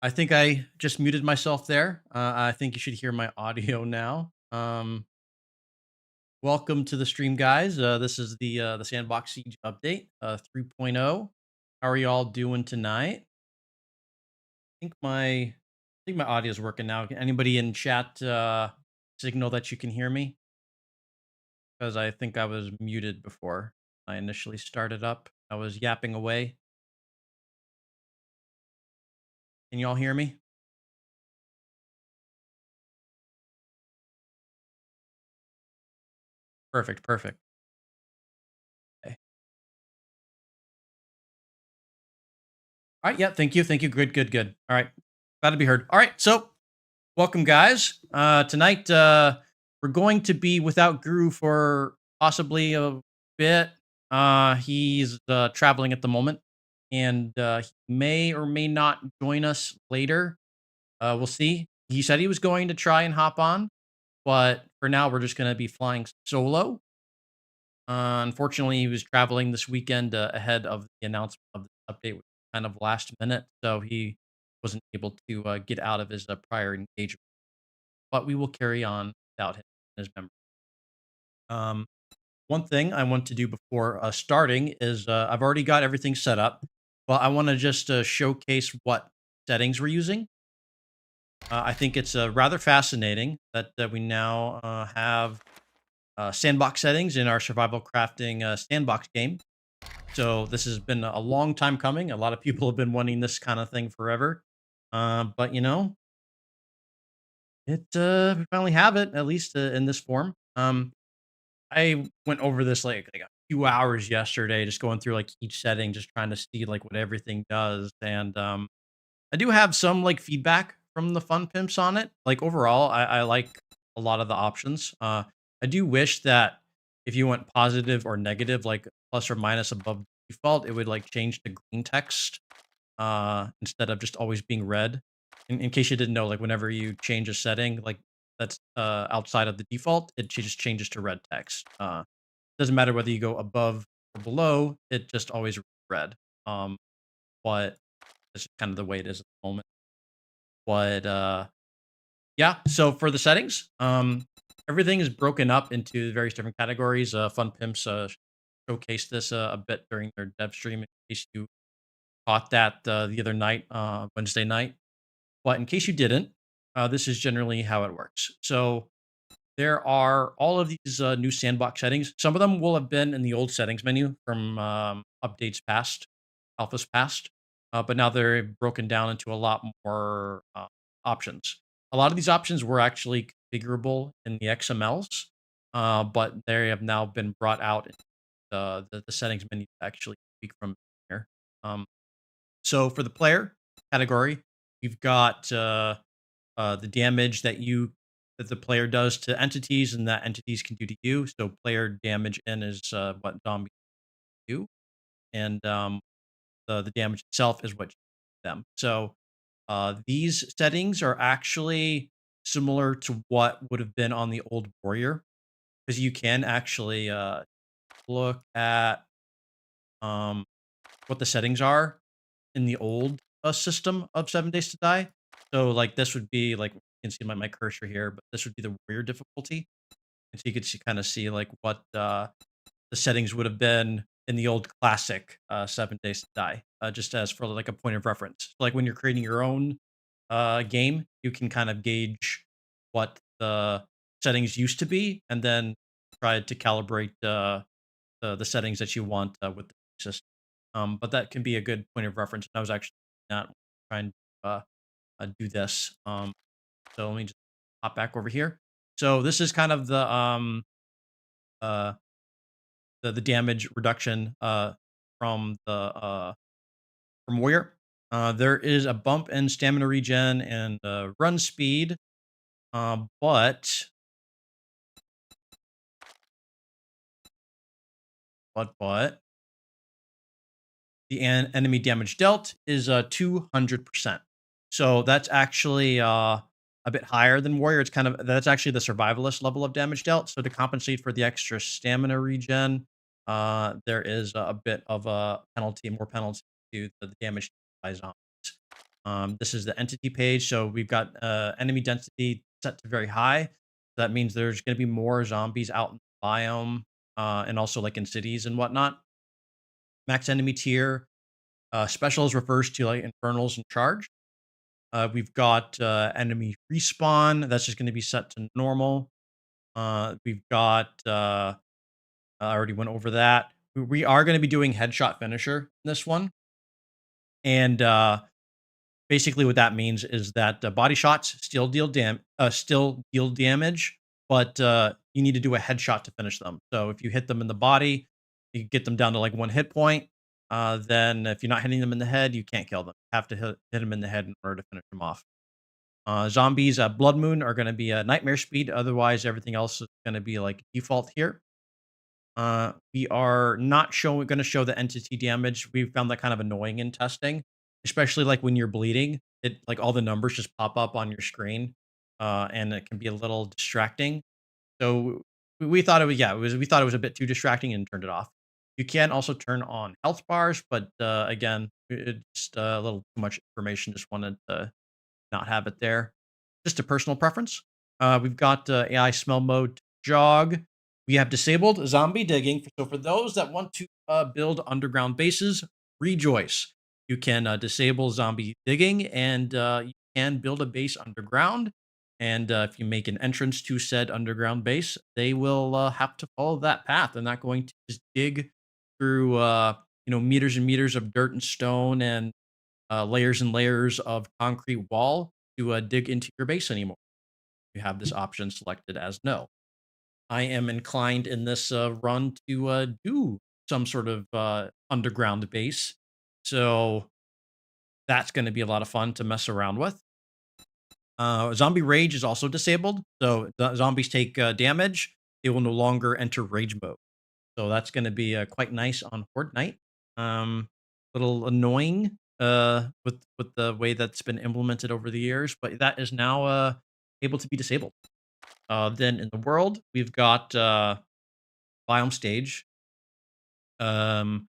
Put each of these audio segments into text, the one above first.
I think I just muted myself there. I think you should hear my audio now. Welcome to the stream, guys. This is the Sandbox Siege update 3.0. How are y'all doing tonight? I think my audio is working now. Can anybody in chat signal that you can hear me? Because I think I was muted before I initially started up. I was yapping away. Can y'all hear me? Perfect, perfect. Okay. All right, yeah, thank you. Thank you. Good, good, good. All right. Glad to be heard. All right, so welcome, guys. Tonight, we're going to be without Guru for possibly a bit. He's traveling at the moment, and he may or may not join us later. We'll see. He said he was going to try and hop on, but for now, we're just going to be flying solo. Unfortunately, he was traveling this weekend ahead of the announcement of the update, which was kind of last minute, so he wasn't able to get out of his prior engagement, but we will carry on without him and his memory. One thing I want to do before starting is I've already got everything set up, but I want to just showcase what settings we're using. I think it's rather fascinating that we now have sandbox settings in our survival crafting sandbox game. So this has been a long time coming. A lot of people have been wanting this kind of thing forever. But we finally have it, at least in this form. I went over this like a few hours yesterday, just going through like each setting, just trying to see like what everything does. And I do have some like feedback from the fun pimps on it. Like overall, I like a lot of the options. I do wish that if you went positive or negative, like plus or minus above default, it would like change to green text instead of just always being red. In case you didn't know, like whenever you change a setting, like that's outside of the default, it just changes to red text. Doesn't matter whether you go above or below, it just always red. Um, but it's kind of the way it is at the moment. But yeah, so for the settings, everything is broken up into various different categories. Fun Pimps showcased this a bit during their dev stream in case you caught that the other night, Wednesday night. But in case you didn't, this is generally how it works. So there are all of these new sandbox settings. Some of them will have been in the old settings menu from updates past, alphas past, but now they're broken down into a lot more options. A lot of these options were actually configurable in the XMLs, but they have now been brought out in the settings menu to actually speak from here. So for the player category, you've got the damage that the player does to entities and that entities can do to you. So player damage in is what zombies do, and the damage itself is what you do to them. So these settings are actually similar to what would have been on the old warrior, because you can actually look at um, what the settings are in the old system of 7 Days to Die. So like this would be like you can see my cursor here, but this would be the warrior difficulty. And so you could see kind of see like what the settings would have been in the old classic 7 Days to Die, just as for like a point of reference. Like when you're creating your own game, you can kind of gauge what the settings used to be, and then try to calibrate the settings that you want with the system. But that can be a good point of reference. I was actually not trying to do this. So let me just hop back over here. So this is kind of uh, the damage reduction from the from warrior. There is a bump in stamina regen and run speed, but but the enemy damage dealt is 200%. So that's actually a bit higher than warrior. It's kind of that's actually the survivalist level of damage dealt. So to compensate for the extra stamina regen, there is a bit of a penalty, more penalty to the damage by zombies. This is the entity page. So we've got enemy density set to very high. That means there's going to be more zombies out in the biome and also like in cities and whatnot. Max enemy tier. Specials refers to like infernals and charge. We've got enemy respawn. That's just going to be set to normal. We've got, I already went over that. We are going to be doing headshot finisher in this one. And basically what that means is that body shots still deal damage, but you need to do a headshot to finish them. So if you hit them in the body, you get them down to like one hit point. Then if you're not hitting them in the head, you can't kill them. You have to hit them in the head in order to finish them off. Zombies at Blood Moon are going to be a nightmare speed. Otherwise, everything else is going to be like default here. We are not going to show the entity damage. We found that kind of annoying in testing, especially like when you're bleeding. It like all the numbers just pop up on your screen, and it can be a little distracting. So we thought it was we thought it was a bit too distracting and turned it off. You can also turn on health bars, but again, it's just a little too much information. Just wanted to not have it there. Just a personal preference. We've got AI smell mode to jog. We have disabled zombie digging. So for those that want to build underground bases, rejoice. You can disable zombie digging and you can build a base underground. And if you make an entrance to said underground base, they will have to follow that path. They're not going to just dig through, meters and meters of dirt and stone and layers and layers of concrete wall to dig into your base anymore. You have this option selected as no. I am inclined in this run to do some sort of underground base. So that's going to be a lot of fun to mess around with. Zombie rage is also disabled. So the zombies take damage. They will no longer enter rage mode. So that's going to be quite nice on Horde Night. Little annoying with the way that's been implemented over the years, but that is now able to be disabled. Then in the world, we've got biome stage um,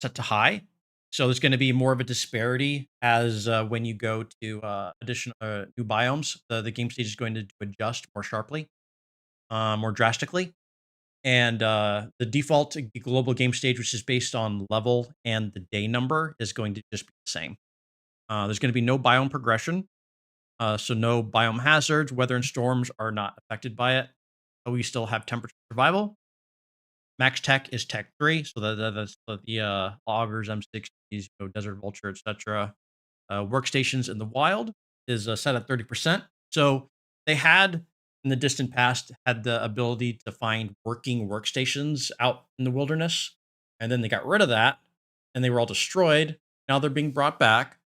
set to high. So there's going to be more of a disparity as when you go to additional new biomes. The game stage is going to adjust more sharply, more drastically. And the default global game stage, which is based on level and the day number, is going to just be the same. There's going to be no biome progression, so no biome hazards. Weather and storms are not affected by it. But we still have temperature survival. Max tech is tech 3, so that's the loggers, M60s, desert vulture, etc. Workstations in the wild is set at 30%. So they had in the distant past had the ability to find working workstations out in the wilderness, and then they got rid of that, and they were all destroyed. Now they're being brought back,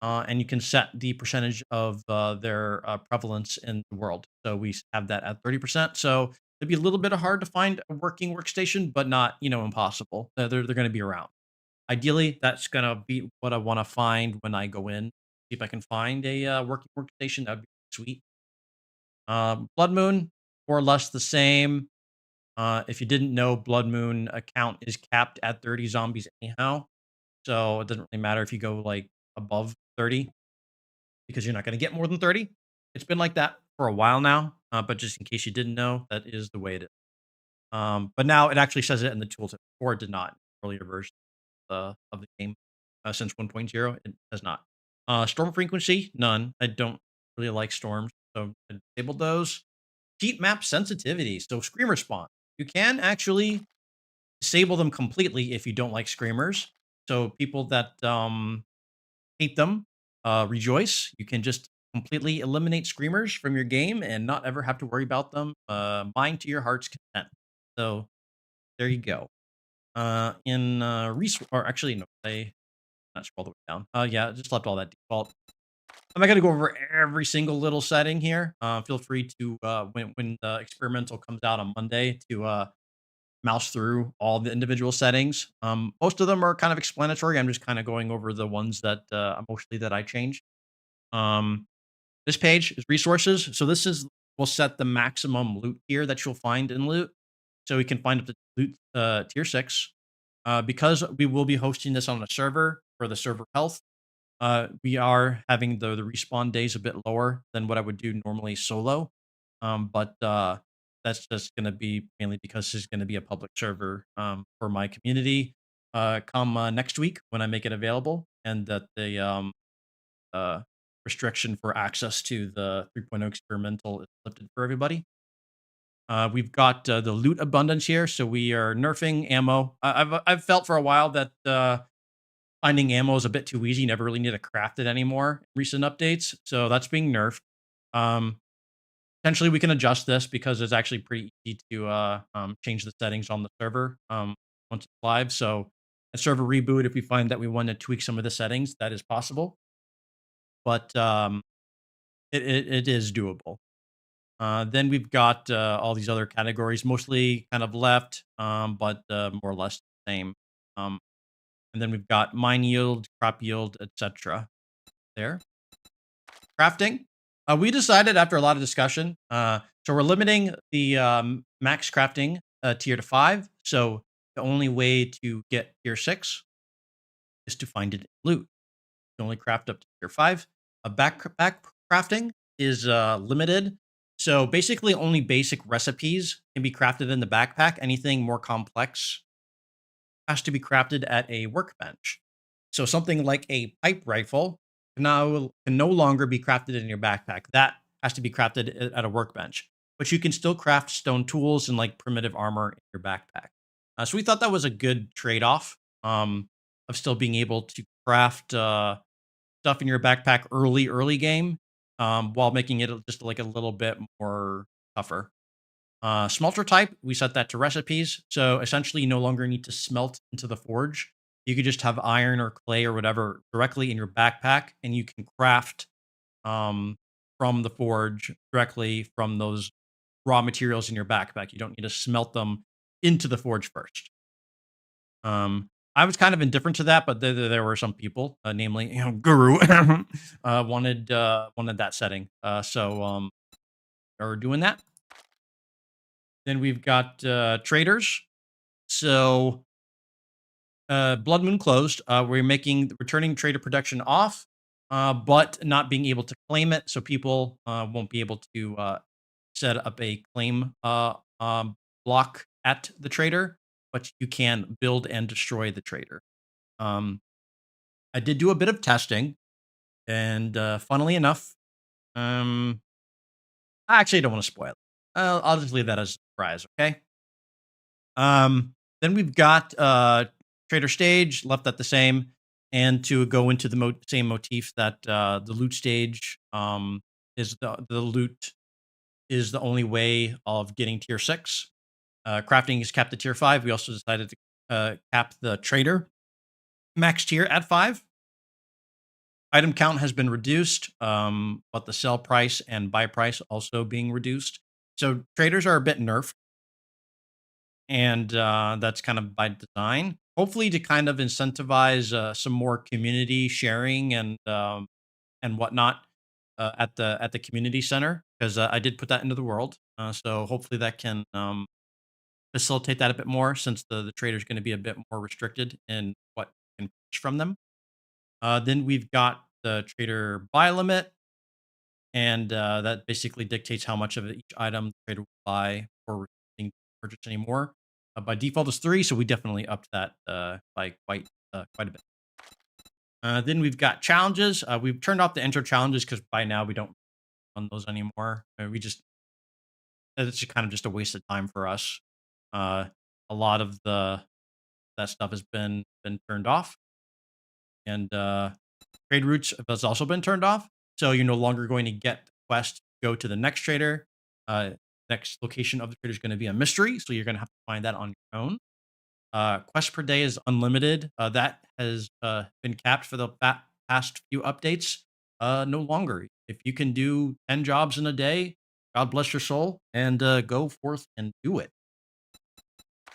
and you can set the percentage of their prevalence in the world. So we have that at 30%. So it'd be a little bit hard to find a working workstation, but not impossible. They're going to be around. Ideally, that's gonna be what I wanna find when I go in. See if I can find a, working workstation, that'd be sweet. Blood Moon, more or less the same. If you didn't know, Blood Moon account is capped at 30 zombies anyhow, so it doesn't really matter if you go, like, above 30 because you're not gonna get more than 30. It's been like that for a while now, but just in case you didn't know, that is the way it is. But now it actually says it in the tooltip, before it did not in earlier versions of the game since 1.0. It does not. Storm frequency, none. I don't really like storms, so I disabled those. Heat map sensitivity, so screamer spawn. You can actually disable them completely if you don't like screamers. So people that hate them, rejoice. You can just completely eliminate screamers from your game and not ever have to worry about them. Mine to your heart's content. So there you go. In or actually no, I not scroll the way down. Yeah, just left all that default. I'm not gonna go over every single little setting here. Feel free to when the experimental comes out on Monday to mouse through all the individual settings. Most of them are kind of explanatory. I'm just kind of going over the ones that mostly that I changed. Um, this page is resources. So this is will set the maximum loot tier that you'll find in loot. So we can find up to loot tier 6. Because we will be hosting this on a server for the server health, We are having the respawn days a bit lower than what I would do normally solo. But that's just going to be mainly because this is going to be a public server for my community come next week when I make it available, and that the uh, restriction for access to the 3.0 experimental is lifted for everybody. We've got the loot abundance here, so we are nerfing ammo. I've felt for a while that finding ammo is a bit too easy. You never really need to craft it anymore. Recent updates, so that's being nerfed. Um, Potentially, we can adjust this because it's actually pretty easy to change the settings on the server once it's live. So, a server reboot, if we find that we want to tweak some of the settings, that is possible. But it is doable. Then we've got all these other categories, mostly kind of left, but more or less the same. Um, and then we've got mine yield, crop yield, etc. There. Crafting. We decided after a lot of discussion, so we're limiting the max crafting tier to 5. So the only way to get tier 6 is to find it in loot. You can only craft up to tier 5. A back crafting is limited. So basically, only basic recipes can be crafted in the backpack. Anything more complex has to be crafted at a workbench. So something like a pipe rifle can no longer be crafted in your backpack. That has to be crafted at a workbench. But you can still craft stone tools and like primitive armor in your backpack. So we thought that was a good trade-off of still being able to craft stuff in your backpack early game, while making it just like a little bit more tougher. Smelter type, we set that to recipes. So essentially, you no longer need to smelt into the forge. You could just have iron or clay or whatever directly in your backpack, and you can craft um, from the forge directly from those raw materials in your backpack. You don't need to smelt them into the forge first. I was kind of indifferent to that, but there were some people, namely, Guru, wanted that setting. So are doing that. Then we've got traders. So Blood Moon closed. We're making returning trader production off, but not being able to claim it. So people won't be able to set up a claim block at the trader, but you can build and destroy the trader. Um, I did do a bit of testing, and funnily enough, um, I actually don't want to spoil it. I'll just leave that as a surprise. Okay. Then we've got trader stage left at the same, and to go into the same motif that the loot stage is the loot is the only way of getting tier 6. Crafting is capped at tier 5. We also decided to cap the trader max tier at 5. Item count has been reduced, but the sell price and buy price also being reduced. So traders are a bit nerfed, and that's kind of by design. Hopefully, to kind of incentivize some more community sharing and whatnot at the community center, because I did put that into the world. So hopefully that can facilitate that a bit more, since the trader is going to be a bit more restricted in what you can purchase from them. Then we've got the trader buy limit, and that basically dictates how much of each item the trader will buy before refusing to purchase anymore. By default, is 3, so we definitely upped that by quite a bit. Then we've got challenges. We've turned off the intro challenges because by now we don't run those anymore. We just It's just kind of just a waste of time for us. Uh, a lot of the that stuff has been turned off, and trade routes has also been turned off. So you're no longer going to get the quest to go to the next trader. Next location of the trader is going to be a mystery, so you're going to have to find that on your own. Quest per day is unlimited. That has been capped for the past few updates. No longer. If you can do 10 jobs in a day, God bless your soul, and go forth and do it.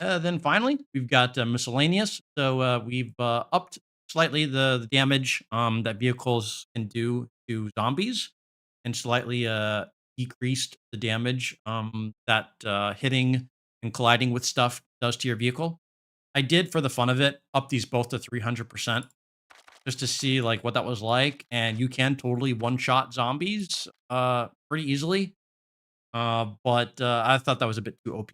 Then finally, we've got miscellaneous. So we've upped slightly the damage that vehicles can do to zombies, and slightly decreased the damage that hitting and colliding with stuff does to your vehicle. I did, for the fun of it, up these both to 300%, just to see like what that was like, and you can totally one-shot zombies pretty easily. But I thought that was a bit too OP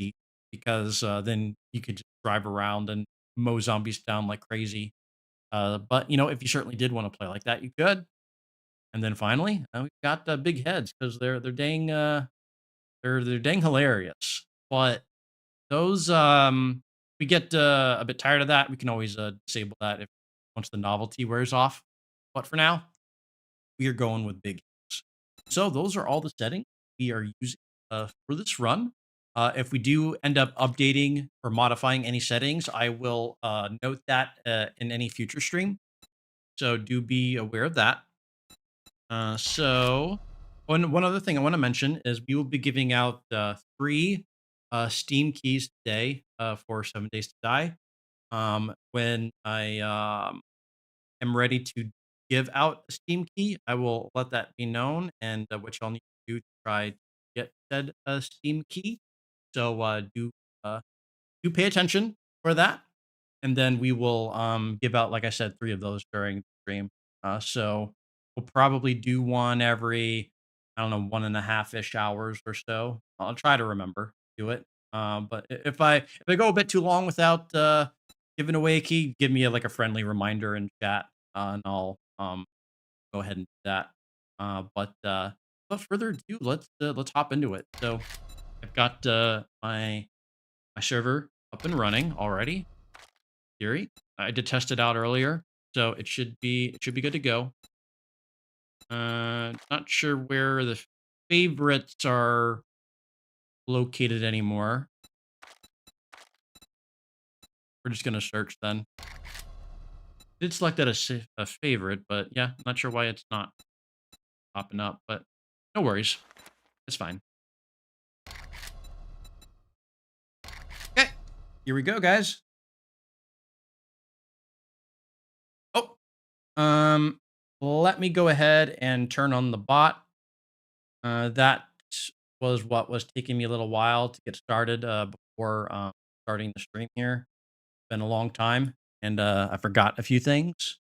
because then you could just drive around and mow zombies down like crazy. But if you certainly did want to play like that, you could. And then finally, we got big heads because they're dang they're dang hilarious. But those we get a bit tired of that. We can always disable that if once the novelty wears off. But for now, we are going with big hits. So those are all the settings we are using for this run. If we do end up updating or modifying any settings, I will note that in any future stream. So do be aware of that. So one other thing I want to mention is we will be giving out three Steam keys today for 7 Days to Die. When I am ready to give out a Steam key, I will let that be known and what y'all need to do to try to get said Steam key. So uh, do pay attention for that, and then we will give out, like I said, three of those during the stream. So we'll probably do one every, I don't know, 1.5-ish hours or so. I'll try to remember to do it. But if I go a bit too long without giving away a key, give me like a friendly reminder in chat, and I'll go ahead and do that. But without further ado, let's hop into it. So I've got my server up and running already. Theory. I did test it out earlier, so it should be good to go. Not sure where the favorites are located anymore. We're just gonna search then. Did select that as a favorite, but yeah, not sure why it's not popping up, but no worries. It's fine. Okay, here we go, guys. Oh, let me go ahead and turn on the bot. That was what was taking me a little while to get started before starting the stream here. Been a long time, and I forgot a few things.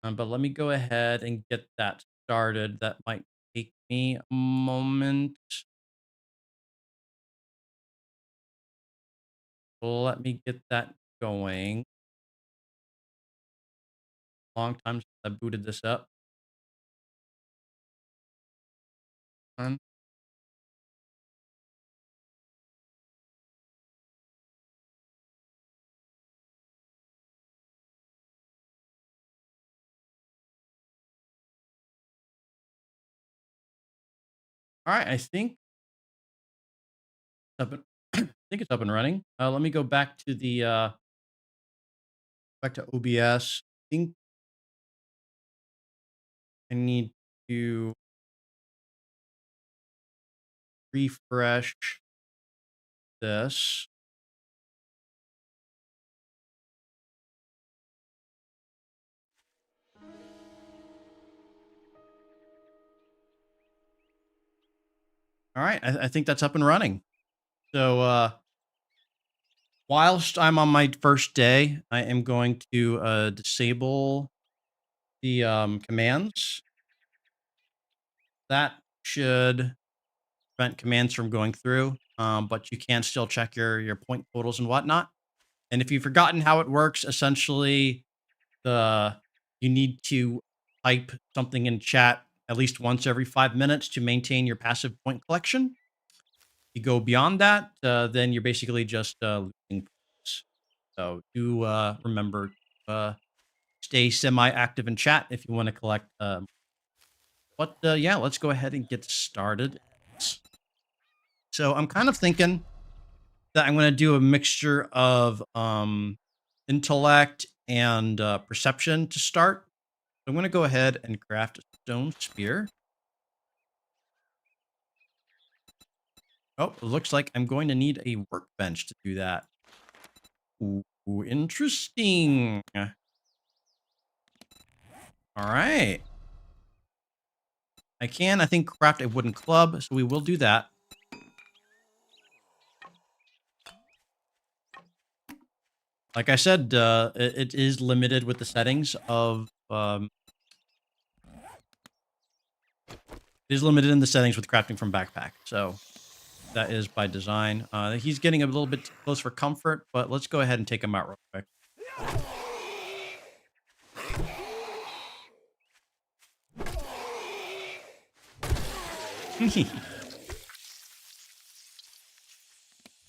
But let me go ahead and get that started. That might take me a moment. Let me get that going. Long time since I booted this up. Um, All right, I think up and, I think it's up and running. Let me go back to the back to OBS. I think I need to refresh this. All right, I think that's up and running. So whilst I'm on my first day, I am going to disable the commands. That should prevent commands from going through, but you can still check your point totals and whatnot. And if you've forgotten how it works, essentially, the you need to type something in chat at least once every 5 minutes to maintain your passive point collection. You go beyond that, then you're basically just losing points. So do remember to stay semi-active in chat if you want to collect. But yeah, let's go ahead and get started. So I'm kind of thinking that I'm going to do a mixture of intellect and perception to start. So I'm going to go ahead and craft a stone spear. Oh, it looks like I'm going to need a workbench to do that. Ooh, interesting. All right. I think, craft a wooden club, so we will do that. Like I said, it is limited with the settings of it is limited in the settings with crafting from backpack, so that is by design. He's getting a little bit too close for comfort, but let's go ahead and take him out real quick.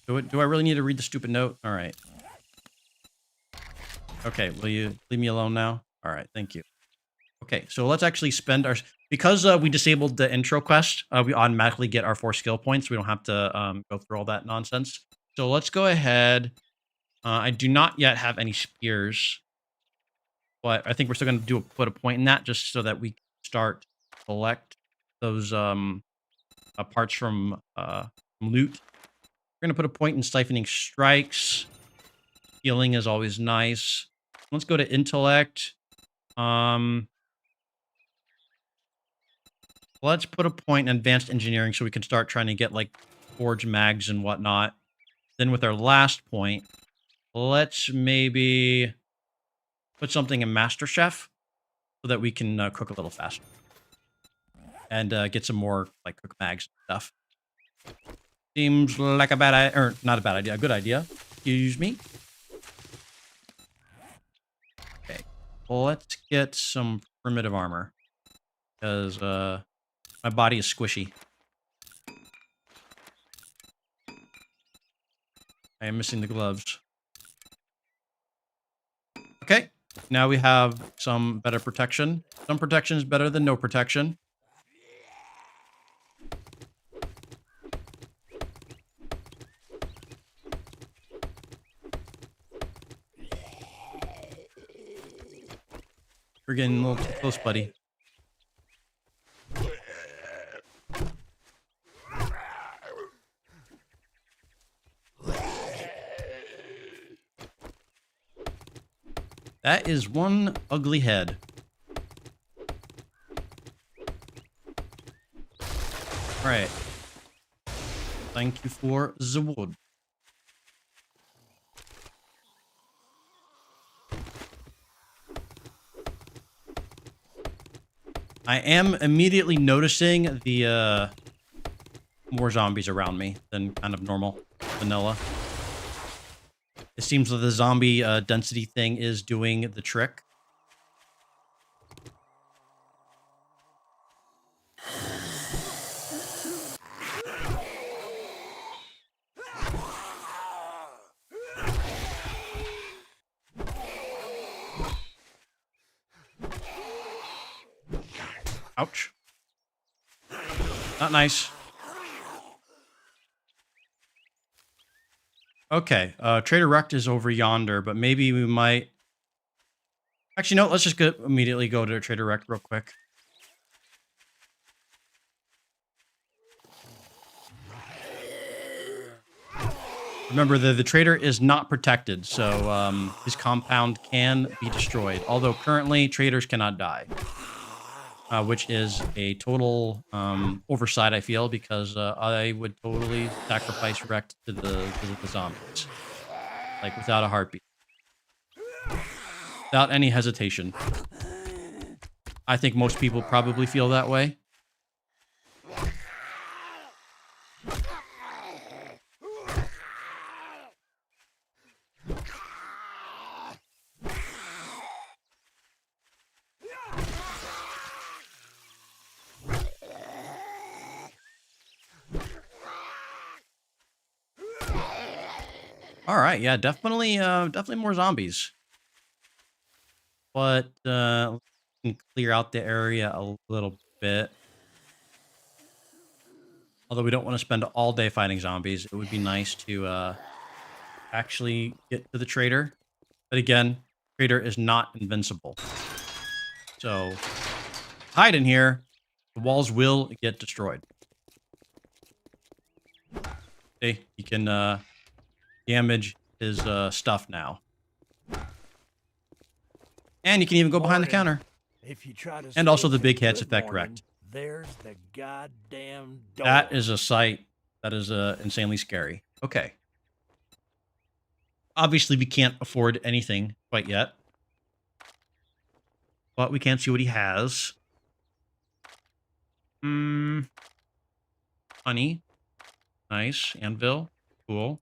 Do I really need to read the stupid note? All right. Okay, will you leave me alone now? All right, thank you. Okay, so let's actually spend our... Because we disabled the intro quest, we automatically get our 4 skill points. We don't have to go through all that nonsense. So let's go ahead. I do not yet have any spears, but I think we're still going to put a point in that just so that we can start collect those parts from loot. We're going to put a point in siphoning strikes. Healing is always nice. Let's go to intellect. Let's put a point in advanced engineering so we can start trying to get like forge mags and whatnot. Then with our last point, let's maybe put something in Master Chef so that we can cook a little faster. And get some more like cook mags and stuff. Seems like a bad idea, or not a bad idea, a good idea. Excuse me. Okay, well, let's get some primitive armor because my body is squishy. I am missing the gloves. Okay, now we have some better protection. Some protection is better than no protection. We're getting a little too close, buddy. That is one ugly head. All right. Thank you for the wood. I am immediately noticing the more zombies around me than kind of normal vanilla. It seems that the zombie density thing is doing the trick. Ouch. Not nice. Okay, Trader Rect is over yonder, but maybe we might... Actually, no, let's just immediately go to Trader Rect real quick. Remember, the trader is not protected, so his compound can be destroyed. Although currently, traders cannot die. Which is a total oversight, I feel, because I would totally sacrifice Rect to the zombies. Like, without a heartbeat. Without any hesitation. I think most people probably feel that way. All right, yeah, definitely more zombies. But we can clear out the area a little bit. Although we don't want to spend all day fighting zombies, it would be nice to actually get to the trader. But again, trader is not invincible. So hide in here. The walls will get destroyed. See, you can damage his stuff now. And you can even go behind the counter. If you try to and also the big hits affect Rect. There's the goddamn door. That is a sight that is insanely scary. Okay. Obviously, we can't afford anything quite yet. but we can't see what he has. Hmm. Honey. Nice. Anvil. Cool.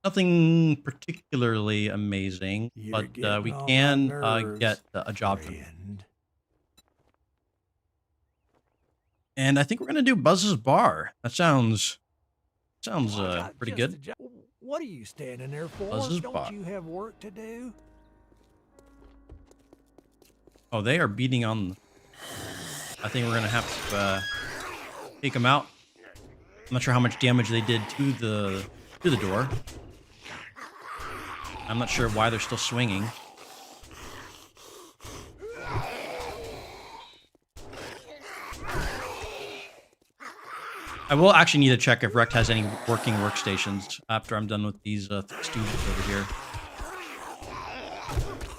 Nothing particularly amazing, You're but getting we on my can get nerves, a job done. friend. And I think we're gonna do Buzz's Bar. That sounds I got pretty just good. a job. What are you standing there for? Buzz's Don't Bar. you have work to do? Oh, they are beating on. I think we're gonna have to take them out. I'm not sure how much damage they did to the door. I'm not sure why they're still swinging. I will actually need to check if Rect has any working workstations after I'm done with these students over here.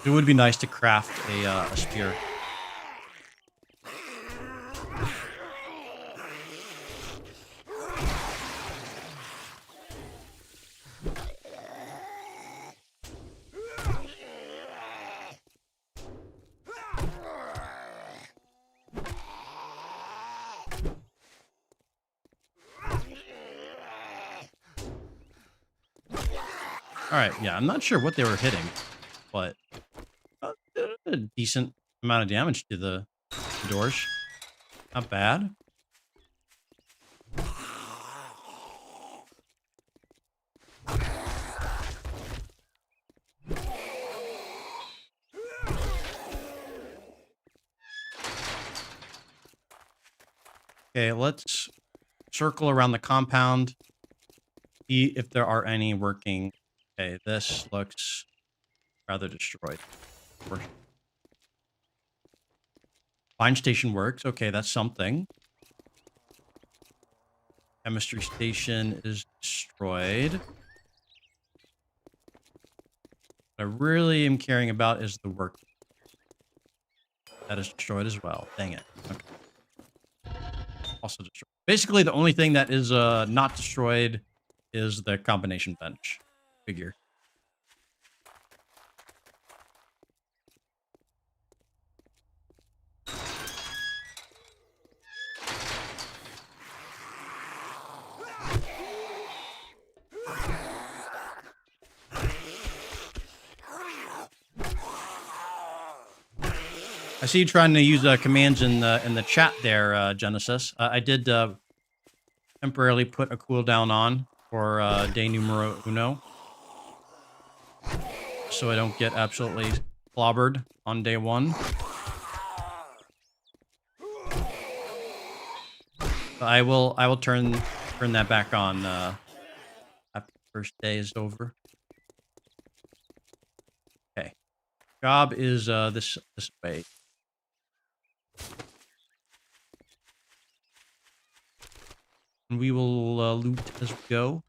It would be nice to craft a spear. All right, yeah, I'm not sure what they were hitting, but a decent amount of damage to the doors. Not bad. Okay, let's circle around the compound, see if there are any working. Okay, this looks rather destroyed. Fine station works. Okay, that's something. Chemistry station is destroyed. What I really am caring about is the work. That is destroyed as well. Dang it. Okay. Also destroyed. Basically, the only thing that is not destroyed is the combination bench figure. I see you trying to use commands in the chat there, Genesis. I did temporarily put a cooldown on for day numero uno, so I don't get absolutely clobbered on day one. I will turn that back on after the first day is over. Okay, job is this way. And we will loot as we go.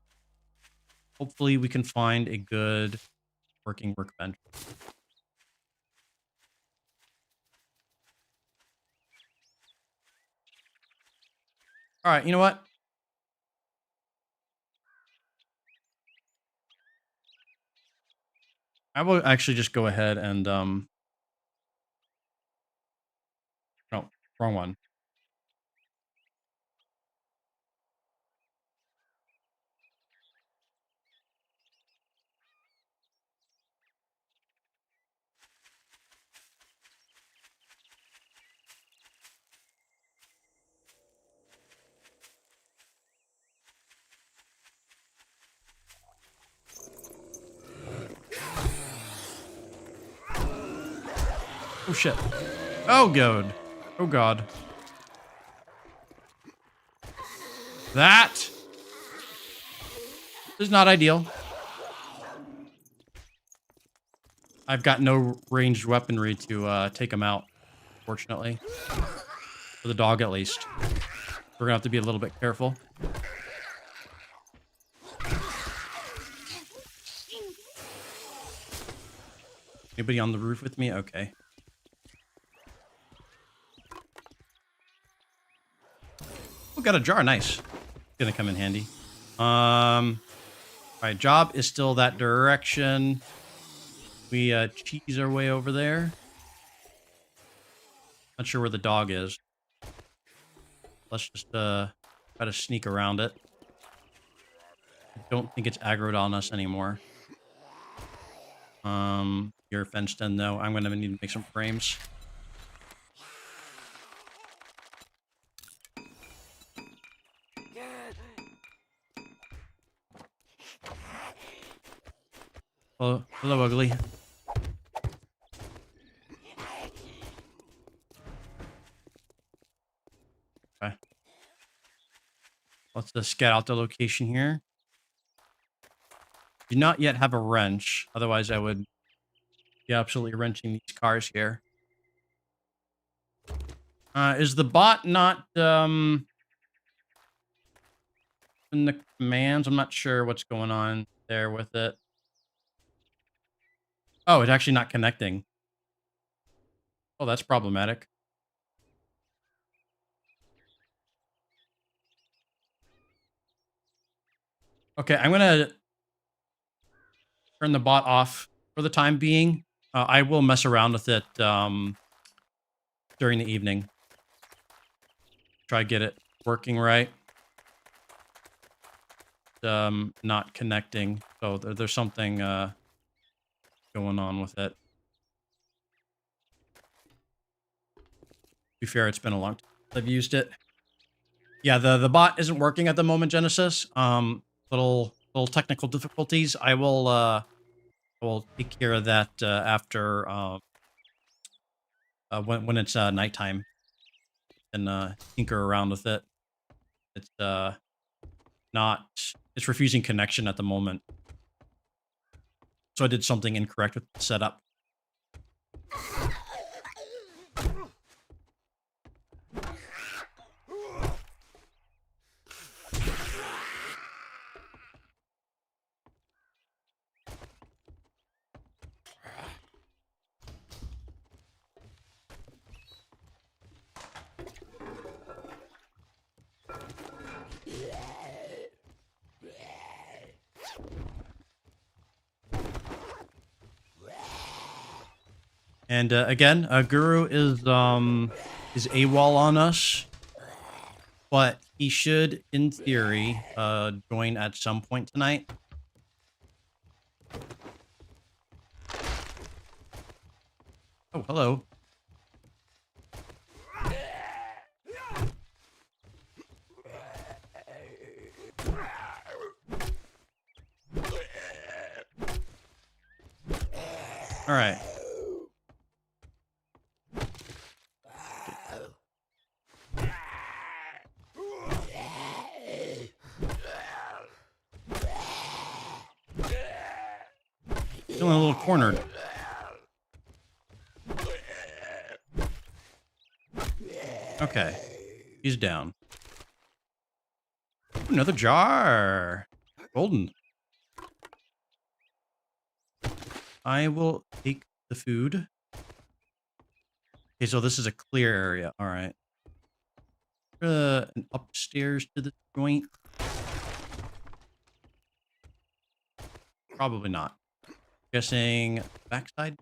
Hopefully we can find a good working workbench. All right, you know what? I will actually just go ahead and no, wrong one. Oh shit. Oh god. Oh god. That is not ideal. I've got no ranged weaponry to take him out, fortunately. For the dog, at least. We're gonna have to be a little bit careful. Anybody on the roof with me? Okay. Oh, got a jar. Nice. Gonna come in handy. All right, job is still that direction. We cheese our way over there. Not sure where the dog is. Let's just try to sneak around it. I don't think it's aggroed on us anymore. You're fenced in though. I'm gonna need to make some frames. Oh, hello, ugly. Okay. Let's just get out the location here. Do not yet have a wrench. Otherwise, I would be absolutely wrenching these cars here. Is the bot not in the commands? I'm not sure what's going on there with it. Oh, it's actually not connecting. Oh, that's problematic. Okay, I'm gonna turn the bot off for the time being. I will mess around with it during the evening. Try to get it working right. Not connecting. So there's something going on with it. To be fair, it's been a long time since I've used it. Yeah, the bot isn't working at the moment, Genesis. Little technical difficulties. I will take care of that after when it's nighttime and tinker around with it. It's not it's refusing connection at the moment. So I did something incorrect with the setup. And again, Guru is AWOL on us, but he should, in theory, join at some point tonight. Oh, hello. All right. Feeling a little cornered. Okay. He's down. Another jar. Golden. I will take the food. Okay, so this is a clear area. All right. An upstairs to the joint. Probably not. Guessing backside.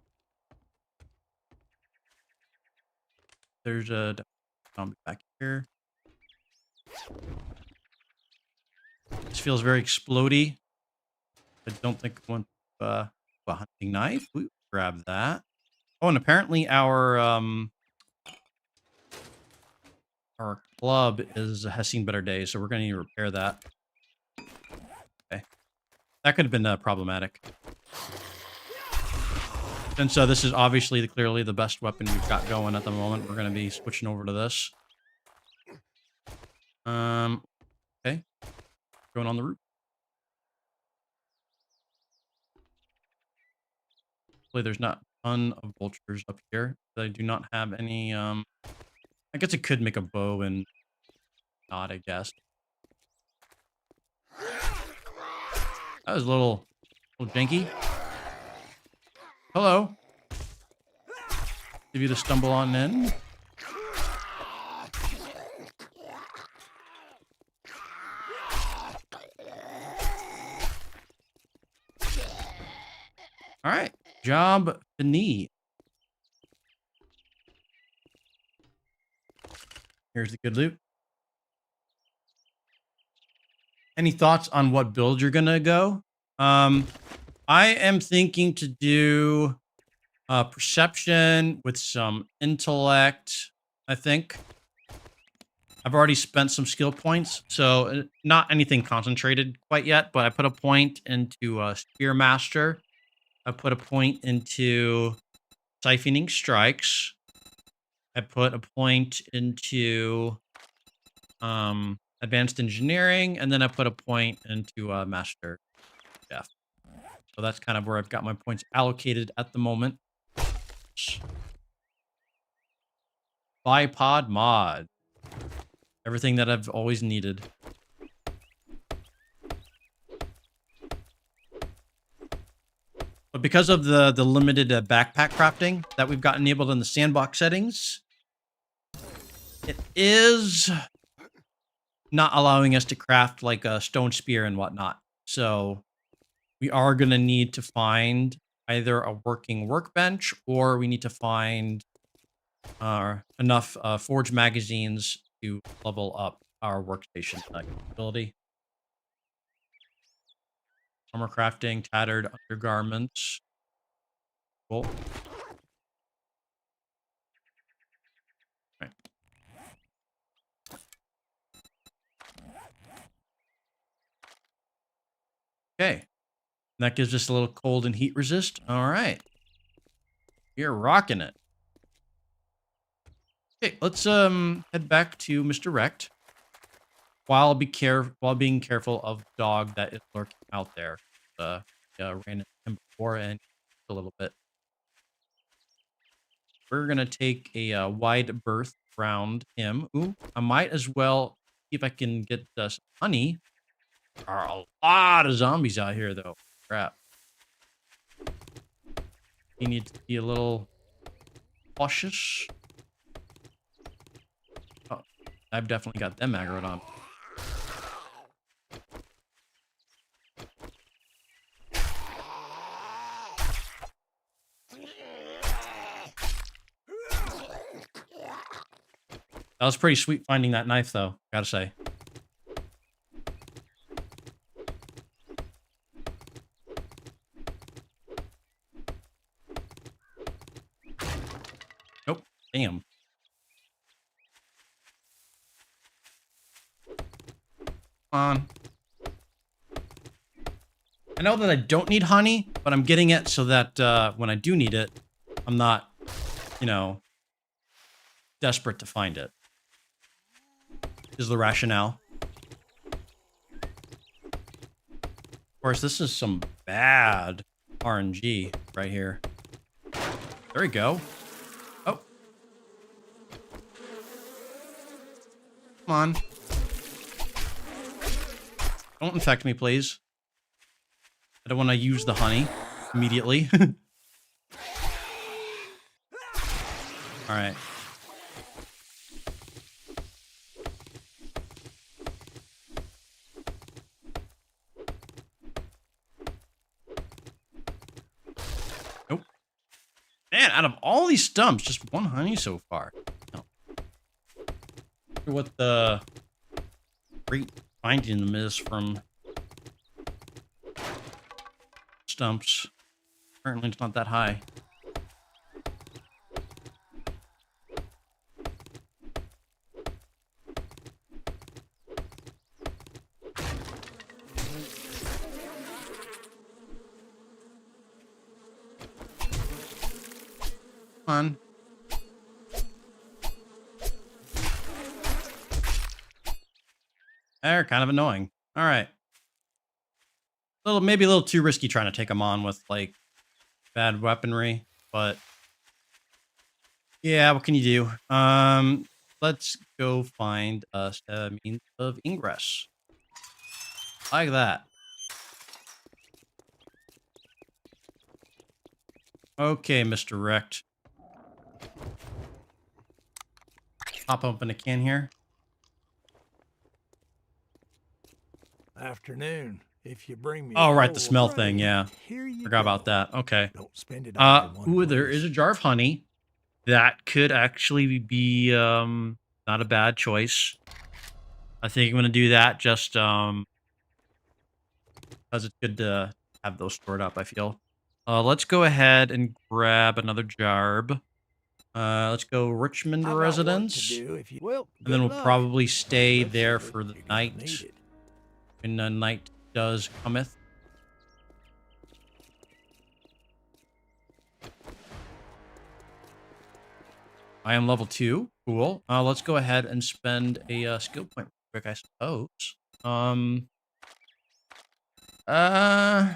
There's a zombie back here. This feels very explodey. I don't think I want a hunting knife. We grab that. Oh, and apparently our club has seen better days, so we're gonna need to repair that. Okay, that could have been problematic. Since this is obviously clearly the best weapon we've got going at the moment, we're gonna be switching over to this. Okay, going on the roof. Hopefully there's not a ton of vultures up here. But I do not have any, I guess it could make a bow and not, I guess. That was a little janky. Hello. Give you to stumble on in. Job fini. Here's the good loot. Any thoughts on what build you're gonna go? I am thinking to do perception with some intellect, I think. I've already spent some skill points, so not anything concentrated quite yet, but I put a point into Spearmaster. I put a point into Siphoning Strikes. I put a point into Advanced Engineering, and then I put a point into Master Chef. So that's kind of where I've got my points allocated at the moment. Bipod mod. Everything that I've always needed. But because of the limited backpack crafting that we've got enabled in the sandbox settings, it is not allowing us to craft like a stone spear and whatnot. So we are going to need to find either a working workbench, or we need to find enough forge magazines to level up our workstation capability. Armor crafting, tattered undergarments. Cool. Right. Okay. That gives us a little cold and heat resist. All right. You're rocking it. Okay, let's head back to Mr. Rect. While being careful of the dog that is lurking out there. Ran into him before and a little bit. We're gonna take a wide berth around him. Ooh, I might as well see if I can get some honey. There are a lot of zombies out here, though. Crap. He needs to be a little cautious. Oh, I've definitely got them aggroed on. That was pretty sweet finding that knife, though, gotta say. Nope. Damn. Come on. I know that I don't need honey, but I'm getting it so that when I do need it, I'm not, you know, desperate to find it. Is the rationale. Of course, this is some bad RNG right here. There we go. Oh. Come on. Don't infect me, please. I don't want to use the honey immediately. All right. Nope. Man, out of all these stumps, just one honey so far. No. I wonder what the rate finding them is from stumps. Apparently it's not that high. Come on. They're kind of annoying. All right. Maybe a little too risky trying to take them on with like bad weaponry, but yeah, what can you do? Let's go find us a means of ingress. Like that. Okay, Mr. Rect. Pop open a can here. Afternoon. If you bring me a Oh, right, the bowl of smell thing, rain, yeah. here you Forgot about go. that. Okay. Don't spend it all in one Ooh, there is place. a jar of honey. That could actually be, not a bad choice. I think I'm gonna do that just, 'cause it's good to have those stored up, I feel. Let's go ahead and grab another jarb. Let's go Richmond I got work to residence, do if you... Well, and then good we'll luck. probably stay there Eventually, for the you're gonna need night it. when the night does cometh. I am level 2. Cool. Let's go ahead and spend a skill point real quick, I suppose. Um, uh,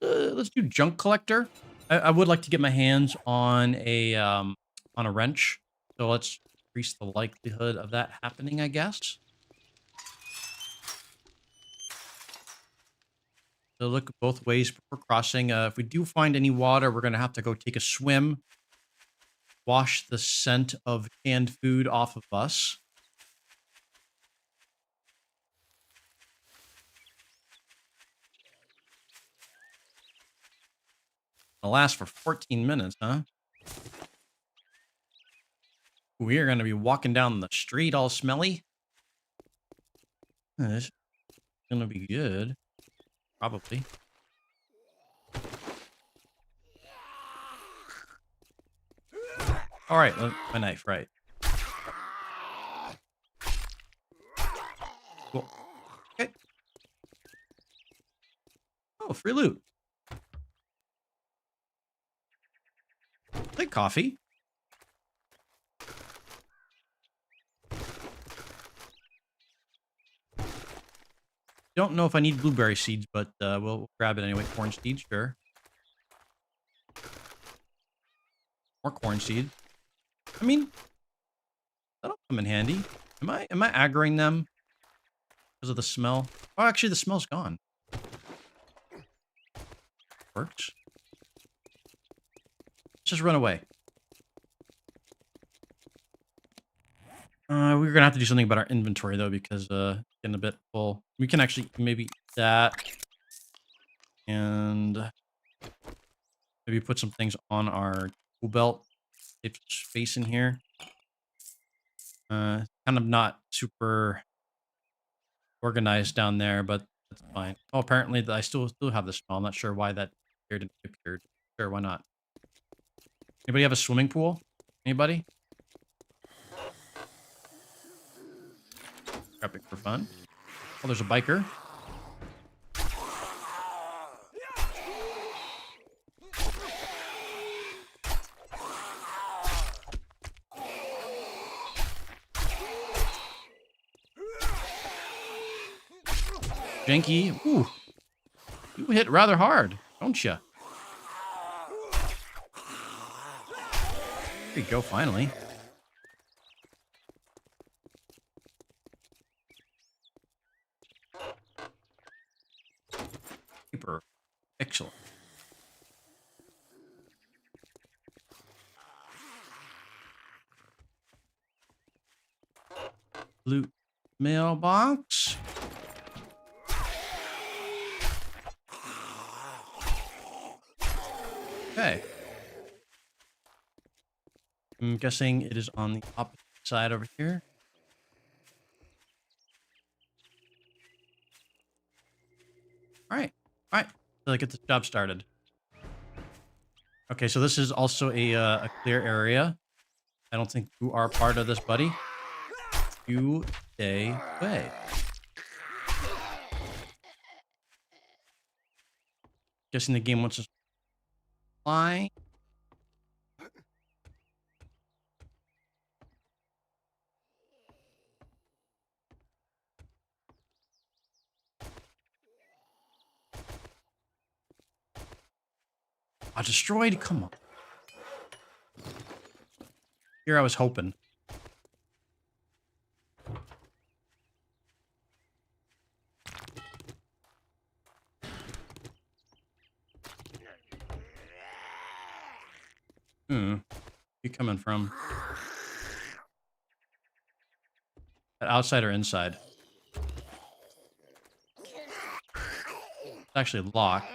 let's do junk collector. I would like to get my hands on a wrench. So let's increase the likelihood of that happening, I guess. So look both ways before crossing. If we do find any water, we're gonna have to go take a swim, wash the scent of canned food off of us. It'll last for 14 minutes, huh? We are gonna be walking down the street all smelly. This is gonna be good, probably. All right, my knife, right? Cool. Okay. Oh, free loot. Like coffee. Don't know if I need blueberry seeds, but we'll grab it anyway. Corn seeds, sure. More corn seeds. I mean, that'll come in handy. Am I aggroing them because of the smell? Oh, actually, the smell's gone. Works. Let's just run away. We're gonna have to do something about our inventory though, because it's getting a bit full. We can actually maybe eat that and maybe put some things on our tool belt. Save some space in here. Kind of not super organized down there, but that's fine. Oh, apparently I still have the smell. I'm not sure why that appeared and disappeared. Sure, why not? Anybody have a swimming pool? Anybody? Grab it for fun. Oh, there's a biker. Janky. Ooh. You hit rather hard, don't you? There you go, finally. Paper. Excellent. Loot mailbox. Okay. I'm guessing it is on the opposite side over here. All right. All right. So get this job started. Okay, so this is also a clear area. I don't think you are part of this, buddy. You stay away. Guessing the game wants us to fly. Destroyed? Come on. Here I was hoping. You coming from? Outside or inside? actually locked.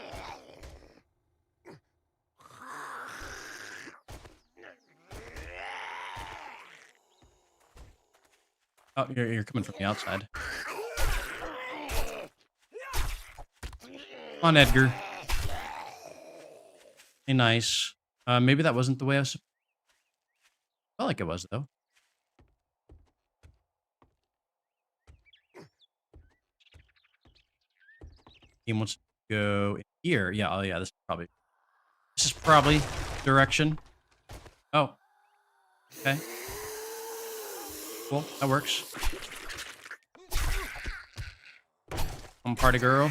Oh, you're coming from the outside. Come on, Edgar. Hey, nice. Maybe that wasn't the way I was. Felt like it was though. He wants to go in here. Yeah. Oh, yeah. This is probably direction. Oh, okay. Cool. That works. I'm party girl.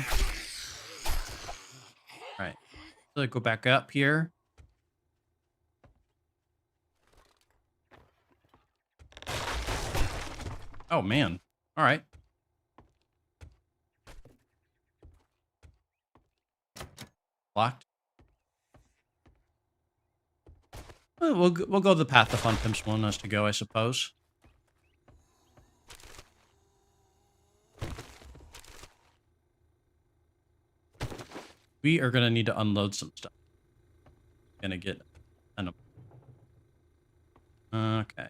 All right. So go back up here. Oh man. All right. Locked. Well, we'll go the path the fun pimps want us to go, I suppose. We are gonna need to unload some stuff. Gonna get an. Okay.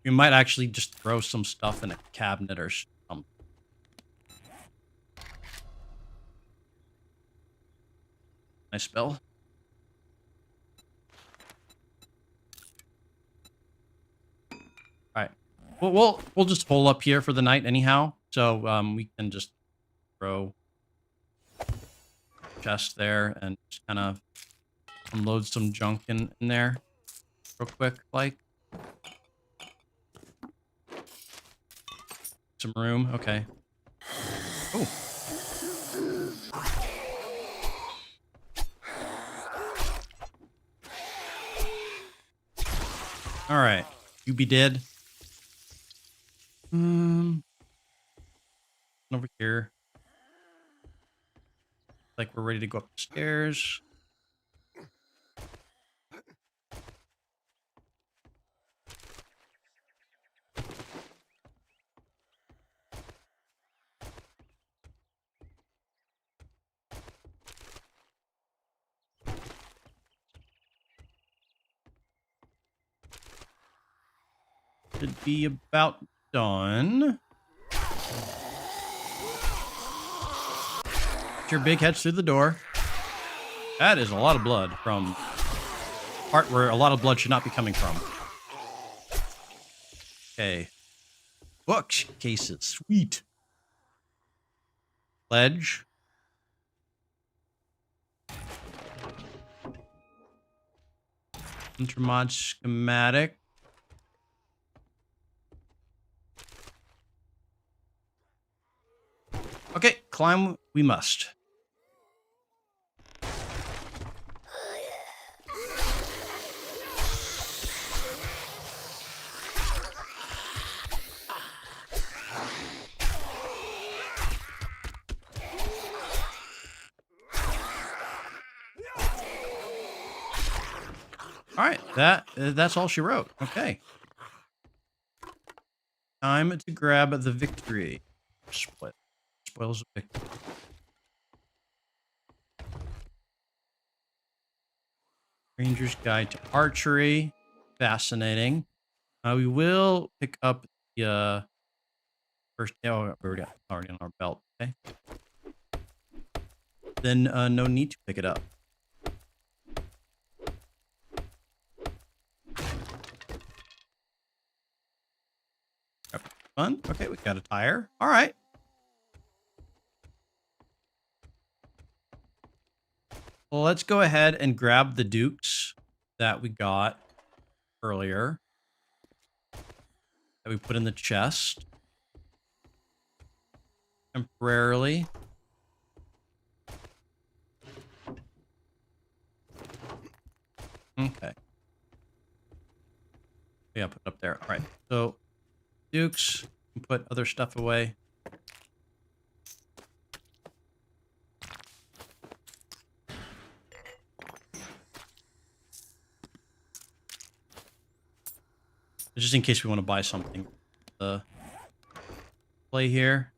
We might actually just throw some stuff in a cabinet or something. Nice spell. All right. Well, we'll just hole up here for the night anyhow. So we can just throw chest there and just kind of unload some junk in there real quick, like some room. Okay. Oh. All right. You be dead. Over here. Like we're ready to go up the stairs. Should be about done. Get your big heads through the door. That is a lot of blood from part where a lot of blood should not be coming from. Okay. Bookcases. Sweet. Ledge. Intermod schematic. Okay, climb we must. All right, that's all she wrote. Okay. Time to grab the victory. Split. Spoils of victory. Ranger's Guide to Archery. Fascinating. We will pick up the first. Oh, we're already on our belt. Okay. Then no need to pick it up. Fun. Okay, we got a tire. All right. Well, let's go ahead and grab the dukes that we got earlier. That we put in the chest. Temporarily. Okay. Yeah, put it up there. All right. So, dukes, put other stuff away. Just in case we want to buy something. Play here.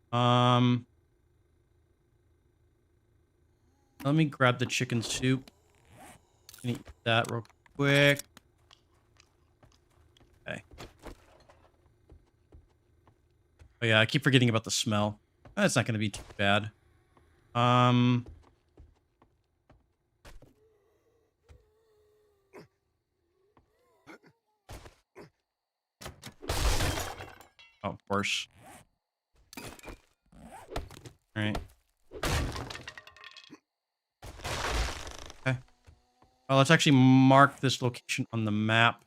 Let me grab the chicken soup. Can eat that real quick. Okay. Oh yeah, I keep forgetting about the smell. That's not going to be too bad. Um. Oh, of course. All right. Okay. Well, let's actually mark this location on the map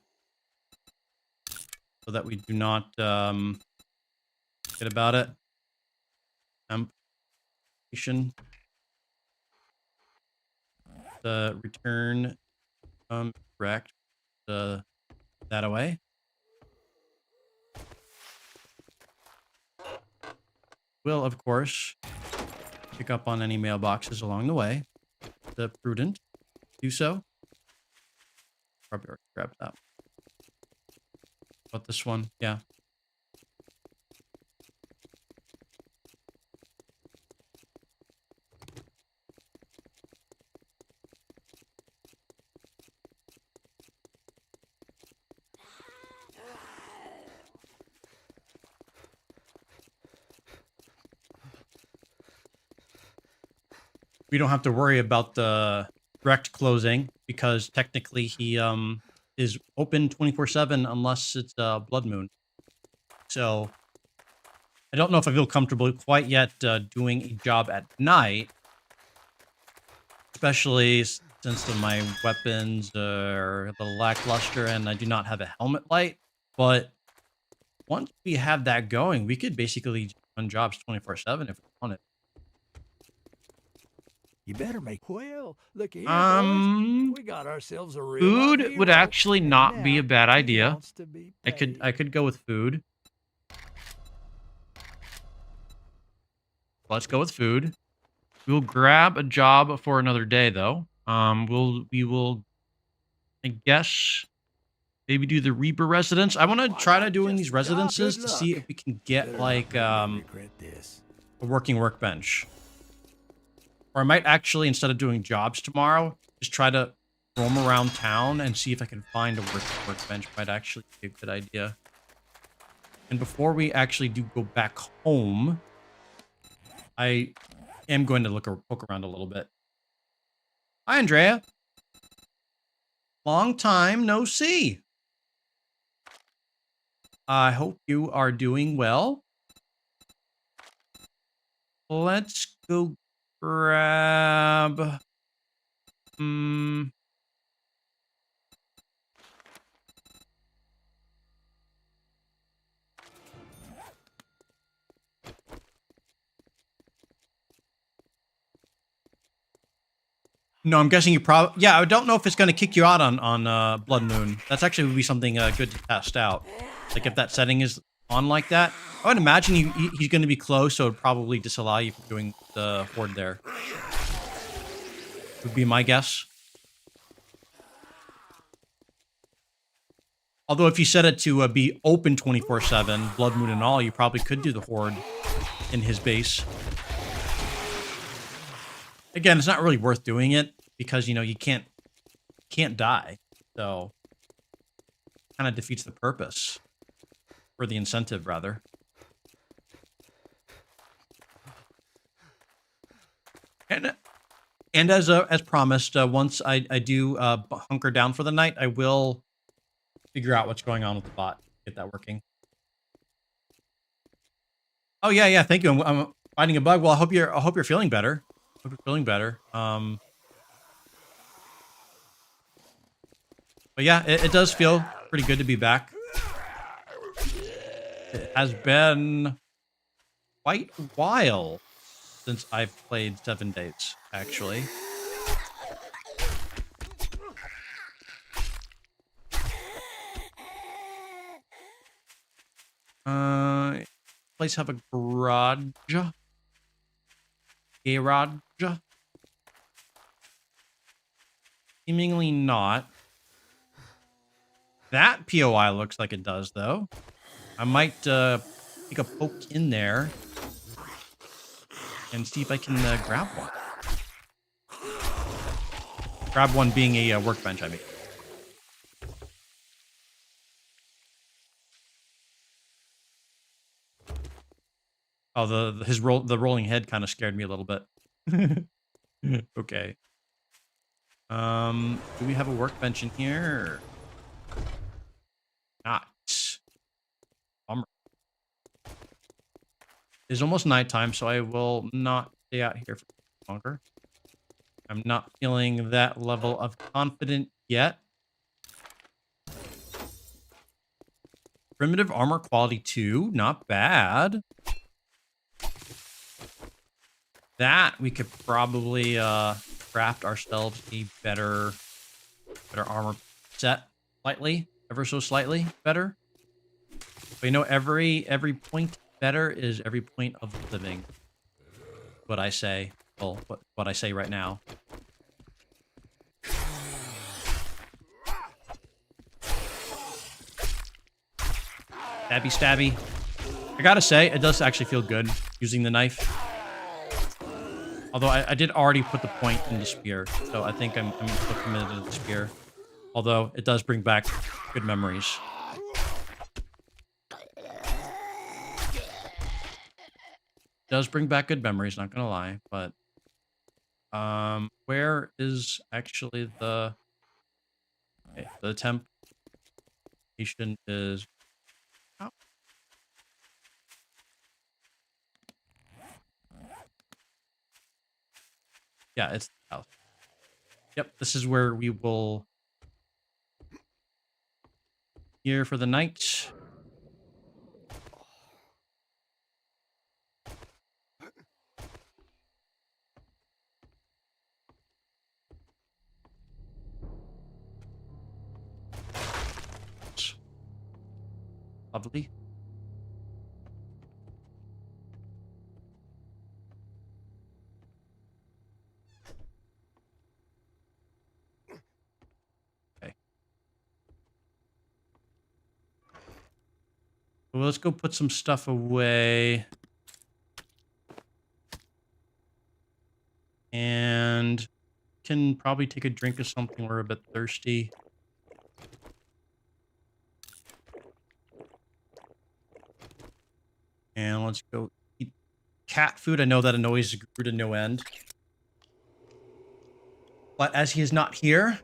so that we do not forget about it. Location. The return correct. That away. Will, of course, pick up on any mailboxes along the way. The prudent do so. Probably already grabbed that. But this one, yeah. We don't have to worry about the direct closing because technically he is open 24/7 unless it's blood moon. So I don't know if I feel comfortable quite yet doing a job at night, especially since my weapons are a little lackluster and I do not have a helmet light. But once we have that going, we could basically run jobs 24/7 if we wanted. You better make well. Look here, boys. We got ourselves a real life Food would hero, actually and not be a now bad he idea. wants to be I paid. could go with food. Let's go with food. We'll grab a job for another day though. We will I guess maybe do the Reaper residence. I want to Why try to not doing just these a job? residences Good to see luck. if we can get Better like not make me regret this. a working workbench. Or I might actually, instead of doing jobs tomorrow, just try to roam around town and see if I can find a working workbench. Might actually be a good idea. And before we actually do go back home, I am going to poke around a little bit. Hi, Andrea. Long time no see. I hope you are doing well. Let's go grab... No, I'm guessing you probably... Yeah, I don't know if it's going to kick you out on Blood Moon. That's actually would be something good to test out. Like, if that setting is on like that. I would imagine he's going to be close, so it would probably disallow you from doing the Horde there. Would be my guess. Although, if you set it to be open 24/7, Blood Moon and all, you probably could do the Horde in his base. Again, it's not really worth doing it because, you know, you can't die. So, kind of defeats the purpose. Or the incentive, rather. And as promised, once I do hunker down for the night, I will figure out what's going on with the bot. Get that working. Oh yeah, thank you. I'm finding a bug. Well, I hope you're feeling better. Hope you're feeling better. But yeah, it does feel pretty good to be back. It has been quite a while since I've played 7 Days, actually. Place have a garage. Garage? Seemingly not. That POI looks like it does, though. I might take a poke in there and see if I can grab one. Grab one being a workbench, I mean. Oh, the rolling head kind of scared me a little bit. Okay. Do we have a workbench in here? Not. Bummer. It's almost nighttime, so I will not stay out here for longer. I'm not feeling that level of confident yet. Primitive armor quality 2, not bad. That we could probably craft ourselves a better armor set slightly, ever so slightly better. But you know, every point better is every point of living. What I say. Well, what I say right now. Stabby stabby. I gotta say, it does actually feel good using the knife. Although I did already put the point in the spear, so I think I'm still committed to the spear. Although it does bring back good memories. Does bring back good memories, not gonna lie. But where is actually the temptation is? Oh, yeah, it's the house. Yep, this is where we will here for the night. Lovely. Okay. Well, let's go put some stuff away. And can probably take a drink of something. We're a bit thirsty. And let's go eat cat food. I know that annoys Guru to no end. But as he is not here,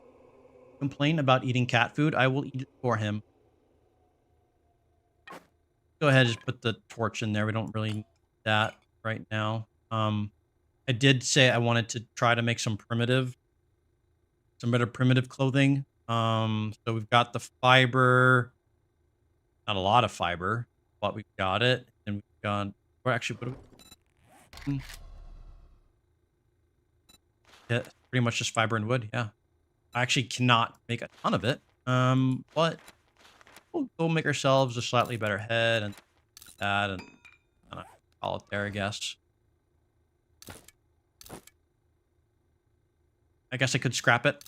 complain about eating cat food, I will eat it for him. Go ahead, just put the torch in there. We don't really need that right now. I did say I wanted to try to make some better primitive clothing. So we've got the fiber, not a lot of fiber, but we've got it, and we've got. Or actually, what do we? Yeah, pretty much just fiber and wood. Yeah, I actually cannot make a ton of it. But we'll go make ourselves a slightly better head and that, and kind of call it there, I guess. I guess I could scrap it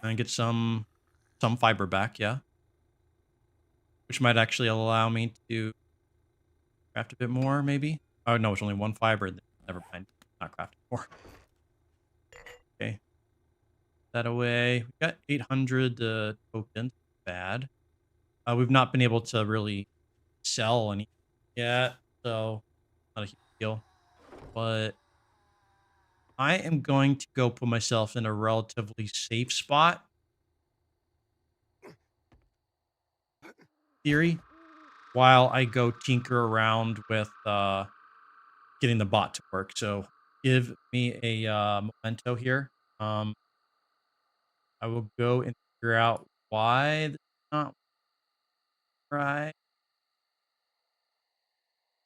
and get some fiber back. Yeah, which might actually allow me to craft a bit more, maybe. Oh no, it's only one fiber. Never mind, not crafting more. Okay, that away. We got 800 tokens. Bad. We've not been able to really sell any yet, so not a huge deal. But I am going to go put myself in a relatively safe spot. Theory, while I go tinker around with getting the bot to work. So give me a memento here. I will go and figure out why this is not right.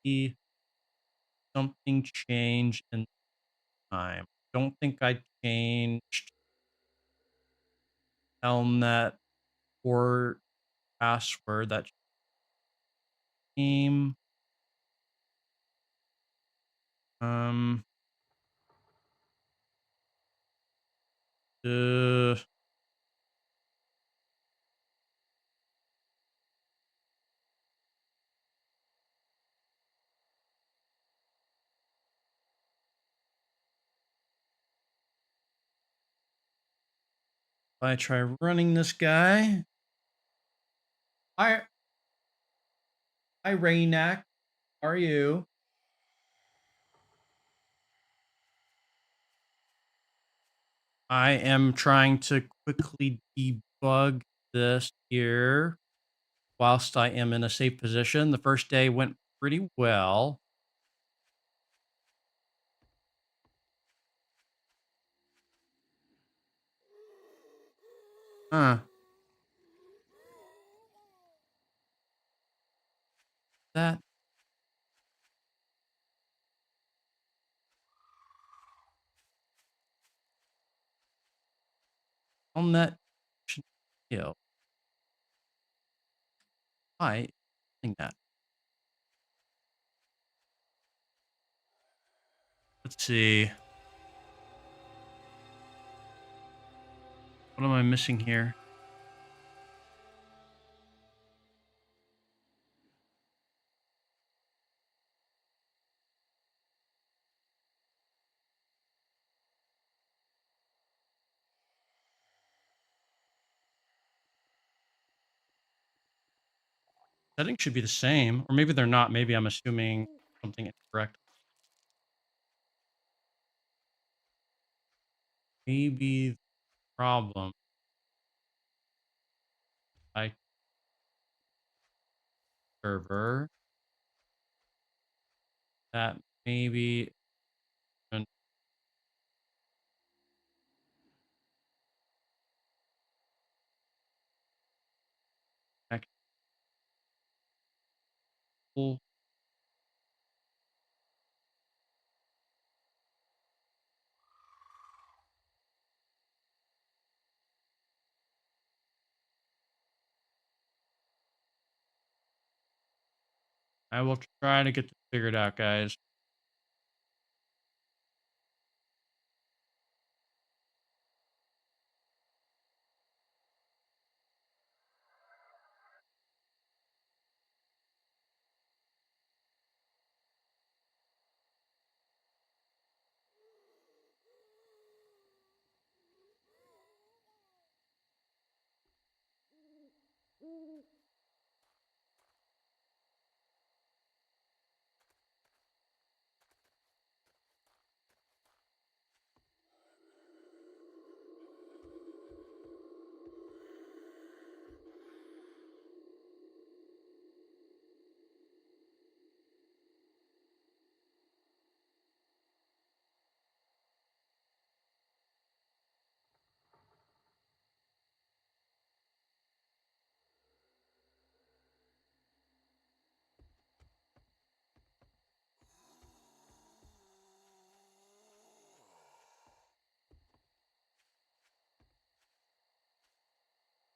See something change in time. Don't think I changed Telnet or password. That name. Um. Uh, I try running this guy. Hi, hi, Raynack. How are you? I am trying to quickly debug this here whilst I am in a safe position. The first day went pretty well. Huh. That on that should kill. I think that. Let's see. What am I missing here? Settings should be the same, or maybe they're not. Maybe I'm assuming something incorrect. Maybe the problem I server that maybe an actual. I will try to get this figured out, guys.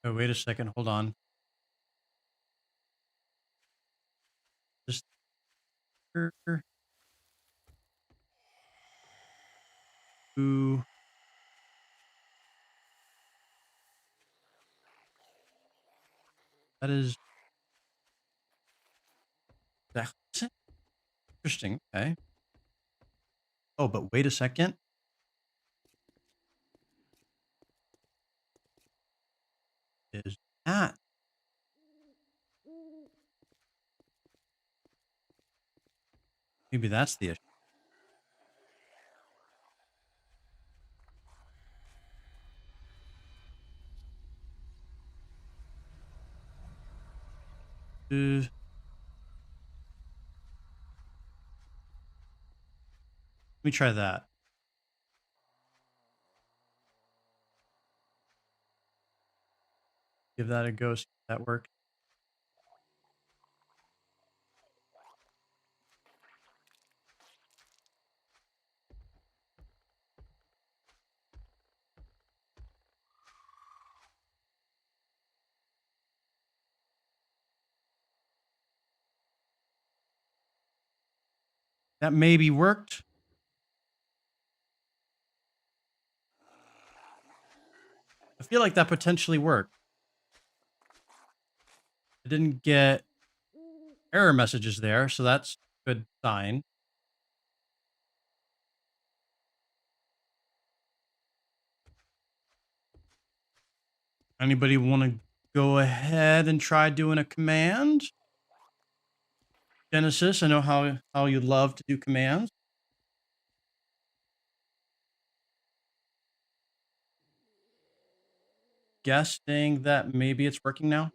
Oh, wait a second. Hold on. Just who that is that interesting. Okay. Oh, but wait a second. Is that maybe that's the issue? Let me try that. Give that a go. See if that works. That maybe worked. I feel like that potentially worked. I didn't get error messages there, so that's a good sign. Anybody want to go ahead and try doing a command? Genesis, I know how you love to do commands. Guessing that maybe it's working now.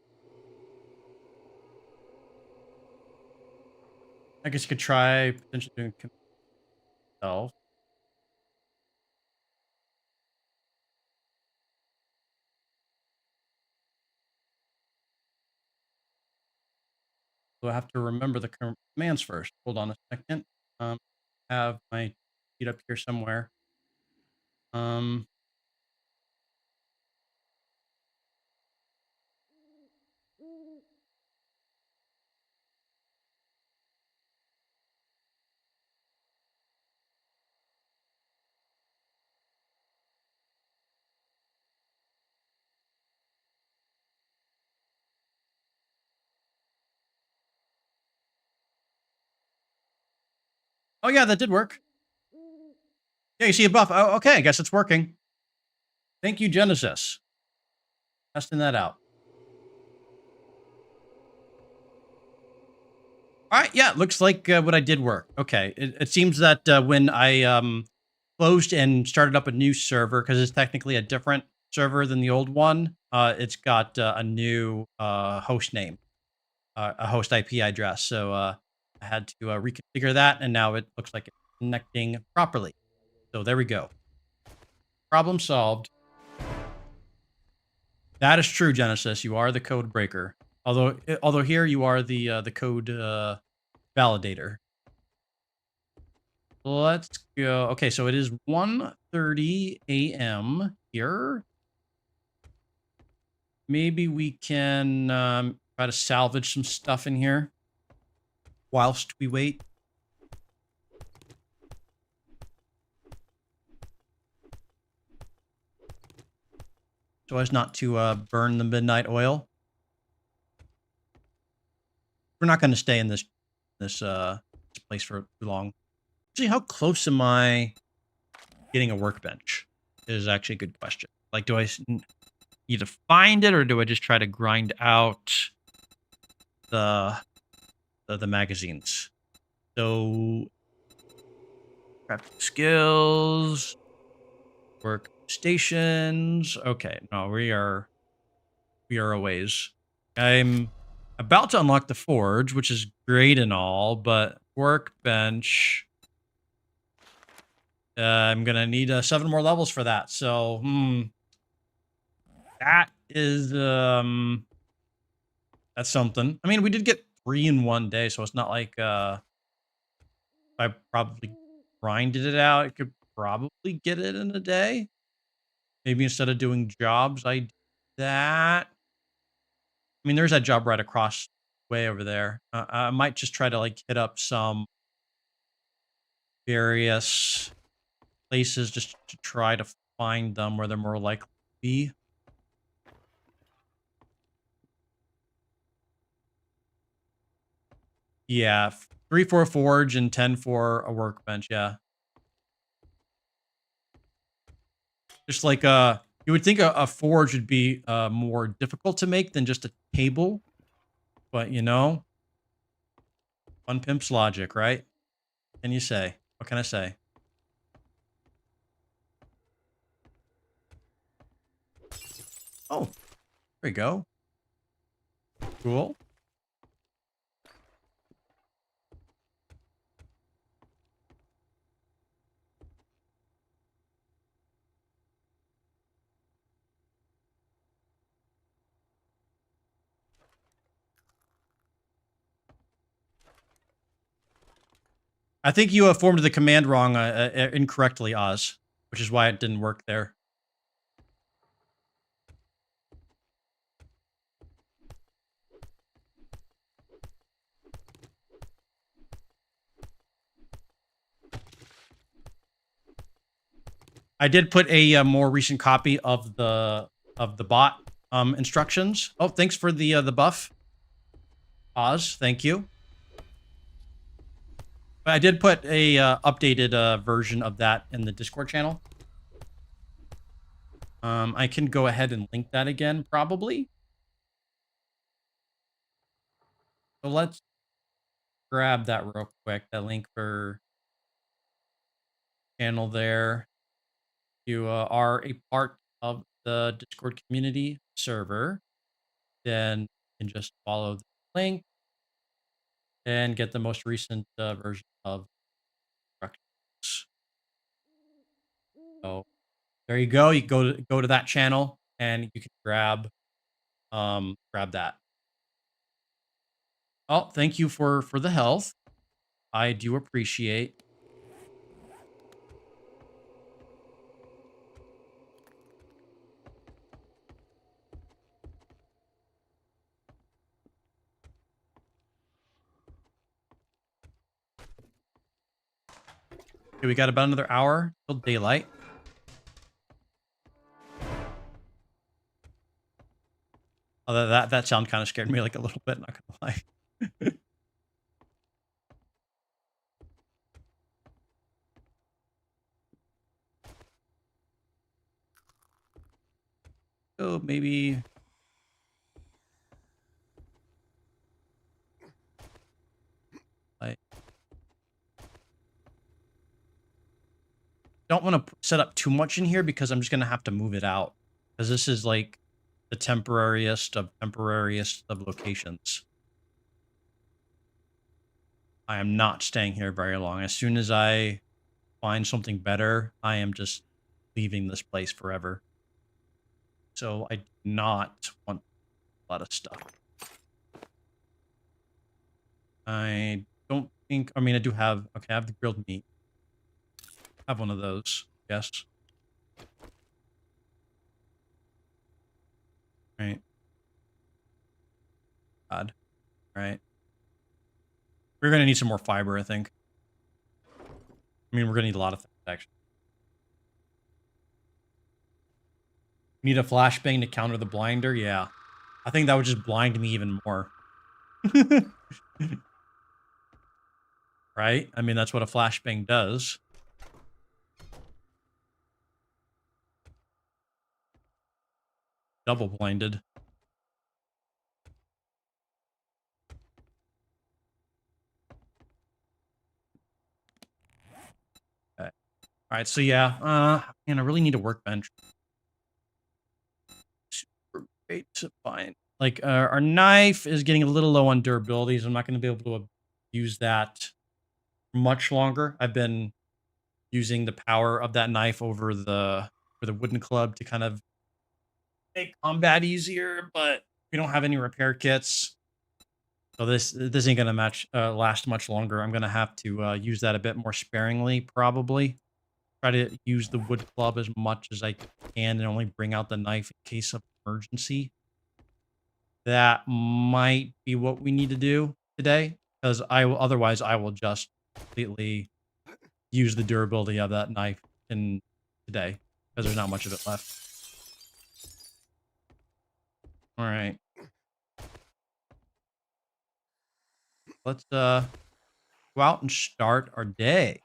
I guess you could try potentially doing command self. So I have to remember the commands first. Hold on a second. Um, have my sheet up here somewhere. Um, oh yeah, that did work. Yeah, you see a buff. Oh, okay, I guess it's working. Thank you, Genesis. Testing that out. All right, yeah, looks like what I did work. Okay, it seems that when I closed and started up a new server, because it's technically a different server than the old one, it's got a new host name, a host IP address. So I had to reconfigure that, and now it looks like it's connecting properly. So there we go. Problem solved. That is true, Genesis. You are the code breaker. Although here you are the code validator. Let's go. Okay, so it is 1:30 a.m. here. Maybe we can try to salvage some stuff in here whilst we wait. So as not to burn the midnight oil. We're not going to stay in this place for too long. Actually, how close am I getting a workbench? Is actually a good question. Like, do I need to find it, or do I just try to grind out the magazines? So, crafting skills, workstations. Okay, no, we are a ways. I'm about to unlock the forge, which is great and all, but workbench. I'm gonna need 7 more levels for that. So, that is that's something. I mean, we did get 3 in one day, so it's not like I probably grinded it out. I could probably get it in a day. Maybe instead of doing jobs, I do that. I mean, there's that job right across way over there. I might just try to like hit up some various places just to try to find them where they're more likely to be. Yeah, 3 for a forge and 10 for a workbench. Yeah, just like you would think a forge would be more difficult to make than just a table, but you know, one pimp's logic, right? What can you say? What can I say? Oh, there we go. Cool. I think you formed the command wrong, incorrectly, Oz, which is why it didn't work there. I did put a more recent copy of the bot instructions. Oh, thanks for the buff, Oz. Thank you. But I did put a updated version of that in the Discord channel. I can go ahead and link that again, probably. So let's grab that real quick. That link for channel there. You are a part of the Discord community server, then you can just follow the link and get the most recent version of instructions. So there you go. You go to that channel and you can grab that. Oh, thank you for the health. I do appreciate. Okay, we got about another hour till daylight. Although that sound kind of scared me like a little bit, not gonna lie. So maybe I don't want to set up too much in here because I'm just gonna have to move it out because this is like the temporariest of locations. I am not staying here very long. As soon as I find something better, I am just leaving this place forever. So I do not want a lot of stuff. I don't think, I mean, I do have, okay, I have the grilled meat. I have one of those, yes. Right. God. Right. We're going to need some more fiber, I think. I mean, we're going to need a lot of things, actually. Need a flashbang to counter the blinder? Yeah. I think that would just blind me even more. Right? I mean, that's what a flashbang does. Double blinded. Okay. All right, so yeah, man, I really need a workbench. Super great to find. Like, our knife is getting a little low on durability, so I'm not going to be able to use that much longer. I've been using the power of that knife over the for the wooden club to kind of make combat easier, but we don't have any repair kits. So this ain't gonna last much longer. I'm gonna have to use that a bit more sparingly, probably. Try to use the wood club as much as I can and only bring out the knife in case of emergency. That might be what we need to do today, because otherwise I will just completely use the durability of that knife in today, because there's not much of it left. All right. Let's go out and start our day.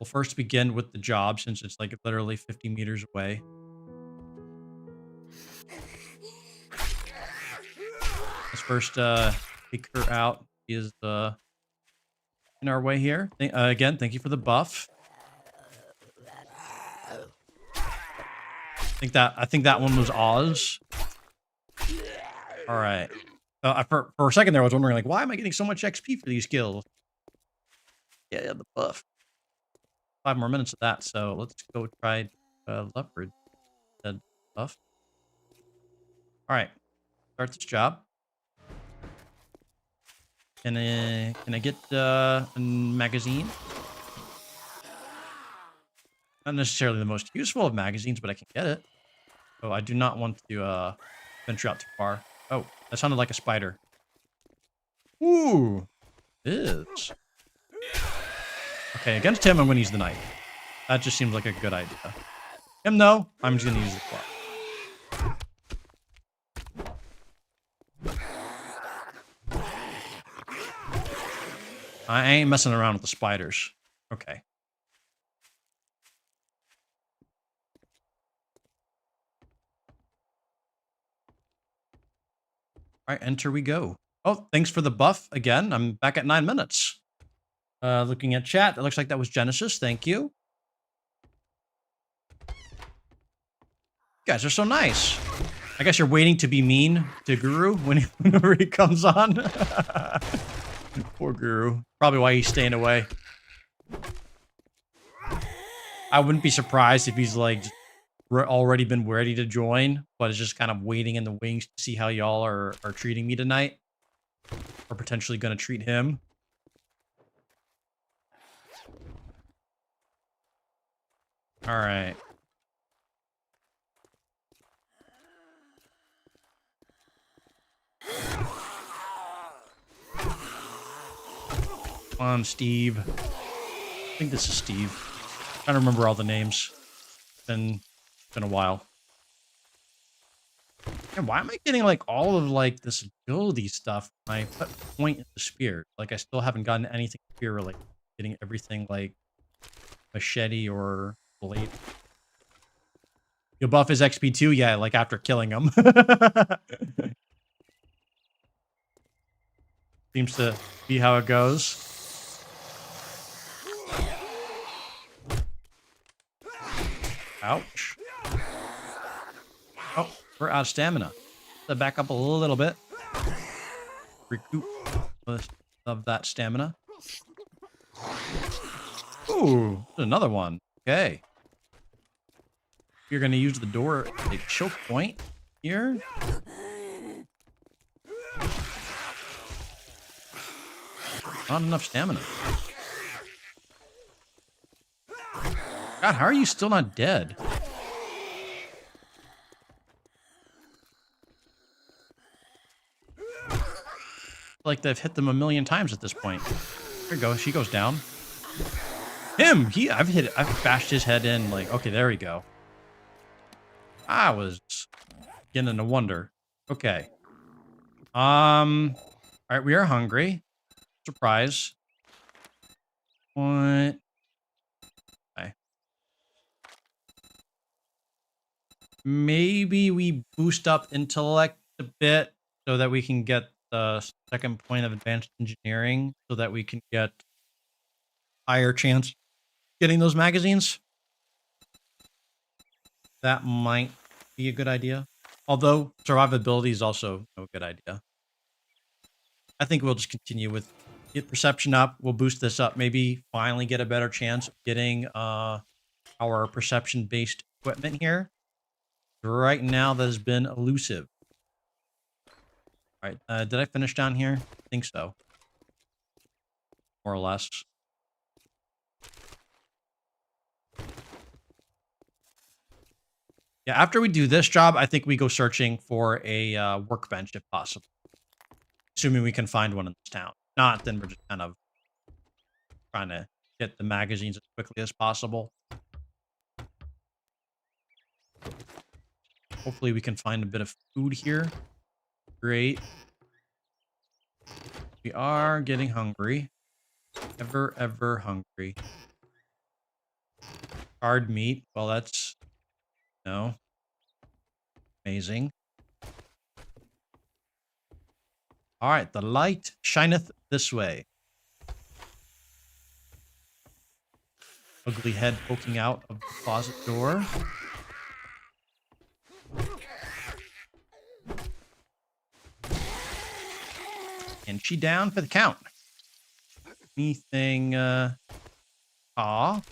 We'll first begin with the job since it's like literally 50 meters away. Let's first take her out. She is in our way here. Again, thank you for the buff. I think that one was Oz. All right. For a second there, I was wondering like, why am I getting so much XP for these kills? Yeah, the buff. 5 more minutes of that, so let's go try leopard buff. All right, start this job. Can I get a magazine? Not necessarily the most useful of magazines, but I can get it. So I do not want to venture out too far. Oh, that sounded like a spider. Ooh, it is. Okay, against him, I'm going to use the knife. That just seems like a good idea. Him, though, I'm just going to use the club. I ain't messing around with the spiders. Okay. All right, enter we go. Oh, thanks for the buff again. I'm back at 9 minutes. Looking at chat, it looks like that was Genesis. Thank you. You guys are so nice. I guess you're waiting to be mean to Guru whenever he comes on. Poor Guru. Probably why he's staying away. I wouldn't be surprised if he's like already been ready to join, but is just kind of waiting in the wings to see how y'all are treating me tonight. Or potentially going to treat him. All right. Come on, Steve. I think this is Steve. I don't remember all the names. Been a while. And why am I getting like all of like this agility stuff when I put point in the spear? Like I still haven't gotten anything spear related. Getting everything like machete or blade. Your buff is XP too? Yeah, like after killing him. Seems to be how it goes. Ouch. Oh, we're out of stamina. Let's back up a little bit. Recoup of that stamina. Ooh, another one. Okay. You're going to use the door, a choke point here. Not enough stamina. God, how are you still not dead? Like they've hit them a million times at this point. There we go. She goes down. Him! I've bashed his head in. Like, okay, there we go. I was beginning to wonder. Okay. All right, we are hungry. Surprise. What? Okay. Maybe we boost up intellect a bit so that we can get the second point of advanced engineering so that we can get higher chance getting those magazines. That might be a good idea. Although survivability is also a good idea. I think we'll just continue with get perception up. We'll boost this up. Maybe finally get a better chance of getting our perception-based equipment here. Right now, that has been elusive. All right, did I finish down here? I think so. More or less. Yeah, after we do this job, I think we go searching for a workbench if possible. Assuming we can find one in this town. Not, then we're just kind of trying to get the magazines as quickly as possible. Hopefully we can find a bit of food here. Great. We are getting hungry. Ever hungry. Hard meat. Well, that's... No. Amazing. All right, the light shineth this way. Ugly head poking out of the closet door. And she down for the count. Anything, cloth.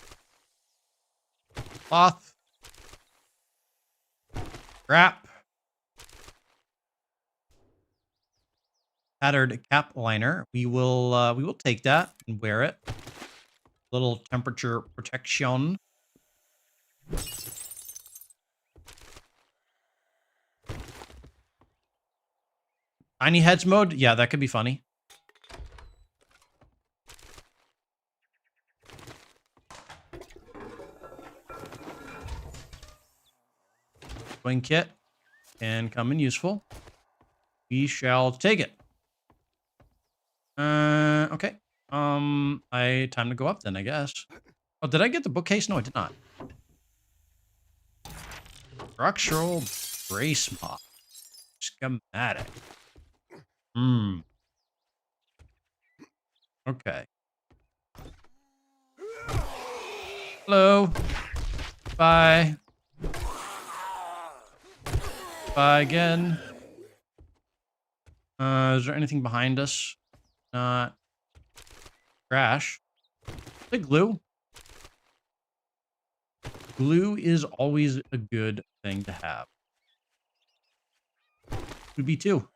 Scrap. Tattered cap liner. We will take that and wear it. Little temperature protection. Tiny heads mode? Yeah, that could be funny. Swing kit can come in useful. We shall take it. Okay. Time to go up then, I guess. Oh, did I get the bookcase? No, I did not. Structural brace mod. Schematic. Hmm. Okay. Hello. Bye. Bye again. Is there anything behind us? Not trash. The glue. Glue is always a good thing to have. Would be too.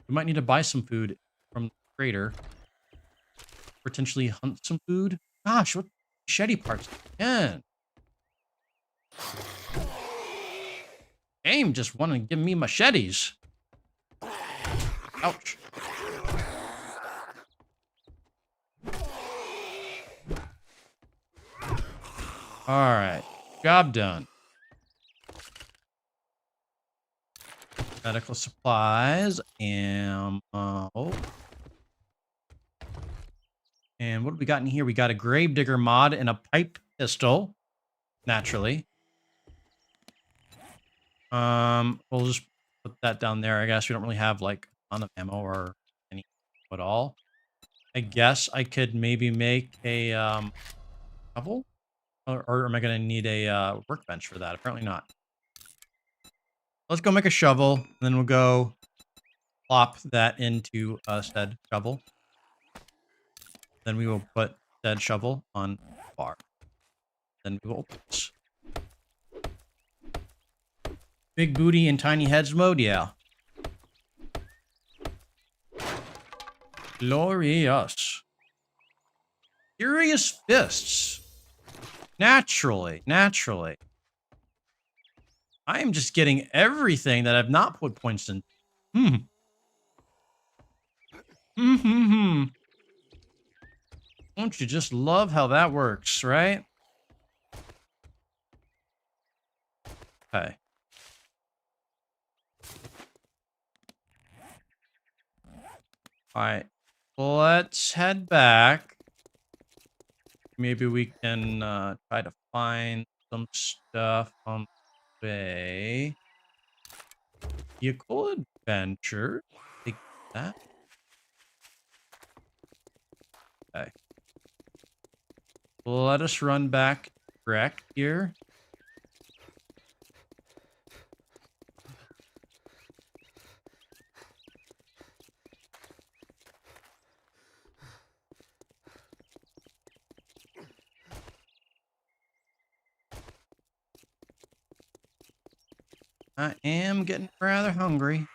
We might need to buy some food from the trader. Potentially hunt some food. Gosh, what machete parts again? Game just wanted to give me machetes. Ouch. All right, job done. Medical supplies, ammo. And what have we got in here? We got a gravedigger mod and a pipe pistol, naturally. We'll just put that down there. I guess we don't really have like a ton of ammo or any at all. I guess I could maybe make a shovel, or am I gonna need a workbench for that? Apparently not. Let's go make a shovel, and then we'll go plop that into said shovel. Then we will put said shovel on bar. Then we will open this. Big booty and tiny heads mode, yeah. Glorious. Furious fists. Naturally. I am just getting everything that I've not put points in. Hmm. Hmm. Don't you just love how that works, right? Okay. Alright. Let's head back. Maybe we can try to find some stuff on the way. Vehicle adventure. Take that. Okay. Let us run back correct here. I am getting rather hungry.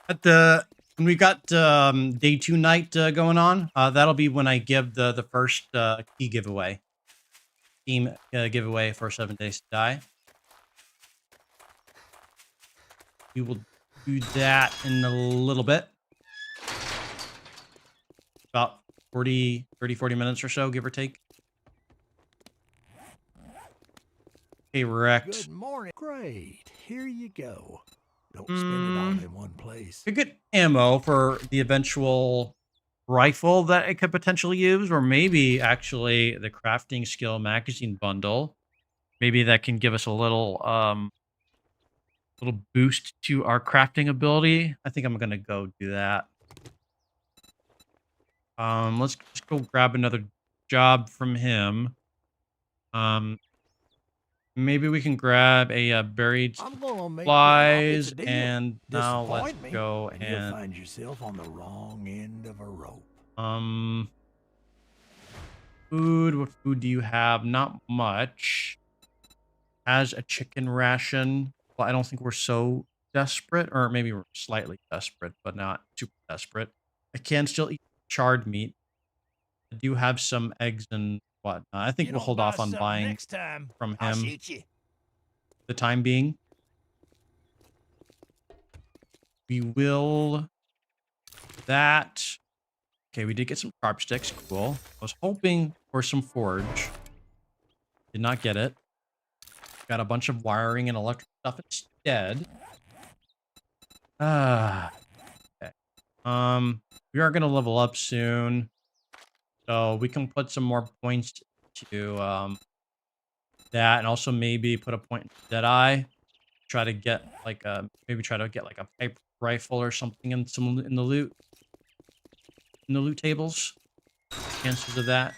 At the when we got day 2 night going on, that'll be when I give the first key giveaway. Team giveaway for 7 days to die. We will do that in a little bit. About 40 minutes or so, give or take. Okay, wrecked. Good morning. Great. Here you go. Don't spend it all in one place. Could get ammo for the eventual rifle that I could potentially use, or maybe actually the crafting skill magazine bundle. Maybe that can give us a little boost to our crafting ability. I think I'm gonna go do that. Let's just go grab another job from him. Maybe we can grab a buried I'm gonna make you an supplies, offensive deal. and now let's Disappoint me, go and you'll and find yourself on the wrong end of a rope. food. What food do you have? Not much. Has a chicken ration. Well, I don't think we're so desperate, or maybe we're slightly desperate, but not super desperate. I can still eat charred meat. I do have some eggs and whatnot. I think You we'll don't hold buy off on something buying next time, from I'll him shoot you. the time being. We will that. Okay, we did get some carb sticks. Cool. I was hoping for some forge. Did not get it. Got a bunch of wiring and electric stuff instead. Ah, okay. We are gonna level up soon, so we can put some more points to that, and also maybe put a point in Deadeye. Try to get like a maybe try to get like a pipe rifle or something in the loot tables. Chances of that.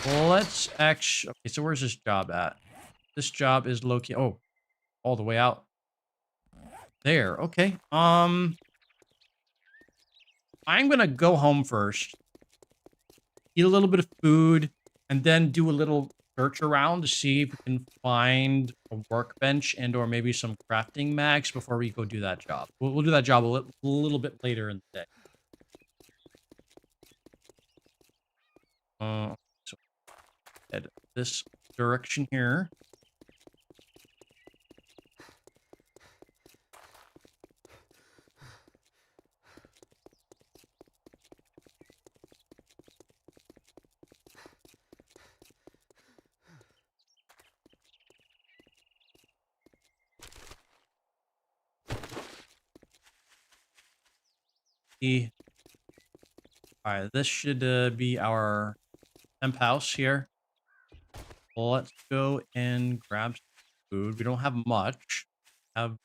Well, let's actually. Okay, so where's this job at? This job is located. Oh, all the way out there. Okay. I'm gonna go home first, eat a little bit of food, and then do a little search around to see if we can find a workbench and or maybe some crafting mags before we go do that job. We'll do that job a little bit later in the day. So head this direction here. All right, this should be our temp house here. Well, let's go and grab some food. We don't have much. Have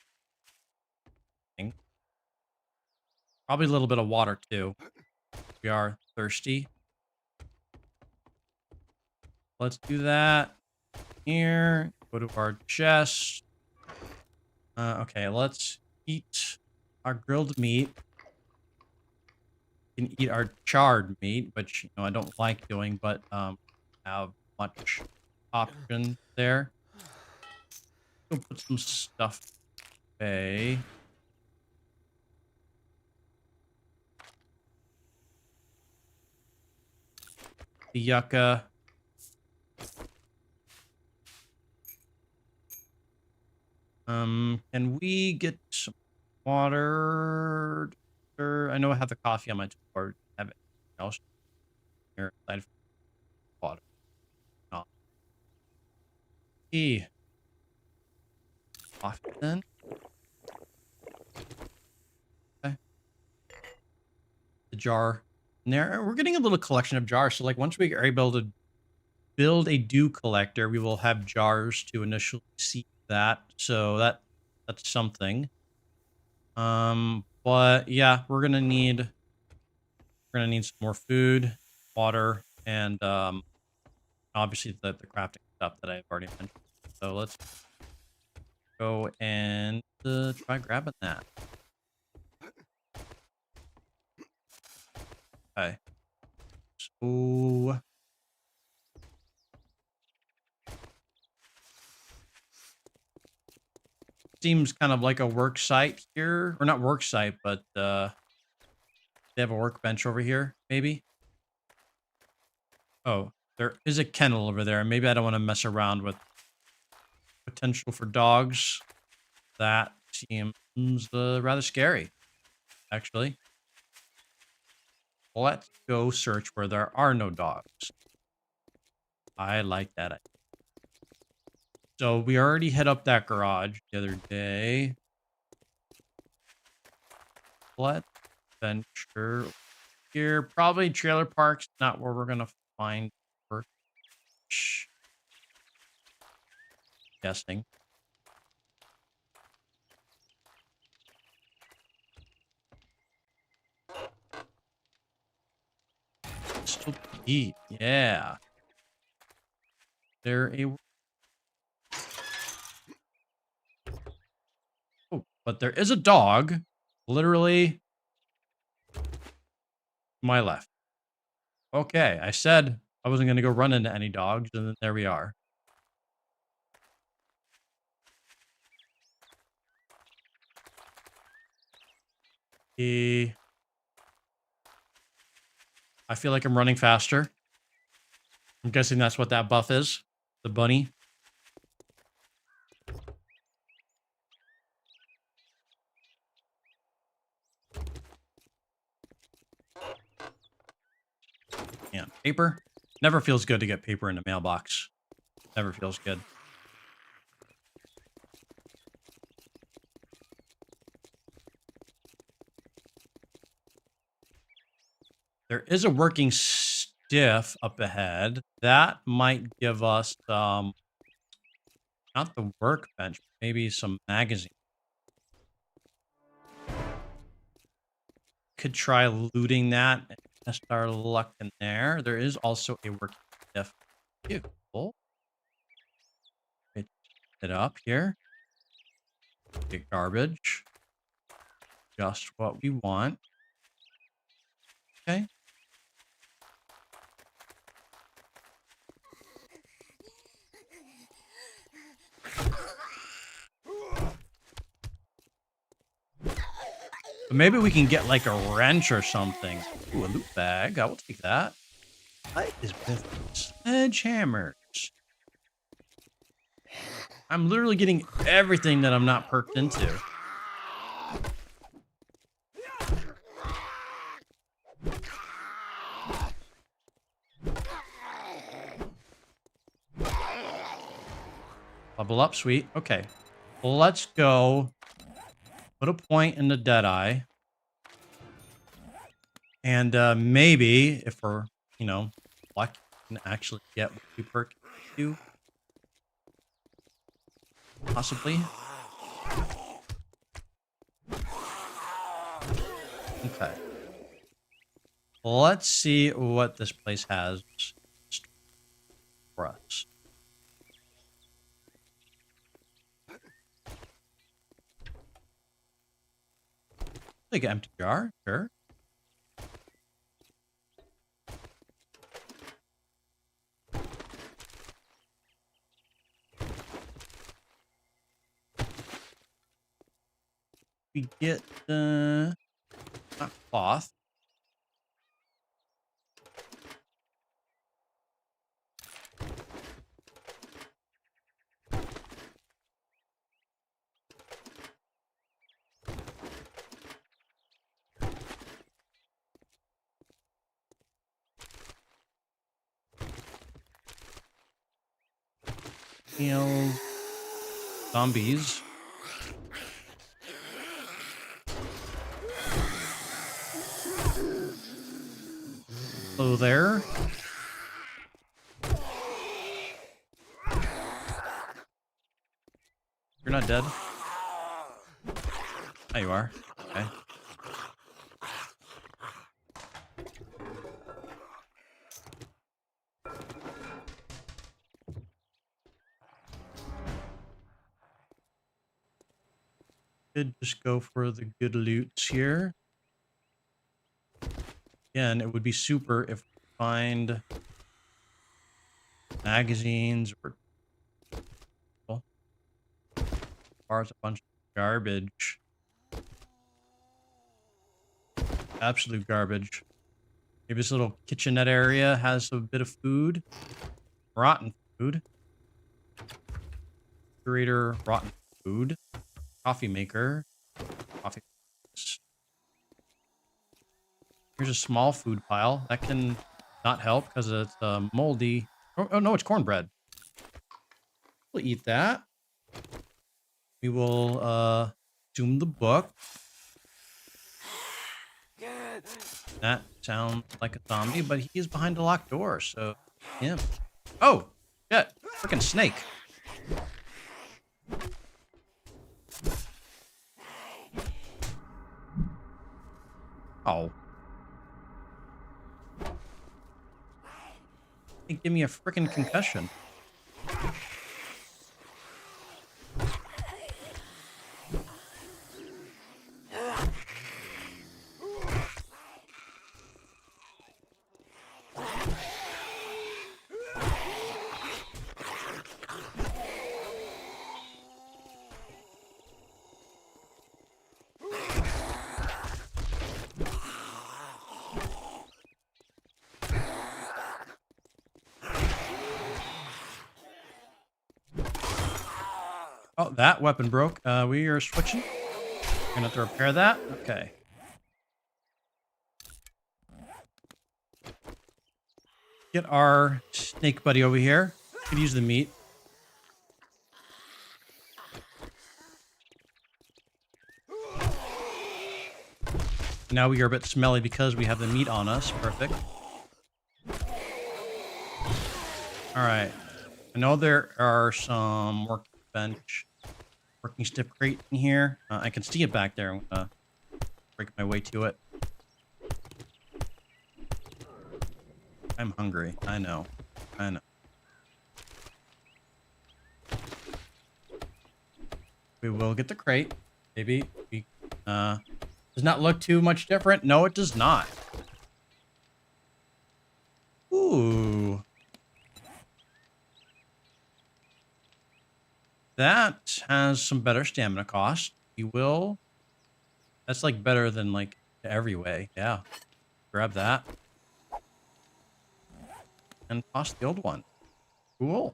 probably a little bit of water too. We are thirsty. Let's do that here. Go to our chest. Okay, let's eat our grilled meat. We can eat our charred meat, which I don't like doing, but have much option there. Go put some stuff away. The yucca. Can we get some water? Sure. I know I have the coffee on my board. Have it else here aside from water. Coffee. Coffee then. Okay. The jar. And there, we're getting a little collection of jars. So like once we are able to build a dew collector, we will have jars to initially see that. So that's something. But yeah, we're gonna need some more food, water, and obviously the crafting stuff that I've already mentioned. So let's go and try grabbing that. Okay. So seems kind of like a work site here, or not work site, but they have a workbench over here, maybe. Oh, there is a kennel over there. Maybe I don't want to mess around with potential for dogs. That seems rather scary, actually. Let's go search where there are no dogs. I like that idea. So we already hit up that garage the other day. Let's venture here. Probably trailer parks, not where we're gonna find work. Guessing. Still eat. Yeah. There a oh, but there is a dog literally to my left. Okay, I said I wasn't gonna go run into any dogs, and then there we are. I feel like I'm running faster. I'm guessing that's what that buff is. The bunny. And paper. Never feels good to get paper in the mailbox. Never feels good. There is a working stiff up ahead. That might give us, not the workbench, maybe some magazine. Could try looting that and test our luck in there. There is also a working stiff vehicle. Pick it up here. Get garbage. Just what we want. Okay. But maybe we can get like a wrench or something. Ooh, a loot bag. I will take that. What is with sledgehammers? I'm literally getting everything that I'm not perked into. Level up, sweet. Okay. Well, let's go put a point in the Deadeye. And maybe if we're, lucky, we can actually get what we perk to. Possibly. Okay. Let's see what this place has for us. Like an empty jar, sure. We get not cloth. Nails. Zombies. Hello there. You're not dead? Oh, you are. Okay. Could just go for the good loots here. Again, it would be super if we find magazines or bars, a bunch of garbage. Absolute garbage. Maybe this little kitchenette area has a bit of food. Rotten food. Curator, rotten food. Coffee maker. Coffee. Here's a small food pile. That can not help because it's moldy. Oh, no, it's cornbread. We'll eat that. We will zoom the book. That sounds like a zombie, but he is behind a locked door, so him. Oh, shit. Freaking snake. Oh. Hey, give me a freaking concussion. Oh, that weapon broke. We are switching. We're gonna have to repair that. Okay. get our snake buddy over here. Could use the meat. Now we are a bit smelly because we have the meat on us. Perfect. All right. I know there are some working stiff crate in here. I can see it back there. I'm gonna break my way to it. I'm hungry. I know. I know. We will get the crate. Maybe we does not look too much different. No, it does not. Ooh. That has some better stamina cost. We will. That's like better than like every way. Yeah. Grab that. And toss the old one. Cool.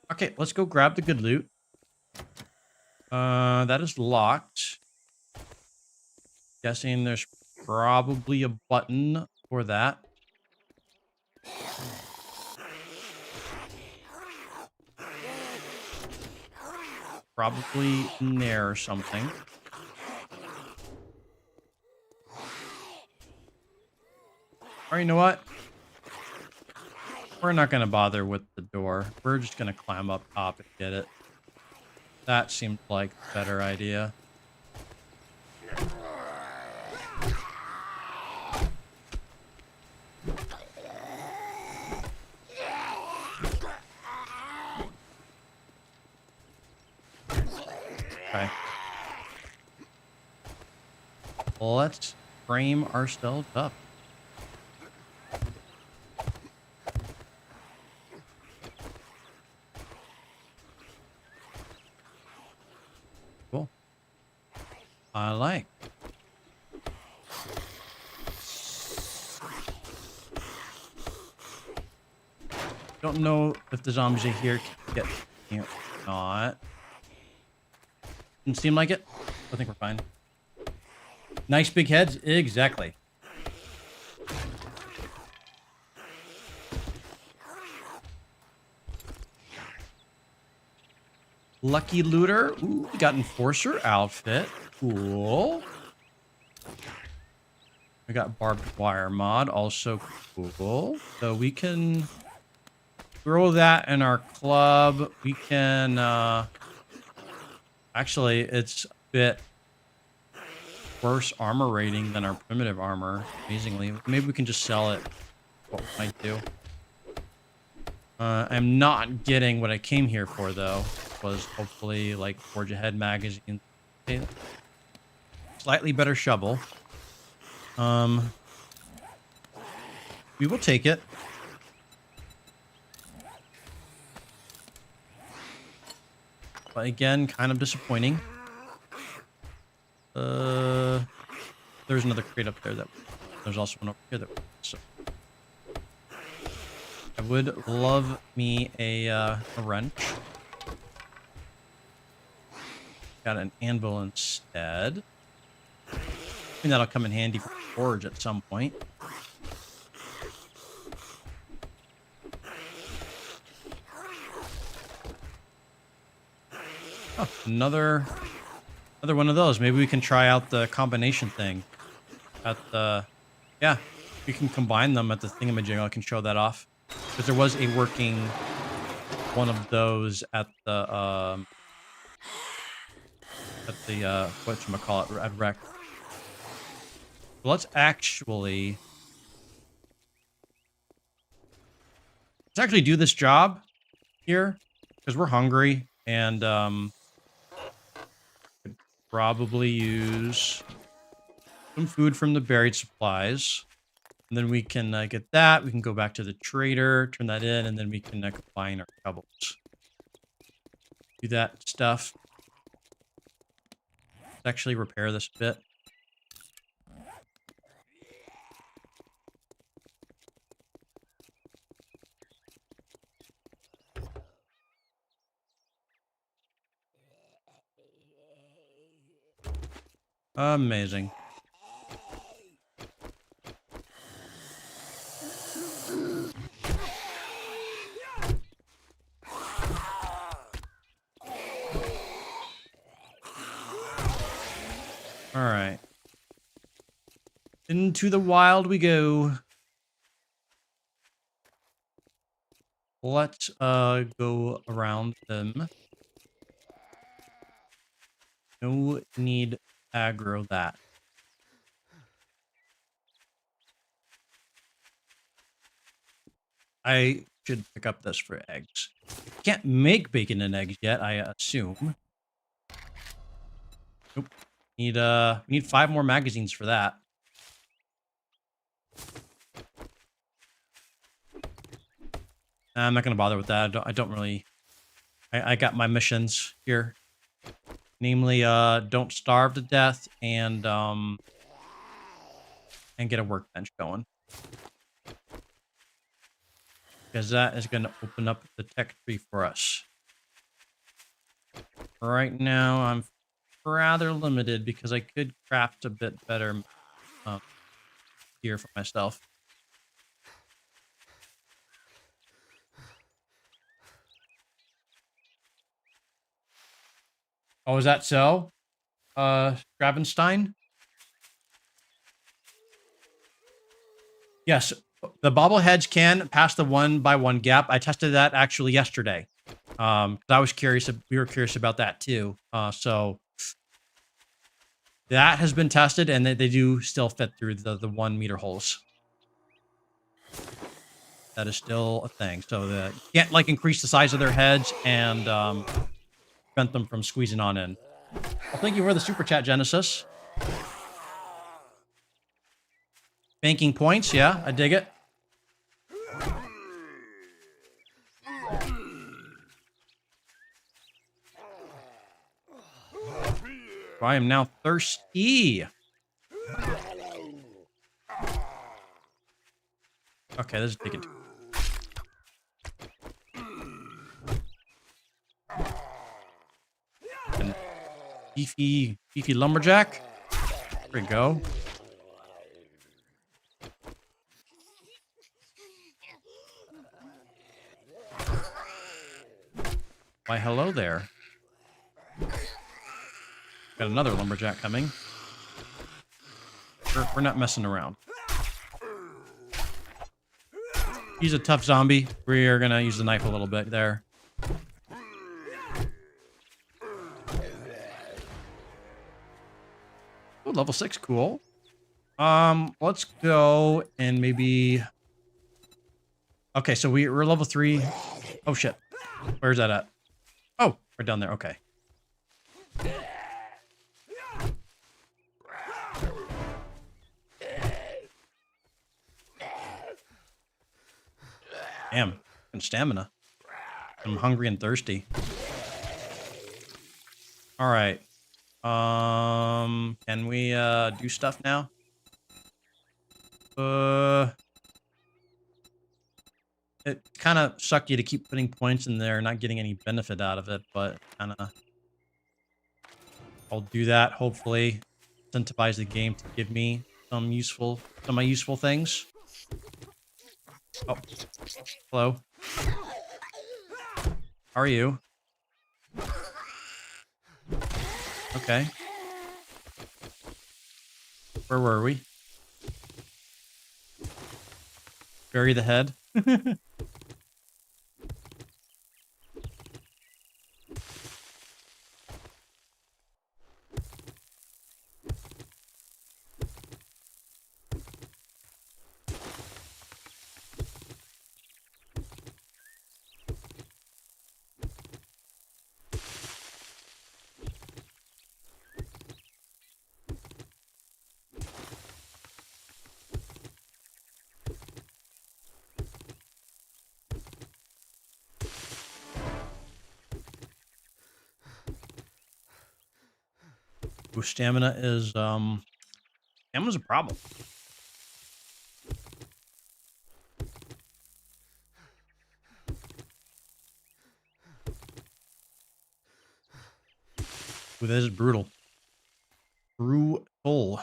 Okay, let's go grab the good loot. That is locked. Guessing there's probably a button for that. Probably in there or something. Or you know what? We're not going to bother with the door. We're just going to climb up top and get it. That seems like a better idea. Okay. Let's frame ourselves up. Cool. I like. Don't know if the zombies are here can get here or not. Didn't seem like it. I think we're fine. Nice big heads. Exactly. Lucky looter. Ooh, we got enforcer outfit. Cool. We got barbed wire mod. Also cool. So we can throw that in our club. We can actually it's a bit worse armor rating than our primitive armor, amazingly. Maybe we can just sell it. What we might do. I'm not getting what I came here for though. Was hopefully like Forge Ahead magazine. Slightly better shovel. We will take it. But again, kind of disappointing. There's another crate up there that there's also one over here that so I would love me a wrench. Got an anvil instead. I think that'll come in handy for forge at some point. Oh, another one of those. Maybe we can try out the combination thing. At the, yeah, we can combine them at the thingamajig. I can show that off because there was a working one of those at the whatchamacallit, at Rec. So let's actually do this job here because we're hungry and could probably use some food from the buried supplies. And then we can get that. We can go back to the trader, turn that in, and then we can combine our shovels. Do that stuff. Let's actually repair this a bit. Amazing. All right. Into the wild we go. Let's go around them. No need aggro that. I should pick up this for eggs. Can't make bacon and eggs yet, I assume. Nope. Need 5 more magazines for that. I'm not gonna bother with that. I don't really. I got my missions here, namely, don't starve to death and get a workbench going, because that is gonna open up the tech tree for us. Right now, I'm rather limited because I could craft a bit better gear for myself. Oh, is that so? Gravenstein? Yes, the bobbleheads can pass the 1x1 gap. I tested that actually yesterday. 'Cause I was curious. We were curious about that too. So that has been tested, and they do still fit through the 1 meter holes. That is still a thing. So you can't like increase the size of their heads and prevent them from squeezing on in. Well, thank you for the super chat, Genesis. Banking points, yeah, I dig it. I am now thirsty. Okay, this is taking too. And beefy lumberjack. There we go. Why, hello there. Got another lumberjack coming. We're not messing around. He's a tough zombie. We are gonna use the knife a little bit there. Oh, level 6, cool. Let's go and maybe. Okay, so we're level 3. Oh shit, where's that at? Oh, right down there. Okay. Damn, and stamina. I'm hungry and thirsty. All right. Can we do stuff now? It kind of sucked you to keep putting points in there, not getting any benefit out of it, but kind of. I'll do that. Hopefully, incentivize the game to give me some of my useful things. Oh, hello. How are you? Okay. Where were we? Bury the head. Ooh, stamina's a problem. Ooh, this is brutal. Brutal.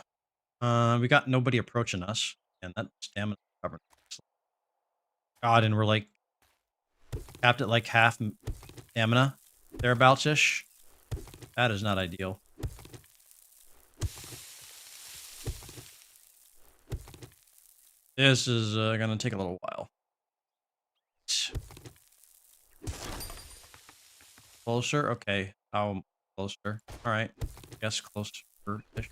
We got nobody approaching us, and that stamina covered. God, and we're like capped at like half stamina, thereabouts ish. That is not ideal. This is gonna take a little while. Closer? Okay. How closer? Alright. Guess closer-ish.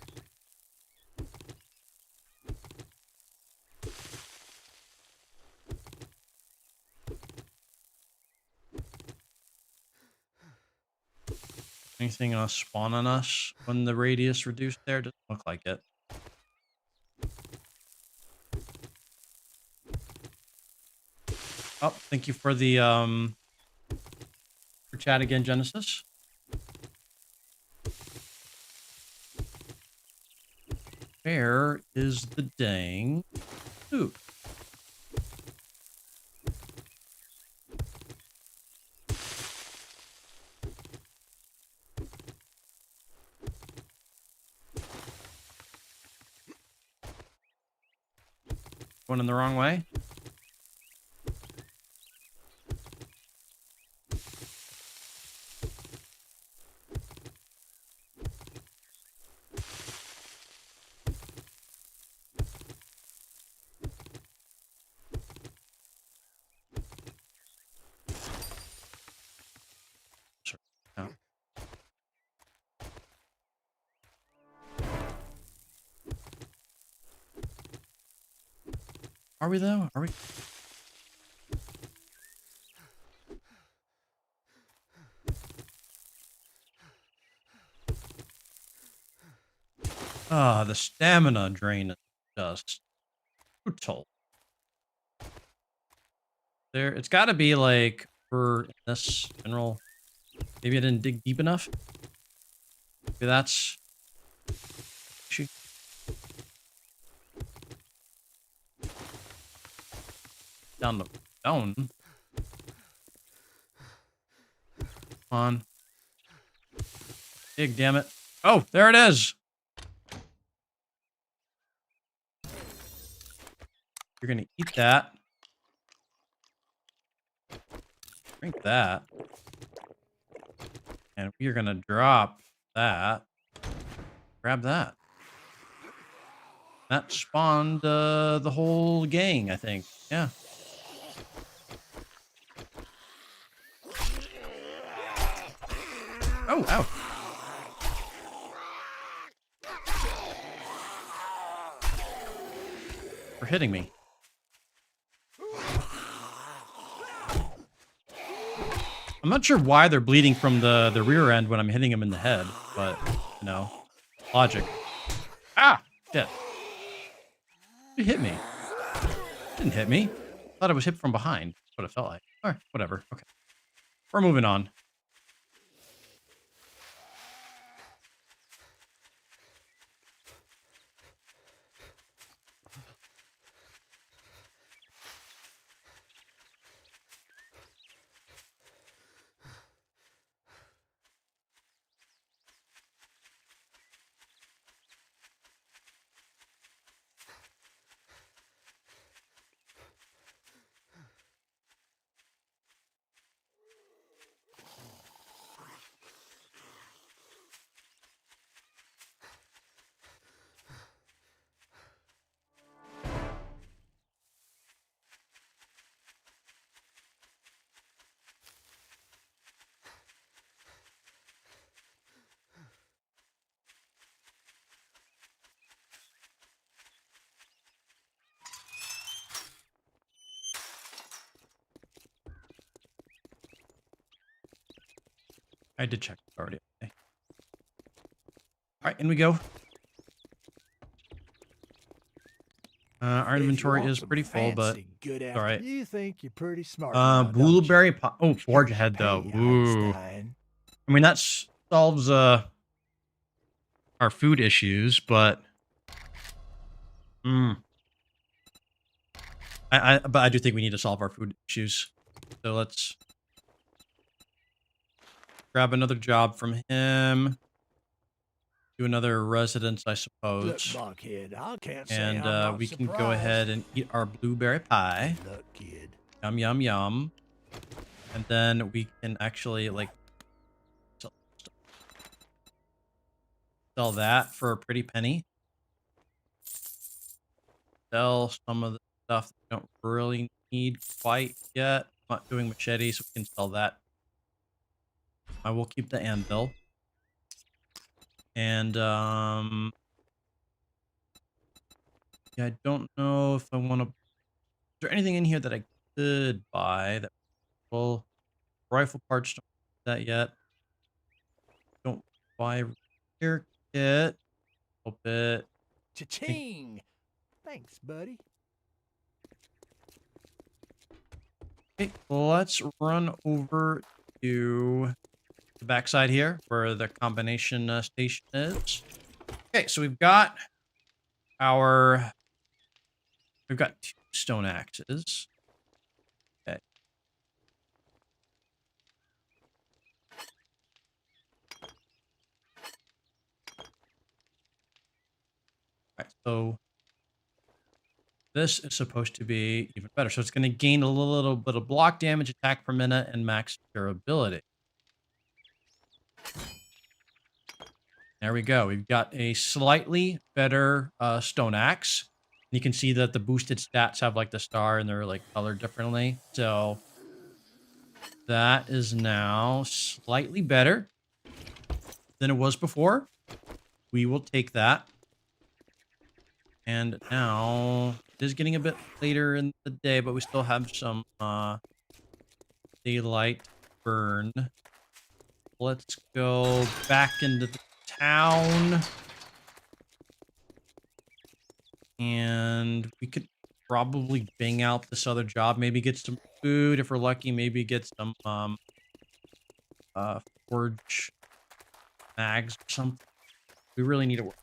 Anything gonna spawn on us when the radius reduced there? Doesn't look like it. Oh, thank you for the for chat again, Genesis. Where is the dang food? Going in the wrong way? Sure. No. Are we though? Are we? Ah, the stamina drain is just brutal. There, it's got to be like for this general. Maybe I didn't dig deep enough. Maybe that's. Down the down. Come on. Dig, damn it. Oh, there it is. You're gonna eat that. Drink that. And we're gonna drop that. Grab that. That spawned the whole gang, I think. Yeah. Oh, ow. For hitting me. I'm not sure why they're bleeding from the rear end when I'm hitting them in the head, but, you know, logic. Ah! Shit. You hit me. Didn't hit me. Thought it was hit from behind. That's what it felt like. Alright, whatever. Okay. We're moving on. I did check already. Okay. Alright, in we go. Our inventory is pretty full, but good all right. You think you're pretty smart now, don't you? Blueberry pie. Oh, forge Here's ahead though. your pay, Ooh. Einstein. I mean, that solves our food issues, but mm, but I do think we need to solve our food issues. So let's grab another job from him. Do another residence, I Look, suppose. Buckhead, I can't say And I'm not we can surprised. go ahead and eat our blueberry pie. Look, kid. Yum, yum, yum. And then we can actually, like, sell that for a pretty penny. Sell some of the stuff that we don't really need quite yet. I'm not doing machete, so we can sell that. I will keep the anvil. And, yeah, I don't know if I want to... Is there anything in here that I could buy that will... Rifle parts, don't do that yet. Don't buy repair kit. Hope it. Cha-ching! Thanks, buddy. Okay, let's run over to the backside here where the combination station is. Okay, so our we've got 2 stone axes. Okay. All right, so this is supposed to be even better. So it's going to gain a little bit of block damage, attack per minute, and max durability. There we go. We've got a slightly better stone axe. You can see that the boosted stats have like the star and they're like colored differently. So that is now slightly better than it was before. We will take that. And now it is getting a bit later in the day, but we still have some daylight burn. Let's go back into the town. And we could probably bang out this other job. Maybe get some food if we're lucky. Maybe get some forge mags or something. We really need a work.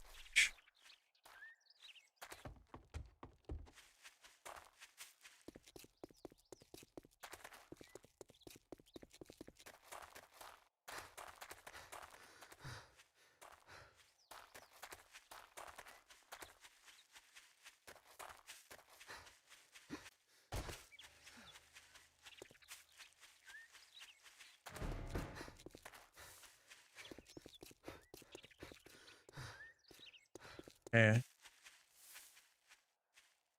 Okay.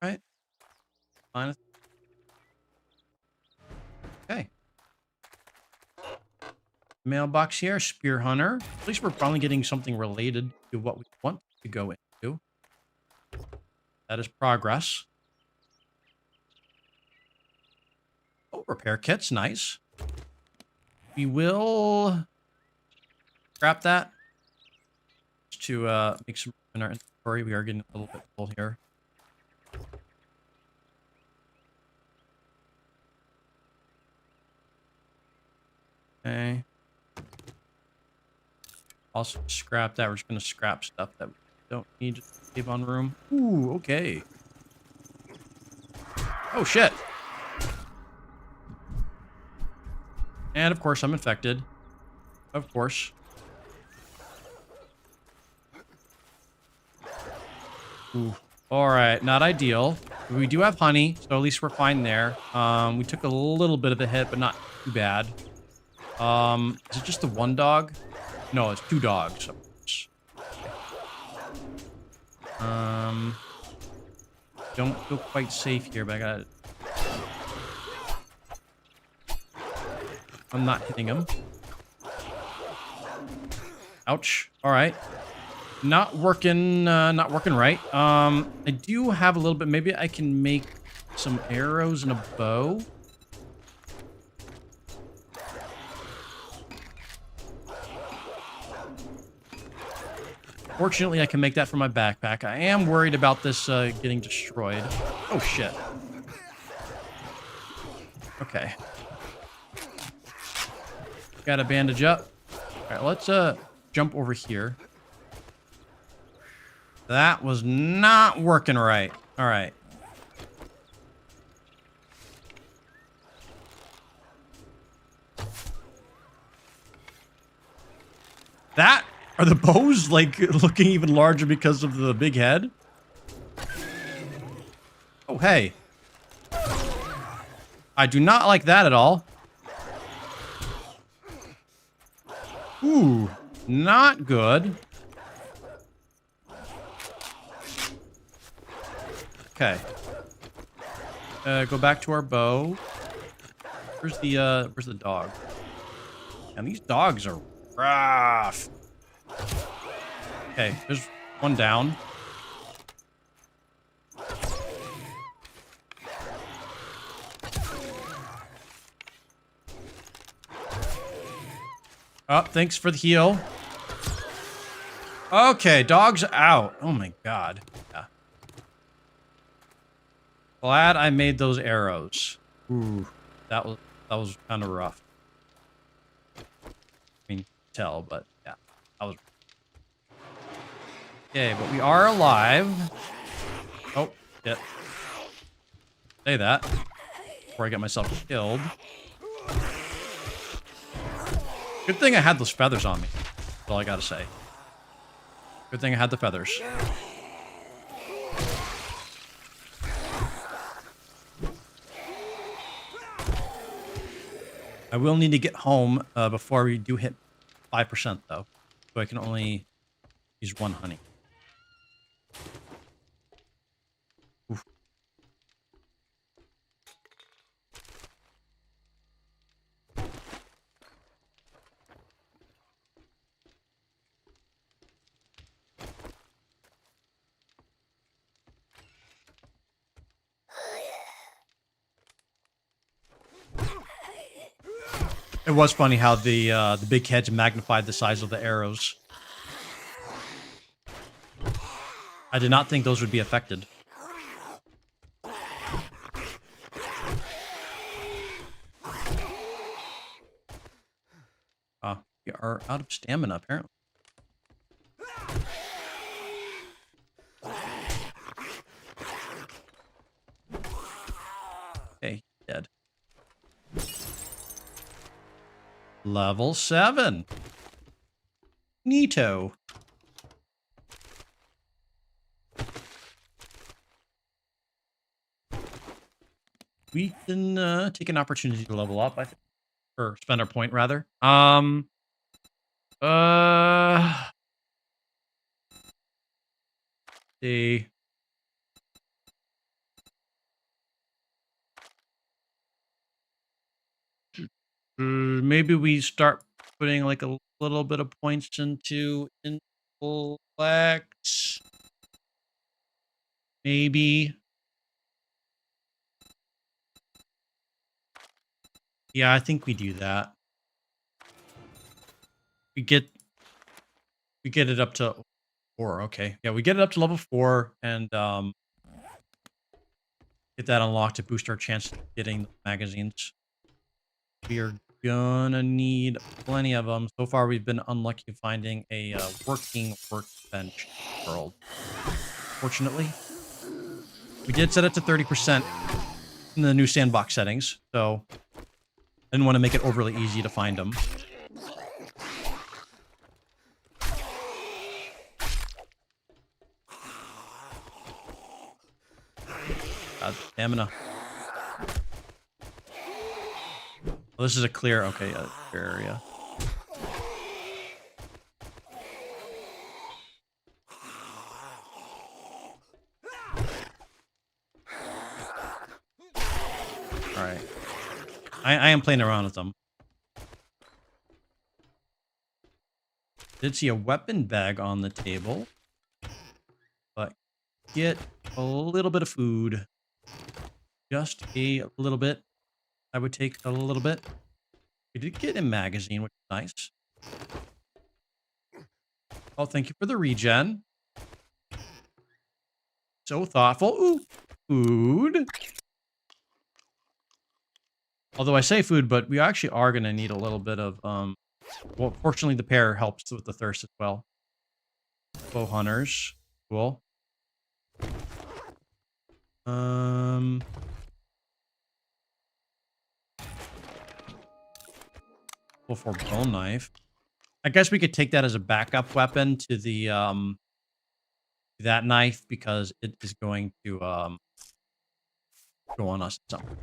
All right. Fine. Okay. Mailbox here, Spear Hunter. At least we're probably getting something related to what we want to go into. That is progress. Oh, repair kits, nice. We will scrap that to make some in our inventory. We are getting a little bit full here. Okay. Also scrap that. We're just going to scrap stuff that we don't need to save on room. Ooh, okay. Oh, shit. And, of course, I'm infected. Of course. Ooh. All right, not ideal. We do have honey, so at least we're fine there. We took a little bit of a hit, but not too bad. Is it just the one dog? No, it's 2 dogs. Don't feel quite safe here, but I got it. I'm not hitting him. Ouch. All right. Not working right. I do have a little bit. Maybe I can make some arrows and a bow. Fortunately, I can make that from my backpack. I am worried about this getting destroyed. Oh, shit. Okay. Got a bandage up. All right, let's jump over here. That was not working right. All right. That... Are the bows, like, looking even larger because of the big head? Oh, hey. I do not like that at all. Ooh, not good. Okay. Go back to our bow. Where's the dog? And these dogs are rough. Okay, there's one down. Oh, thanks for the heal. Okay, dog's out. Oh my god. Yeah. Glad I made those arrows. Ooh, that was kind of rough. I mean, tell, but yeah, that was. Okay, but we are alive. Oh, shit. Say that before I get myself killed. Good thing I had those feathers on me. That's all I gotta say. Good thing I had the feathers. I will need to get home before we do hit 5% though. So I can only use one honey. Oof. It was funny how the big heads magnified the size of the arrows. I did not think those would be affected. We are out of stamina, apparently. Okay, dead. Level 7. Neato. We can take an opportunity to level up, I think. Or spend our point, rather. See. Maybe we start putting like a little bit of points into intellect. Maybe. Yeah, I think we do that. We get it up to 4. Okay. Yeah, we get it up to level 4 and get that unlocked to boost our chance of getting the magazines. We are gonna need plenty of them. So far, we've been unlucky finding a working workbench world. Fortunately, we did set it to 30% in the new sandbox settings, so I didn't want to make it overly easy to find them. Stamina. Well, this is a clear, okay, clear area. All right. I am playing around with them. Did see a weapon bag on the table, but get a little bit of food. Just a little bit. I would take a little bit. We did get a magazine, which is nice. Oh, thank you for the regen. So thoughtful. Ooh, food. Although I say food, but we actually are going to need a little bit of, well, fortunately the pear helps with the thirst as well. Bow hunters. Cool. Well, for bone knife. I guess we could take that as a backup weapon to the, that knife because it is going to, go on us at some point.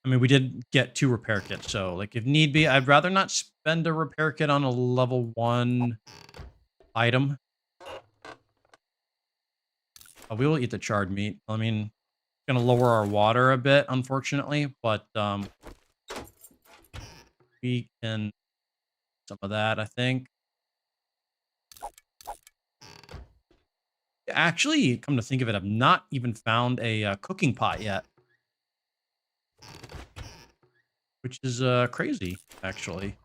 I mean, we did get 2 repair kits, so, like, if need be, I'd rather not spend a repair kit on a level 1 item. We will eat the charred meat. I mean, it's gonna lower our water a bit, unfortunately, but we can some of that, I think. Actually, come to think of it, I've not even found a cooking pot yet, which is crazy, actually.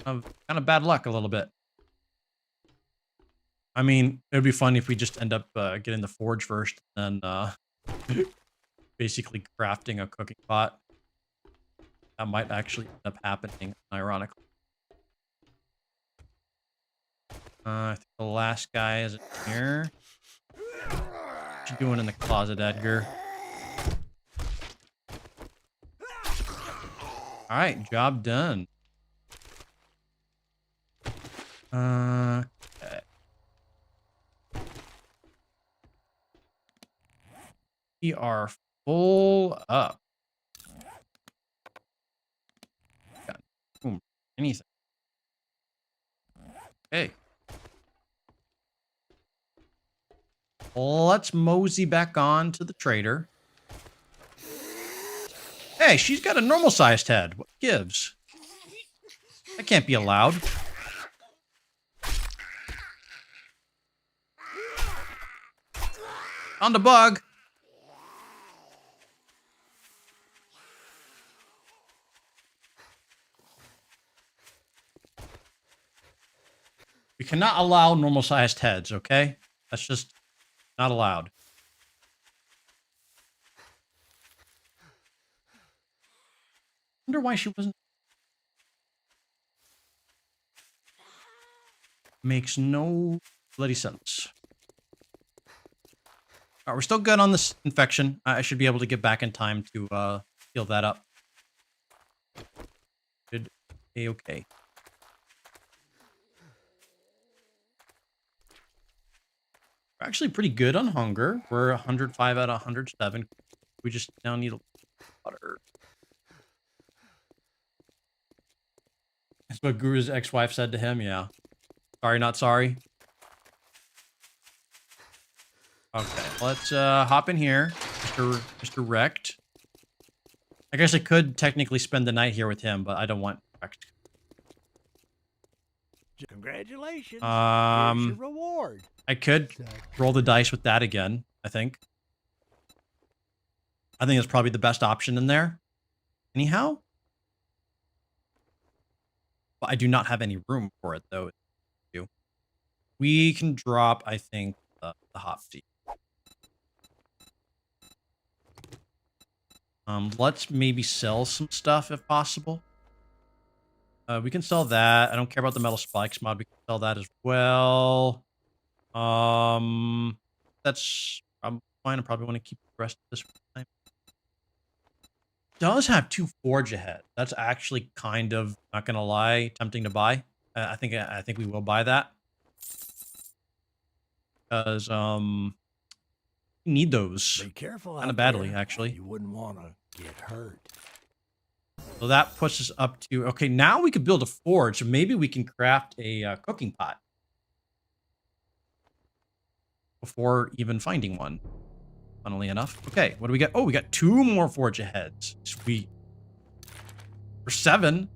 Kind of bad luck a little bit. I mean, it would be fun if we just end up getting the forge first, and basically crafting a cooking pot. That might actually end up happening, ironically. I think the last guy is in here. What you doing in the closet, Edgar? All right, job done. Okay. We are full up. Got boom, anything. Okay. Let's mosey back on to the trader. Hey, she's got a normal-sized head. What gives? That can't be allowed. On the bug. We cannot allow normal-sized heads, okay? That's just not allowed. Wonder why she wasn't. Makes no bloody sense. All right, we're still good on this infection. I should be able to get back in time to heal that up. Good. Okay. We're actually pretty good on hunger. We're 105 out of 107. We just now need a little water. That's what Guru's ex-wife said to him. Yeah. Sorry, not sorry. Okay, let's hop in here, Mr. Wrecked. I guess I could technically spend the night here with him, but I don't want Wrecked. Congratulations. Here's your reward. I could roll the dice with that again, I think. I think it's probably the best option in there. Anyhow. But I do not have any room for it, though. We can drop, I think, the hop seed. Let's maybe sell some stuff if possible. We can sell that. I don't care about the metal spikes mod. We can sell that as well. That's fine. I probably want to keep the rest of this time. Does have 2 forge ahead. That's actually kind of, not gonna lie, tempting to buy. I think we will buy that. Because we need those. Be careful kind of badly, there. actually. You wouldn't want to get hurt. So that puts us up to, okay, now we could build a forge. So maybe we can craft a cooking pot before even finding one, funnily enough. Okay, what do we get? Oh, we got 2 more forge aheads. Sweet. For 7.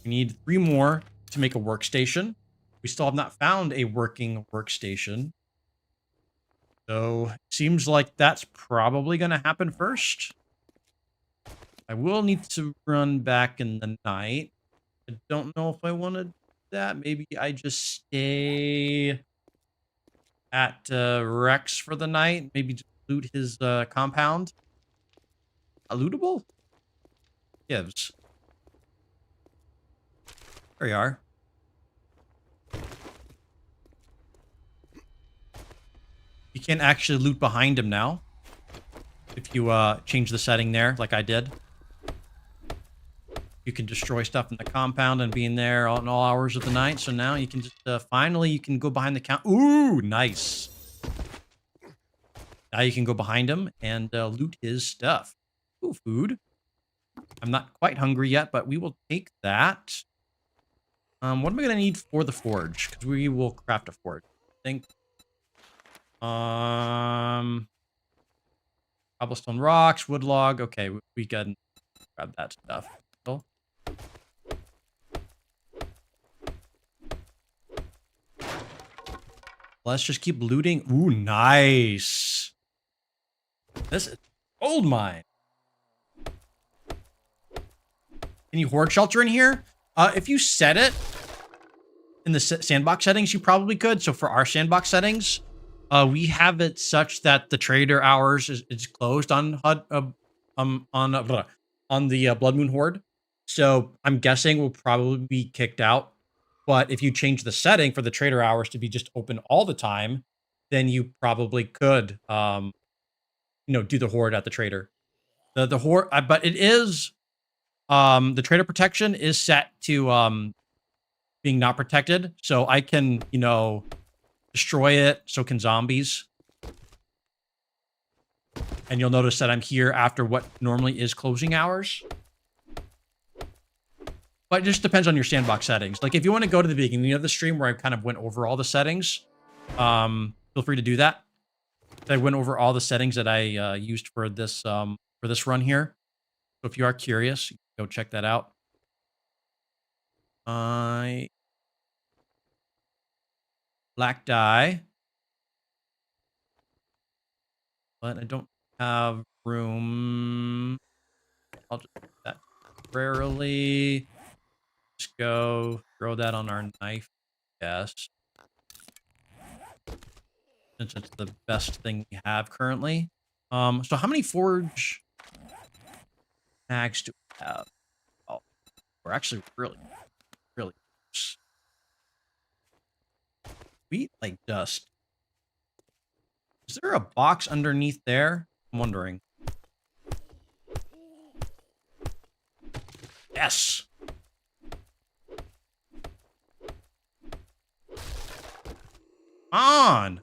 We need 3 more to make a workstation. We still have not found a working workstation. So it seems like that's probably going to happen first. I will need to run back in the night. I don't know if I want to do that. Maybe I just stay at Rex for the night. Maybe just loot his compound. Lootable? Gives. There you are. You can't actually loot behind him now. If you change the setting there, like I did. You can destroy stuff in the compound and be in there in all hours of the night. So now you can just, finally, you can go behind the count. Ooh, nice. Now you can go behind him and loot his stuff. Ooh, food. I'm not quite hungry yet, but we will take that. What am I going to need for the forge? Because we will craft a forge. I think Um, cobblestone rocks, wood log. Okay, we can grab that stuff. So, let's just keep looting. Ooh, nice. This is gold mine. Any horde shelter in here? If you set it in the sandbox settings, you probably could. So for our sandbox settings, we have it such that the trader hours is closed on HUD, on the Blood Moon Horde. So I'm guessing we'll probably be kicked out. But if you change the setting for the trader hours to be just open all the time, then you probably could, do the horde at the trader. The horde, but it is the trader protection is set to being not protected, so I can, destroy it, so can zombies. And you'll notice that I'm here after what normally is closing hours. But it just depends on your sandbox settings. Like, if you want to go to the beginning of the stream where I kind of went over all the settings, feel free to do that. I went over all the settings that I used for this run here. So if you are curious, go check that out. Black dye. But I don't have room. I'll just do that temporarily. Just go throw that on our knife. Yes. Since it's the best thing we have currently. So how many forge mags do we have? Oh, we're actually really, really close. We like dust. Is there a box underneath there? I'm wondering. Yes. On.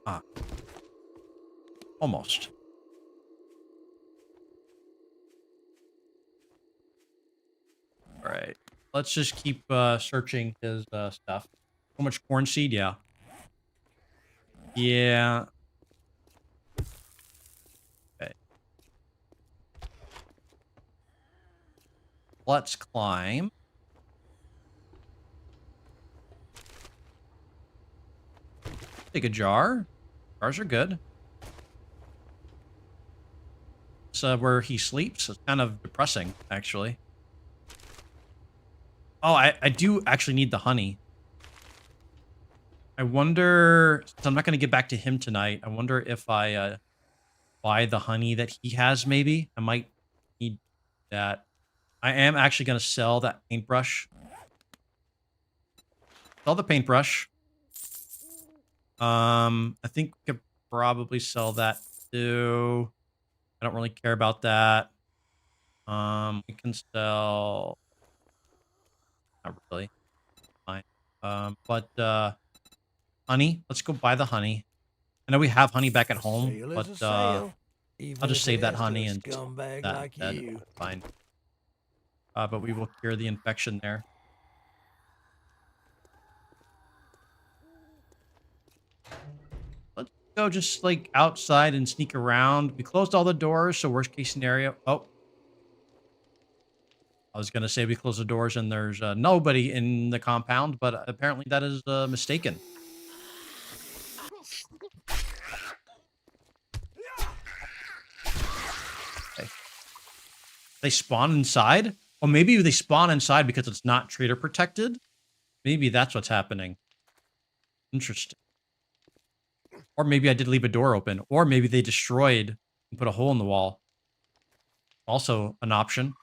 Almost. All right. Let's just keep searching his stuff. How much corn seed? Yeah. Yeah. Okay. Let's climb. Take a jar. Jars are good. It's where he sleeps. It's kind of depressing, actually. Oh, I do actually need the honey. I wonder, since I'm not going to get back to him tonight, I wonder if I buy the honey that he has, maybe. I might need that. I am actually going to sell that paintbrush. Sell the paintbrush. I think we could probably sell that too. I don't really care about that. We can sell... Not really. Fine. But honey. Let's go buy the honey. I know we have honey back at home, but I'll just save that honey and that like instead. you. Fine. But we will cure the infection there. Let's go just like outside and sneak around. We closed all the doors, so worst case scenario. Oh. I was going to say we close the doors and there's nobody in the compound, but apparently that is mistaken. Okay. They spawn inside? Or maybe they spawn inside because it's not trader protected? Maybe that's what's happening. Interesting. Or maybe I did leave a door open. Or maybe they destroyed and put a hole in the wall. Also an option.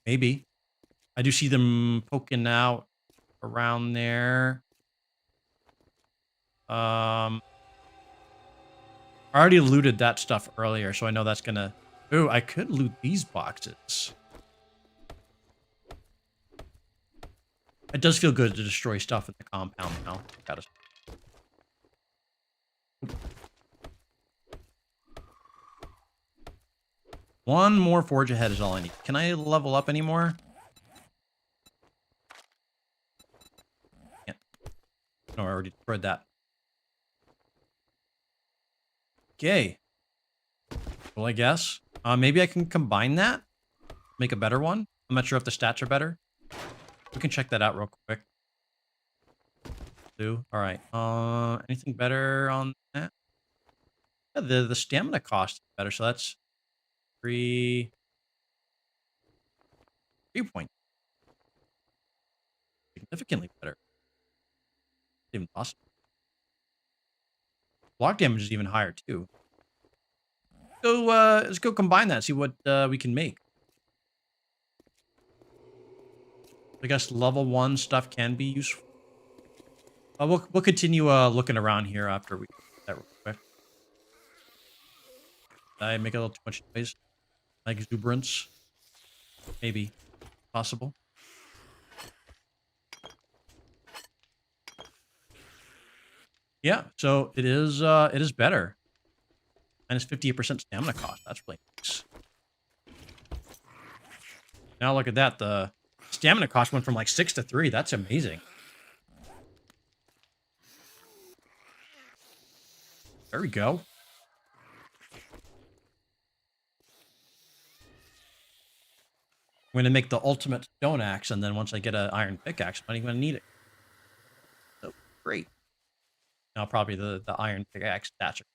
Maybe. I do see them poking out around there. I already looted that stuff earlier, so I know that's gonna... Ooh, I could loot these boxes. It does feel good to destroy stuff in the compound now. Gotta... One more forge ahead is all I need. Can I level up anymore? Yeah. No, I already destroyed that. Okay. Well, I guess. Maybe I can combine that. Make a better one. I'm not sure if the stats are better. We can check that out real quick. All right. Anything better on that? Yeah, the stamina cost is better, so that's 3 points. Significantly better. Even possible. Block damage is even higher too. Let's go combine that. See what we can make. I guess level 1 stuff can be useful. We'll continue looking around here after we do that real quick. Did I make a little too much noise? Exuberance? Maybe. Possible. Yeah, so it is better. Minus 58% stamina cost. That's really nice. Now look at that. The stamina cost went from like 6 to 3. That's amazing. There we go. I'm going to make the ultimate stone axe, and then once I get an iron pickaxe, I'm not even going to need it. So, great. Now probably the iron pickaxe stats are...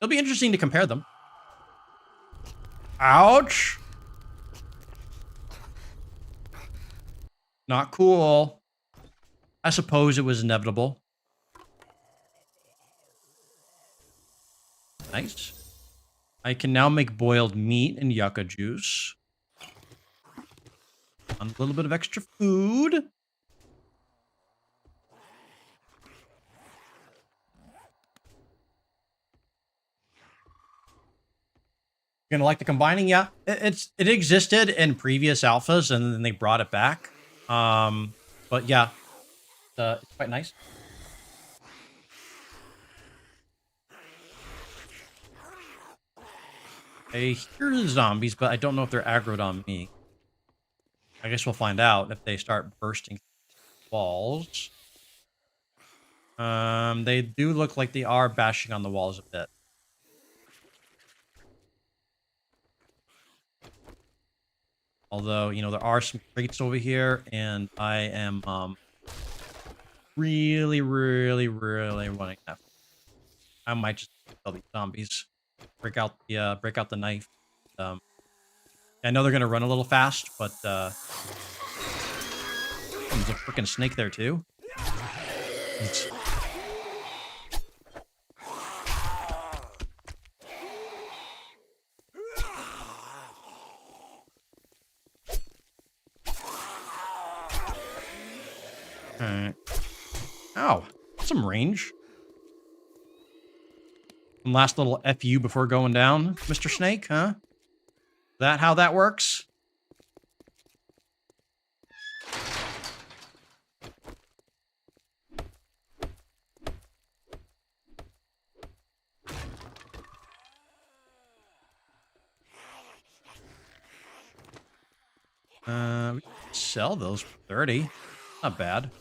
It'll be interesting to compare them. Ouch! Not cool. I suppose it was inevitable. Nice. I can now make boiled meat and yucca juice. On a little bit of extra food. Gonna like the combining, yeah. It existed in previous alphas, and then they brought it back. But yeah, it's quite nice. I hear the zombies, but I don't know if they're aggroed on me. I guess we'll find out if they start bursting walls. They do look like they are bashing on the walls a bit. Although, you know, there are some crates over here, and I am really running that. I might just kill these zombies. Break out the knife. I know they're gonna run a little fast, but there's a freaking snake there too. Alright. Ow. Some range. One last little FU before going down, Mr. Snake, huh? That how that works? We can sell those for 30. Not bad.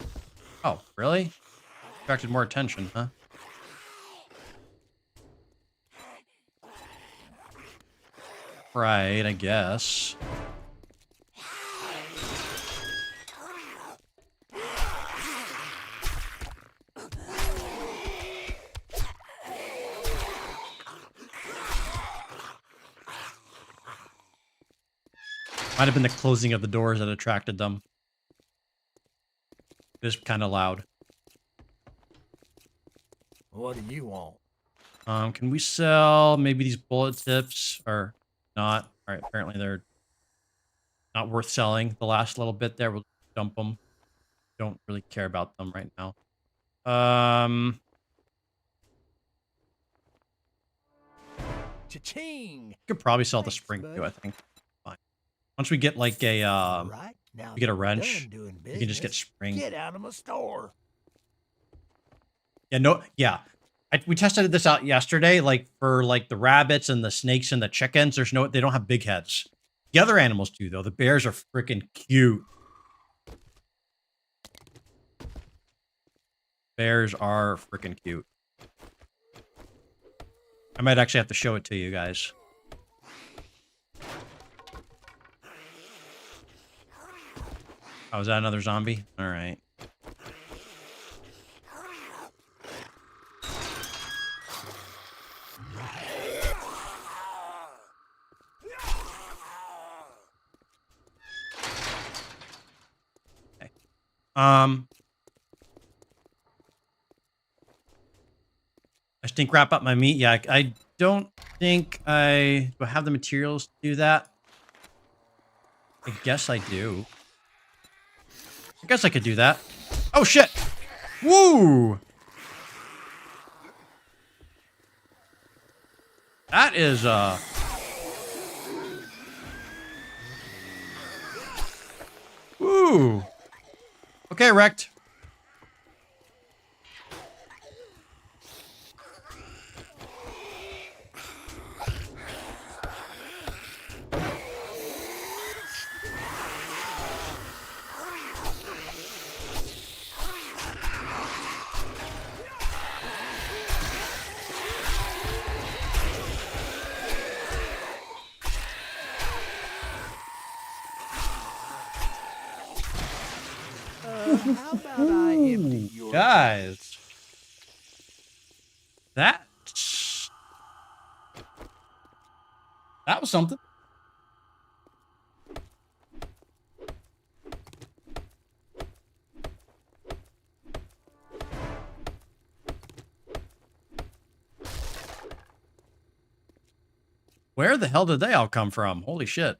Oh, really? Attracted more attention, huh? Right, I guess. Might have been the closing of the doors that attracted them. It is kind of loud. What do you want? Can we sell maybe these bullet tips or not? All right, apparently they're not worth selling. The last little bit there, we'll dump them. Don't really care about them right now. Cha-ching! Could probably sell the Thanks, spring bud. too, I think. Fine. Once we get like a Right, now we get a that we're wrench, done doing we can just get business, spring. Get out of my store. Yeah, no, yeah. We tested this out yesterday, like for like the rabbits and the snakes and the chickens. They don't have big heads. The other animals do though. The bears are freaking cute. Bears are freaking cute. I might actually have to show it to you guys. Oh, is that another zombie? All right. Okay. I stink wrap up my meat. Yeah, I don't think do I have the materials to do that. I guess I do. I guess I could do that. Oh shit! Woo! That is woo! Okay, wrecked. How about I empty your Guys, that was something. Where the hell did they all come from? Holy shit.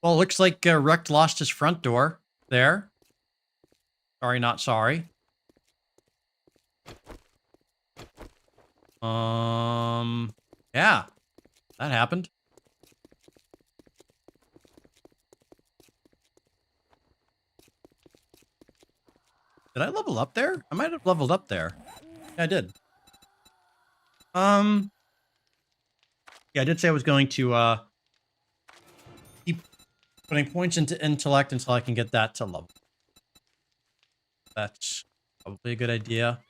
Well, it looks like Wrecked lost his front door there. Sorry, not sorry. Yeah, that happened. Did I level up there? I might have leveled up there. Yeah, I did. Yeah, I did say I was going to keep putting points into intellect until I can get that to level. That's probably a good idea.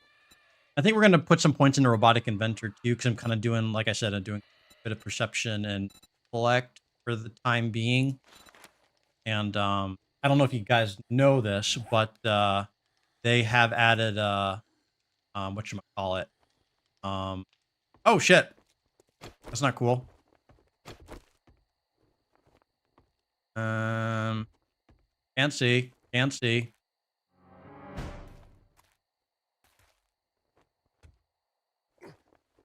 I think we're going to put some points into robotic inventor too, because I'm kind of doing, like I said, I'm doing a bit of perception and intellect for the time being. And I don't know if you guys know this, but they have added whatchamacallit. Oh shit. That's not cool. Can't see. Can't see.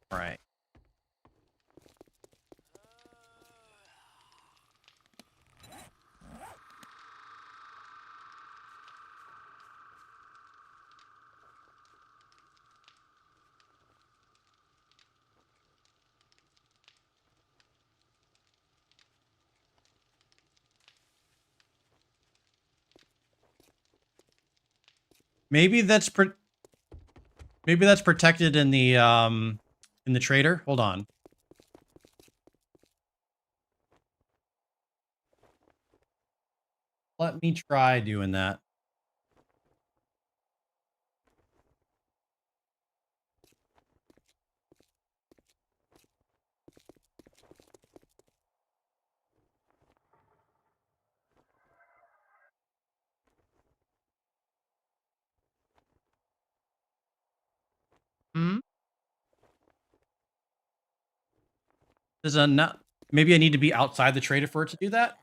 All right. Maybe that's maybe that's protected in the trader. Hold on. Let me try doing that. Hmm? Does a not maybe I need to be outside the trader for it to do that?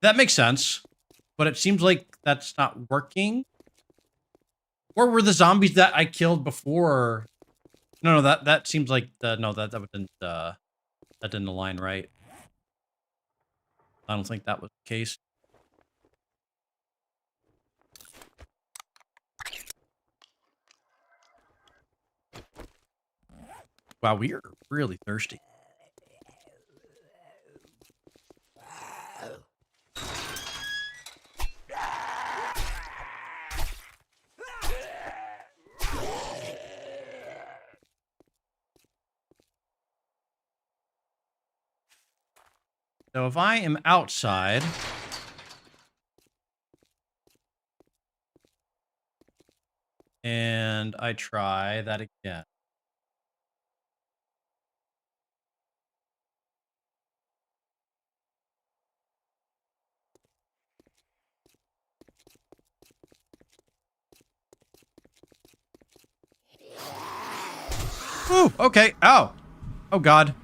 That makes sense. But it seems like that's not working. Or were the zombies that I killed before? No, that seems like no, that didn't align right. I don't think that was the case. Wow, we are really thirsty. So if I am outside, and I try that again. Ooh, okay. Oh. Oh, God.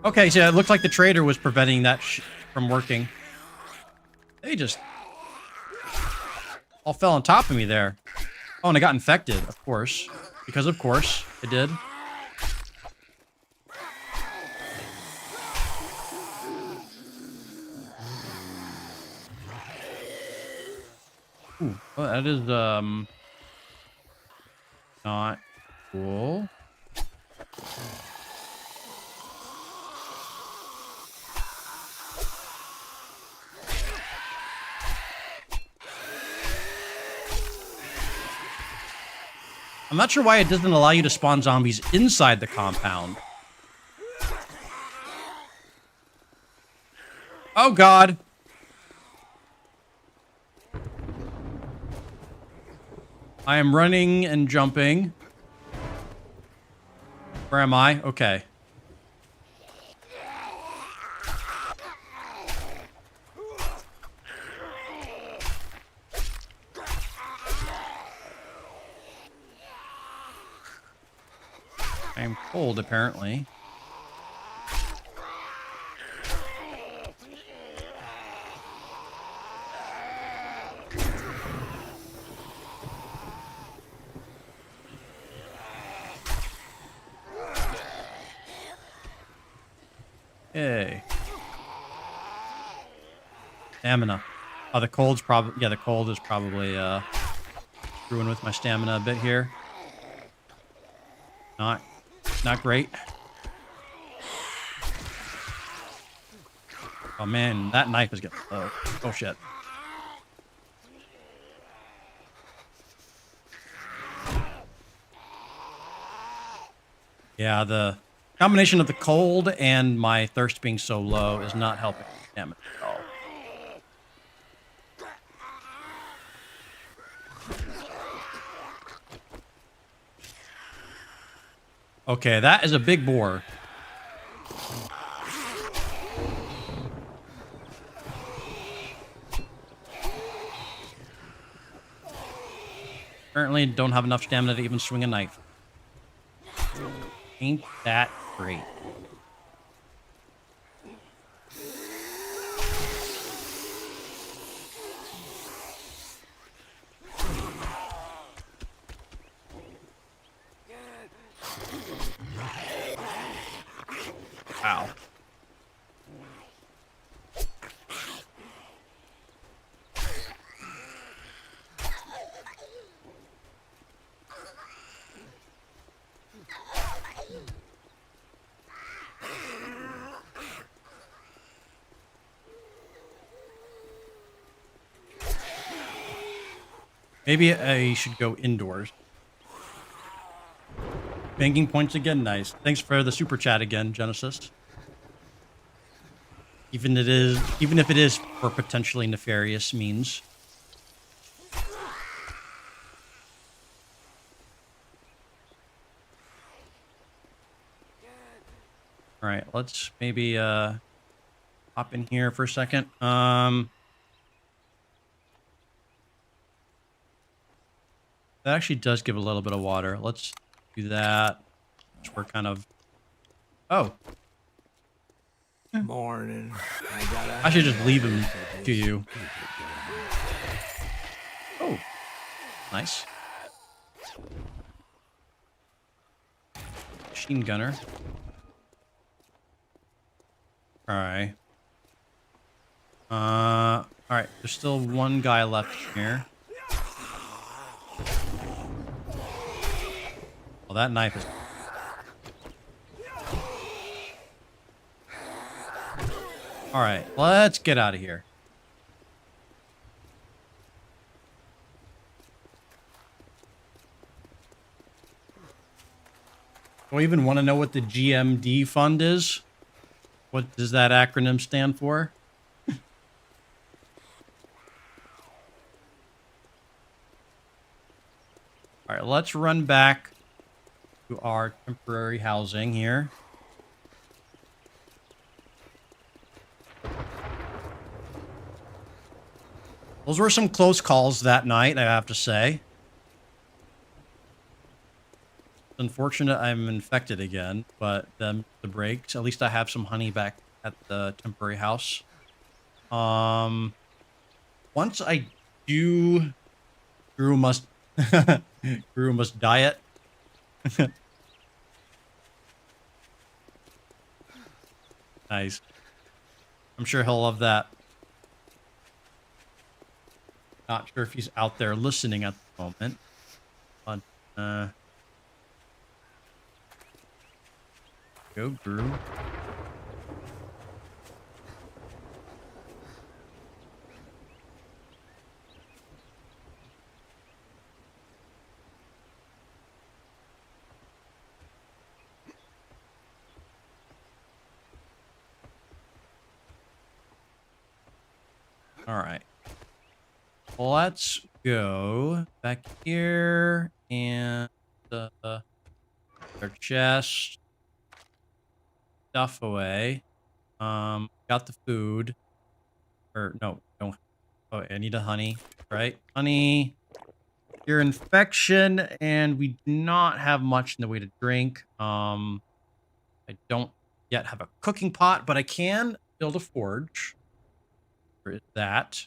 Okay, so it looked like the trader was preventing that from working. They just all fell on top of me there. Oh, and I got infected, of course. Because of course, it did. Ooh, well, that is, not cool. I'm not sure why it doesn't allow you to spawn zombies inside the compound. Oh, God. I am running and jumping. Where am I? Okay. I am cold, apparently. Hey. Stamina. Oh, the cold's probably... Yeah, the cold is probably, screwing with my stamina a bit here. Not great. Oh, man, that knife is getting low. Oh, shit. Yeah, the combination of the cold and my thirst being so low is not helping stamina at all. Okay, that is a big boar. Apparently don't have enough stamina to even swing a knife. Ain't that great. Wow. Maybe I should go indoors. Banking points again, nice. Thanks for the super chat again, Genesis. Even if it is for potentially nefarious means. All right, let's maybe hop in here for a second. That actually does give a little bit of water. Let's do that. We're kind of... Oh. Morning. I should just leave him to you. Oh. Nice. Machine gunner. Alright. Alright. There's still one guy left here. Well, that knife is... Alright, let's get out of here. Do I even want to know what the GMD fund is? What does that acronym stand for? All right, let's run back to our temporary housing here. Those were some close calls that night, I have to say. Unfortunate I'm infected again, but the breaks. At least I have some honey back at the temporary house. Once I do Guru must Guru must diet. Nice. I'm sure he'll love that. Not sure if he's out there listening at the moment. But go Guru. All right. Let's go back here and our chest stuff away. Got the food. Or no, don't. Oh, I need a honey, right? Honey, your infection, and we do not have much in the way to drink. I don't yet have a cooking pot, but I can build a forge. Where is that?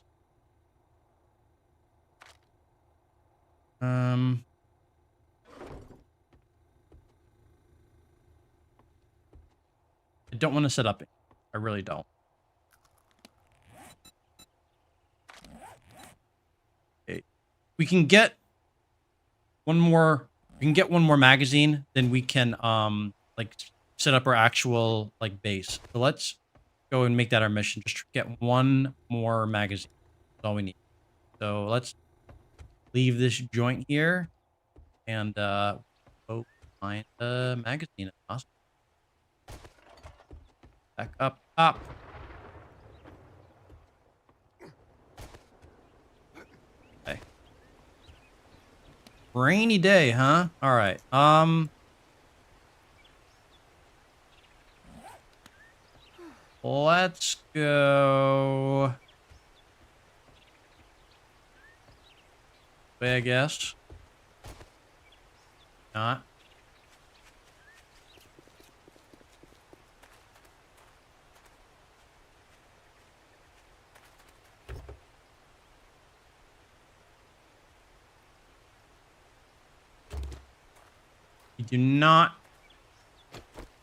I don't want to set up. I really don't. Okay. We can get one more. We can get one more magazine, then we can like set up our actual like base. So let's go and make that our mission. Just get one more magazine. That's all we need. So let's leave this joint here and go find a magazine. Awesome. Back up top. Okay. Rainy day, huh? All right. Let's go. Way, I guess. Not. We do not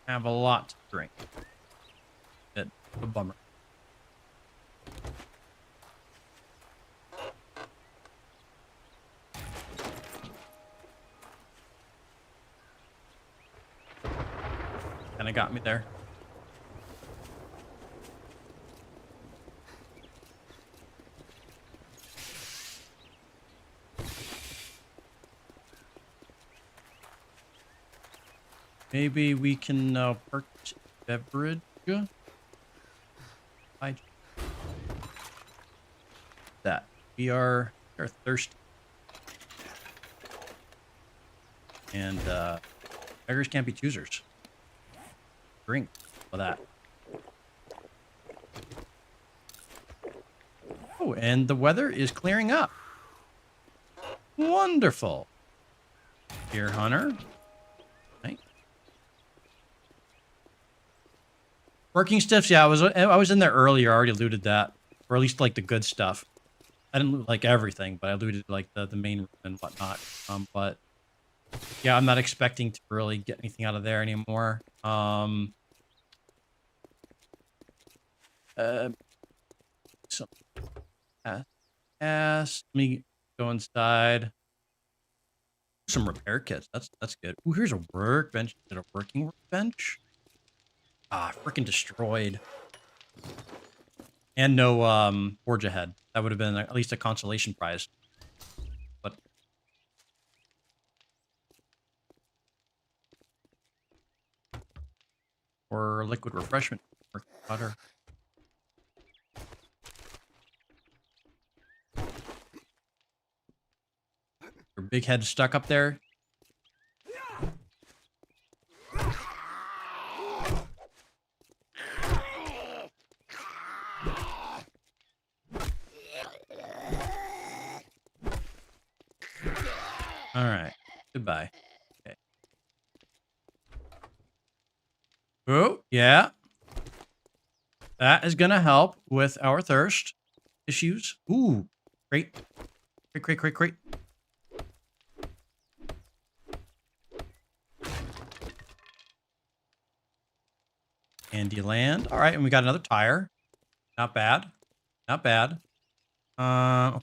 have a lot to drink. That's a bummer. Kind of got me there. Maybe we can purchase beverage. That we are thirsty, and beggars can't be choosers. Drink for that. Oh, and the weather is clearing up. Wonderful. Deer hunter. Right. Working stiffs. Yeah, I was in there earlier. I already looted that, or at least like the good stuff. I didn't loot like everything, but I looted like the main room and whatnot. But yeah, I'm not expecting to really get anything out of there anymore. So, let me go inside. Some repair kits. That's good. Ooh, here's a workbench. Is it a working workbench? Ah, freaking destroyed. And no forge ahead. That would have been at least a consolation prize. But or liquid refreshment. Water. Your big head stuck up there. All right. Goodbye. Okay. Oh, yeah. That is going to help with our thirst issues. Ooh, great. Great, great, great, great. Andy land. All right, and we got another tire. Not bad. Not bad. Uh,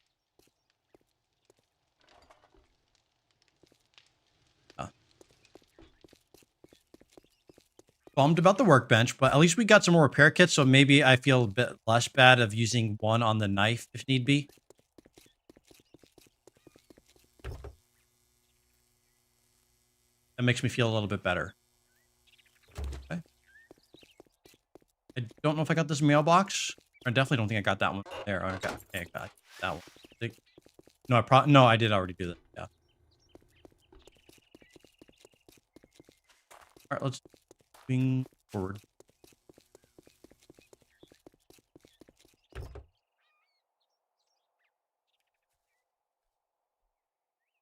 Bummed about the workbench, but at least we got some more repair kits, so maybe I feel a bit less bad of using one on the knife if need be. That makes me feel a little bit better. Okay. I don't know if I got this mailbox. I definitely don't think I got that one there. Oh, okay, I got that one. No, I did already do that. Yeah. All right, let's swing forward.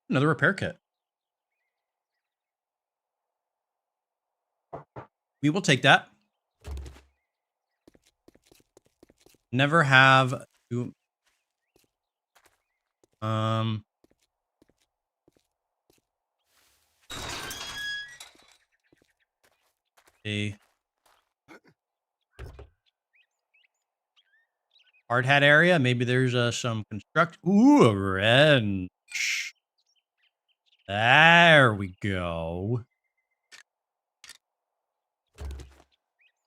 Another repair kit. We will take that. Never have to. A hard hat area. Maybe there's some construct. Ooh, a wrench. There we go.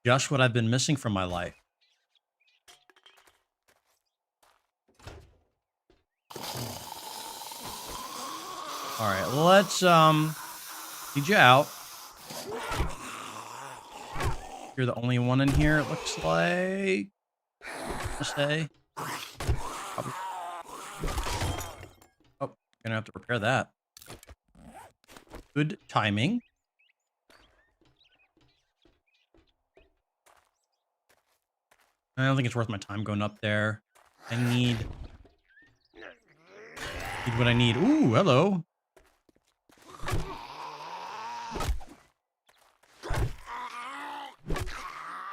Just what I've been missing from my life. All right, let's feed you out. You're the only one in here, it looks like. I'll say. Probably. Oh, gonna have to repair that. Good timing. I don't think it's worth my time going up there. I need what I need. Ooh, hello.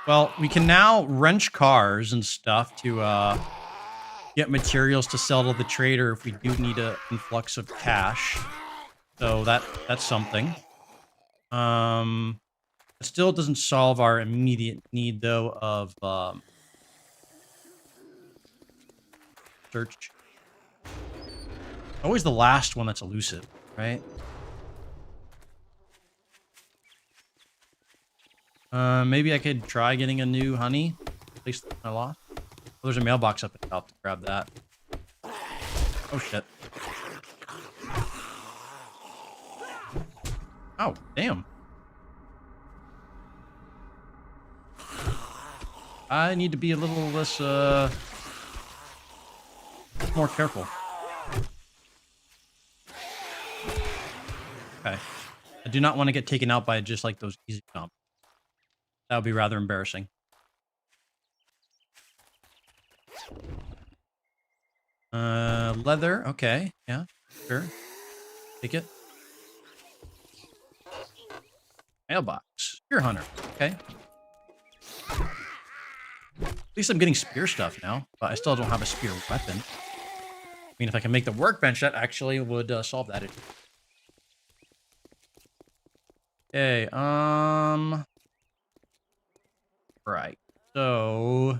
Well, we can now wrench cars and stuff to get materials to sell to the trader if we do need an influx of cash. So that's something. It still doesn't solve our immediate need though of search. Always the last one that's elusive, right? Maybe I could try getting a new honey. At least I lost. Oh, there's a mailbox up at the top to grab that. Oh shit. Oh, damn. I need to be a little less, more careful. Okay. I do not want to get taken out by just like those easy jumps. That would be rather embarrassing. Leather. Okay. Yeah, sure. Take it. Mailbox. Spear hunter. Okay. At least I'm getting spear stuff now, but I still don't have a spear weapon. I mean, if I can make the workbench, that actually would solve that issue. Okay, right. So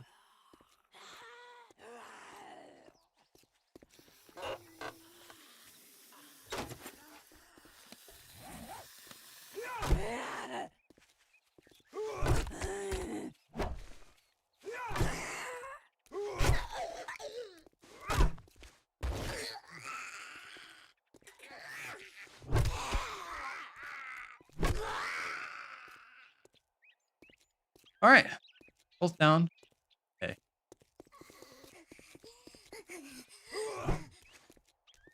all right. Both down. Okay.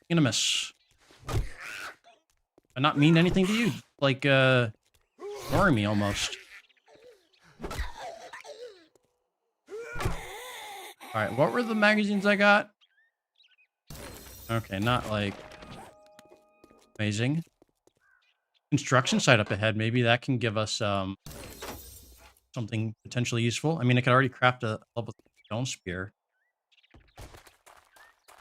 Gonna miss. I not mean anything to you. Like, ignoring me almost. Alright, what were the magazines I got? Okay, not like amazing. Construction site up ahead. Maybe that can give us something potentially useful. I mean, I could already craft a level 3 stone spear.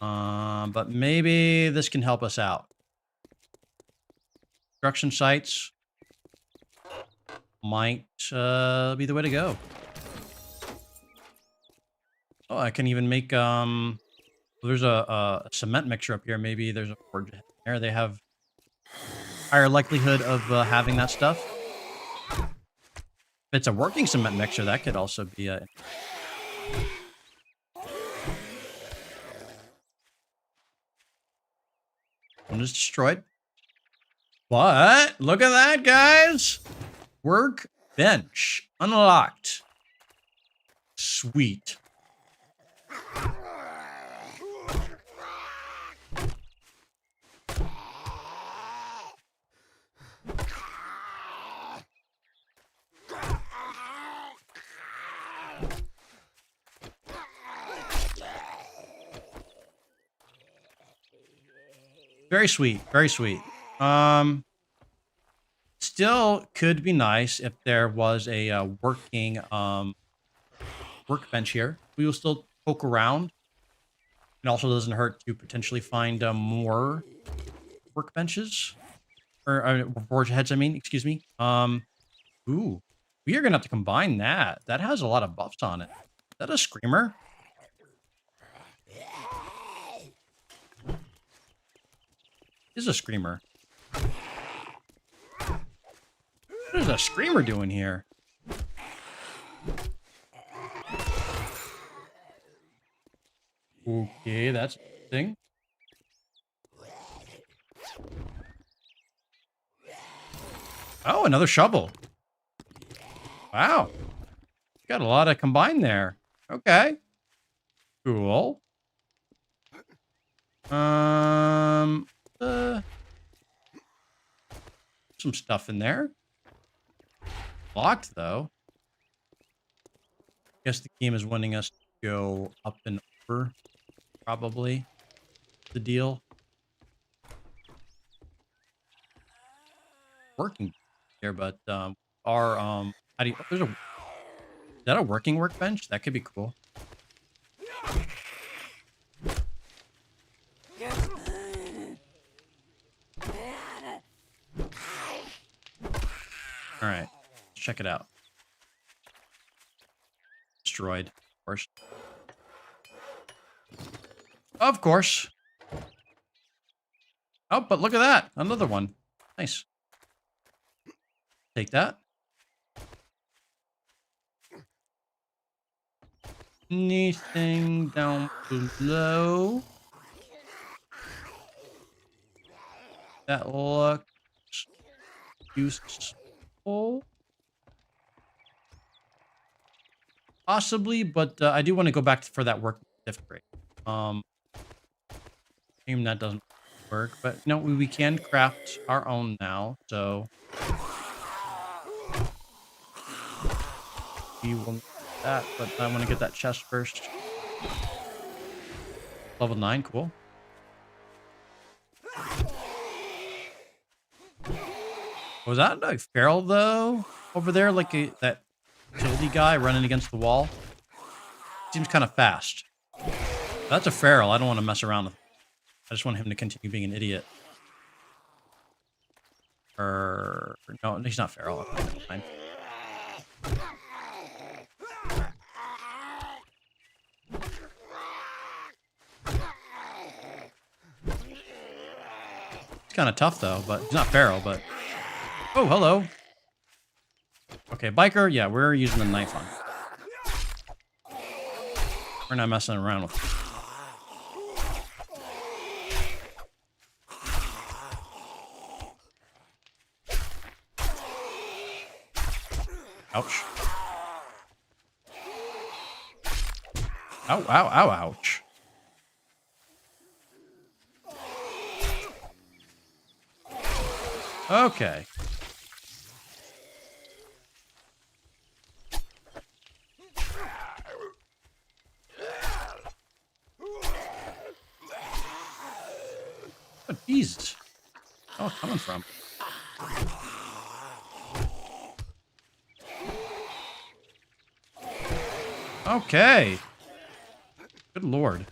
But maybe this can help us out. Construction sites might be the way to go. Oh, I can even make there's a cement mixture up here. Maybe there's a forge there. They have higher likelihood of having that stuff. If it's a working cement mixer, that could also be a... One is destroyed. But look at that, guys. Workbench unlocked. Sweet. Very sweet. Very sweet. Still could be nice if there was a working workbench here. We will still poke around. It also doesn't hurt to potentially find more workbenches. Or forge heads, I mean, excuse me. Ooh. We are gonna have to combine that. That has a lot of buffs on it. Is that a screamer? This is a screamer. What is a screamer doing here? Okay, that's interesting. Oh, another shovel. Wow. Got a lot of combined there. Okay. Cool. Some stuff in there. Locked, though. Guess the game is wanting us to go up and over. Probably the deal. Working here, but our how do you, there's a, is that a working workbench? That could be cool. All right, let's check it out. Destroyed, of course. Of course. Oh, but look at that. Another one. Nice. Take that. Anything down below? That looks useful. Possibly, but I do want to go back for that work diff break. Assume that doesn't work, but no, we can craft our own now, so we will do that, but I want to get that chest first. Level 9, cool. Was that a feral though? Over there, like that utility guy running against the wall? Seems kind of fast. That's a feral. I don't want to mess around with him. I just want him to continue being an idiot. Or no, he's not feral. Okay, never mind. He's kind of tough though, but he's not feral. But oh, hello. Okay, biker. Yeah, we're using the knife on. We're not messing around with him. Ouch. Ow, ow, ow, ouch. Okay. Oh, Jesus. Oh, coming from? Okay. Good lord.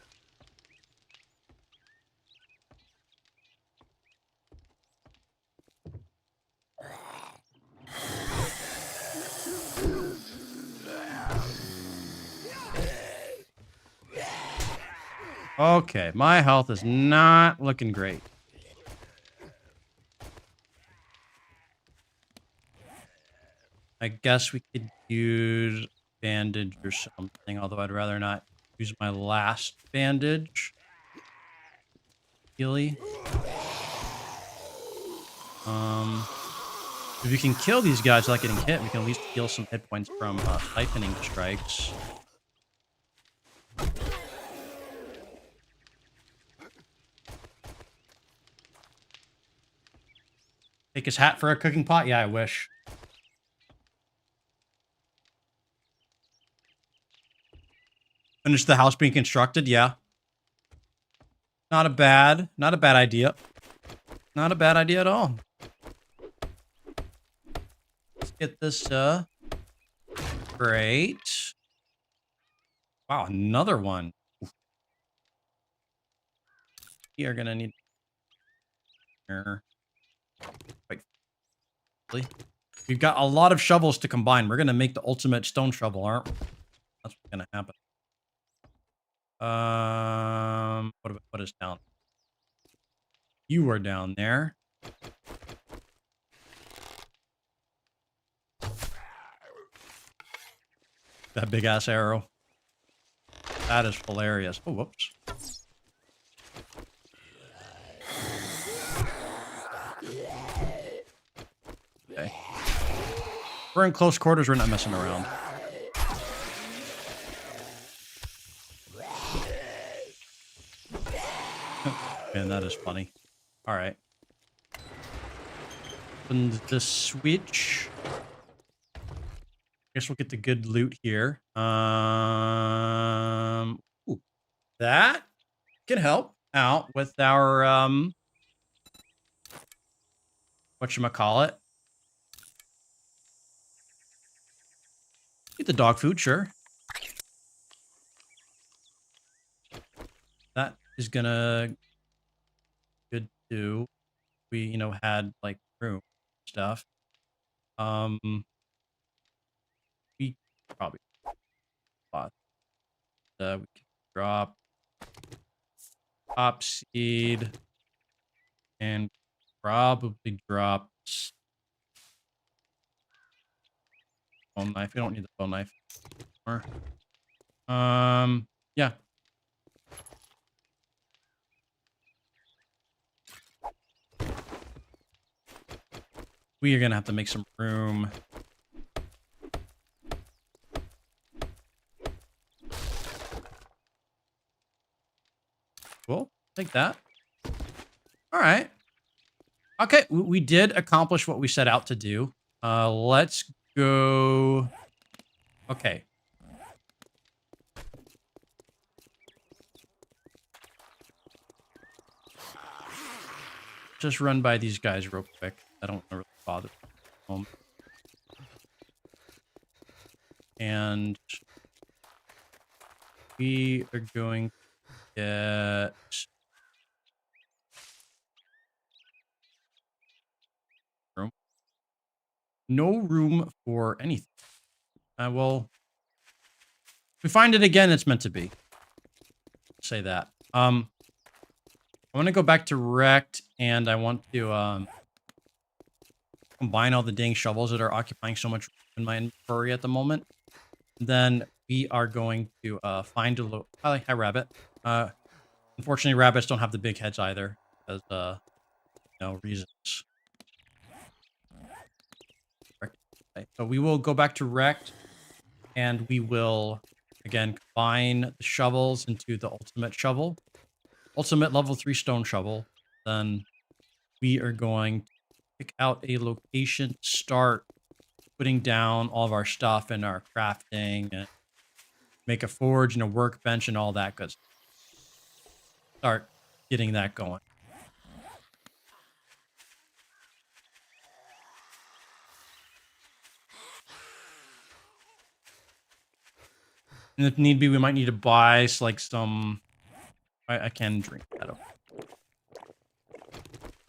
Okay, my health is not looking great. I guess we could use bandage or something, although I'd rather not use my last bandage. Really? If we can kill these guys without getting hit, we can at least heal some hit points from siphoning strikes. Take his hat for a cooking pot? Yeah, I wish. Finish the house being constructed? Yeah. Not a bad idea. Not a bad idea at all. Let's get this, great. Wow, another one. We are gonna need here. Quite quickly. We've got a lot of shovels to combine. We're gonna make the ultimate stone shovel, aren't we? That's what's gonna happen. What is down? You are down there. That big ass arrow. That is hilarious. Oh, whoops. Okay. We're in close quarters. We're not messing around. Man, that is funny. All right. Open the switch. Guess we'll get the good loot here. Ooh, that can help out with our whatchamacallit. Get the dog food, sure. That is gonna good too. We, had like room stuff. We probably bought we can drop top seed and probably drop bone knife. We don't need the bone knife anymore. Yeah. We are gonna have to make some room. Cool. Take that. All right. Okay, we did accomplish what we set out to do. Let's go. Okay. Just run by these guys real quick. I don't really bother. And we are going to get room. No room for anything. Well, if we find it again, it's meant to be. Say that. I want to go back to Wrecked, and I want to combine all the dang shovels that are occupying so much room in my inventory at the moment. Then we are going to find a little. Hi, rabbit. Unfortunately, rabbits don't have the big heads either, because reasons. Okay. So we will go back to Wrecked, and we will again, combine the shovels into the ultimate shovel, ultimate level 3 stone shovel. Then we are going to pick out a location to start putting down all of our stuff and our crafting and make a forge and a workbench and all that good stuff. Start getting that going. And if need be, we might need to buy like some. I can drink that. Okay.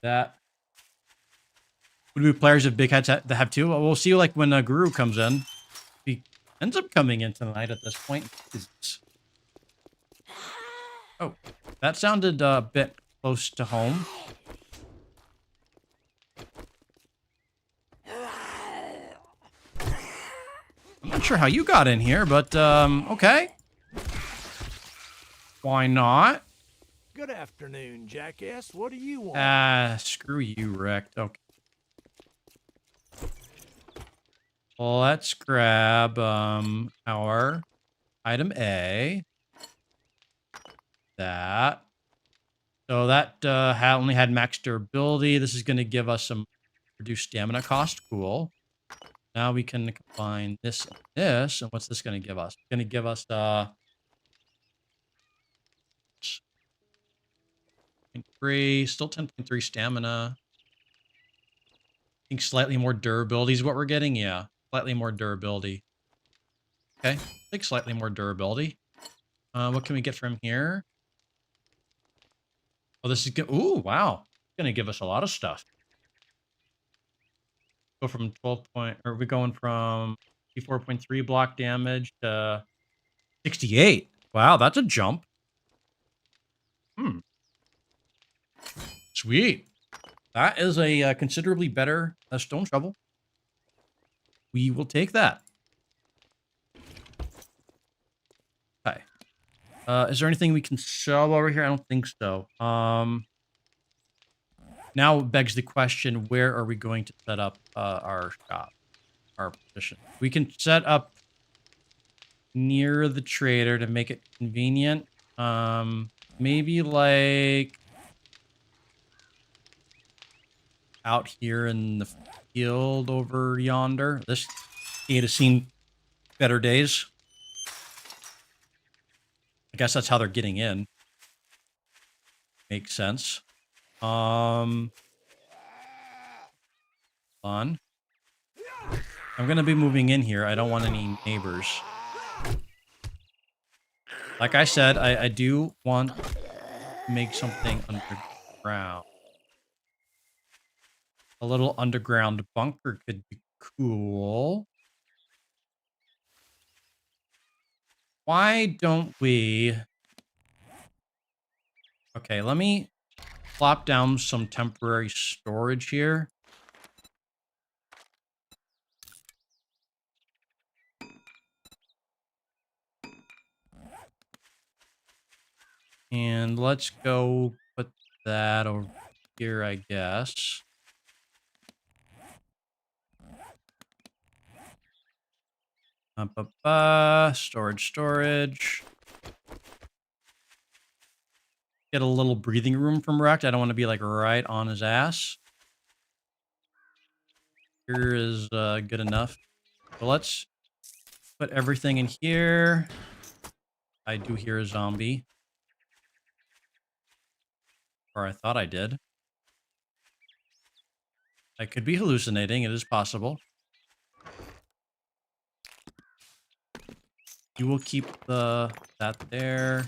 That would be players of big heads that have two. Well, we'll see. Like when Guru comes in, he ends up coming in tonight. At this point, oh, that sounded a bit close to home. I'm not sure how you got in here, but okay. Why not? Good afternoon, jackass. What do you want? Screw you, Rick. Okay. Well, let's grab our item A. That. So that only had max durability. This is going to give us some reduced stamina cost. Cool. Now we can combine this and this. And what's this going to give us? It's going to give us 10.3, still 10.3 stamina. I think slightly more durability is what we're getting. Yeah, slightly more durability. Okay, I think slightly more durability. What can we get from here? Oh, this is good. Ooh, wow. It's going to give us a lot of stuff. Go from 12 point, or are we going from 54.3 block damage to 68? Wow, that's a jump. Sweet. That is a considerably better stone shovel. We will take that. Okay. Is there anything we can sell over here? I don't think so. Now begs the question, where are we going to set up our shop, our position? We can set up near the trader to make it convenient. Maybe like out here in the field over yonder. This gate has seen better days. I guess that's how they're getting in. Makes sense. Fun. I'm gonna be moving in here. I don't want any neighbors. Like I said, I do want to make something underground. A little underground bunker could be cool. Why don't we... Okay, let me plop down some temporary storage here. And let's go put that over here, I guess. Storage. Get a little breathing room from Rect. I don't want to be like right on his ass. Here is good enough. So let's put everything in here. I do hear a zombie. Or I thought I did. I could be hallucinating. It is possible. You will keep that there.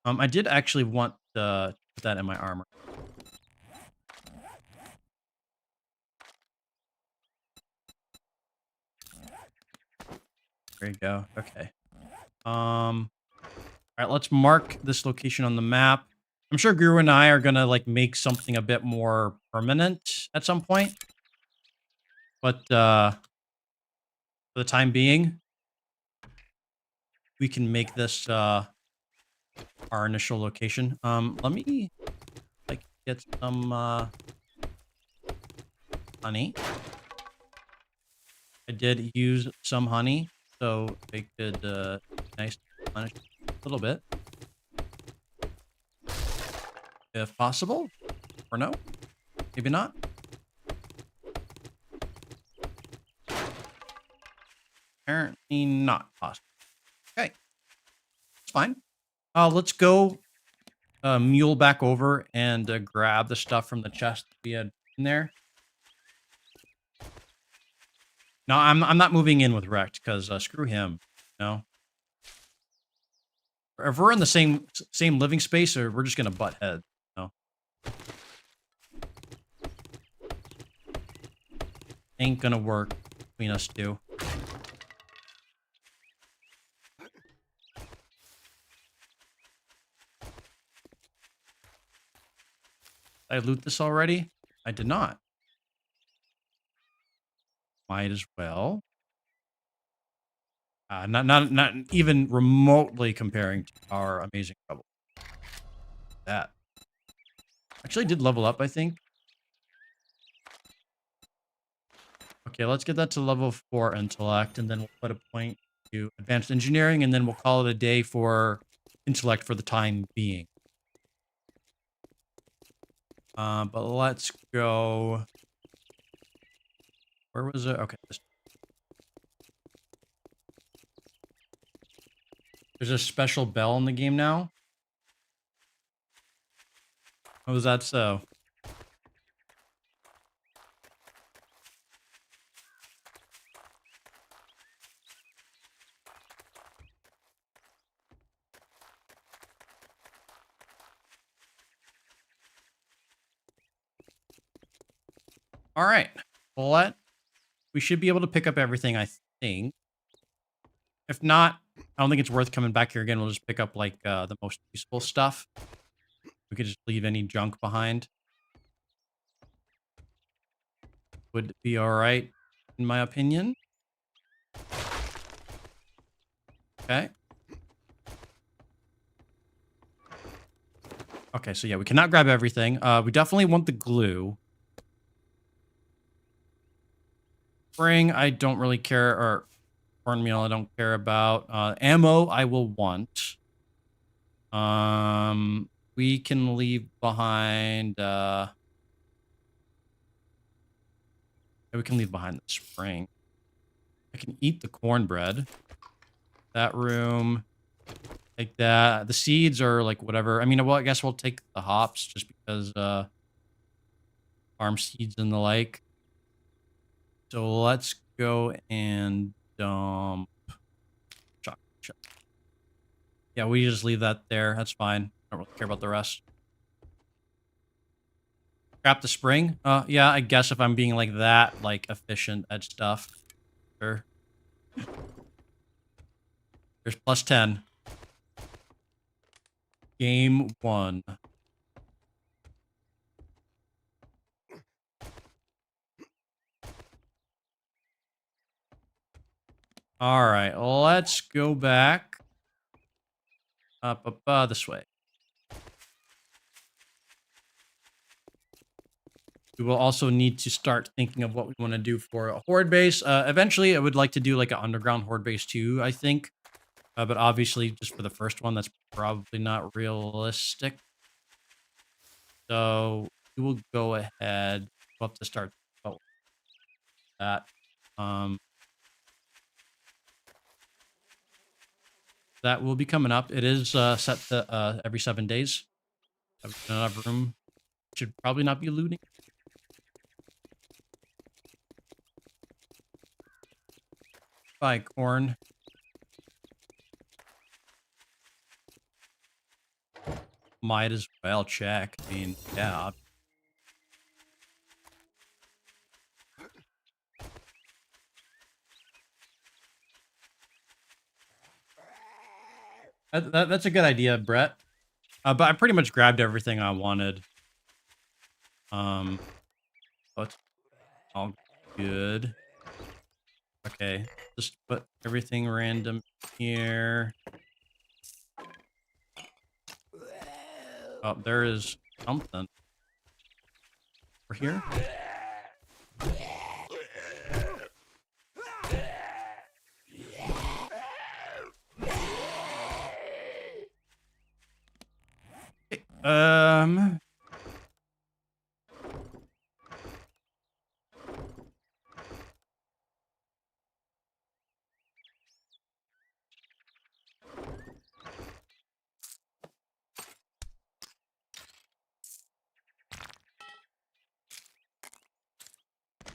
I did actually want to put that in my armor. There you go. Okay. All right, let's mark this location on the map. I'm sure Guru and I are gonna like make something a bit more permanent at some point. But for the time being, we can make this our initial location. Let me like get some honey. I did use some honey, so they could nice punish a little bit, if possible, or no, maybe not. Apparently not possible. Okay, it's fine. Let's go mule back over and grab the stuff from the chest we had in there. No, I'm not moving in with Rect because screw him. No, if we're in the same living space, or we're just gonna butt heads. No, ain't gonna work between us two. Did I loot this already? I did not. Might as well. Not even remotely comparing to our amazing trouble. That actually did level up, I think. Okay, let's get that to level 4 intellect, and then we'll put a point to advanced engineering, and then we'll call it a day for intellect for the time being. But let's go. Where was it? Okay. There's a special bell in the game now. Oh, is that so? All right. Well, we should be able to pick up everything, I think. If not, I don't think it's worth coming back here again. We'll just pick up, like, the most useful stuff. We could just leave any junk behind. Would be all right, in my opinion. Okay. Okay, so yeah, we cannot grab everything. We definitely want the glue. Spring, I don't really care, or cornmeal, I don't care about. Ammo, I will want. We can leave behind, we can leave behind the spring. I can eat the cornbread. That room, take that. The seeds are like whatever. I mean, well, I guess we'll take the hops just because, farm seeds and the like. So let's go and dump chocolate. Yeah, we just leave that there. That's fine. I don't really care about the rest. Scrap the spring? Yeah, I guess if I'm being like that, like, efficient at stuff. Sure. There's plus 10. Game 1. All right, let's go back. Up, this way. We will also need to start thinking of what we want to do for a horde base. Eventually, I would like to do like an underground horde base too, I think. But obviously, just for the first one, that's probably not realistic. So we will go ahead. We'll have to start about that. That will be coming up. It is set to every 7 days. I don't have room. Should probably not be looting. Buy corn. Might as well check. I mean, yeah. That's a good idea, Brett. But I pretty much grabbed everything I wanted. But all good. Okay, just put everything random here. Oh, there is something. Over here? Um.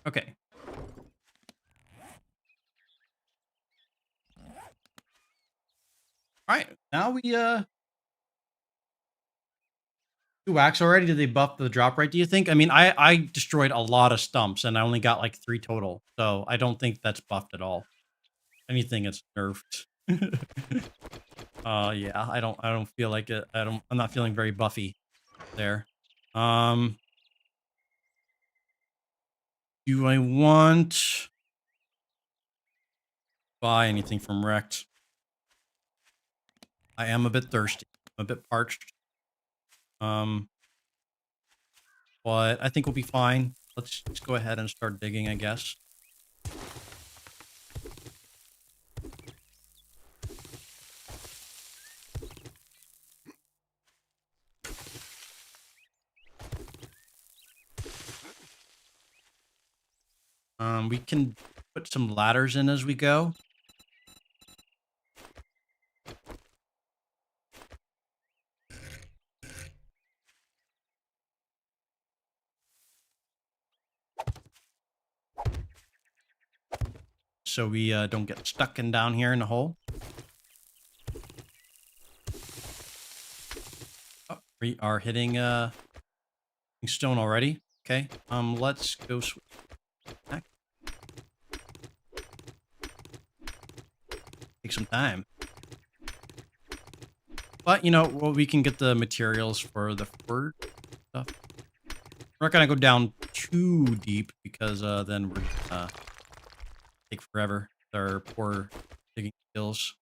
Okay. All right. Now we 2 wax already. Did they buff the drop rate? Do you think? I mean, I destroyed a lot of stumps and I only got like 3 total, so I don't think that's buffed at all. Anything, it's nerfed. Yeah. I don't feel like it. I'm not feeling very buffy there. Um. Do I want buy anything from Wrecked? I am a bit thirsty. I'm a bit parched. Um, but I think we'll be fine. Let's just go ahead and start digging, I guess. We can put some ladders in as we go. So we don't get stuck in down here in the hole. Oh, we are hitting stone already. Okay. Let's go back. Take some time. But you know, well, we can get the materials for the fort stuff. We're not gonna go down too deep because then we're take forever with our poor digging skills.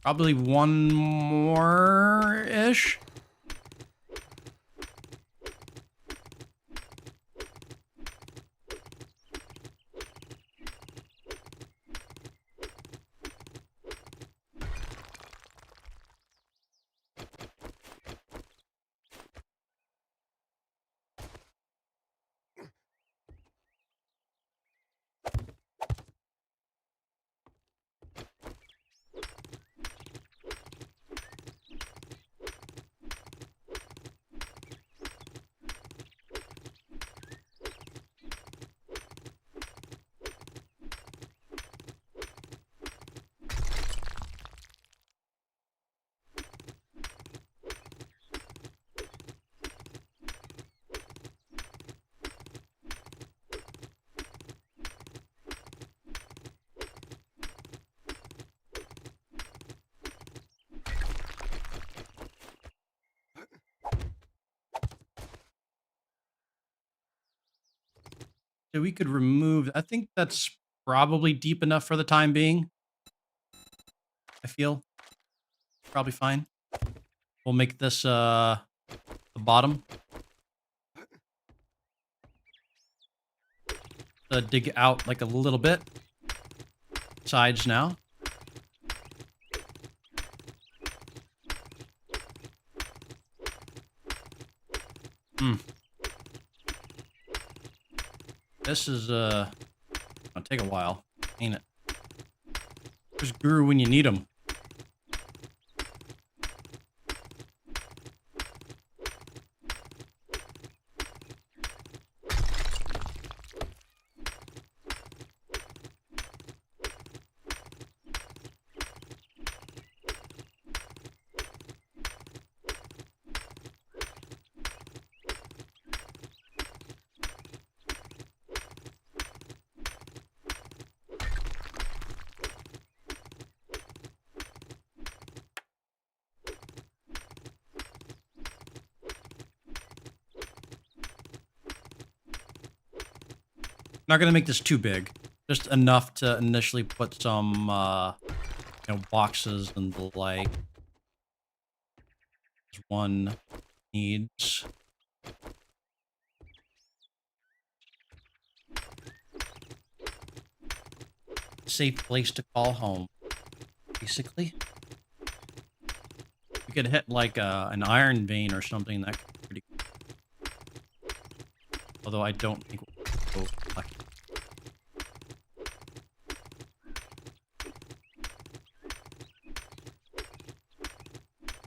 Probably one more-ish. So we could remove, I think that's probably deep enough for the time being. I feel probably fine. We'll make this the bottom. Dig out like a little bit. Sides now. Hmm. This is gonna take a while, ain't it? There's Guru when you need him. Not gonna make this too big. Just enough to initially put some, boxes and the like. One needs. Safe place to call home, basically. You could hit like an iron vein or something that could be pretty. Although I don't think we'll go lucky.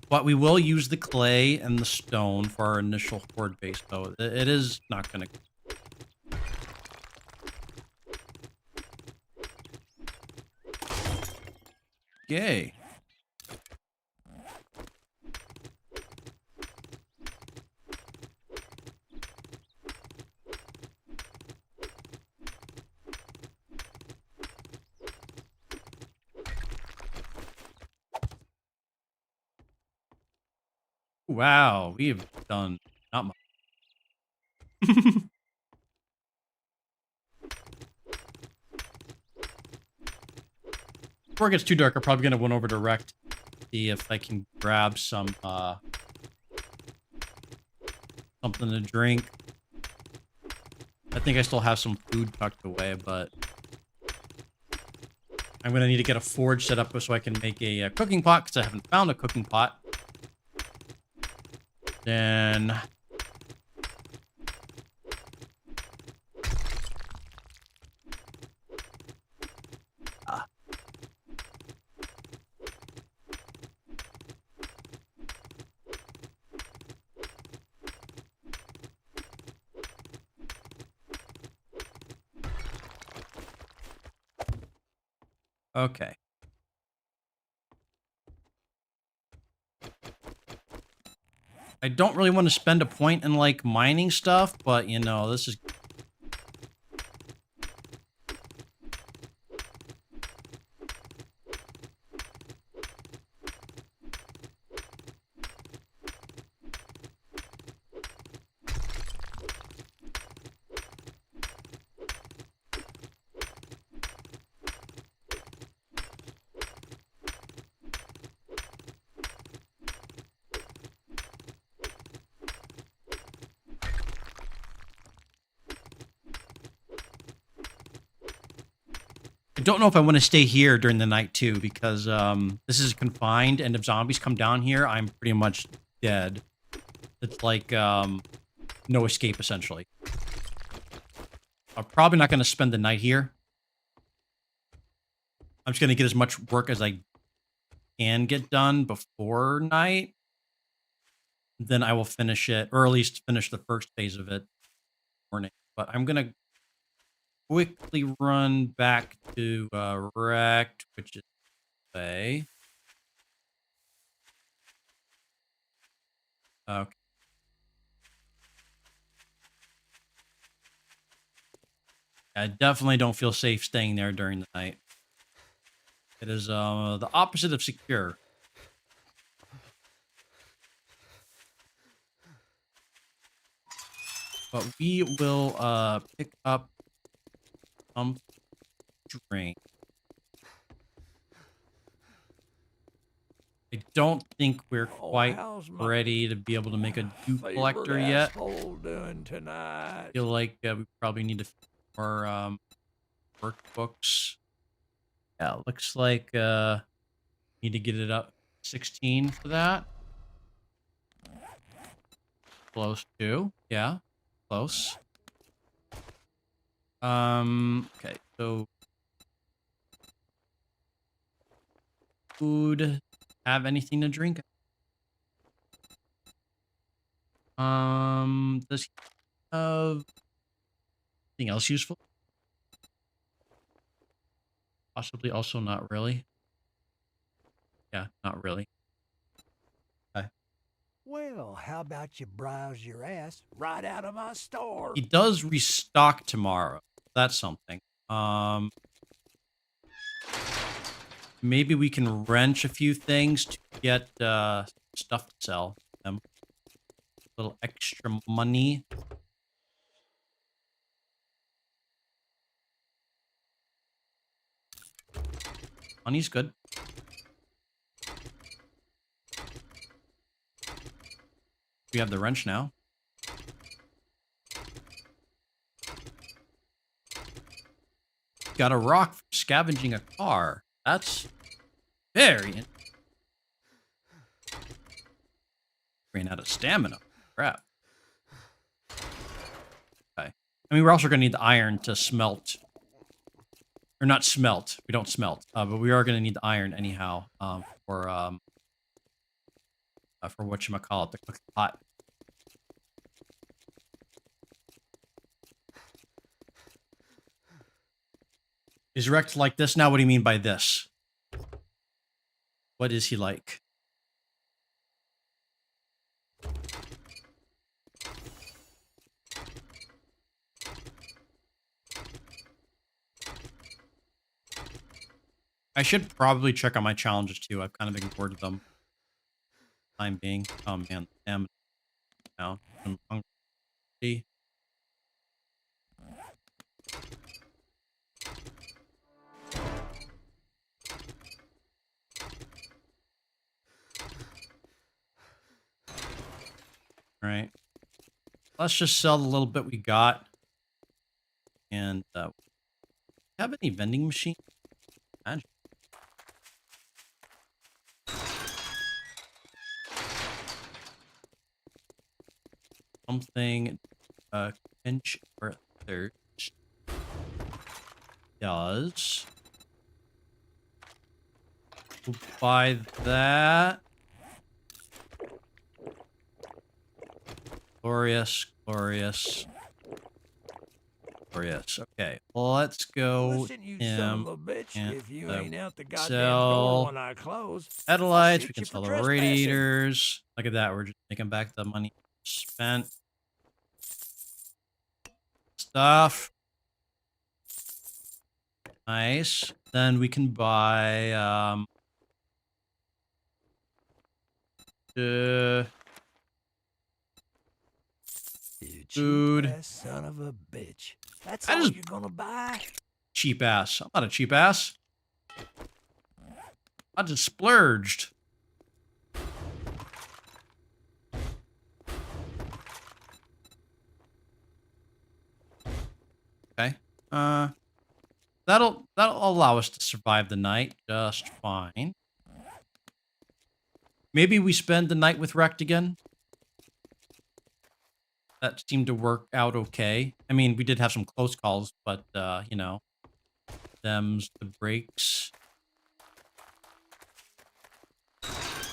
But we will use the clay and the stone for our initial horde base, though. It is not going to. Yay. Wow, we have done not much. Before it gets too dark, I'm probably gonna run over to Rect, see if I can grab some something to drink. I think I still have some food tucked away, but I'm gonna need to get a forge set up so I can make a cooking pot because I haven't found a cooking pot. Then okay. I don't really want to spend a point in like mining stuff, but this is. I don't know if I want to stay here during the night too, because this is confined, and if zombies come down here, I'm pretty much dead. It's like no escape essentially. I'm probably not going to spend the night here. I'm just going to get as much work as I can get done before night. Then I will finish it, or at least finish the first phase of it morning. But I'm going to quickly run back to Rect, which is way. Okay. I definitely don't feel safe staying there during the night. It is the opposite of secure. But we will pick up some drink. I don't think we're quite how's my ready to be able to make a dew favorite collector yet. asshole doing tonight? I feel like we probably need to more workbooks. Yeah, looks like need to get it up 16 for that. Close to, yeah, close. Okay, so food. Have anything to drink? Does he have anything else useful? Possibly also not really. Yeah, not really. Okay. Well, how about you browse your ass right out of my store? He does restock tomorrow. That's something. Maybe we can wrench a few things to get stuff to sell them. A little extra money. Money's good. We have the wrench now. Got a rock for scavenging a car. That's very ran out of stamina. Crap. Okay. I mean, we're also going to need the iron to smelt. Or not smelt. We don't smelt. But we are going to need the iron anyhow. For whatchamacallit, the cooking pot. Is Rex like this? Now, what do you mean by this? What is he like? I should probably check on my challenges too. I've kind of ignored them. Time being. Oh man, damn. Now I'm hungry. All right. Let's just sell the little bit we got. And have any vending machine? Imagine. Something pinch for thirst does. We'll buy that. Glorious, glorious, glorious. Okay, let's go. Listen, you son of a bitch. And If you ain't out the goddamn sell door when I close, headlights. We can you for sell the trespassing. radiators. Look at that. We're just making back the money spent. Stuff. Nice. Then we can buy You food. cheap-ass son of a bitch. That's I all just- you're gonna buy? Cheap ass. I'm not a cheap ass. I just splurged. Okay. That'll allow us to survive the night just fine. Maybe we spend the night with Rect again. That seemed to work out okay. I mean, we did have some close calls, but you know, them's the breaks.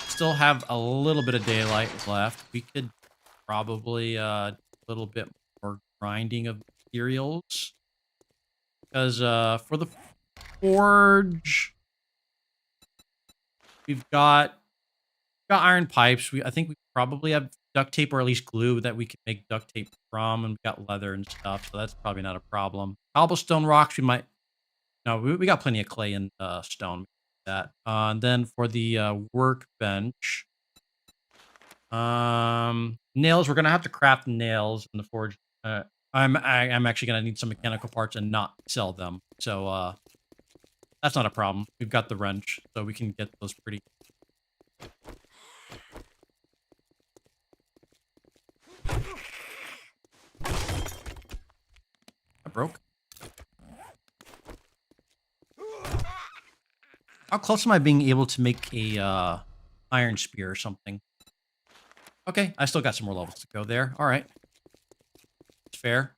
Still have a little bit of daylight left. We could probably a little bit more grinding of materials. Because for the forge, we've got iron pipes. I think we probably have duct tape or at least glue that we can make duct tape from, and we got leather and stuff, so that's probably not a problem. Cobblestone rocks, we might. No, we got plenty of clay and stone. That. And then for the workbench, nails. We're gonna have to craft nails in the forge. I'm actually gonna need some mechanical parts and not sell them. So that's not a problem. We've got the wrench, so we can get those pretty. I broke. How close am I being able to make a iron spear or something? Okay, I still got some more levels to go there. All right. It's fair.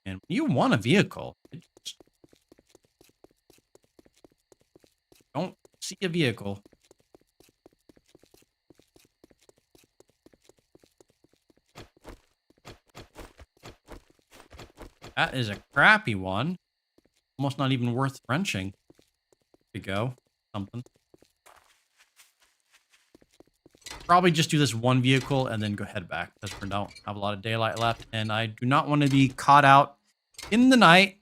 And you want a vehicle. Don't see a vehicle. That is a crappy one. Almost not even worth wrenching. There you go. Something. Probably just do this one vehicle and then go head back because we don't have a lot of daylight left. And I do not want to be caught out in the night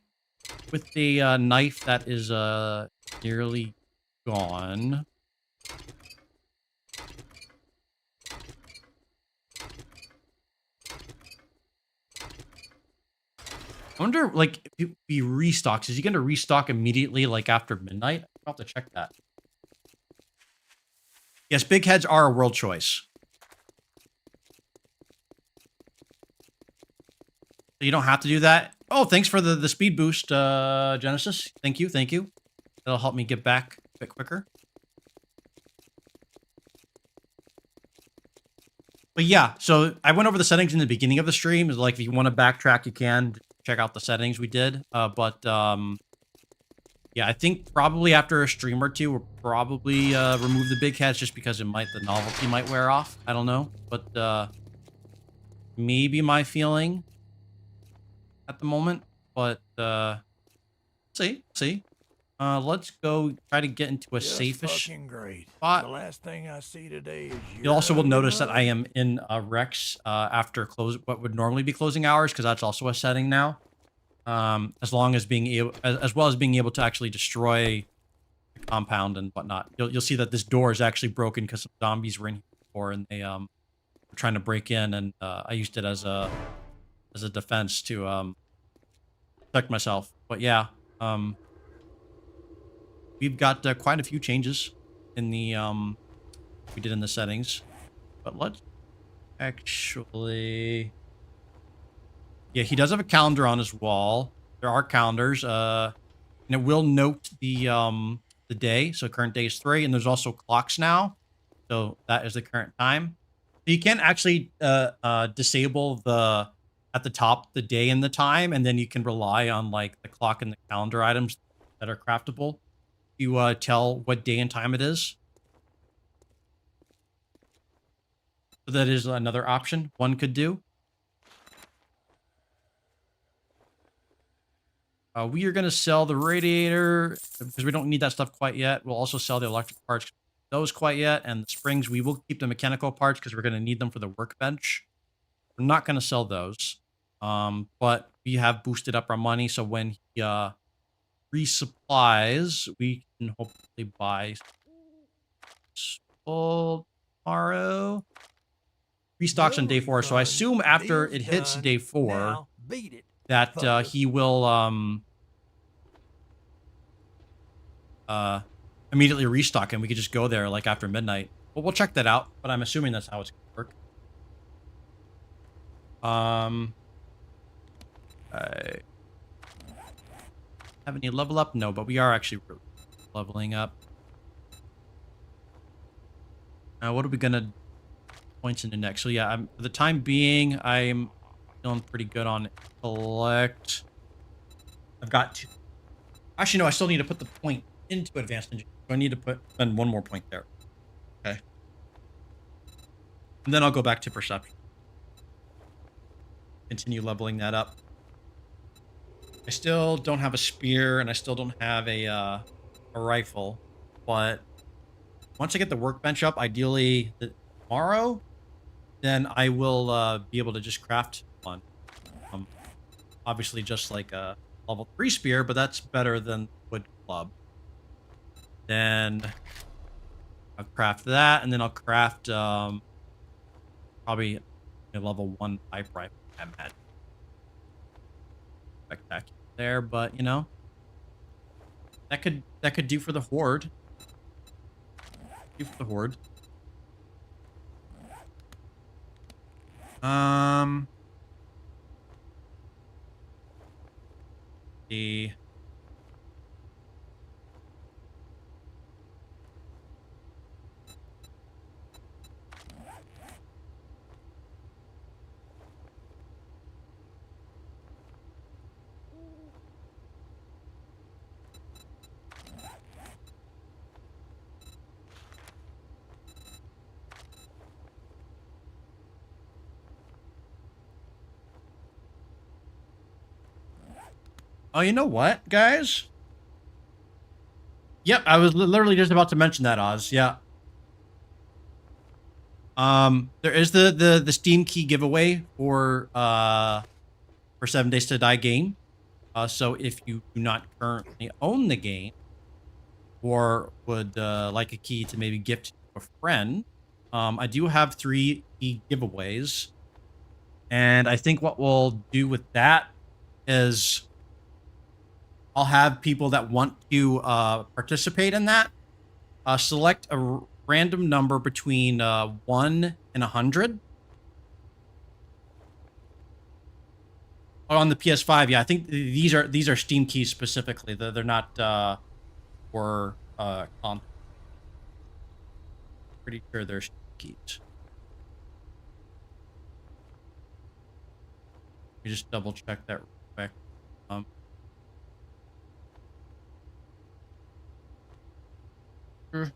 with the knife that is nearly gone. I wonder, like, if he restocks, is he gonna restock immediately, like, after midnight? I'll have to check that. Yes, big heads are a world choice. So you don't have to do that. Oh, thanks for the speed boost, Genesis. Thank you, thank you. That'll help me get back a bit quicker. But yeah, so I went over the settings in the beginning of the stream. Is like if you want to backtrack, you can check out the settings we did. Yeah, I think probably after a stream or two, we'll probably remove the big heads just because the novelty might wear off. I don't know, but maybe my feeling at the moment. But see. Let's go try to get into a Just safe-ish fucking great. The spot. last thing I see today is You your also will ugly notice that I mother. am in Rex after what would normally be closing hours because that's also a setting now. As long as being able, as well as being able to actually destroy the compound and whatnot. You'll see that this door is actually broken because some zombies were in here before and they were trying to break in, and I used it as a defense to protect myself. But yeah, we've got quite a few changes in the we did in the settings. But let's actually, yeah, he does have a calendar on his wall. There are calendars. And it will note the day. So current day is 3, and there's also clocks now. So that is the current time. So you can actually disable the at the top the day and the time, and then you can rely on like the clock and the calendar items that are craftable to tell what day and time it is. So that is another option one could do. We are going to sell the radiator because we don't need that stuff quite yet. We'll also sell the electric parts, those quite yet, and the springs. We will keep the mechanical parts because we're going to need them for the workbench. We're not going to sell those, but we have boosted up our money. So when he resupplies, we can hopefully buy full tomorrow. Restocks on day Jewelry 4. So I fun. assume after Deal's it hits done. day 4 Now beat it, that fucker. he will immediately restock and we could just go there like after midnight. Well, we'll check that out, but I'm assuming that's how it's gonna work. I have any level up? No, but we are actually leveling up. Now, what are we gonna points into next? So yeah, for the time being, I'm feeling pretty good on collect. I've got two. Actually, no, I still need to put the point into advanced engineering. So I need to spend one more point there. Okay. And then I'll go back to perception. Continue leveling that up. I still don't have a spear and I still don't have a rifle, but once I get the workbench up, ideally tomorrow, then I will be able to just craft one. Obviously just like a level 3 spear, but that's better than wood club. Then I'll craft that, and then I'll craft probably a level 1 pipe rifle. I'm at spectacular there, but you know, that could do for the horde. Do for the horde. The Oh, you know what, guys? Yep, I was literally just about to mention that, Oz. Yeah. There is the Steam key giveaway for 7 Days to Die game. So if you do not currently own the game or would like a key to maybe gift to a friend, I do have 3 key giveaways. And I think what we'll do with that is I'll have people that want to participate in that select a random number between 1 and 100. On the PS5, yeah, I think these are Steam keys specifically. They're not for console. Pretty sure they're Steam keys. You just double check that real quick. Um, sure.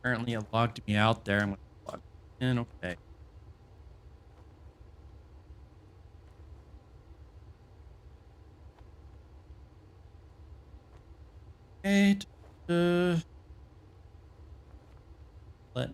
Apparently, it logged me out there. I'm going to log in. Okay. Okay. Let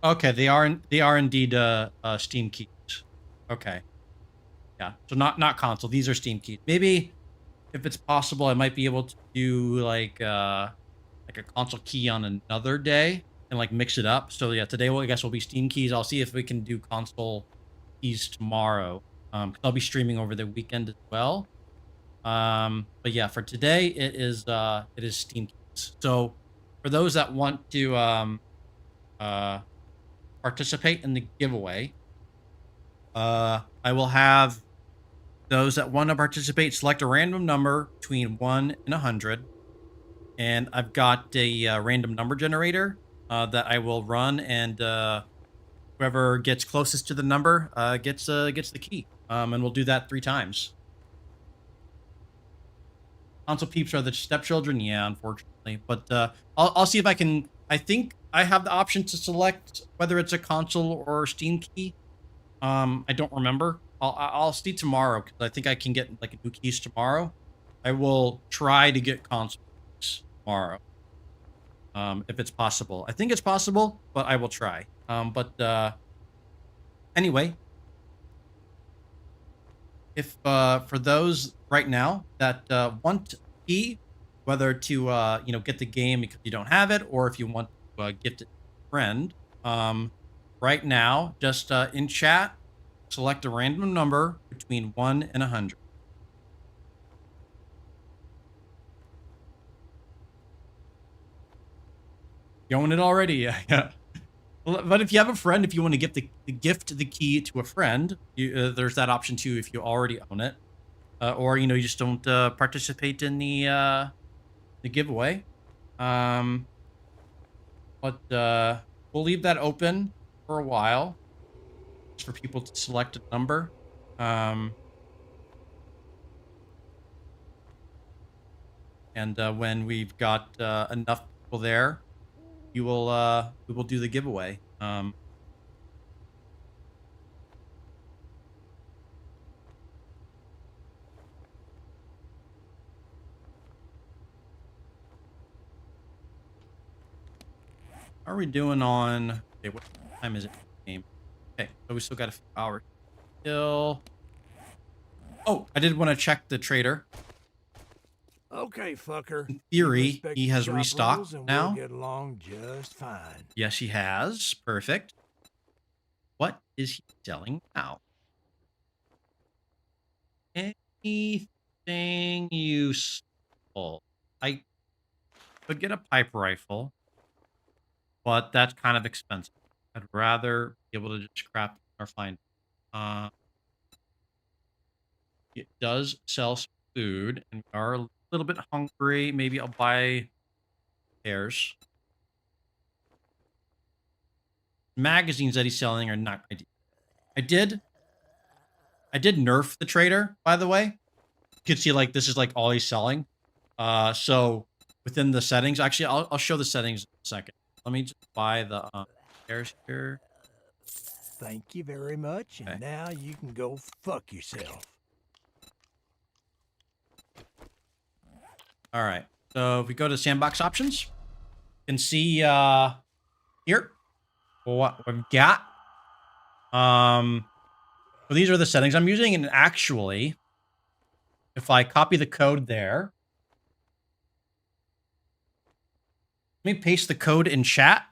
Okay, they are indeed Steam keys. Okay. Yeah. So not console. These are Steam keys. Maybe if it's possible, I might be able to do like a console key on another day and like mix it up. So yeah, today I guess will be Steam keys. I'll see if we can do console keys tomorrow. 'Cause I'll be streaming over the weekend as well. But yeah, for today it is Steam keys. So for those that want to uh participate in the giveaway, I will have those that want to participate select a random number between 1 and 100. And I've got a random number generator that I will run, and whoever gets closest to the number gets the key. And we'll do that 3 times. Console peeps are the stepchildren, yeah, unfortunately. But I'll see if I can. I think I have the option to select whether it's a console or Steam key. I don't remember. I'll see tomorrow because I think I can get like new keys tomorrow. I will try to get console keys tomorrow. If it's possible. I think it's possible, but I will try. But anyway, if for those right now that want a key, whether to get the game because you don't have it, or if you want to gift it to a friend, right now, just in chat, select a random number between 1 and 100. You own it already? Yeah, yeah. But if you have a friend, if you want to gift the key to a friend, there's that option too if you already own it, or you just don't participate in the giveaway. Um, but we'll leave that open for a while, just for people to select a number. And when we've got enough people there, we will do the giveaway. How are we doing on? Okay, what time is it? Game. Okay, so we still got a few hours still. Oh, I did want to check the trader. Okay, fucker. In You theory, respect he the has shop restocked rules and we'll now. get along just fine. Yes, he has. Perfect. What is he selling now? Anything useful? I could get a pipe rifle, but that's kind of expensive. I'd rather be able to just craft or find. Uh, it does sell some food, and we are little bit hungry. Maybe I'll buy pears. Magazines that he's selling are not ideal. I did I did nerf the trader, by the way. You can see like this is like all he's selling. So within the settings, actually, I'll show the settings in a second. Let me just buy the pears here. Thank you very much, and Okay. now you can go fuck yourself. All right. So if we go to sandbox options, you can see here what we've got. So these are the settings I'm using, and actually, if I copy the code there, let me paste the code in chat.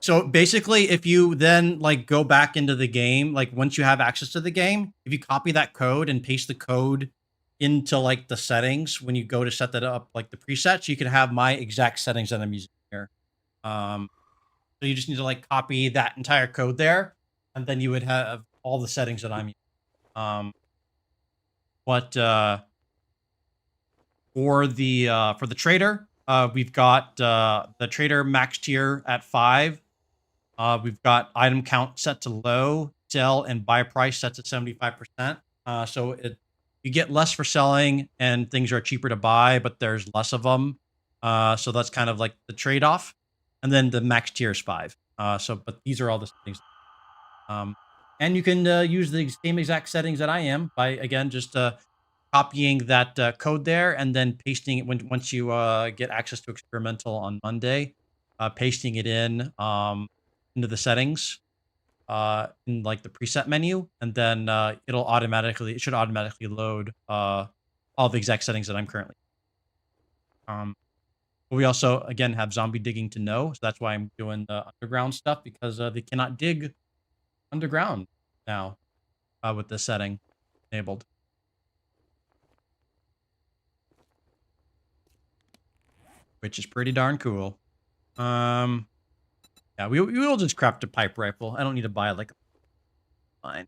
So basically, if you then like go back into the game, like once you have access to the game, if you copy that code and paste the code into like the settings, when you go to set that up, like the presets, you can have my exact settings that I'm using here. Um, so you just need to like copy that entire code there, and then you would have all the settings that I'm using. Um, but for the trader, we've got the trader max tier at 5. We've got item count set to low, sell and buy price set to 75%. So you get less for selling and things are cheaper to buy, but there's less of them. So that's kind of like the trade-off. And then the max tier is 5. But these are all the settings. And you can use the same exact settings that I am by, again, just copying that code there and then pasting it once you get access to experimental on Monday, pasting it into the settings in like the preset menu, and then it should automatically load all the exact settings that I'm currently. But we also again have zombie digging to no, so that's why I'm doing the underground stuff because they cannot dig underground now with this setting enabled. Which is pretty darn cool. Yeah, we will just craft a pipe rifle. I don't need to buy like a fine.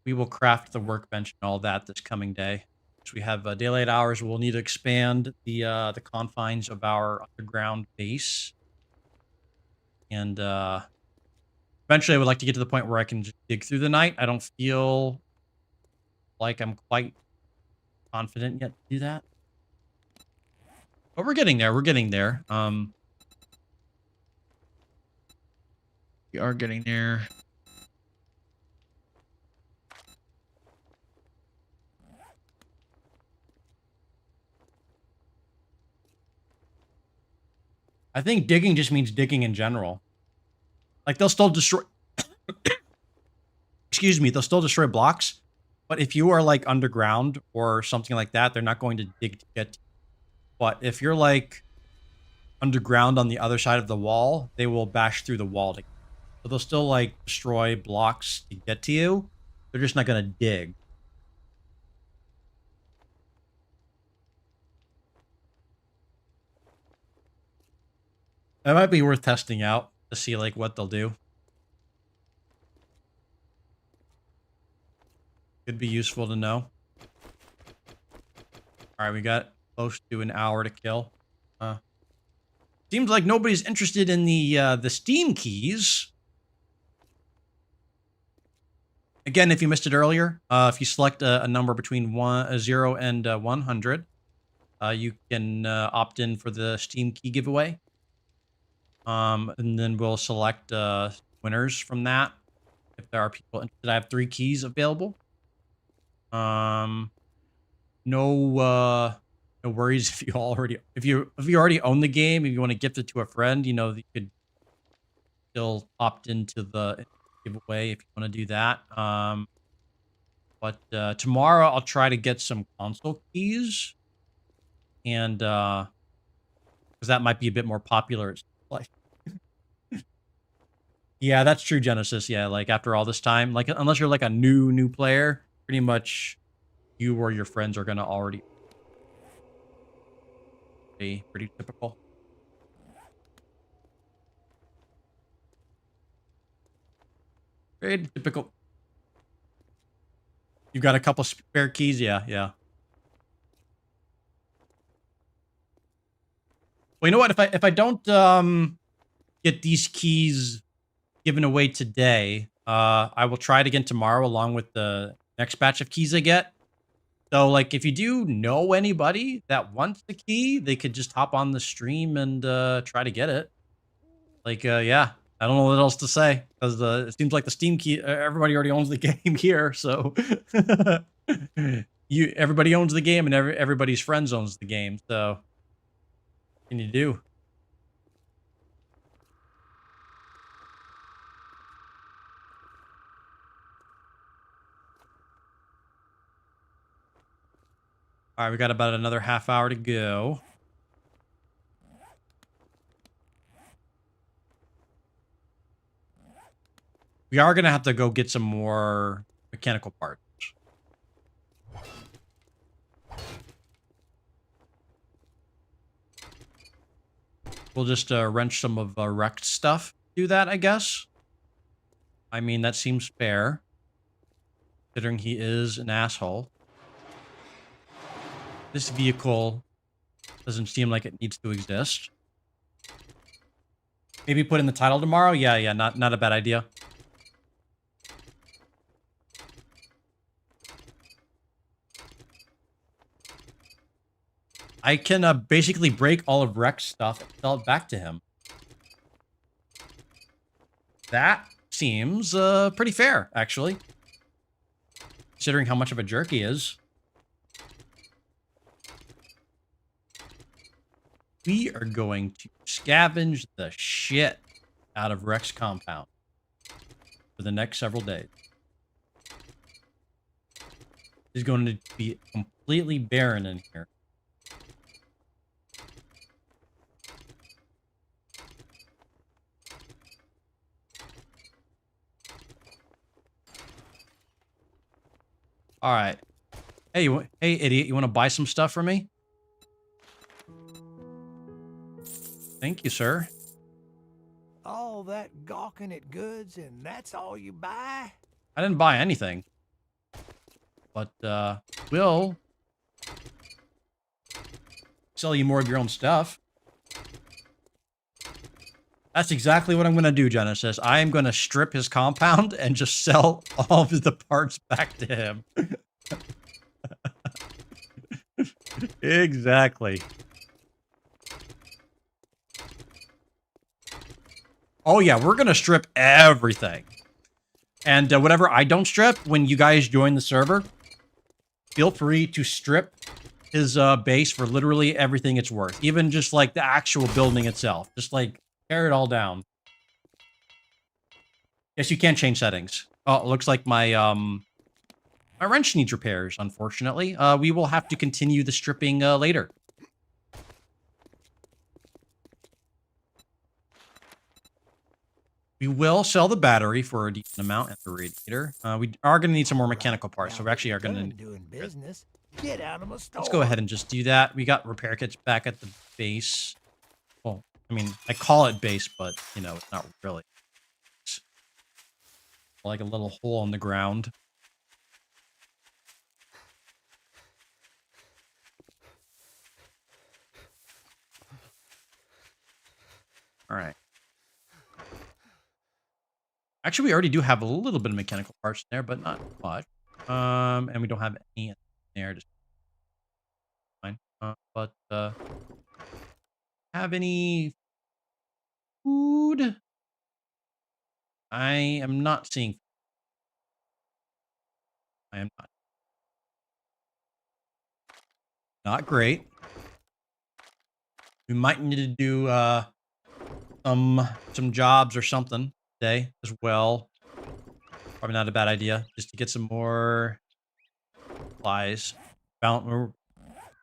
We will craft the workbench and all that this coming day. So we have daylight hours. We'll need to expand the confines of our underground base, and eventually, I would like to get to the point where I can just dig through the night. I don't feel like I'm quite confident yet to do that, but we're getting there. We're getting there. We are getting there. I think digging just means digging in general. Like they'll still destroy. Excuse me. They'll still destroy blocks, but if you are like underground or something like that, they're not going to dig to get to you. But if you're like underground on the other side of the wall, they will bash through the wall. So they'll still like destroy blocks to get to you. They're just not going to dig. That might be worth testing out to see like what they'll do. Could be useful to know. All right, we got close to an hour to kill. Seems like nobody's interested in the Steam keys. Again, if you missed it earlier, if you select a number between 0 and 100, you can opt in for the Steam key giveaway. And then we'll select winners from that if there are people interested. I have 3 keys available. No worries if you already own the game, if you want to gift it to a friend, you could still opt into the giveaway if you want to do that. But tomorrow I'll try to get some console keys, and because that might be a bit more popular. Like, yeah, that's true, Genesis. Yeah, like after all this time, like unless you're like a new player, pretty much you or your friends are gonna already be pretty typical. Very typical. You got a couple spare keys? Yeah, yeah. Well, you know what? If I don't get these keys given away today, I will try it again tomorrow along with the next batch of keys I get. So, like, if you do know anybody that wants the key, they could just hop on the stream and try to get it. Like, yeah, I don't know what else to say because it seems like the Steam key, everybody already owns the game here. So, everybody owns the game and everybody's friends owns the game. So, what can you do? All right, we got about another half hour to go. We are gonna have to go get some more mechanical parts. We'll just wrench some of wrecked stuff. Do that, I guess. I mean, that seems fair, considering he is an asshole. This vehicle doesn't seem like it needs to exist. Maybe put in the title tomorrow? Yeah, yeah, not a bad idea. I can basically break all of Rex's stuff and sell it back to him. That seems pretty fair, actually. Considering how much of a jerk he is. We are going to scavenge the shit out of Rex compound for the next several days. It's going to be completely barren in here. All right. Hey, hey, idiot! You want to buy some stuff from me? Thank you, sir. All that gawking at goods, and that's all you buy? I didn't buy anything, but we'll sell you more of your own stuff. That's exactly what I'm going to do, Genesis. I am going to strip his compound and just sell all of the parts back to him. Exactly. Oh, yeah, we're going to strip everything. And whatever I don't strip, when you guys join the server, feel free to strip his base for literally everything it's worth. Even just, like, the actual building itself. Just, like, tear it all down. Yes, you can change settings. Oh, it looks like my wrench needs repairs, unfortunately. We will have to continue the stripping later. We will sell the battery for a decent amount and the radiator. We are going to need some more mechanical parts, so we actually are going to... doing business. Get out of my store. Let's go ahead and just do that. We got repair kits back at the base. Well, I mean, I call it base, but, you know, it's not really. It's like a little hole in the ground. All right. Actually, we already do have a little bit of mechanical parts in there, but not much. And we don't have any in there. Just fine. But have any food? I am not seeing. I am not. Not great. We might need to do some jobs or something today as well. Probably not a bad idea, just to get some more supplies. Well,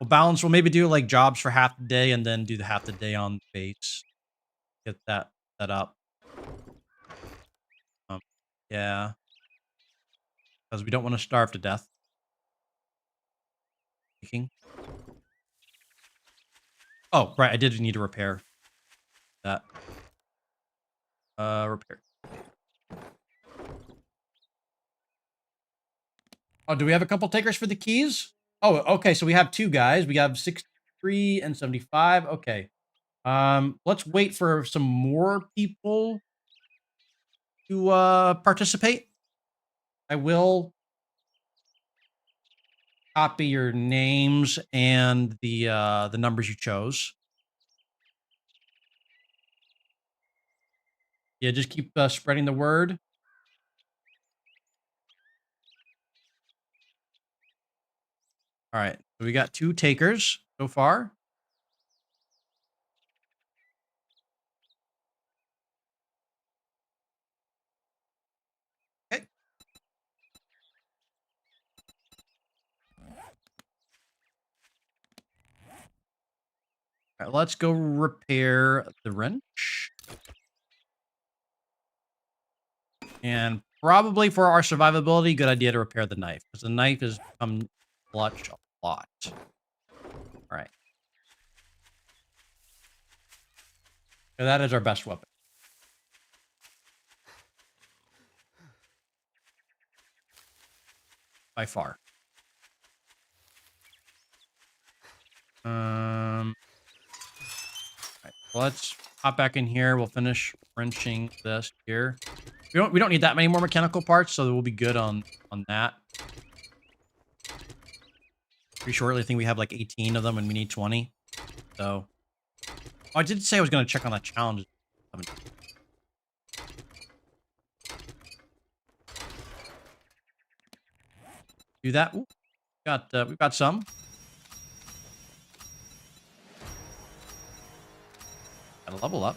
balance. We'll maybe do like jobs for half the day and then do the half the day on the base. Get that set up. Yeah, because we don't want to starve to death. Oh, right. I did need to repair that. Repair. Oh, do we have a couple takers for the keys? Oh, okay. So we have two guys. We have 63 and 75. Okay. Let's wait for some more people to participate. I will copy your names and the numbers you chose. Yeah, just keep spreading the word. All right. So we got two takers so far. Okay. All right, let's go repair the wrench. And probably for our survivability, good idea to repair the knife, because the knife has become clutch a lot. All right. So that is our best weapon. By far. All right, let's hop back in here. We'll finish wrenching this here. We don't need that many more mechanical parts, so we'll be good on that. Pretty shortly, I think we have like 18 of them, and we need 20. So, oh, I did say I was going to check on that challenge. Do that. Ooh, we've got some. Got to level up.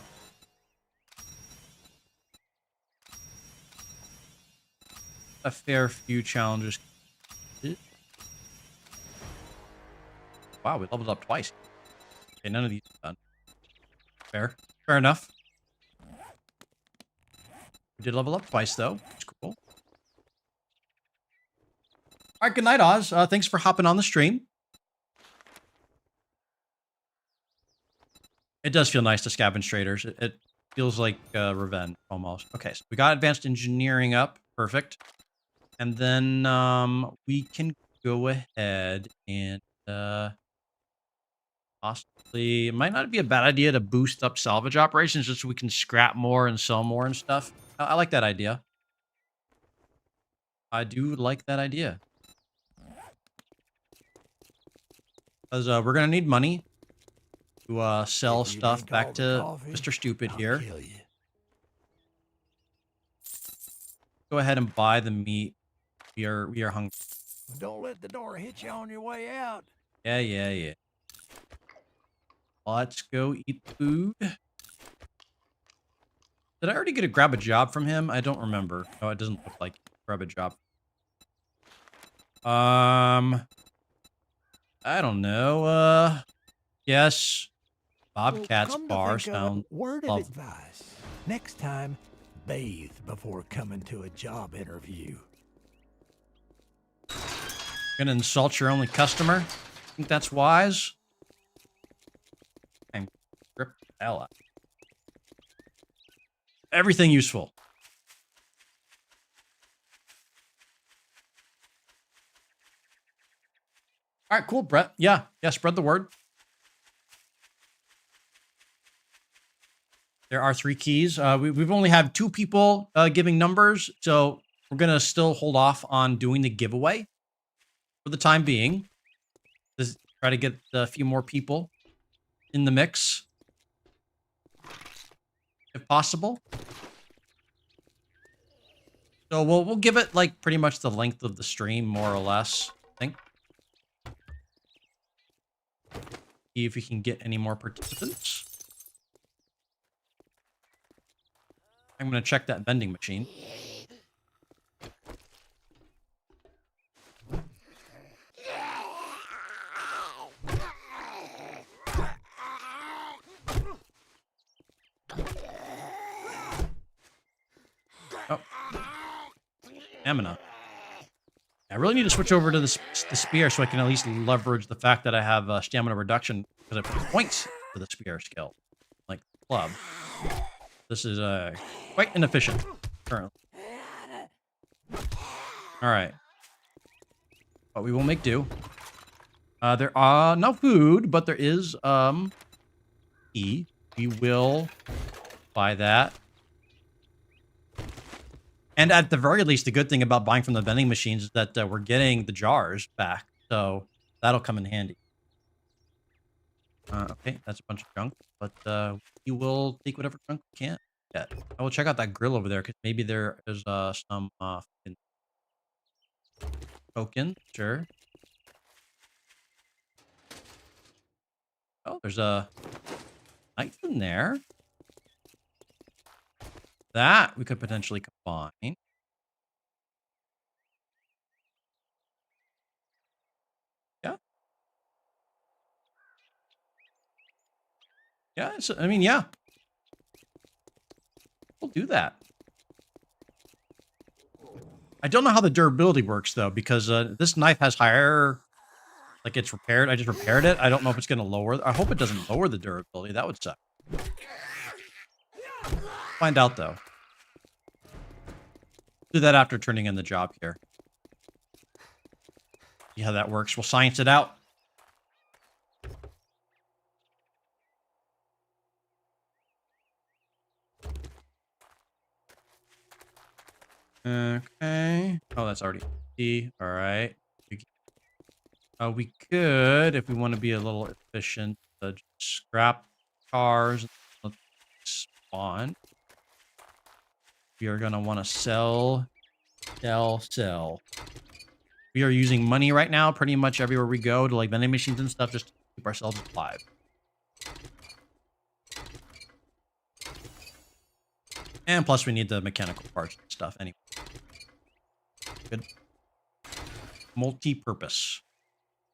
A fair few challenges. Wow, we leveled up twice. Okay, none of these are done. Fair enough. We did level up twice, though. It's cool. All right, good night, Oz. Thanks for hopping on the stream. It does feel nice to scavenge traders. It feels like revenge, almost. Okay, so we got advanced engineering up. Perfect. And then we can go ahead and possibly, it might not be a bad idea to boost up salvage operations just so we can scrap more and sell more and stuff. I like that idea. I do like that idea. Because we're going to need money to sell stuff back to Mr. Stupid here. Go ahead and buy the meat. We are hungry. Don't let the door hit you on your way out. Yeah. Let's go eat food. Did I already get a grab a job from him? I don't remember. Oh, it doesn't look like grab a job. I don't know. Yes. Bobcat's bar sounds word of advice. Next time, bathe before coming to a job interview. Gonna insult your only customer? Think that's wise? I'm rip the hell out. Everything useful. All right, cool, Brett. Yeah, spread the word. There are 3 keys. We've only had 2 people giving numbers, so we're gonna still hold off on doing the giveaway for the time being. Just try to get a few more people in the mix, if possible. So we'll give it like pretty much the length of the stream, more or less, I think. See if we can get any more participants. I'm going to check that vending machine. Oh. Stamina. I really need to switch over to the spear so I can at least leverage the fact that I have stamina reduction because I put points for the spear skill, like club. This is quite inefficient currently. All right. but we will make do. There are no food, but there is tea. We will buy that. And at the very least, the good thing about buying from the vending machines is that we're getting the jars back, so that'll come in handy. Okay, that's a bunch of junk, but we will take whatever junk we can get. I will check out that grill over there because maybe there is some fucking token. Sure. Oh, there's a knife in there. That we could potentially combine. Yeah. Yeah. I mean, yeah. We'll do that. I don't know how the durability works though, because this knife has higher, like it's repaired. I just repaired it. I don't know if it's going to lower. I hope it doesn't lower the durability. That would suck. Find out though. Do that after turning in the job here. See how that works. We'll science it out. Okay. Oh, that's already empty. All right. We could, if we want to be a little efficient, just scrap cars. Let's spawn. We are going to want to sell. We are using money right now pretty much everywhere we go to like vending machines and stuff just to keep ourselves alive. And plus we need the mechanical parts and stuff anyway. Good. Multi-purpose.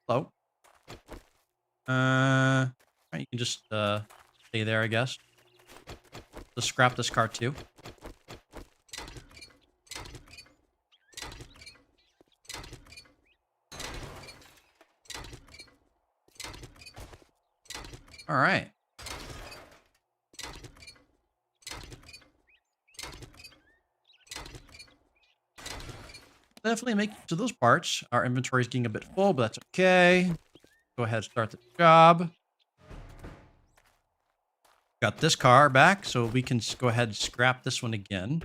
Hello. Right, you can just stay there, I guess. Let's scrap this car too. All right. Definitely make use of those parts. Our inventory is getting a bit full, but that's okay. Go ahead and start the job. Got this car back, so we can go ahead and scrap this one again.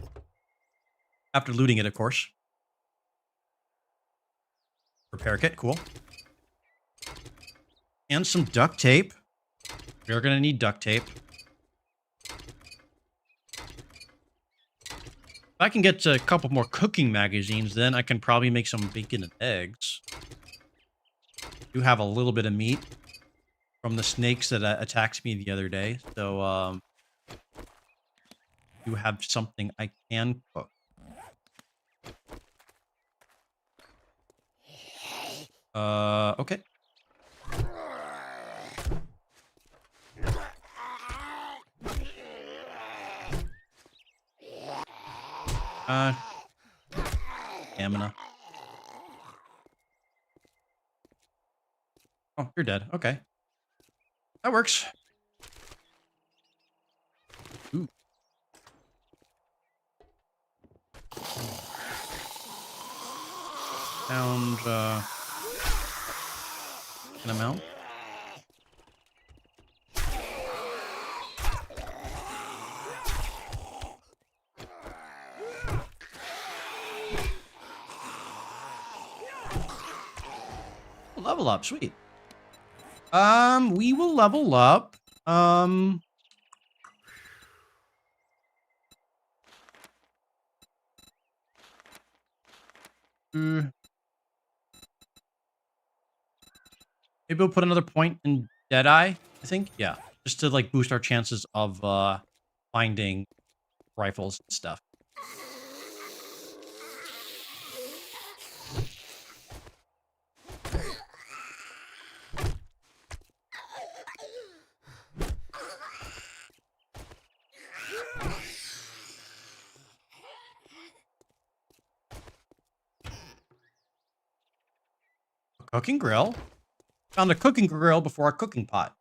After looting it, of course. Repair kit, cool. And some duct tape. We're going to need duct tape. If I can get a couple more cooking magazines, then I can probably make some bacon and eggs. Do have a little bit of meat from the snakes that attacked me the other day. So, do have something I can cook. Okay. Stamina. Oh, you're dead. Okay. That works. Ooh. Found, an amount. Level up, sweet. We will level up. Maybe we'll put another point in Deadeye, I think. Yeah. Just to like boost our chances of finding rifles and stuff. Cooking grill. Found a cooking grill before a cooking pot.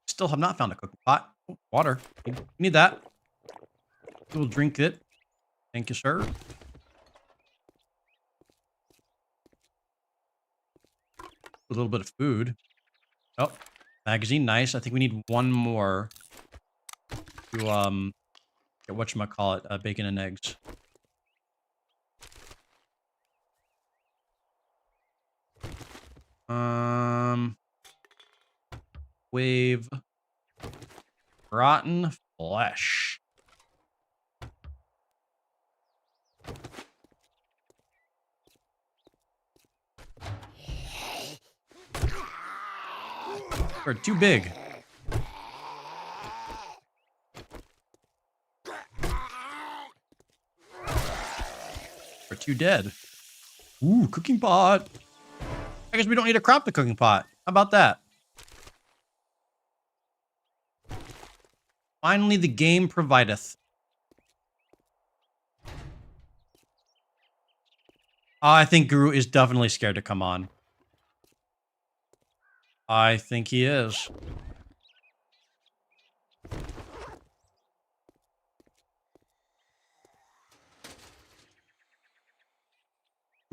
Still have not found a cooking pot. Oh, water. We need that. We'll drink it. Thank you, sir. A little bit of food. Oh, magazine, nice. I think we need one more to get whatchamacallit, bacon and eggs. Um, wave rotten flesh. Or too big. Or too dead. Ooh, cooking pot. I guess we don't need to crop the cooking pot. How about that? Finally, the game provideth. I think Guru is definitely scared to come on. I think he is.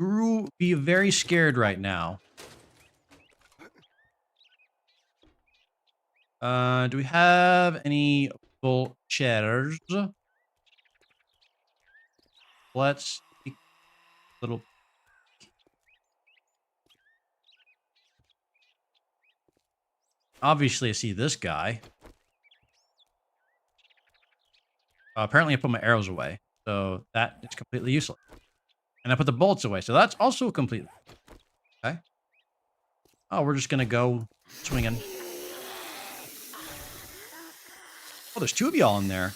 Guru be very scared right now. Do we have any full chairs? Let's take a little. Obviously, I see this guy. Apparently, I put my arrows away, so that is completely useless. And I put the bullets away, so that's also completely okay. Oh, we're just gonna go swinging. Oh, there's two of y'all in there.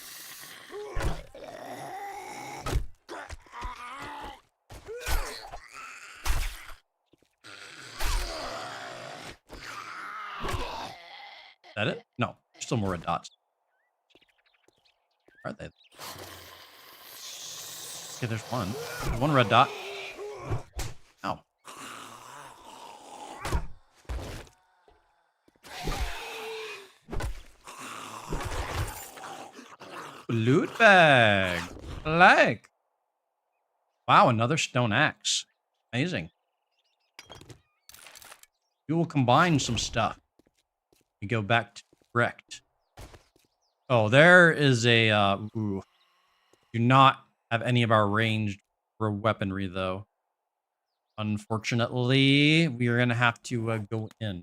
Is that it? No, still more red dots. Are they? Okay, there's one. One red dot. Oh. Loot bag. Like. Wow, another stone axe. Amazing. We will combine some stuff. We go back to correct. Oh, there is a ooh. Do not have any of our ranged for weaponry though. Unfortunately, we are gonna have to go in.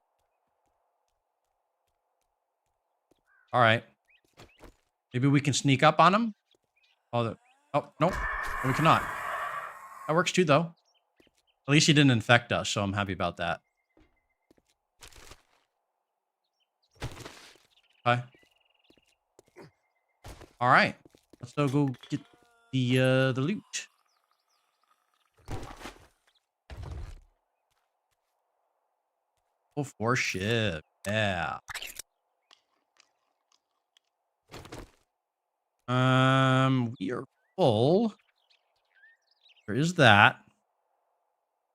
All right. Maybe we can sneak up on him. Oh, oh nope. No, we cannot. That works too, though. At least he didn't infect us, so I'm happy about that. Okay. All right. Let's go get the loot. Oh, for ship. Yeah. We are full. There is that.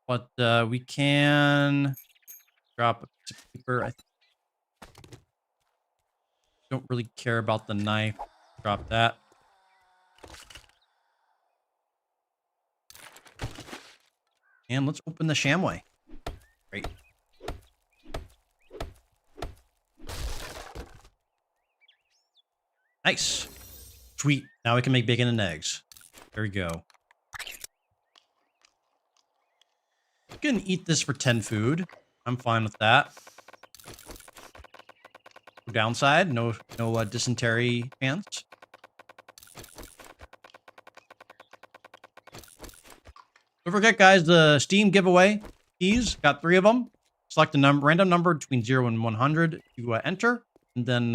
But we can drop a piece of paper. I don't really care about the knife. Drop that. And let's open the Shamway. Great. Nice. Sweet. Now we can make bacon and eggs. There we go. You can eat this for 10 food. I'm fine with that. No downside. No dysentery chance. Don't forget, guys, the Steam giveaway keys. Got 3 of them. Select a random number between 0 and 100 to enter. And then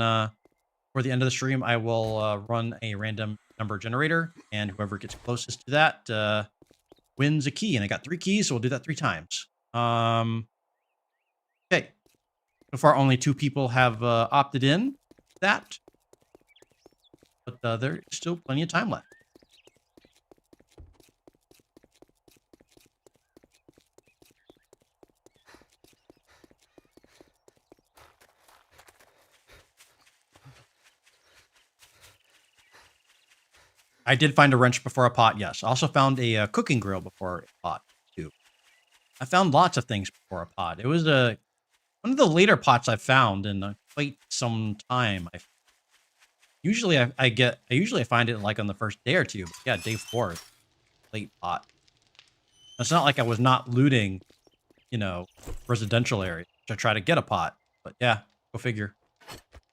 for the end of the stream, I will run a random number generator. And whoever gets closest to that wins a key. And I got 3 keys, so we'll do that 3 times. Okay. So far, only 2 people have opted in that. But there's still plenty of time left. I did find a wrench before a pot, yes. I also found a cooking grill before a pot, too. I found lots of things before a pot. It was one of the later pots I found in quite some time. I find it like on the first day or two. But yeah, day 4, late pot. It's not like I was not looting, you know, residential areas to try to get a pot. But yeah, go figure.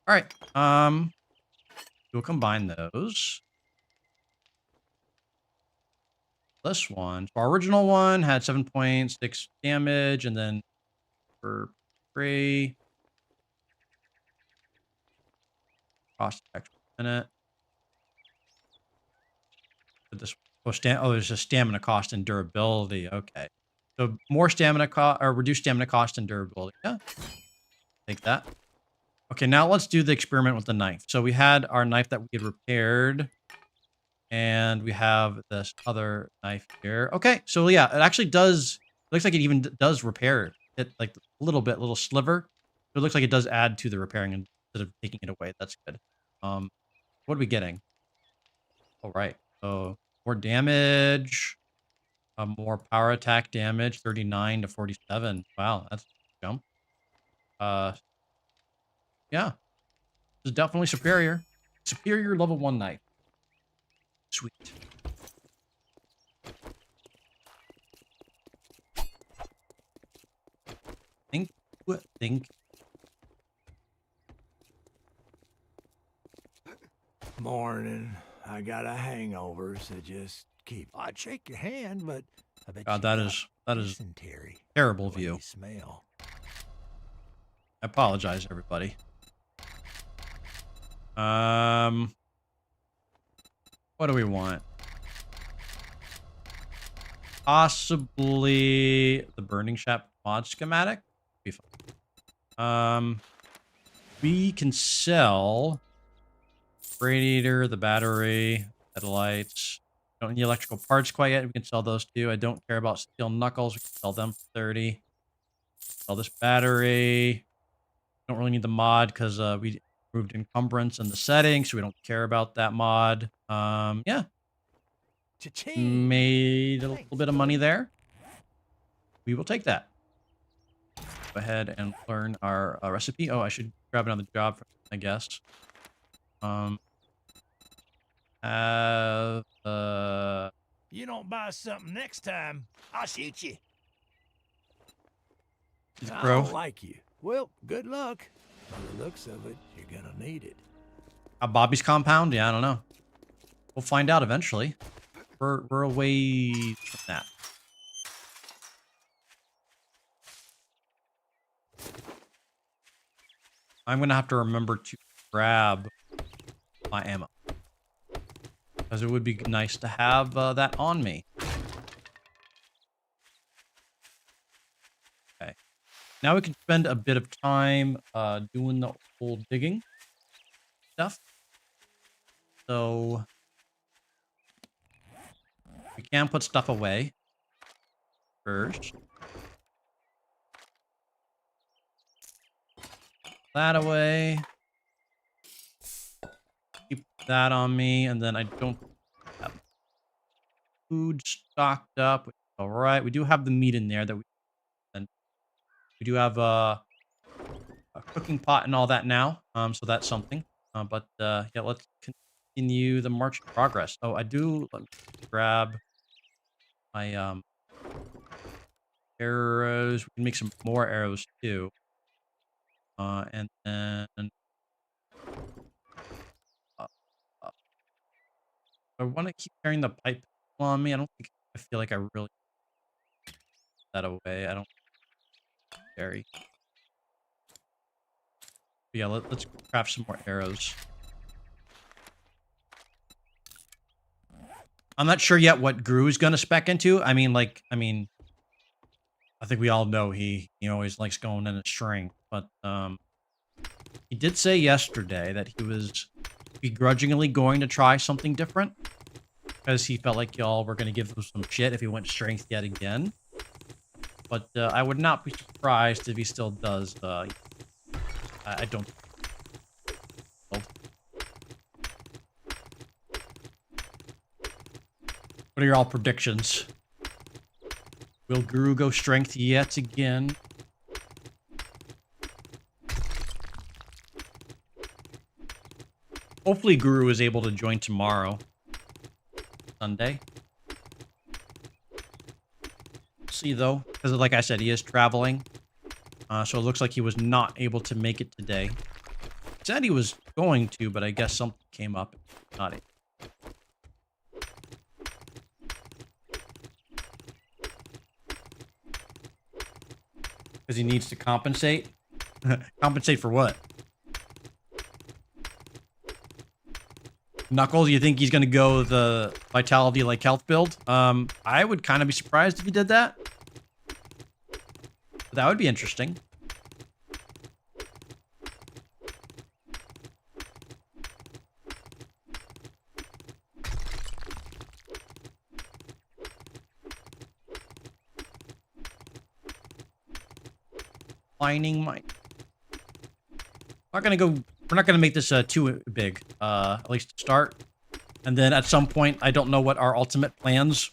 All right. We'll combine those. This one. So our original one had 7.6 damage, and then for 3 cost extra minute. But this there's a stamina cost and durability. Okay. So more stamina cost or reduced stamina cost and durability. Yeah. Take that. Okay, now let's do the experiment with the knife. So we had our knife that we had repaired. And we have this other knife here. Okay, so yeah, it actually does. Looks like it even does repair it like a little bit, little sliver. So it looks like it does add to the repairing instead of taking it away. That's good. What are we getting? All right. So more damage, more power attack damage, 39 to 47. Wow, that's a jump. Uh, yeah, this is definitely superior. Superior level 1 knife. Sweet. Think. Morning. I got a hangover, so just keep. I'd shake your hand, but I bet God, you that got is dysentery. terrible The way view. you smell. I apologize, everybody. What do we want? Possibly the burning shop mod schematic. Be fine. We can sell radiator, the battery, headlights. Don't need electrical parts quite yet. We can sell those too. I don't care about steel knuckles. We can sell them for 30. Sell this battery. Don't really need the mod because we moved encumbrance in the settings, so we don't care about that mod. Yeah, Cha-ching! made a little Thanks, bit of bud. money there. We will take that. Go ahead and learn our recipe. Oh, I should grab another job, I guess. Have You don't buy something next time, I'll shoot you. the I crow. don't like you. Well, good luck. By the looks of it, you're gonna need it. Bobby's compound? Yeah, I don't know. We'll find out eventually. We're a ways from that. I'm gonna have to remember to grab my ammo. Because it would be nice to have that on me. Okay. Now we can spend a bit of time doing the old digging stuff. So we can put stuff away first. That away. Keep that on me, and then I don't have food stocked up. All right, we do have the meat in there that and we do have a cooking pot and all that now. So that's something. But yeah, let's continue the march in progress. Oh, I do. Let me grab my arrows. We can make some more arrows too. And then uh, uh, I want to keep carrying the pipe on me. I feel like I really put that away. I don't carry. But yeah, let's craft some more arrows. I'm not sure yet what Gru's gonna spec into. I mean, I think we all know he always likes going in a string, but he did say yesterday that he was begrudgingly going to try something different because he felt like y'all were going to give him some shit if he went strength yet again. But I would not be surprised if he still does. I don't. What are your all predictions? Will Guru go strength yet again? Hopefully Guru is able to join tomorrow, Sunday. See though, because like I said, he is traveling. So it looks like he was not able to make it today. Said he was going to, but I guess something came up. Not it. Because he needs to compensate. Compensate for what? Knuckles, you think he's going to go the Vitality like health build? I would kind of be surprised if he did that. But that would be interesting. Mining mine. Not gonna go. We're not gonna make this too big. At least to start. And then at some point, I don't know what our ultimate plans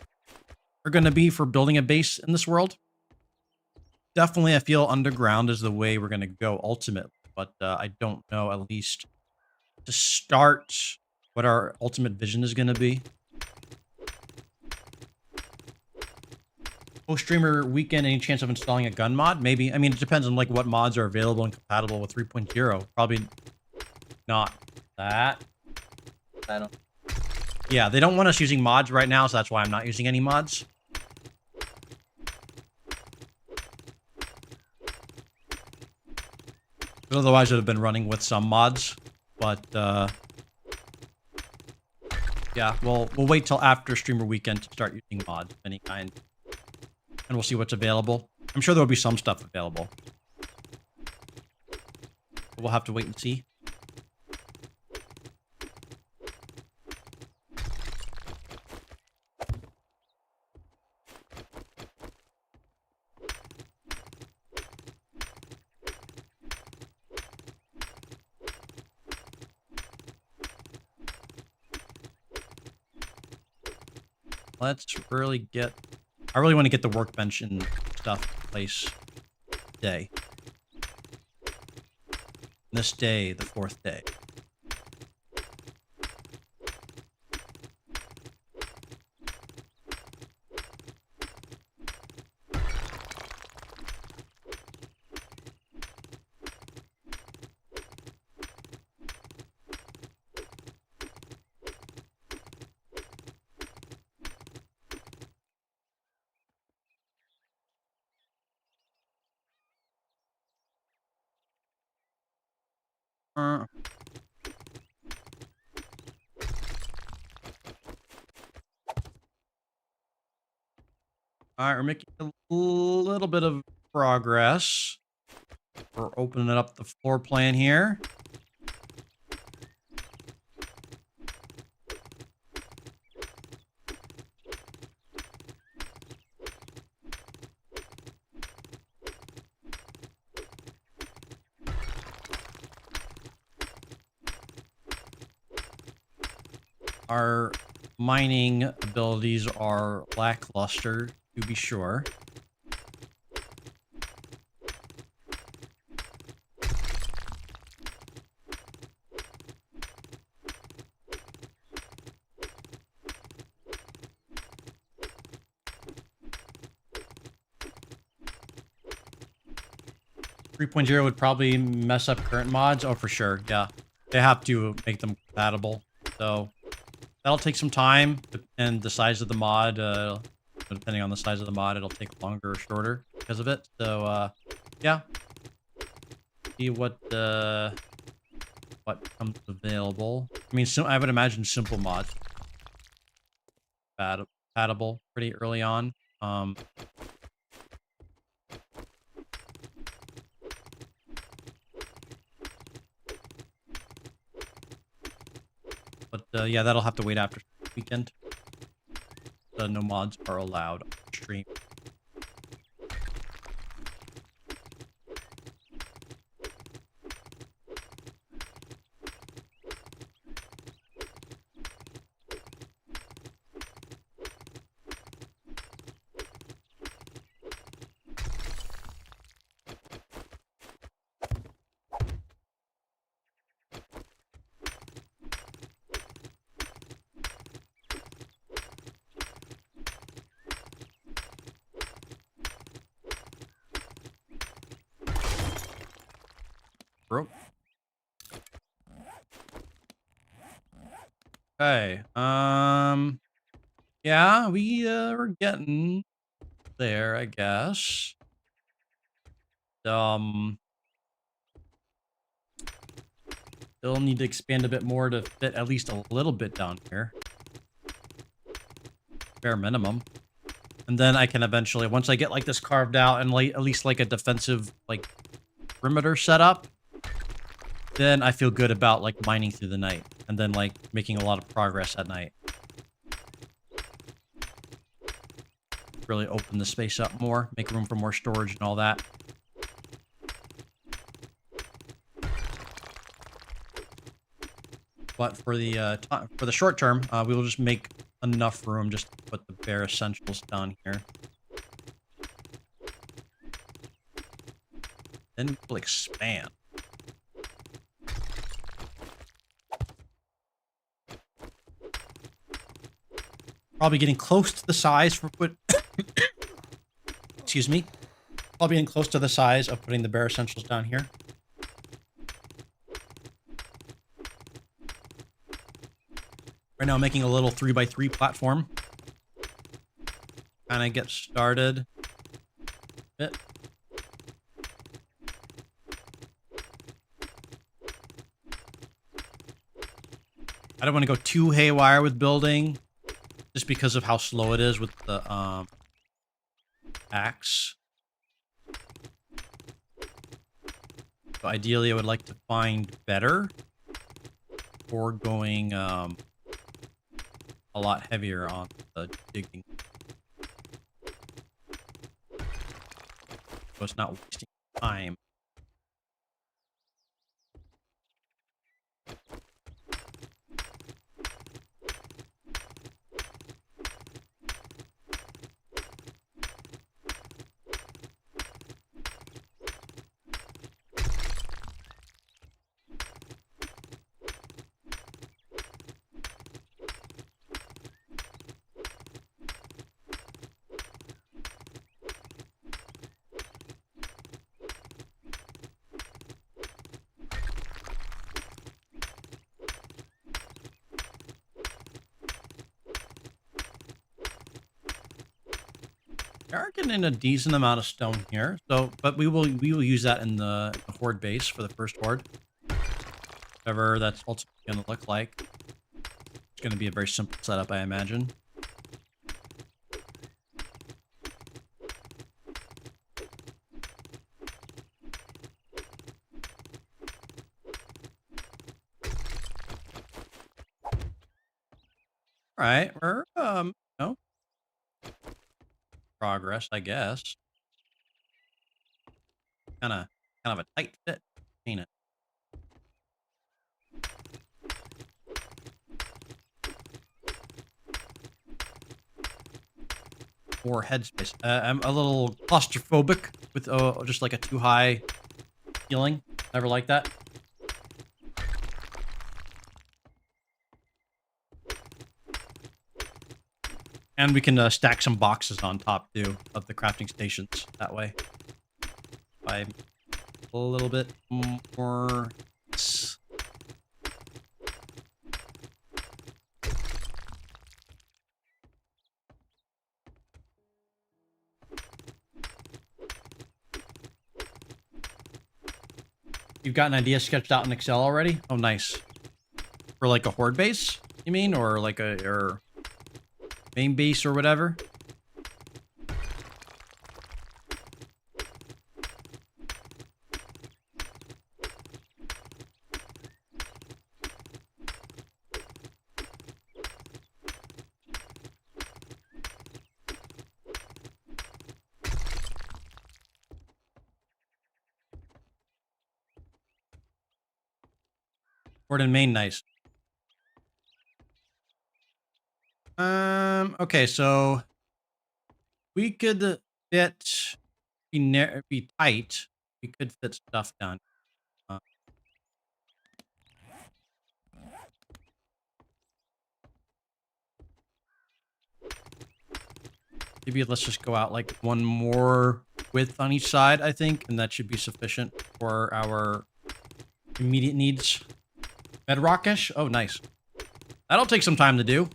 are gonna be for building a base in this world. Definitely, I feel underground is the way we're gonna go ultimately, but I don't know at least to start what our ultimate vision is gonna be. Post streamer weekend, any chance of installing a gun mod? Maybe. I mean, it depends on like what mods are available and compatible with 3.0. Probably not that. I don't. Yeah, they don't want us using mods right now, so that's why I'm not using any mods. Otherwise, it would have been running with some mods, but yeah, we'll wait till after streamer weekend to start using mods of any kind, and we'll see what's available. I'm sure there'll be some stuff available. But we'll have to wait and see. Let's really get... I really want to get the workbench and stuff in place today. This day, the 4th day. Alright, we're making a little bit of progress. We're opening up the floor plan here. Our mining abilities are lackluster, to be sure. Three point zero would probably mess up current mods. Oh, for sure. Yeah. They have to make them compatible. So that'll take some time, and the size of the mod, depending on the size of the mod, it'll take longer or shorter because of it. So, yeah. See what comes available. I mean, I would imagine simple mods compatible pretty early on. But yeah, that'll have to wait after weekend. No mods are allowed on stream. broke. Okay. Yeah, we're getting there, I guess. Um, Still need to expand a bit more to fit at least a little bit down here. Bare minimum. And then I can eventually, once I get like this carved out and like at least like a defensive like perimeter set up, then I feel good about like mining through the night and then like making a lot of progress at night. Really open the space up more, make room for more storage and all that. But for the short term, we will just make enough room just to put the bare essentials down here. Then we'll expand. Probably getting close to the size for put. Excuse me. Probably getting close to the size of putting the bare essentials down here. Right now, I'm making a little 3x3 platform. Kind of get started. Bit. I don't want to go too haywire with building, just because of how slow it is with the axe. So ideally, I would like to find better or going a lot heavier on the digging. So it's not wasting time. We are getting in a decent amount of stone here, so but we will use that in the horde base for the first horde. Whatever that's ultimately going to look like. It's going to be a very simple setup, I imagine. All right, we're no progress, I guess. Kind of a tight fit, ain't it? More headspace. I'm a little claustrophobic with just like a too high ceiling. Never like that. And we can stack some boxes on top too of the crafting stations that way. By a little bit more. You've got an idea sketched out in Excel already? Oh, nice. For like a horde base, you mean? Or like or main base or whatever? Horde and main, nice. Okay, so we could fit be tight. We could fit stuff down. Uh, Maybe let's just go out like one more width on each side, I think, and that should be sufficient for our Immediate needs. Bedrockish? Oh, nice. That'll take some time to do.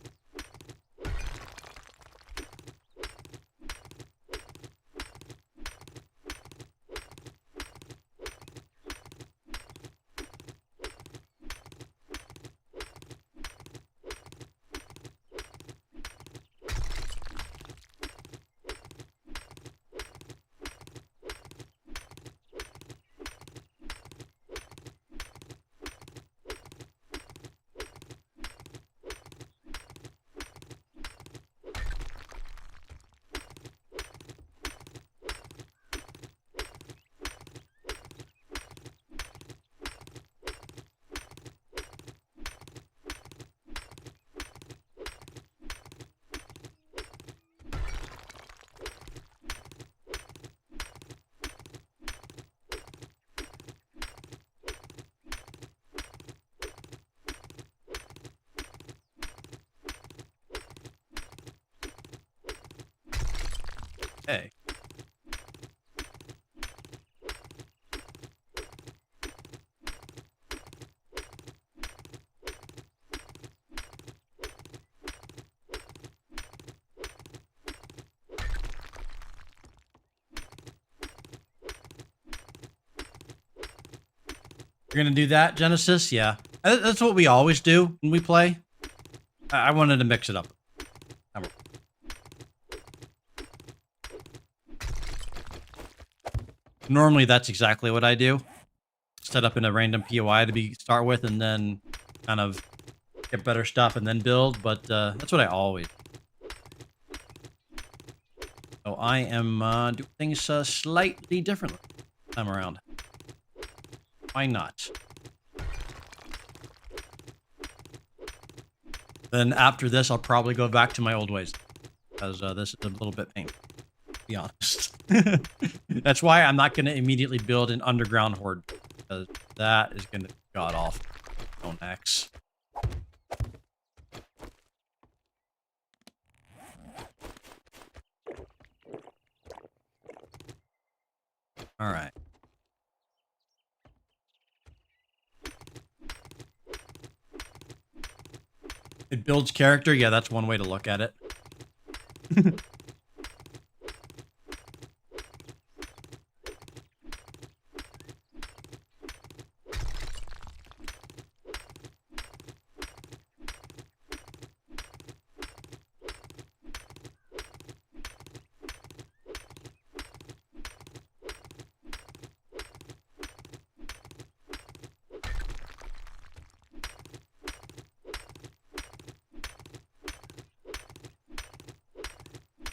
Hey. You're gonna do that, Genesis? Yeah. That's what we always do when we play. I wanted to mix it up. Normally, that's exactly what I do. Set up in a random POI to start with, and then kind of get better stuff and then build. But that's what I always. So I am doing things slightly differently this time around. Why not? Then after this, I'll probably go back to my old ways, because this is a little bit painful, to be honest. That's why I'm not going to immediately build an underground horde, because that is going to be god awful. Oh, next. All right. It builds character. Yeah, that's one way to look at it.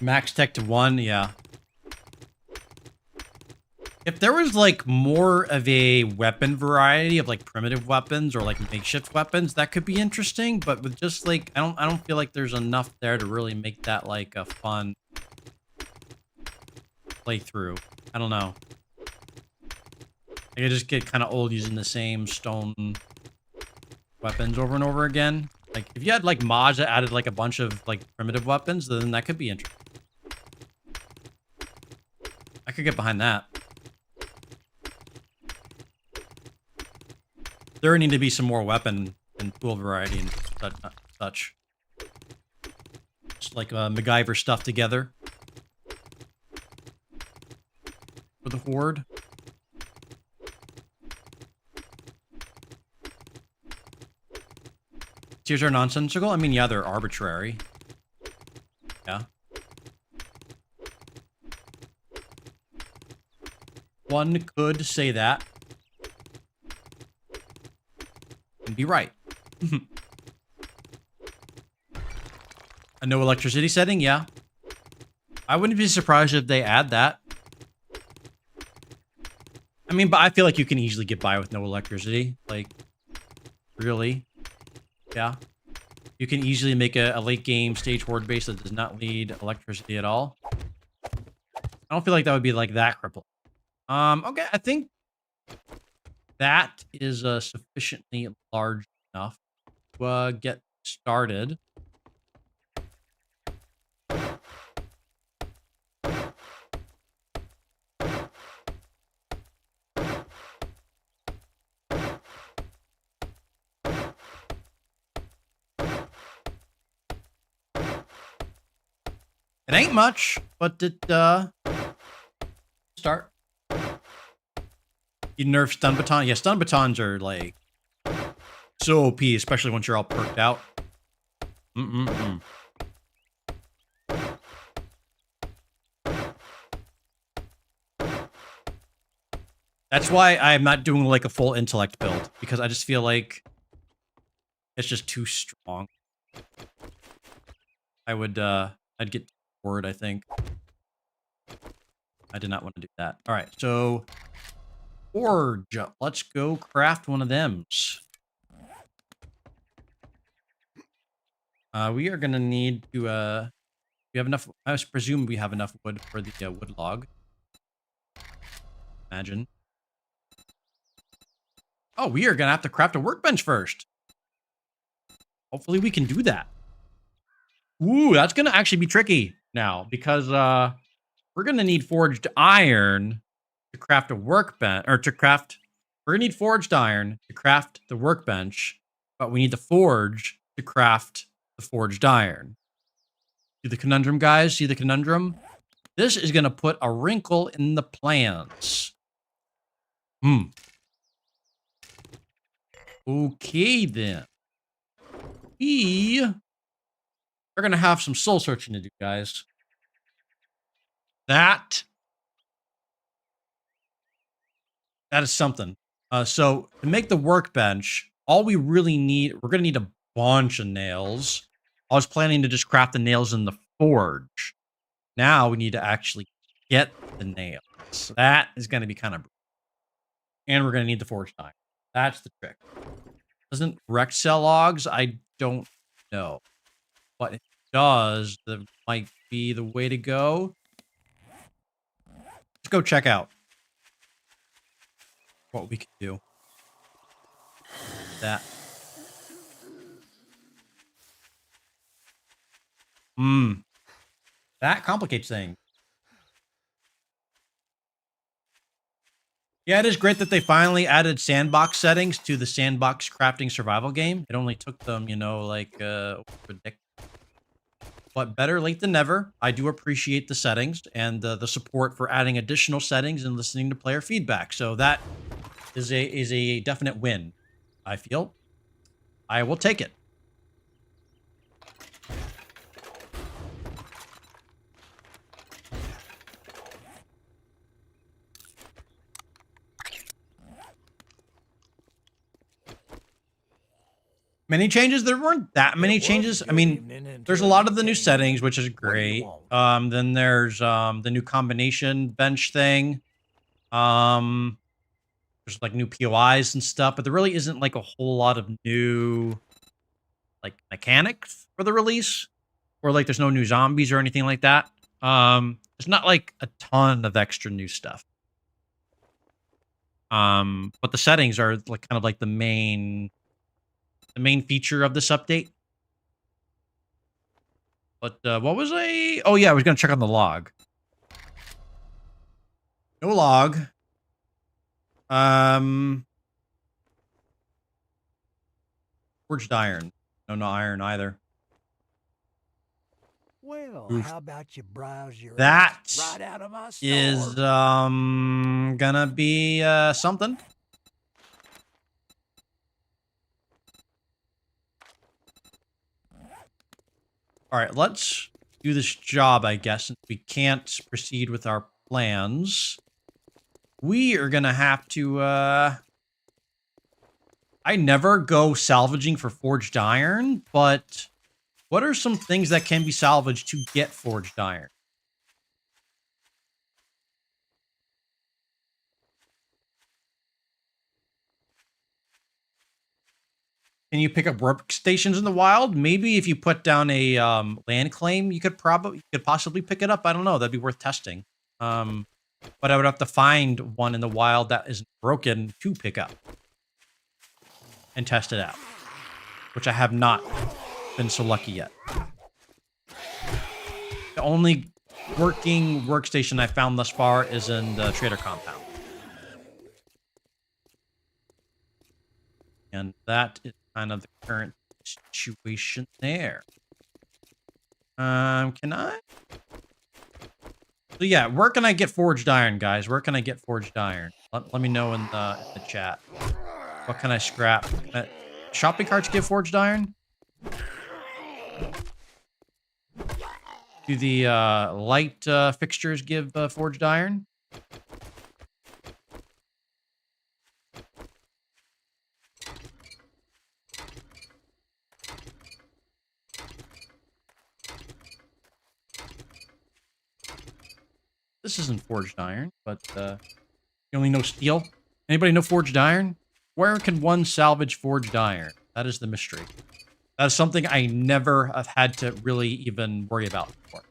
Max tech to 1, yeah. If there was like more of a weapon variety of like primitive weapons or like makeshift weapons, that could be interesting. But with just like, I don't feel like there's enough there to really make that like a fun playthrough. I don't know. Like, I just get kind of old using the same stone weapons over and over again. Like if you had like mods that added like a bunch of like primitive weapons, then that could be interesting. I could get behind that. There need to be some more weapon and tool variety and such. Just like MacGyver stuff together. For the horde. Tiers are nonsensical? I mean, yeah, they're arbitrary. Yeah. One could say that. And be right. A no electricity setting? Yeah. I wouldn't be surprised if they add that. I mean, but I feel like you can easily get by with no electricity. Like, really? Yeah. You can easily make a late game stage horde base that does not need electricity at all. I don't feel like that would be like that crippling. Okay, I think that is sufficiently large enough to get started. It ain't much, but it, start. You nerf stun baton. Yeah, stun batons are, like, so OP, especially once you're all perked out. Mm-mm-mm. That's why I'm not doing, like, a full intellect build, because I just feel like it's just too strong. I'd get bored, I think. I did not want to do that. All right, so forge. Let's go craft one of them. We are gonna need to. We have enough. I presume we have enough wood for the wood log. Imagine. Oh, we are gonna have to craft a workbench first. Hopefully, we can do that. Ooh, that's gonna actually be tricky now because we're gonna need forged iron to craft a workbench, or to craft. We're gonna need forged iron to craft the workbench, but we need the forge to craft the forged iron. See the conundrum, guys? See the conundrum? This is gonna put a wrinkle in the plans. Hmm. Okay, then. We are gonna have some soul searching to do, guys. That is something. So to make the workbench, all we really need, we're gonna need a bunch of nails. I was planning to just craft the nails in the forge. Now we need to actually get the nails. So that is gonna be kind of, and we're gonna need the forge time. That's the trick. Doesn't wreck sell logs? I don't know. But it does, that might be the way to go. Let's go check out what we can do. That. That complicates things. Yeah, it is great that they finally added sandbox settings to the sandbox crafting survival game. It only took them, you know, like, but better late than never. I do appreciate the settings and the support for adding additional settings and listening to player feedback. So that is a definite win, I feel. I will take it. Many changes? There weren't that many changes. I mean, there's a lot of the new settings, which is great. Then there's the new combination bench thing. There's like new POIs and stuff, but there really isn't like a whole lot of new like mechanics for the release. Or like there's no new zombies or anything like that. There's not like a ton of extra new stuff. But the settings are like kind of like the main feature of this update. But what was I? Oh yeah, I was gonna check on the log. No log. Forged iron. No iron either. Well, Oof. how about you browse your That right out of my store? is gonna be something. All right, let's do this job, I guess, since we can't proceed with our plans. We are gonna have to I never go salvaging for forged iron, but what are some things that can be salvaged to get forged iron? Can you pick up workstations in the wild? Maybe if you put down a land claim, you could possibly pick it up. I don't know. That'd be worth testing. But I would have to find one in the wild that isn't broken to pick up and test it out, which I have not been so lucky yet. The only working workstation I found thus far is in the trader compound. And that is kind of the current situation there. Can I? So yeah, where can I get forged iron, guys? Where can I get forged iron? Let me know in the chat. What can I scrap? Shopping carts give forged iron? Do the light fixtures give forged iron? This isn't forged iron, but you only know steel. Anybody know forged iron? Where can one salvage forged iron? That is the mystery. That is something I never have had to really even worry about before.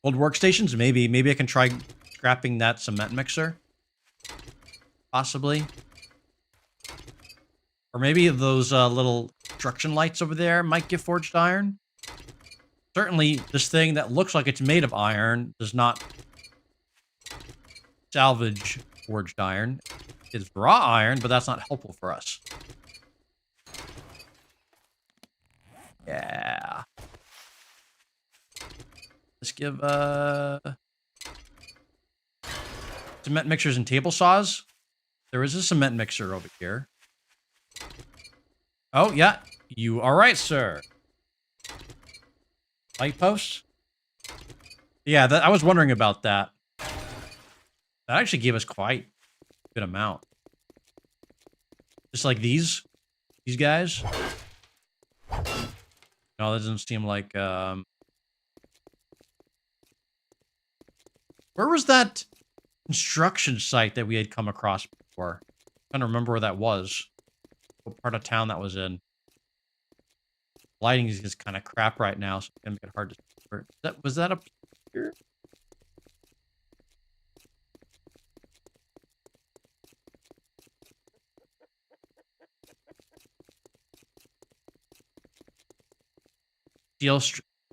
Old workstations? Maybe I can try scrapping that cement mixer. Possibly. Or maybe those little construction lights over there might give forged iron. Certainly, this thing that looks like it's made of iron does not salvage forged iron. It's raw iron, but that's not helpful for us. Yeah. Let's give cement mixers and table saws. There is a cement mixer over here. Oh, yeah. You are right, sir. Light posts? Yeah, I was wondering about that. That actually gave us quite a good amount. Just like these guys. No, that doesn't seem like, where was that construction site that we had come across before? I'm trying to remember where that was. What part of town that was in. Lighting is just kind of crap right now, so it's gonna make it hard to see. Was that up here?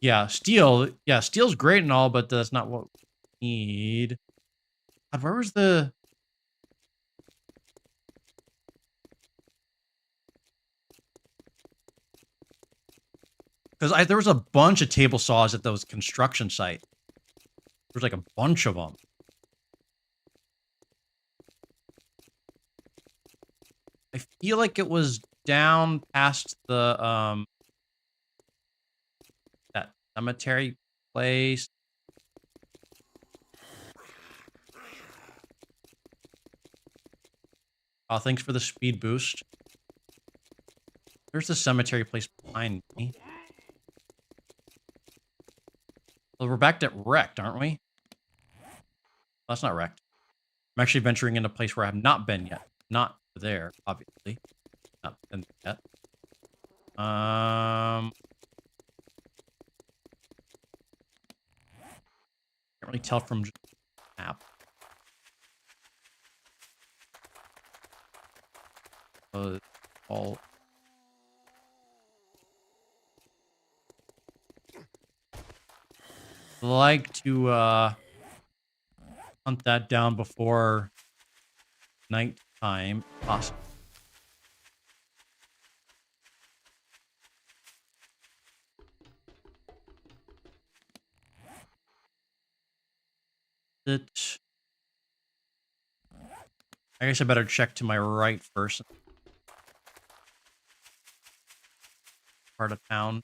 Yeah, steel. Yeah, steel's great and all, but that's not what we need. God, where was the... Because there was a bunch of table saws at those construction site. There's like a bunch of them. I feel like it was down past the that cemetery place. Oh, thanks for the speed boost. There's the cemetery place behind me. Well, we're back to wrecked, aren't we? That's not wrecked. I'm actually venturing in a place where I have not been yet. Not there, obviously. Not been there yet. Can't really tell from just the map. All like to hunt that down before nighttime. Awesome. It. I guess I better check to my right first. Part of town.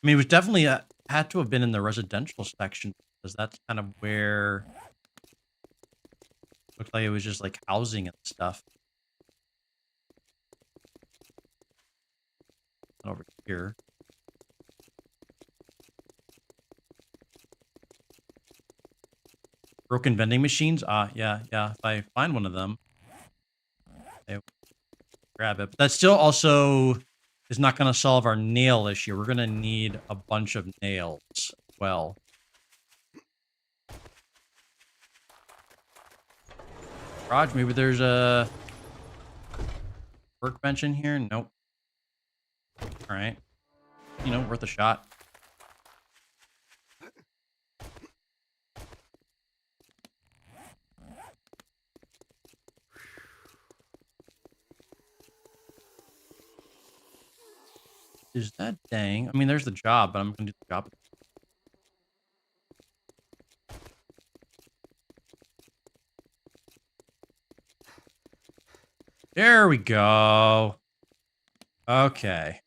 I mean, it was definitely had to have been in the residential section because that's kind of where looked like it was just like housing and stuff. Over here. Broken vending machines? Yeah. If I find one of them, I grab it. But that still also is not going to solve our nail issue. We're going to need a bunch of nails as well. Garage, maybe there's a workbench in here? Nope. All right. You know, worth a shot. Is that dang? I mean, there's the job, but I'm going to do the job. There we go. Okay.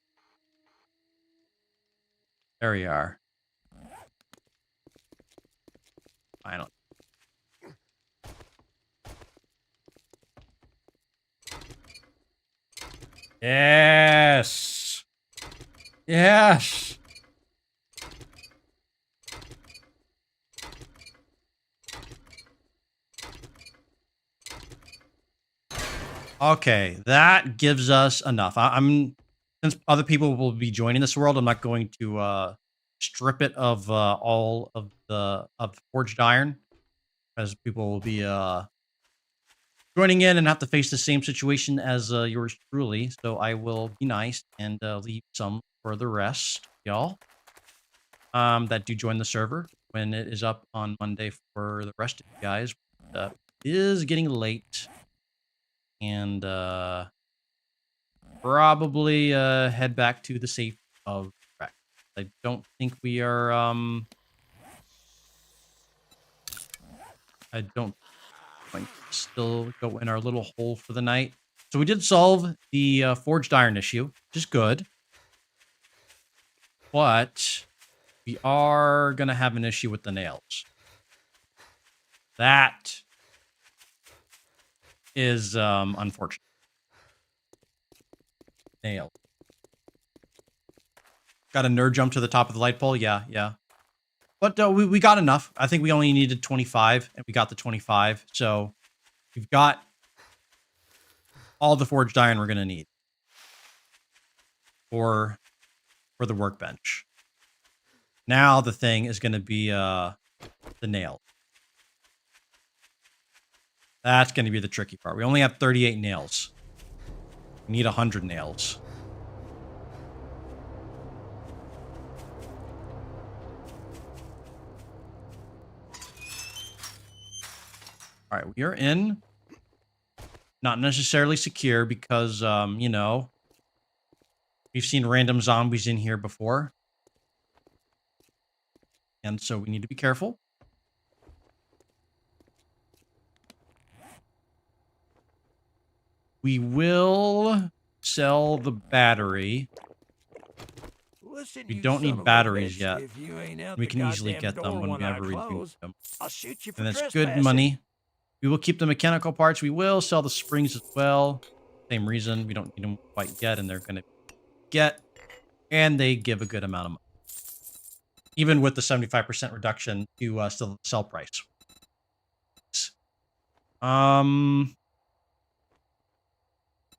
There we are. Finally. Yes. Yes. Okay, that gives us enough. I'm since other people will be joining this world, I'm not going to strip it of all of the of forged iron, as people will be joining in and have to face the same situation as yours truly. So I will be nice and leave some for the rest, y'all. That do join the server when it is up on Monday for the rest of you guys. Uh, it is getting late, and probably head back to the safe of track. I don't think we are. I don't think still go in our little hole for the night. So we did solve the forged iron issue, which is good, but we are gonna have an issue with the nails. That is unfortunate. Nail. Got a nerd jump to the top of the light pole. Yeah, yeah. But we got enough. I think we only needed 25, and we got the 25. So we've got all the forged iron we're gonna need for the workbench. Now the thing is gonna be the nail. That's gonna be the tricky part. We only have 38 nails. We need 100 nails. All right, we are in. Not necessarily secure because, you know, we've seen random zombies in here before. And so we need to be careful. We will sell the battery. Listen, We you don't son need of a batteries bitch. yet. If you ain't out We the can easily goddamn get them door when I whenever we do need close, them. I'll shoot you for And that's good trespassing. money. We will keep the mechanical parts. We will sell the springs as well. Same reason. We don't need them quite yet, and they're going to get, and they give a good amount of money. Even with the 75% reduction to still sell price. Um,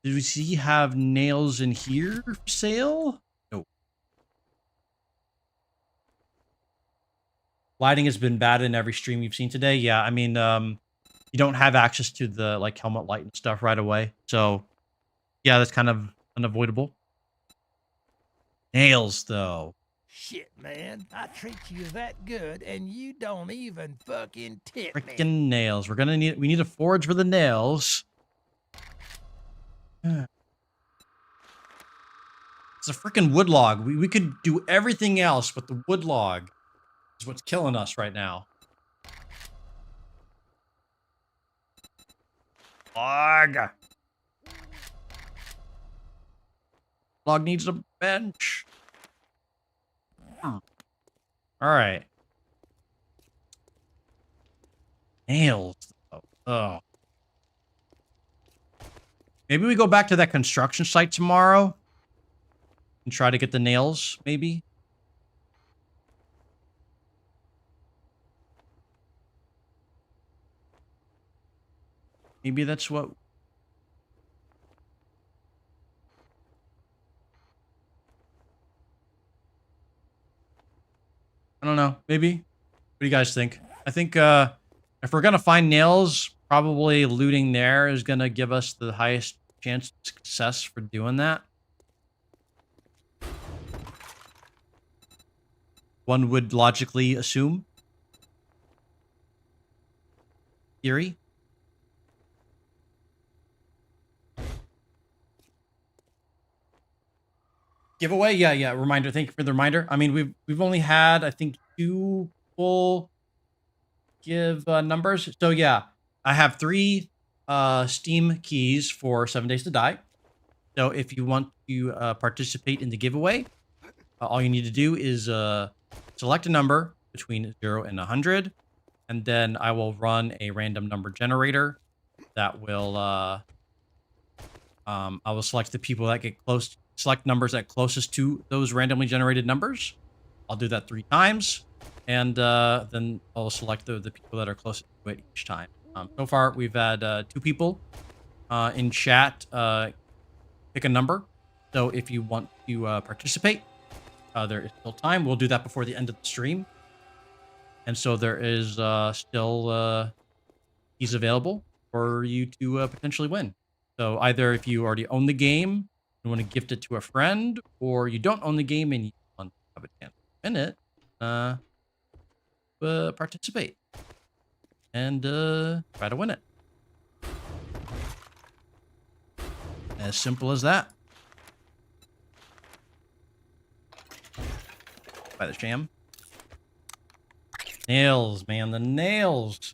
did we see have nails in here for sale? No. Lighting has been bad in every stream we've seen today. Yeah, I mean, you don't have access to the like helmet light and stuff right away. So yeah, that's kind of unavoidable. Nails though. Shit, man. I treat you that good, and you don't even fucking tip me. Freaking nails. We need a forge for the nails. It's a freaking wood log. We could do everything else, but the wood log is what's killing us right now. Log. Log needs a bench. All right. Nails. Oh. Maybe we go back to that construction site tomorrow and try to get the nails, maybe. Maybe that's what... I don't know. Maybe. What do you guys think? I think if we're going to find nails, probably looting there is going to give us the highest chance of success for doing that. One would logically assume. Theory. Giveaway? Yeah, yeah. Reminder. Thank you for the reminder. I mean, we've only had, I think, 2 full give numbers. So yeah, I have 3 Steam keys for 7 Days to Die. So if you want to participate in the giveaway, all you need to do is select a number between 0 and 100, and then I will run a random number generator that will I will select the people that get close, select numbers that closest to those randomly generated numbers. I'll do that 3 times, and then I'll select the people that are closest to it each time. So far, we've had 2 people in chat pick a number. So if you want to participate, there is still time. We'll do that before the end of the stream. And so there is still keys available for you to potentially win. So either if you already own the game and want to gift it to a friend, or you don't own the game and you want to have a chance to win it, participate and try to win it. As simple as that. By the sham. Nails, man, the nails.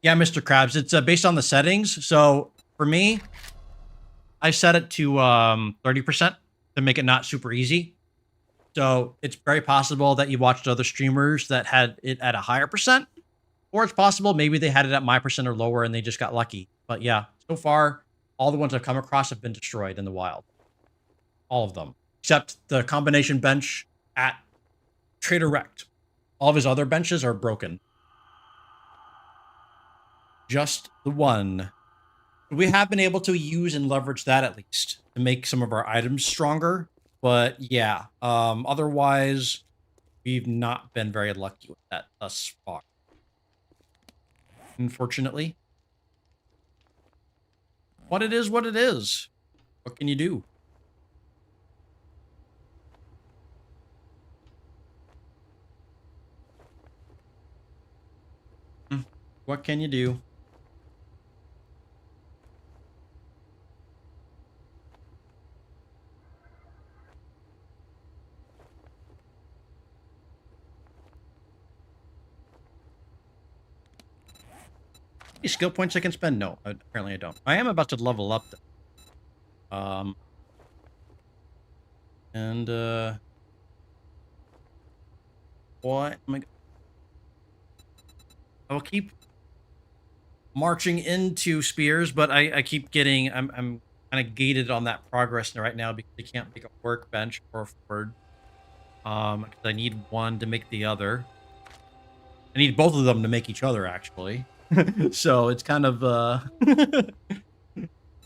Yeah, Mr. Krabs, it's based on the settings. So for me, I set it to 30% to make it not super easy. So it's very possible that you watched other streamers that had it at a higher percent, or it's possible maybe they had it at my percent or lower and they just got lucky. But yeah, so far, all the ones I've come across have been destroyed in the wild. All of them, except the combination bench at Trader Rect. All of his other benches are broken. Just the one. We have been able to use and leverage that at least to make some of our items stronger. But yeah, otherwise, we've not been very lucky with that thus far. Unfortunately. What it is, what it is. What can you do? What can you do? Any skill points I can spend? No, apparently I don't. I am about to level up, though. And what am I? I will keep marching into spears, but I keep getting. I'm kind of gated on that progress right now because I can't make a workbench or a forge. Because I need one to make the other. I need both of them to make each other, actually. So it's kind of a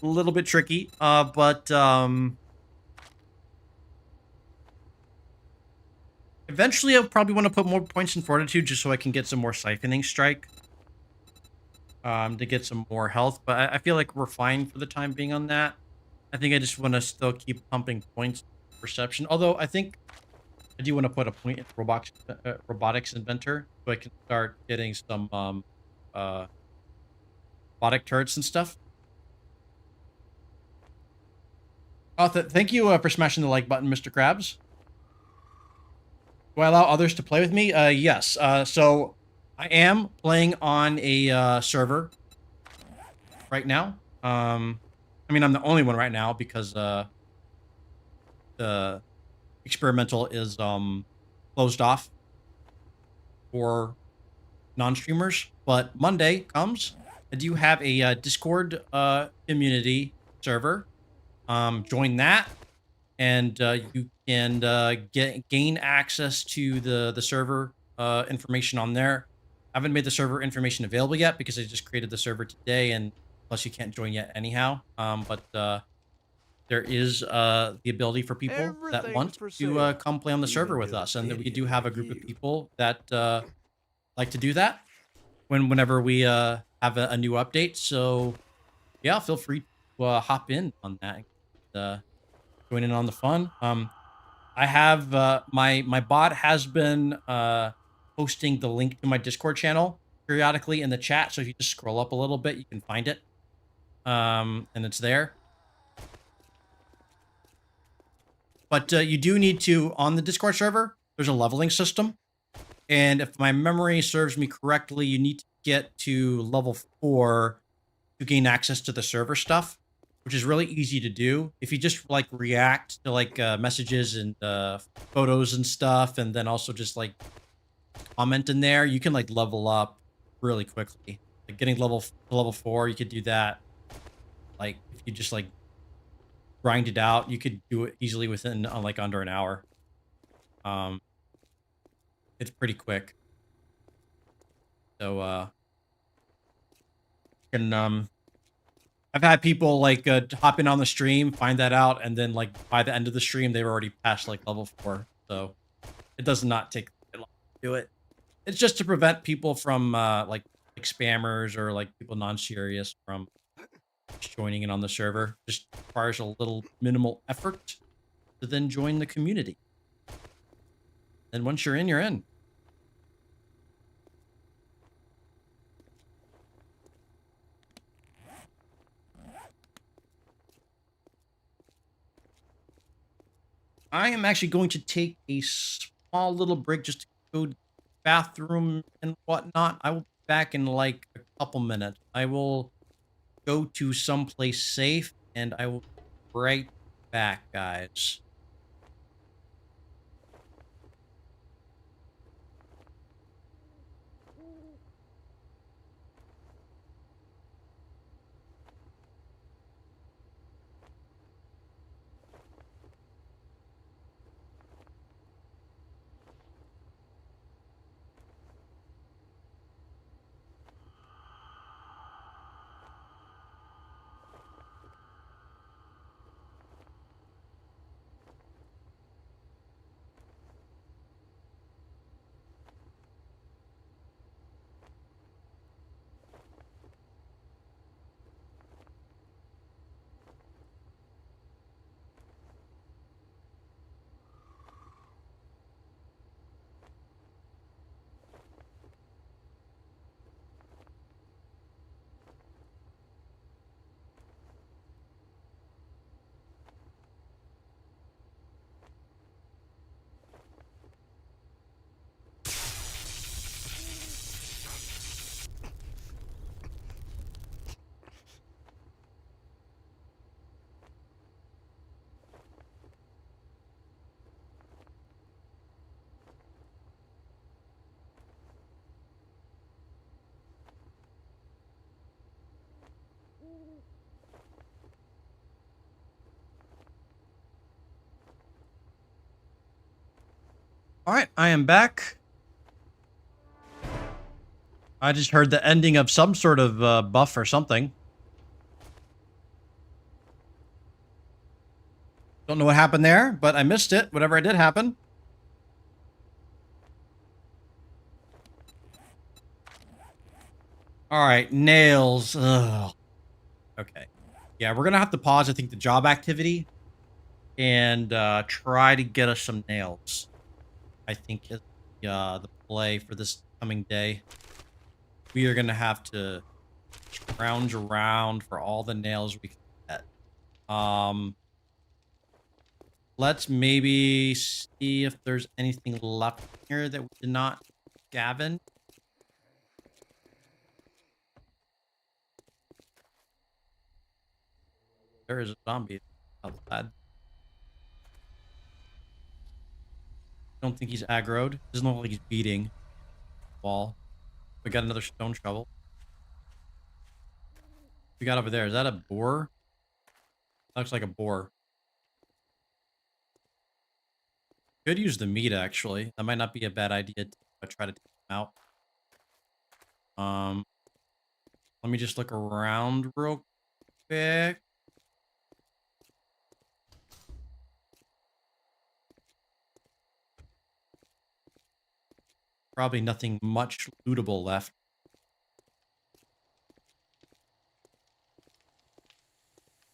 little bit tricky. But eventually I'll probably want to put more points in fortitude just so I can get some more siphoning strike. To get some more health, but I feel like we're fine for the time being on that. I think I just want to still keep pumping points perception. Although I think I do want to put a point in robotics inventor so I can start getting some robotic turrets and stuff. Oh, thank you for smashing the like button, Mr. Krabs. Do I allow others to play with me? Yes. So I am playing on a server right now. I mean, I'm the only one right now because the experimental is closed off for non-streamers. But Monday comes, I do have a Discord community server. Join that, and you can gain access to the server information on there. I haven't made the server information available yet because I just created the server today, and plus you can't join yet anyhow. But there is the ability for people that want to come play on the server with us, and we do have a group of people that like to do that whenever we have a new update. So yeah, feel free to hop in on that, join in on the fun. I have my bot has been posting the link to my Discord channel periodically in the chat. So if you just scroll up a little bit, you can find it. And it's there. But you do need to, on the Discord server, there's a leveling system. And if my memory serves me correctly, you need to get to level 4 to gain access to the server stuff, which is really easy to do. If you just like react to like messages and photos and stuff, and then also just like comment in there, you can like level up really quickly. Like getting to level 4, you could do that. Like if you just like grind it out, you could do it easily within like under an hour. Um, it's pretty quick. So can I've had people like hop in on the stream, find that out, and then like by the end of the stream, they were already past like level 4. So it does not take that long to do it. It's just to prevent people from like spammers or like people non-serious from just joining in on the server. Just requires a little minimal effort to then join the community. And once you're in, you're in. I am actually going to take a small little break just to go to the bathroom and whatnot. I will be back in like a couple minutes. I will go to someplace safe and I will be right back, guys. All right, I am back. I just heard the ending of some sort of buff or something. Don't know what happened there, but I missed it. Whatever I did happen. All right, nails. Ugh. Okay. Yeah, we're gonna have to pause. I think the job activity and try to get us some nails. I think is the play for this coming day. We are gonna have to scrounge around for all the nails we can get. Let's maybe see if there's anything left here that we did not Gavin. There is a zombie outside. Don't think he's aggroed. Doesn't look like he's beating the wall. We got another stone shovel. We got over there. Is that a boar? That looks like a boar. Could use the meat actually. That might not be a bad idea to try to take him out. Let me just look around real quick. Probably nothing much lootable left.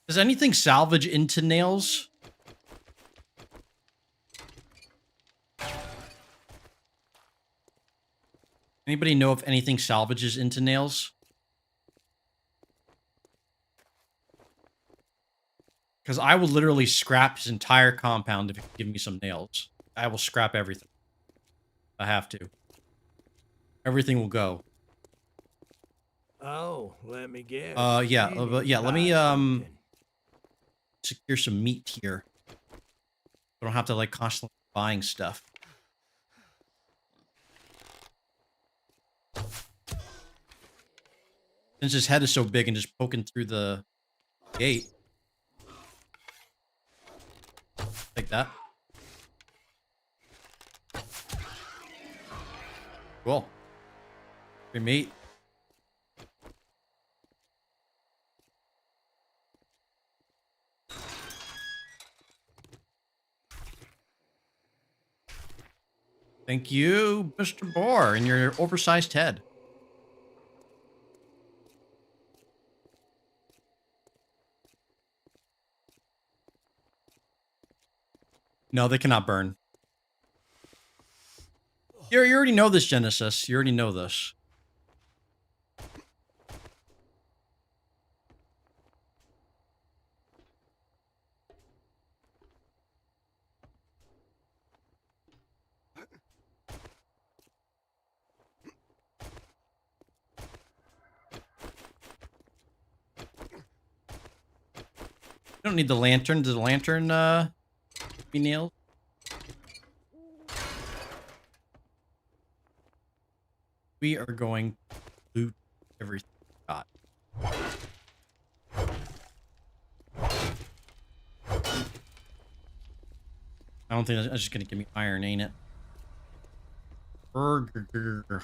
Does anything salvage into nails? Anybody know if anything salvages into nails? Because I will literally scrap his entire compound if you give me some nails. I will scrap everything. I have to. Everything will go. Oh, let me guess. Yeah, You but need to yeah, let me buy something. secure some meat here. I don't have to like constantly buying stuff. Since his head is so big and just poking through the gate. Like that. Cool. Free meat. Thank you, Mr. Boar, and your oversized head. No, they cannot burn. You already know this, Genesis. You already know this. You don't need the lantern. Does the lantern be nailed? We are going to loot everything we got. I don't think that's just gonna give me iron, ain't it? Burger.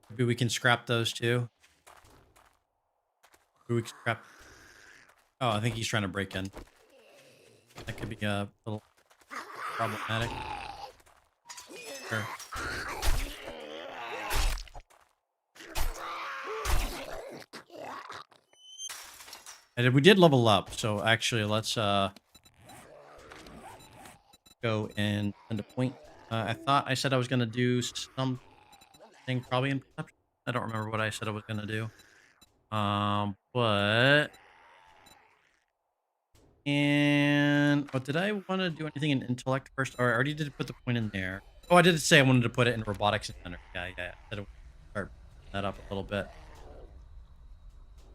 Maybe we can scrap those too. Maybe we can scrap. Oh, I think he's trying to break in. That could be a little problematic. Sure. And we did level up, so actually let's go and send a point. I thought I said I was gonna do something probably in perception. I don't remember what I said I was gonna do. But and what did I want to do anything in intellect first? Or I already did put the point in there. Oh, I did say I wanted to put it in robotics and center. Yeah. I said I would start that up a little bit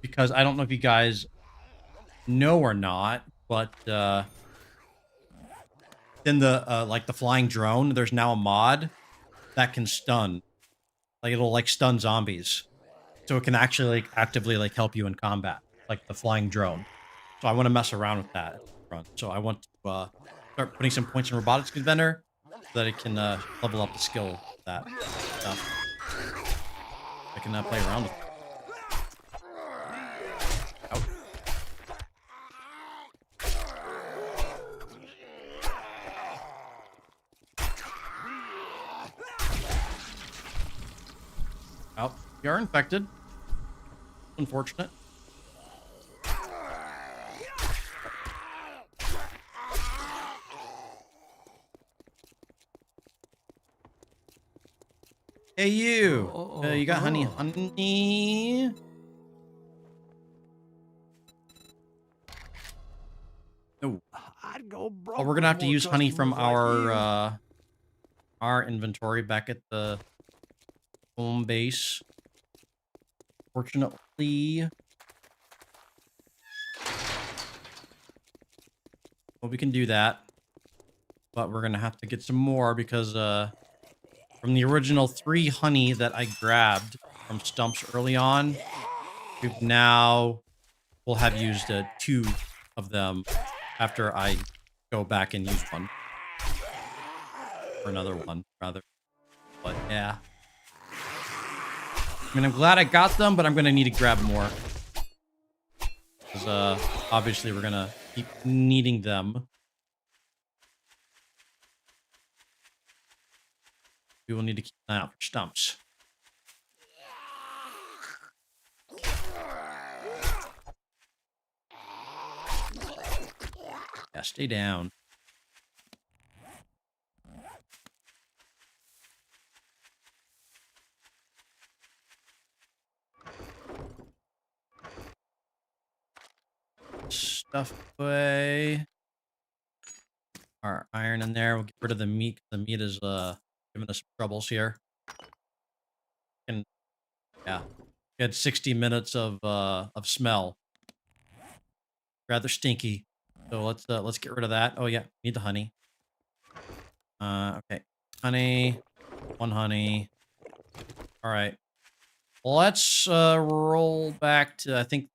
because I don't know if you guys know or not, but in the like the flying drone, there's now a mod that can stun. Like it'll like stun zombies. So it can actually like actively like help you in combat, like the flying drone. So I want to mess around with that front. So I want to start putting some points in robotics inventor so that it can level up the skill of that stuff. I can play around with it. Out. Out. You are infected. Unfortunate. Hey, you. You got honey. Oh. I'd go broke. Oh, we're gonna with have to more use honey from customers like you. our inventory back at the home base. Fortunately, well, we can do that, but we're gonna have to get some more because from the original 3 honey that I grabbed from stumps early on, we've now will have used 2 of them after I go back and use one or another one rather. But yeah, I mean, I'm glad I got them, but I'm gonna need to grab more because obviously we're gonna keep needing them. We will need to keep an eye out for stumps. Yeah, stay down. stuff away. Our iron in there. We'll get rid of the meat. The meat is giving us some troubles here. And yeah, we had 60 minutes of smell. Rather stinky. So let's get rid of that. Oh yeah, need the honey. Okay. Honey. One honey. All right. Let's roll back to I think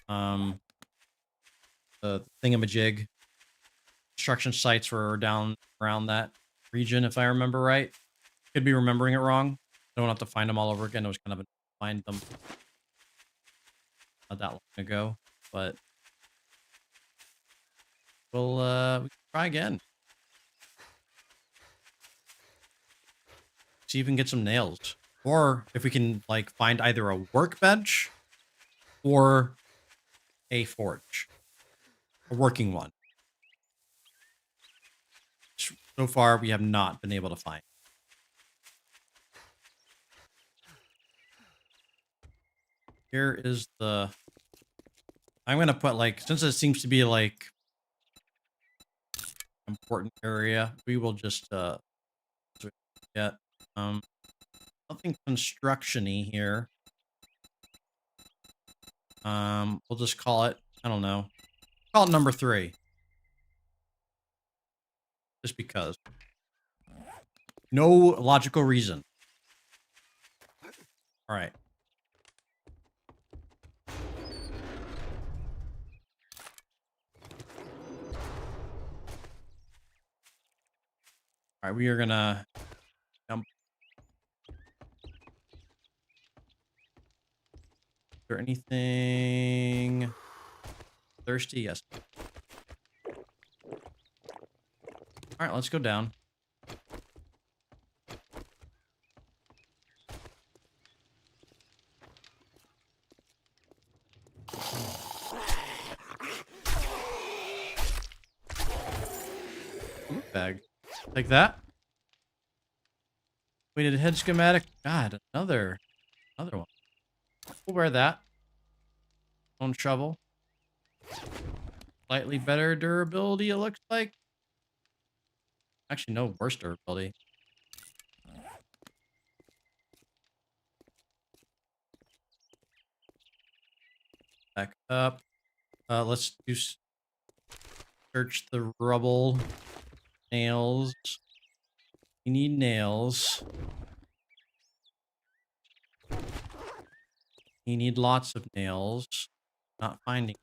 um the thingamajig. Construction sites were down around that region, if I remember right. Could be remembering it wrong. I don't have to find them all over again. It was kind of a find them not that long ago. But we can try again. See if we can get some nails. Or if we can like find either a workbench or a forge. A working one. So far, we have not been able to find. Here is the... I'm going to put, like, since it seems to be, like, important area, we will just, get, nothing construction-y here. We'll just call it, I don't know, call it number 3. Just because. No logical reason. All right. All right, we are gonna jump. Is there anything thirsty? Yes. All right, let's go down. Loot bag. Take that. Weighted head schematic. God, another one. We'll wear that. Stone shovel. Slightly better durability, it looks like. Actually, no worse durability. Back up. Let's do search the rubble. Nails. We need nails. You need lots of nails. Not finding.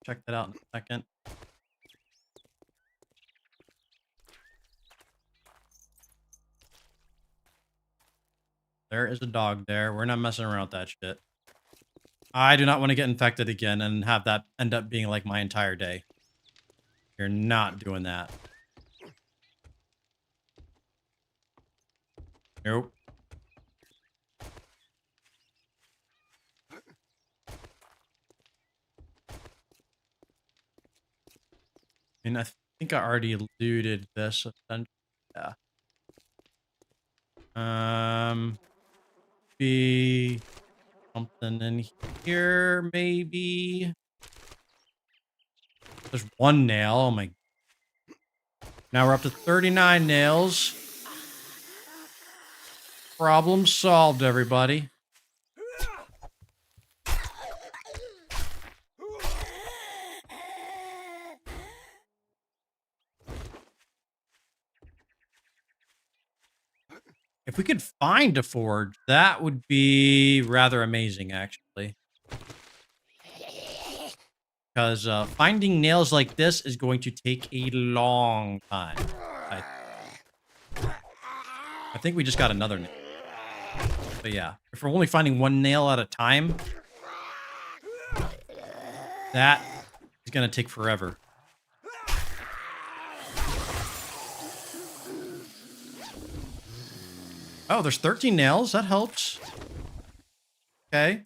Check that out in a second. There is a dog there. We're not messing around with that shit. I do not want to get infected again and have that end up being like my entire day. You're not doing that. Nope. And I think I already looted this. Yeah. Be something in here, maybe. There's one nail. Oh my. Now we're up to 39 nails. Problem solved, everybody. If we could find a forge, that would be rather amazing, actually. Because finding nails like this is going to take a long time. I think we just got another nail. But yeah, if we're only finding one nail at a time, that is going to take forever. Oh, there's 13 nails. That helps. Okay.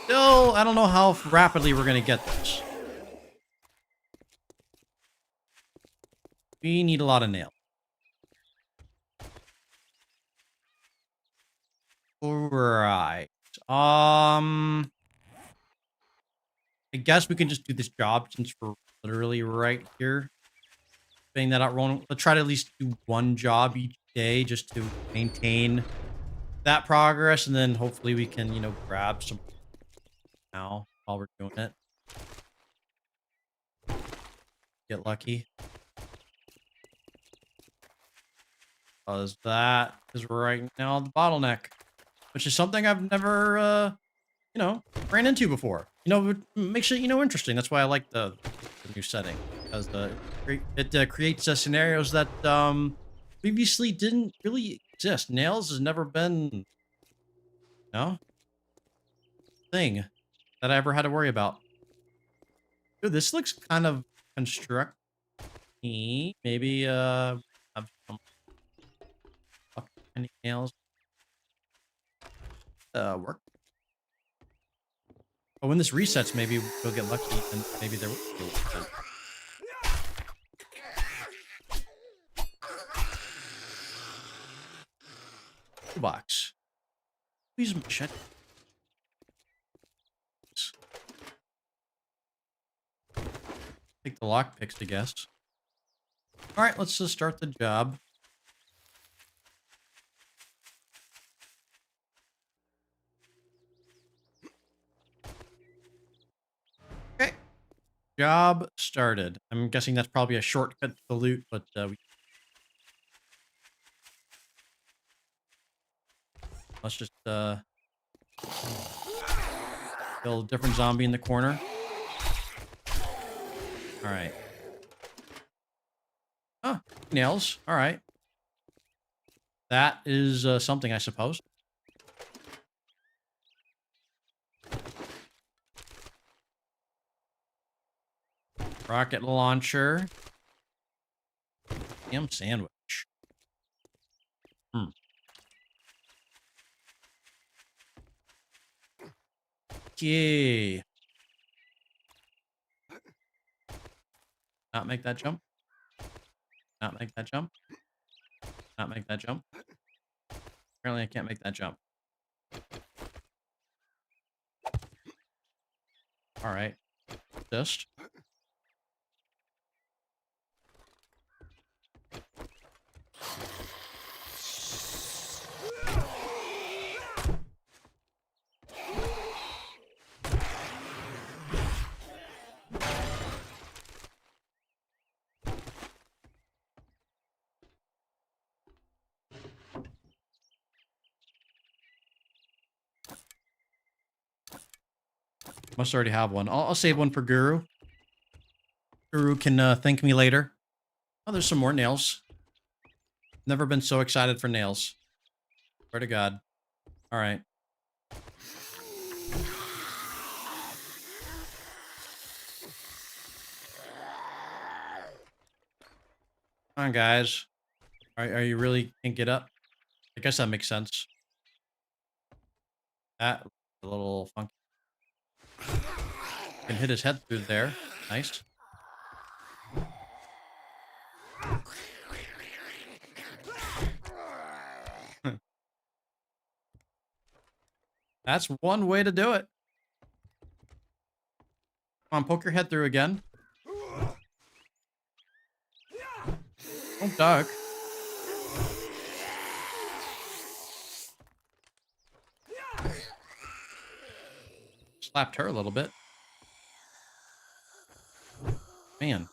Still, I don't know how rapidly we're going to get this. We need a lot of nails. Alright. I guess we can just do this job since we're literally right here. Saying that out wrong. Let's try to at least do one job each day just to maintain that progress, and then hopefully we can, grab some now while we're doing it. Get lucky. Because that is right now the bottleneck, which is something I've never, ran into before. It makes it, interesting. That's why I like the new setting, because it creates scenarios that previously didn't really exist. Nails has never been, thing that I ever had to worry about. Dude, this looks kind of construct. Maybe have some fucking nails work. But when this resets, maybe we'll get lucky and maybe there will be a toolbox. Use machete. Take the lockpicks, I guess. All right, let's just start the job. Okay, job started. I'm guessing that's probably a shortcut to the loot, but let's just kill a different zombie in the corner. All right. Oh, nails. All right. That is something, I suppose. Rocket launcher. Ham sandwich. Hmm. Okay. Not make that jump. Not make that jump. Not make that jump. Apparently I can't make that jump. All right. Just. Must already have one. I'll save one for Guru. Guru can thank me later. Oh, there's some more nails. Never been so excited for nails. Swear to God. All right. Come on, guys. Are you really can't get up? I guess that makes sense. That a little funky. Can hit his head through there. Nice. That's one way to do it. Come on, poke your head through again. Don't duck. Slapped her a little bit. Man.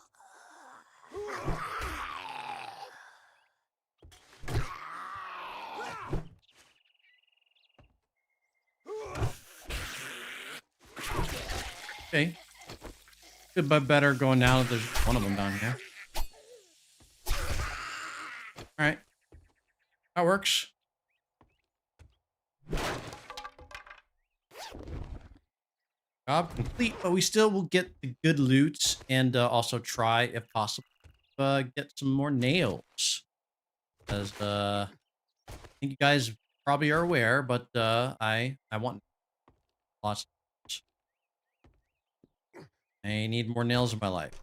Okay. Good, but better going now that there's one of them down here. All right. That works. Job complete, but we still will get the good loots and also try, if possible, get some more nails. As I think you guys probably are aware, but I want lots. I need more nails in my life.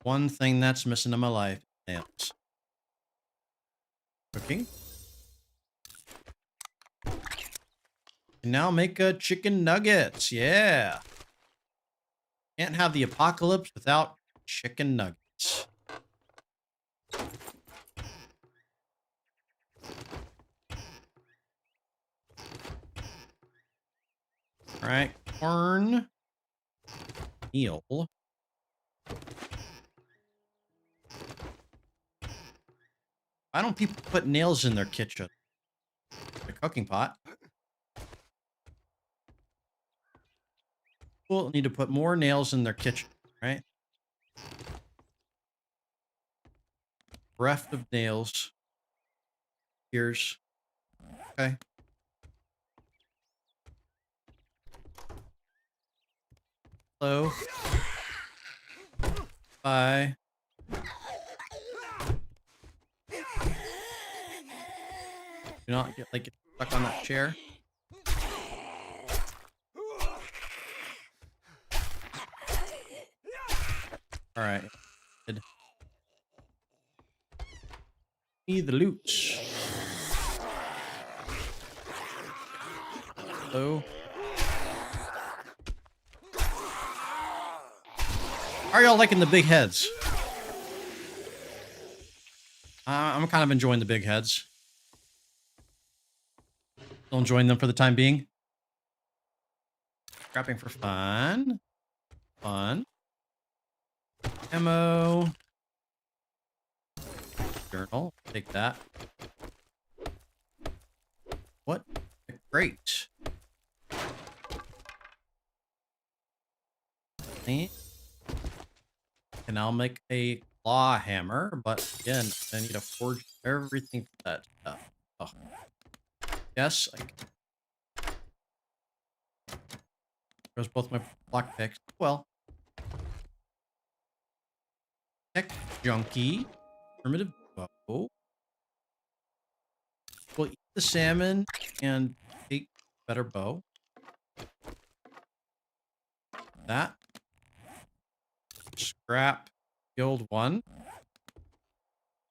One thing that's missing in my life. Nails. Cooking. And now make chicken nuggets. Yeah. Can't have the apocalypse without chicken nuggets. All right. Corn. Meal. Why don't people put nails in their kitchen? The cooking pot. People need to put more nails in their kitchen, right? Breath of nails. Here's okay. Hello. Bye. Do not get stuck on that chair. All right. Good. Need the loot. Hello. How are y'all liking the big heads? I'm kind of enjoying the big heads. Still enjoying them for the time being. Scrapping for fun. Fun. Ammo. Journal. Take that. What? Great. And I'll make a claw hammer, but again, I need to forge everything for that stuff. Oh. Yes, there's both my block picks. Well, tech junkie, primitive bow. We'll eat the salmon and take better bow. That. Scrap the old one.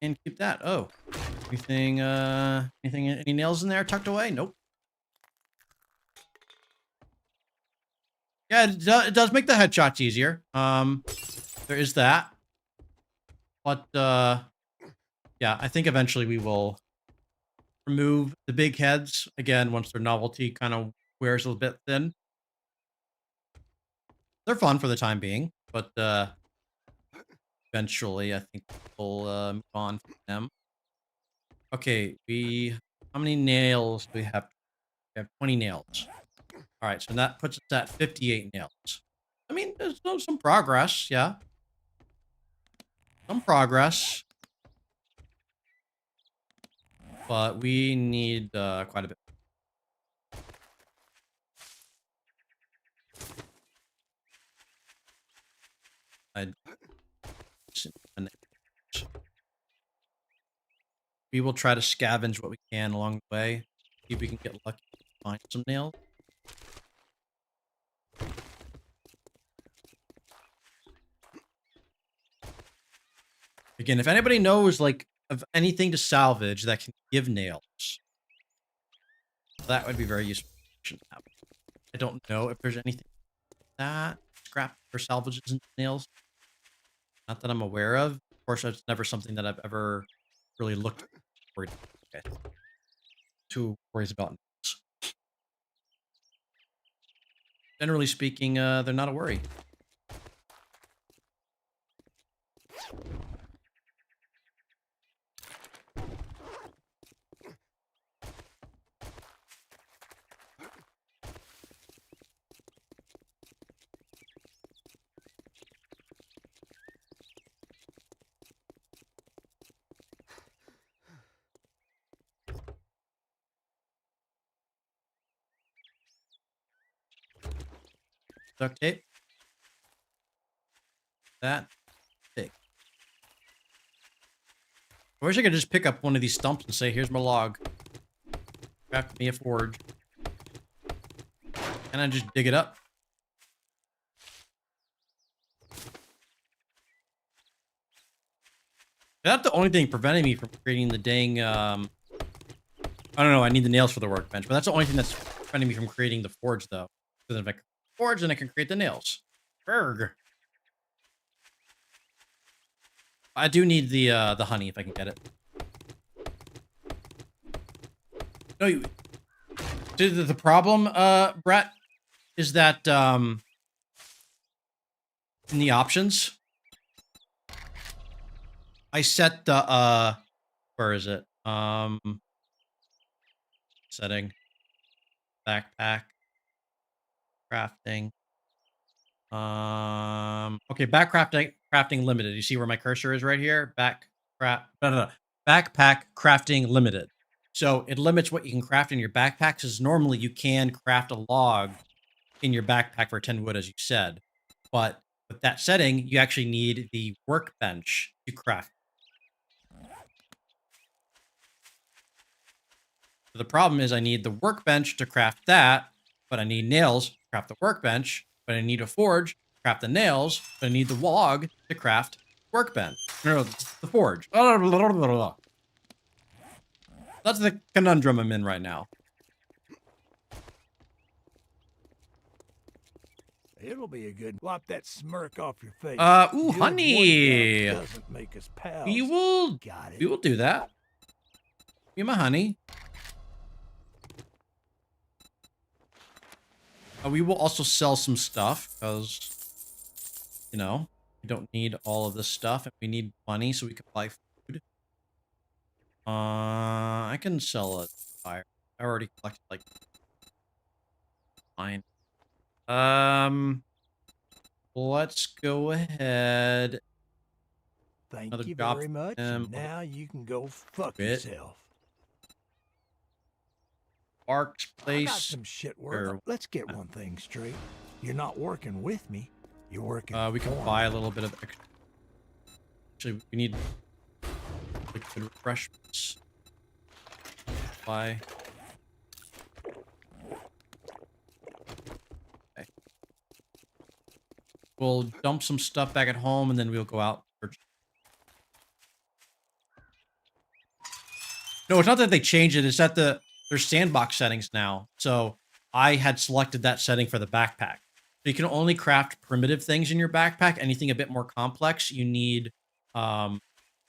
And keep that. Oh. Anything, any nails in there tucked away? Nope. Yeah, it does make the headshots easier. There is that. But, yeah, I think eventually we will remove the big heads again once their novelty kind of wears a bit thin. They're fun for the time being, but eventually I think we'll move on from them. Okay, how many nails do we have? We have 20 nails. All right, so that puts us at 58 nails. I mean, there's some progress, yeah. Some progress. But we need quite a bit. We will try to scavenge what we can along the way. See if we can get lucky to find some nails. Again, if anybody knows like of anything to salvage that can give nails, that would be very useful. I don't know if there's anything that scrap or salvages into nails. Not that I'm aware of. Of course, it's never something that I've ever really looked for. Okay. Too worries about nails. Generally speaking, they're not a worry. Duct tape. That thick. I wish I could just pick up one of these stumps and say, here's my log. Craft me a forge. And I just dig it up. That's the only thing preventing me from creating the dang, I don't know, I need the nails for the workbench, but that's the only thing that's preventing me from creating the forge, though. Because if I forge, then I can create the nails. Berg. I do need the honey if I can get it. No, the problem, Brett, is that, in the options, I set the, where is it? Setting, backpack, crafting. Okay, crafting limited. You see where my cursor is right here? Backpack crafting limited. So it limits what you can craft in your backpack. Because normally you can craft a log in your backpack for 10 wood, as you said. But with that setting, you actually need the workbench to craft. So the problem is I need the workbench to craft that, but I need nails to craft the workbench, but I need a forge to craft the nails, but I need the log to craft workbench. No, the forge. That's the conundrum I'm in right now. It'll be a good wipe that smirk off your face. Ooh, Good honey. doesn't make us pals. We will Got it. we will do that. Give me my honey. We will also sell some stuff because, you know, we don't need all of this stuff and we need money so we can buy food. I can sell a fire. I already collected like 9. Let's go ahead. Thank Another you job very for much. him. Now you can go fuck Quit. yourself. Ark's I got place. some shit work. Sure. Let's get one thing straight. You're not working with me. You're working. We can for buy me. a little bit of extra. Actually, we need liquid refreshments. Buy. Okay. We'll dump some stuff back at home and then we'll go out. No, it's not that they changed it. It's that there's sandbox settings now. So I had selected that setting for the backpack. So you can only craft primitive things in your backpack. Anything a bit more complex, you need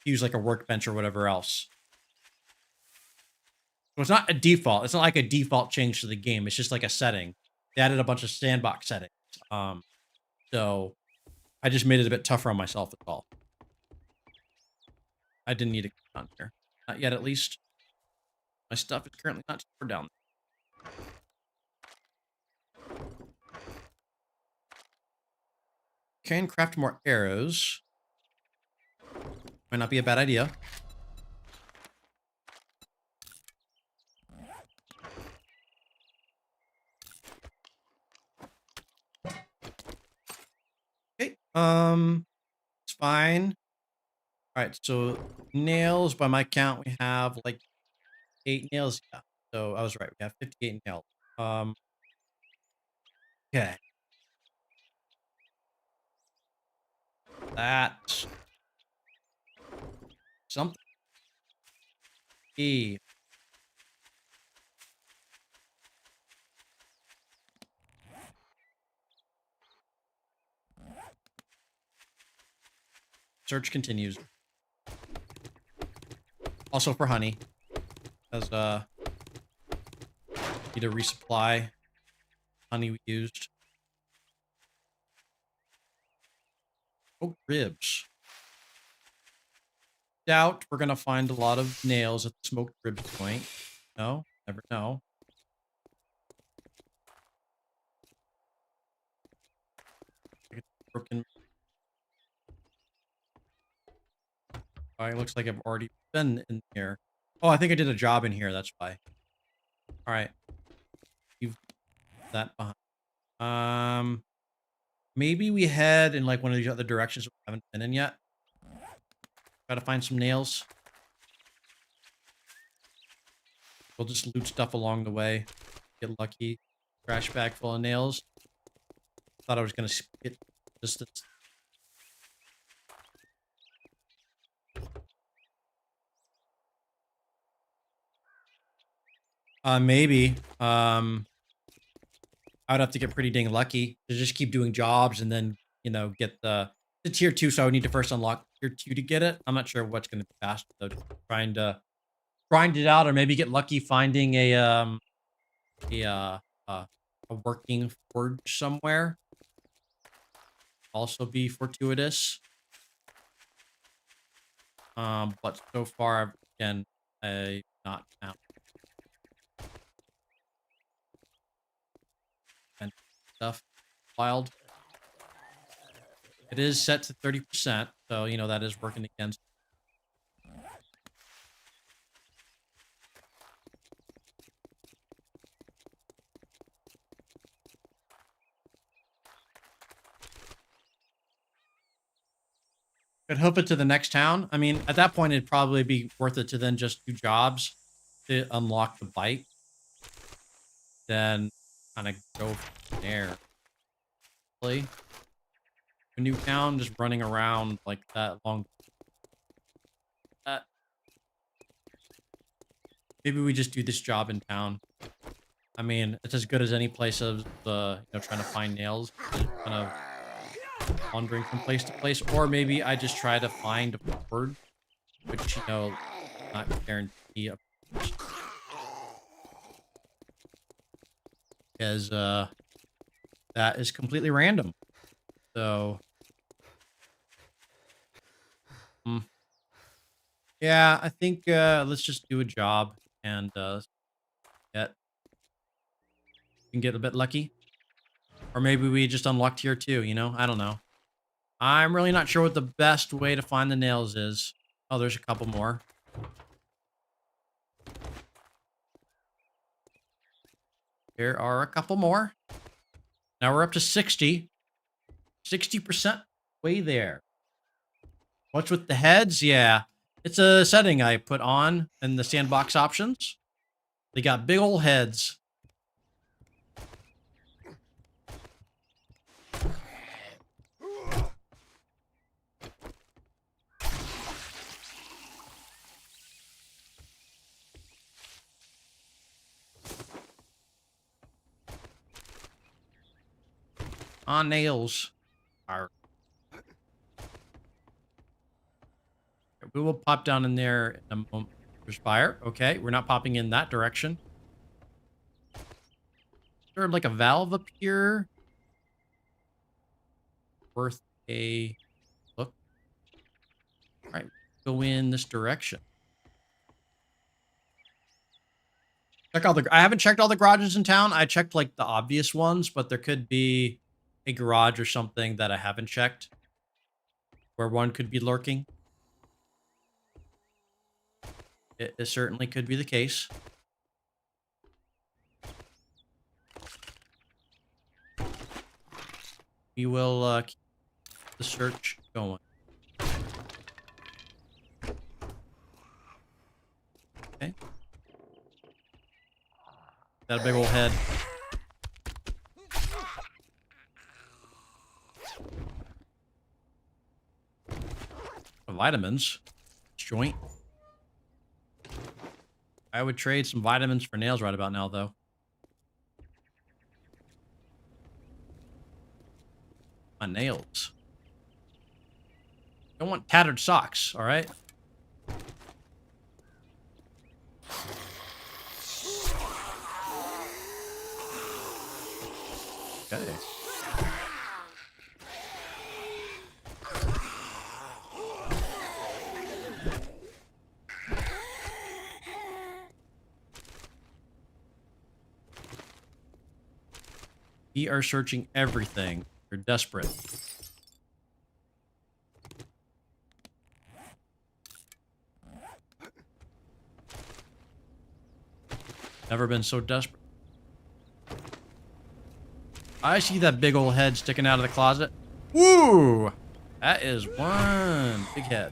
use like a workbench or whatever else. So it's not a default. It's not like a default change to the game. It's just like a setting. They added a bunch of sandbox settings. So I just made it a bit tougher on myself as well. I didn't need to come down here. Not yet, at least. My stuff is currently not stored down there. Can craft more arrows. Might not be a bad idea. Okay, it's fine. All right, so nails, by my count, we have like 8 nails. Yeah, so I was right. We have 58 nails. Okay. That's something. E. Search continues. Also for honey, as need to resupply honey we used. Oh, ribs. Doubt we're gonna find a lot of nails at the smoked ribs joint. No, never know. Broken. Oh, it looks like I've already been in here. Oh, I think I did a job in here. That's why. All right. Leave that behind. Maybe we head in like one of these other directions we haven't been in yet. Gotta find some nails. We'll just loot stuff along the way. Get lucky. Trash bag full of nails. Thought I was gonna get distance. Maybe. I would have to get pretty dang lucky to just keep doing jobs and then, get the tier 2, so I would need to first unlock tier 2 to get it. I'm not sure what's gonna be faster though, trying to grind it out or maybe get lucky finding a, uh, uh, a working forge somewhere. Also be fortuitous. But so far, again, I not found any stuff wild. It is set to 30%, so that is working against. Could hoof it to the next town. I mean, at that point, it'd probably be worth it to then just do jobs to unlock the bike. Then kind of go from there. Really, a new town just running around like that long. Uh, Maybe we just do this job in town. I mean, it's as good as any place of the trying to find nails, just kind of wandering from place to place. Or maybe I just try to find a word, which not guarantee a because that is completely random. So, mm, yeah, I think let's just do a job and get can get a bit lucky, or maybe we just unlock tier 2. I don't know. I'm really not sure what the best way to find the nails is. Oh, there's a couple more. There are a couple more. Now we're up to 60. 60% way there. What's with the heads? Yeah. It's a setting I put on in the sandbox options. They got big old heads. On nails. Arr. We will pop down in there in a moment. There's fire. Okay, we're not popping in that direction. Is there like a valve up here? Worth a look. All right, go in this direction. Check all the. I haven't checked all the garages in town. I checked like the obvious ones, but there could be a garage or something that I haven't checked, where one could be lurking. It certainly could be the case. We will keep the search going. Okay. Got a big old head. Vitamins. Joint. I would trade some vitamins for nails right about now, though. My nails. Don't want tattered socks, all right? Okay. We are searching everything. We're desperate. Never been so desperate. I see that big old head sticking out of the closet. Woo! That is one big head.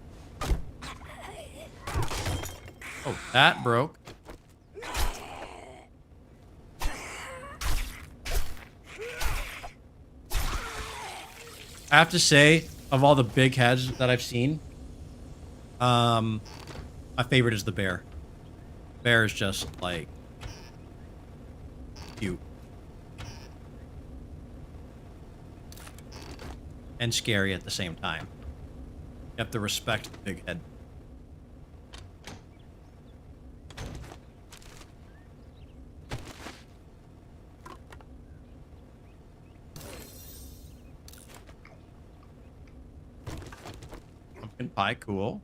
Oh, that broke. I have to say, of all the big heads that I've seen, my favorite is the bear. Bear is just like and scary at the same time. You have to respect the big head. Pumpkin pie, cool.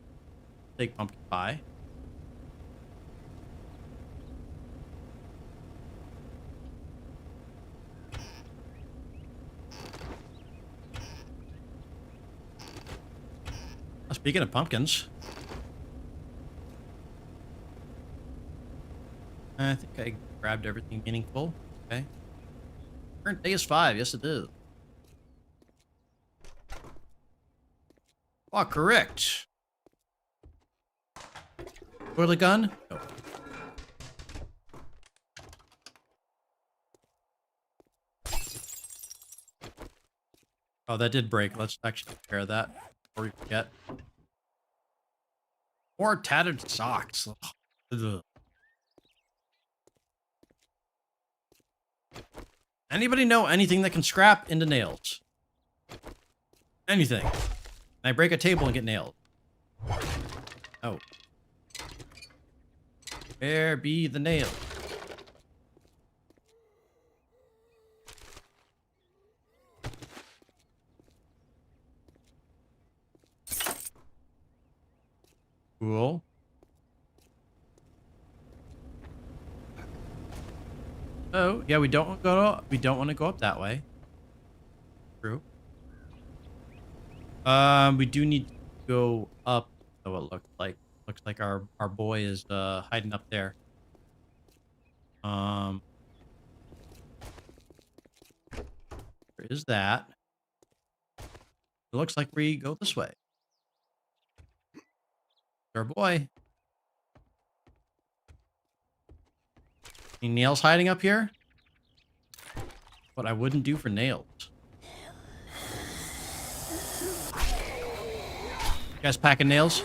Take pumpkin pie. Speaking of pumpkins, I think I grabbed everything meaningful. Okay. Current day is 5. Yes, it is. Oh, correct. Toilet gun? No. Oh, that did break. Let's actually repair that before we forget. More tattered socks. Ugh. Anybody know anything that can scrap into nails? Anything. I break a table and get nailed. Oh. Where be the nail? Cool. Oh, yeah, we don't want to go up that way. True. We do need to go up. So it looks like our boy is hiding up there. Where is that? It looks like we go this way. Our boy. Any nails hiding up here? What I wouldn't do for nails. You guys packing nails?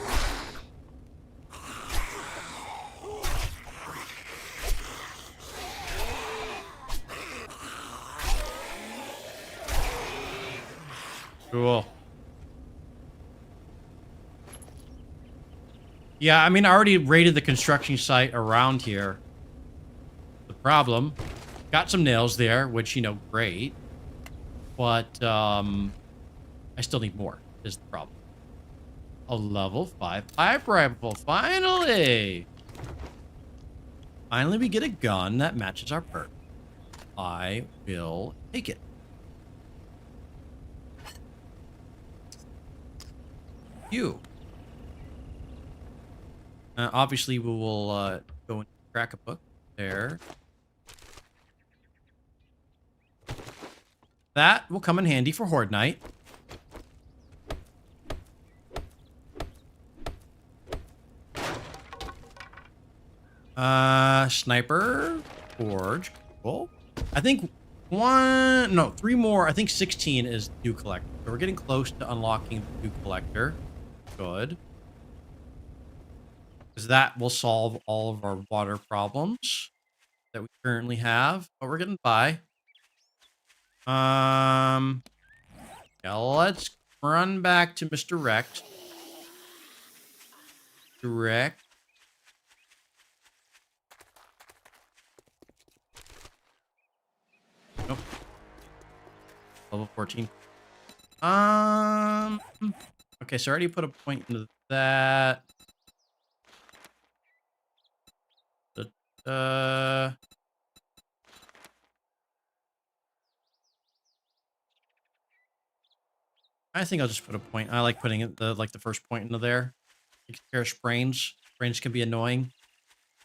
Cool. Yeah, I mean, I already raided the construction site around here. The problem, got some nails there, which, you know, great. But, I still need more, is the problem. A level 5 pipe rifle, finally! Finally, we get a gun that matches our perk. I will take it. You. Obviously, we will go and crack a book there. That will come in handy for Horde Night. Sniper, Forge, cool. I think 3 more. I think 16 is the Dew Collector. So we're getting close to unlocking the Dew Collector. Good. Because that will solve all of our water problems that we currently have. But we're getting by. Yeah, let's run back to Mr. Rex. Direct. Nope. Level 14. Okay, so I already put a point into that. I think I'll just put a point. I like putting it the first point into there. Takes care of sprains. Sprains can be annoying.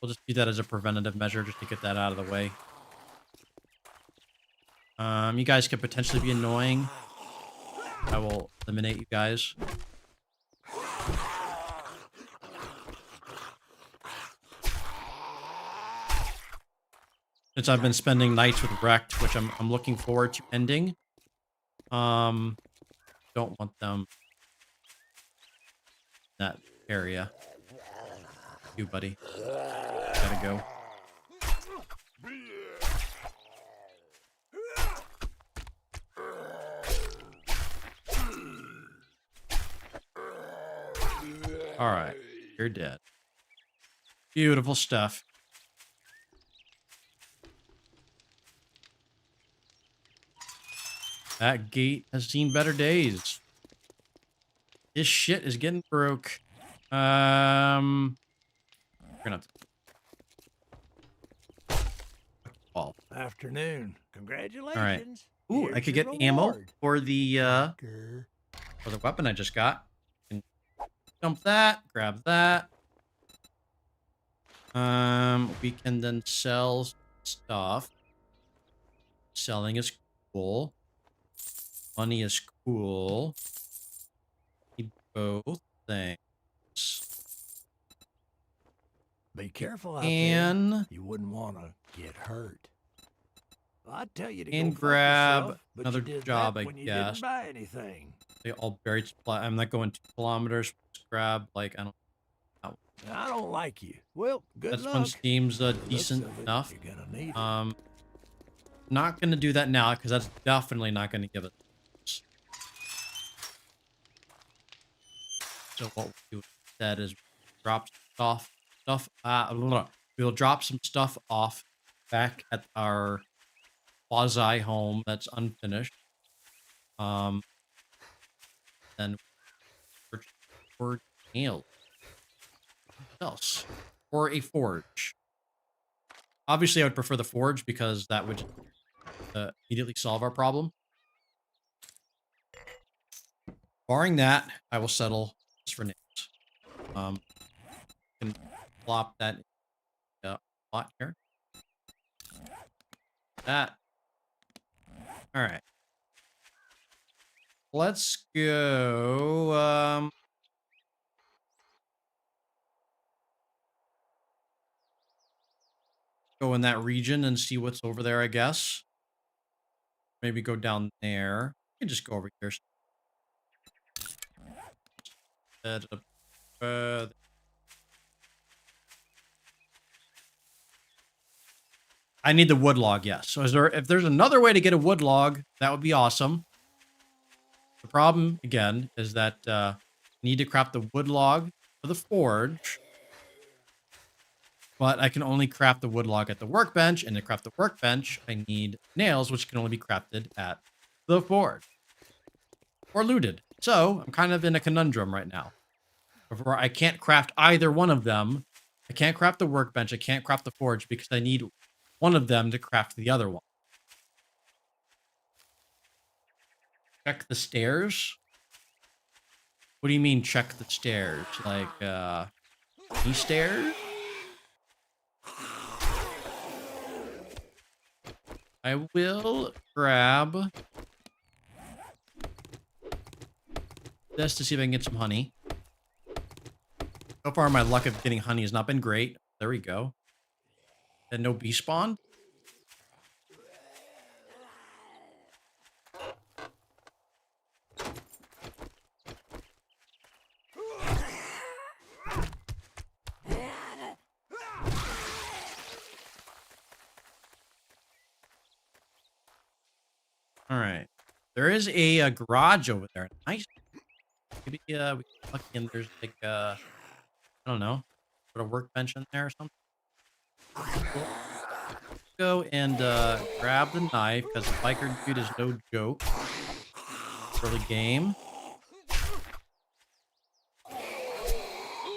We'll just do that as a preventative measure just to get that out of the way. You guys could potentially be annoying. I will eliminate you guys. Since I've been spending nights with Wrecked, which I'm looking forward to ending. Don't want them in that area. You, buddy. Gotta go. All right. You're dead. Beautiful stuff. That gate has seen better days. This shit is getting broke. We're gonna have to fall. Afternoon. All right. Congratulations. Ooh, I Here's could your get ammo reward. for the Fucker. weapon I just got. Can dump that. Grab that. We can then sell stuff. Selling is cool. Money is cool. Need both things. Be careful out there. And You wouldn't want to get hurt. I'd tell you to go fuck grab yourself, but another you did job, that I when you guess. didn't buy anything. They all buried supply. I'm not going 2 kilometers. Just grab like I don't know. I don't like you. Well, good This one luck. seems The looks decent of it, enough. you're gonna need it. Not gonna do that now because that's definitely not gonna give us. So what we do instead is drop we'll drop some stuff off back at our quasi home that's unfinished. Then purchase forge nail. What else? Or a forge. Obviously, I would prefer the forge because that would immediately solve our problem. Barring that, I will settle just for nails. Can plop that in a lot here. That. All right. Let's go. Go in that region and see what's over there, I guess. Maybe go down there. You can just go over here. I need the wood log, yes. So if there's another way to get a wood log, that would be awesome. The problem, again, is that I need to craft the wood log for the forge. But I can only craft the wood log at the workbench, and to craft the workbench, I need nails, which can only be crafted at the forge. Or looted. So, I'm kind of in a conundrum right now. Where I can't craft either one of them. I can't craft the workbench, I can't craft the forge, because I need one of them to craft the other one. Check the stairs? What do you mean, check the stairs? Like, these stairs? I will grab this to see if I can get some honey. So far, my luck of getting honey has not been great. There we go. And no bee spawn. All right. There is a garage over there. Nice. Maybe we can look in. There's like I don't know, put a workbench in there or something. Cool. Go and grab the knife because the biker dude is no joke. Early game,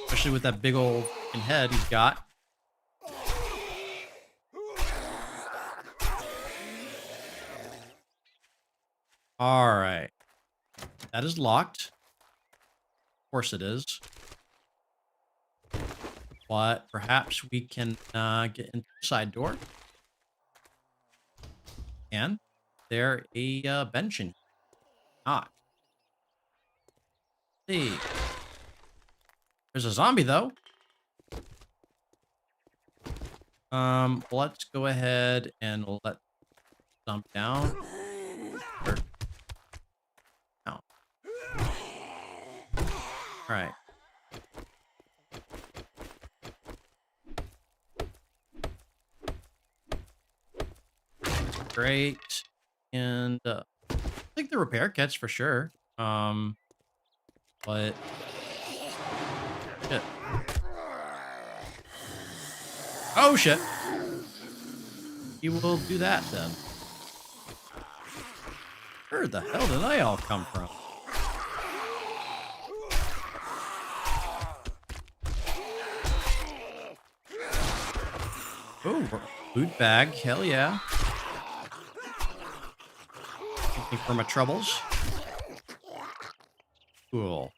especially with that big old fucking head he's got. All right, that is locked. Of course it is. But perhaps we can get into the side door. And there a bench in here. Not. See. There's a zombie though. Let's go ahead and let zombie down. Or, no. All right. Great. And I think the repair kits for sure. But shit. Oh, shit. He will do that, then. Where the hell did they all come from? Oh, loot bag. Hell yeah. Something for my troubles. Cool.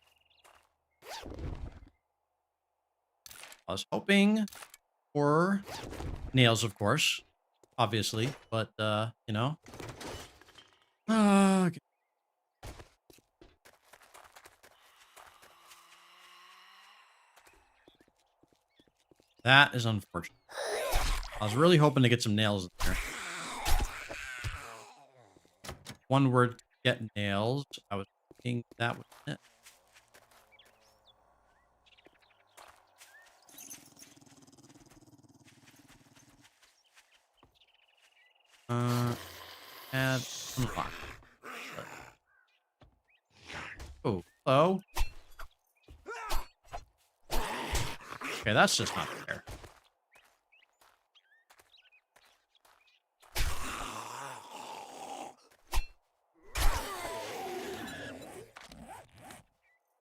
I was hoping for nails, of course. Obviously. But, you know. Okay. That is unfortunate. I was really hoping to get some nails in there. One word, get nails. I was thinking that was it. Add unlock. Oh, hello. Okay, that's just not fair.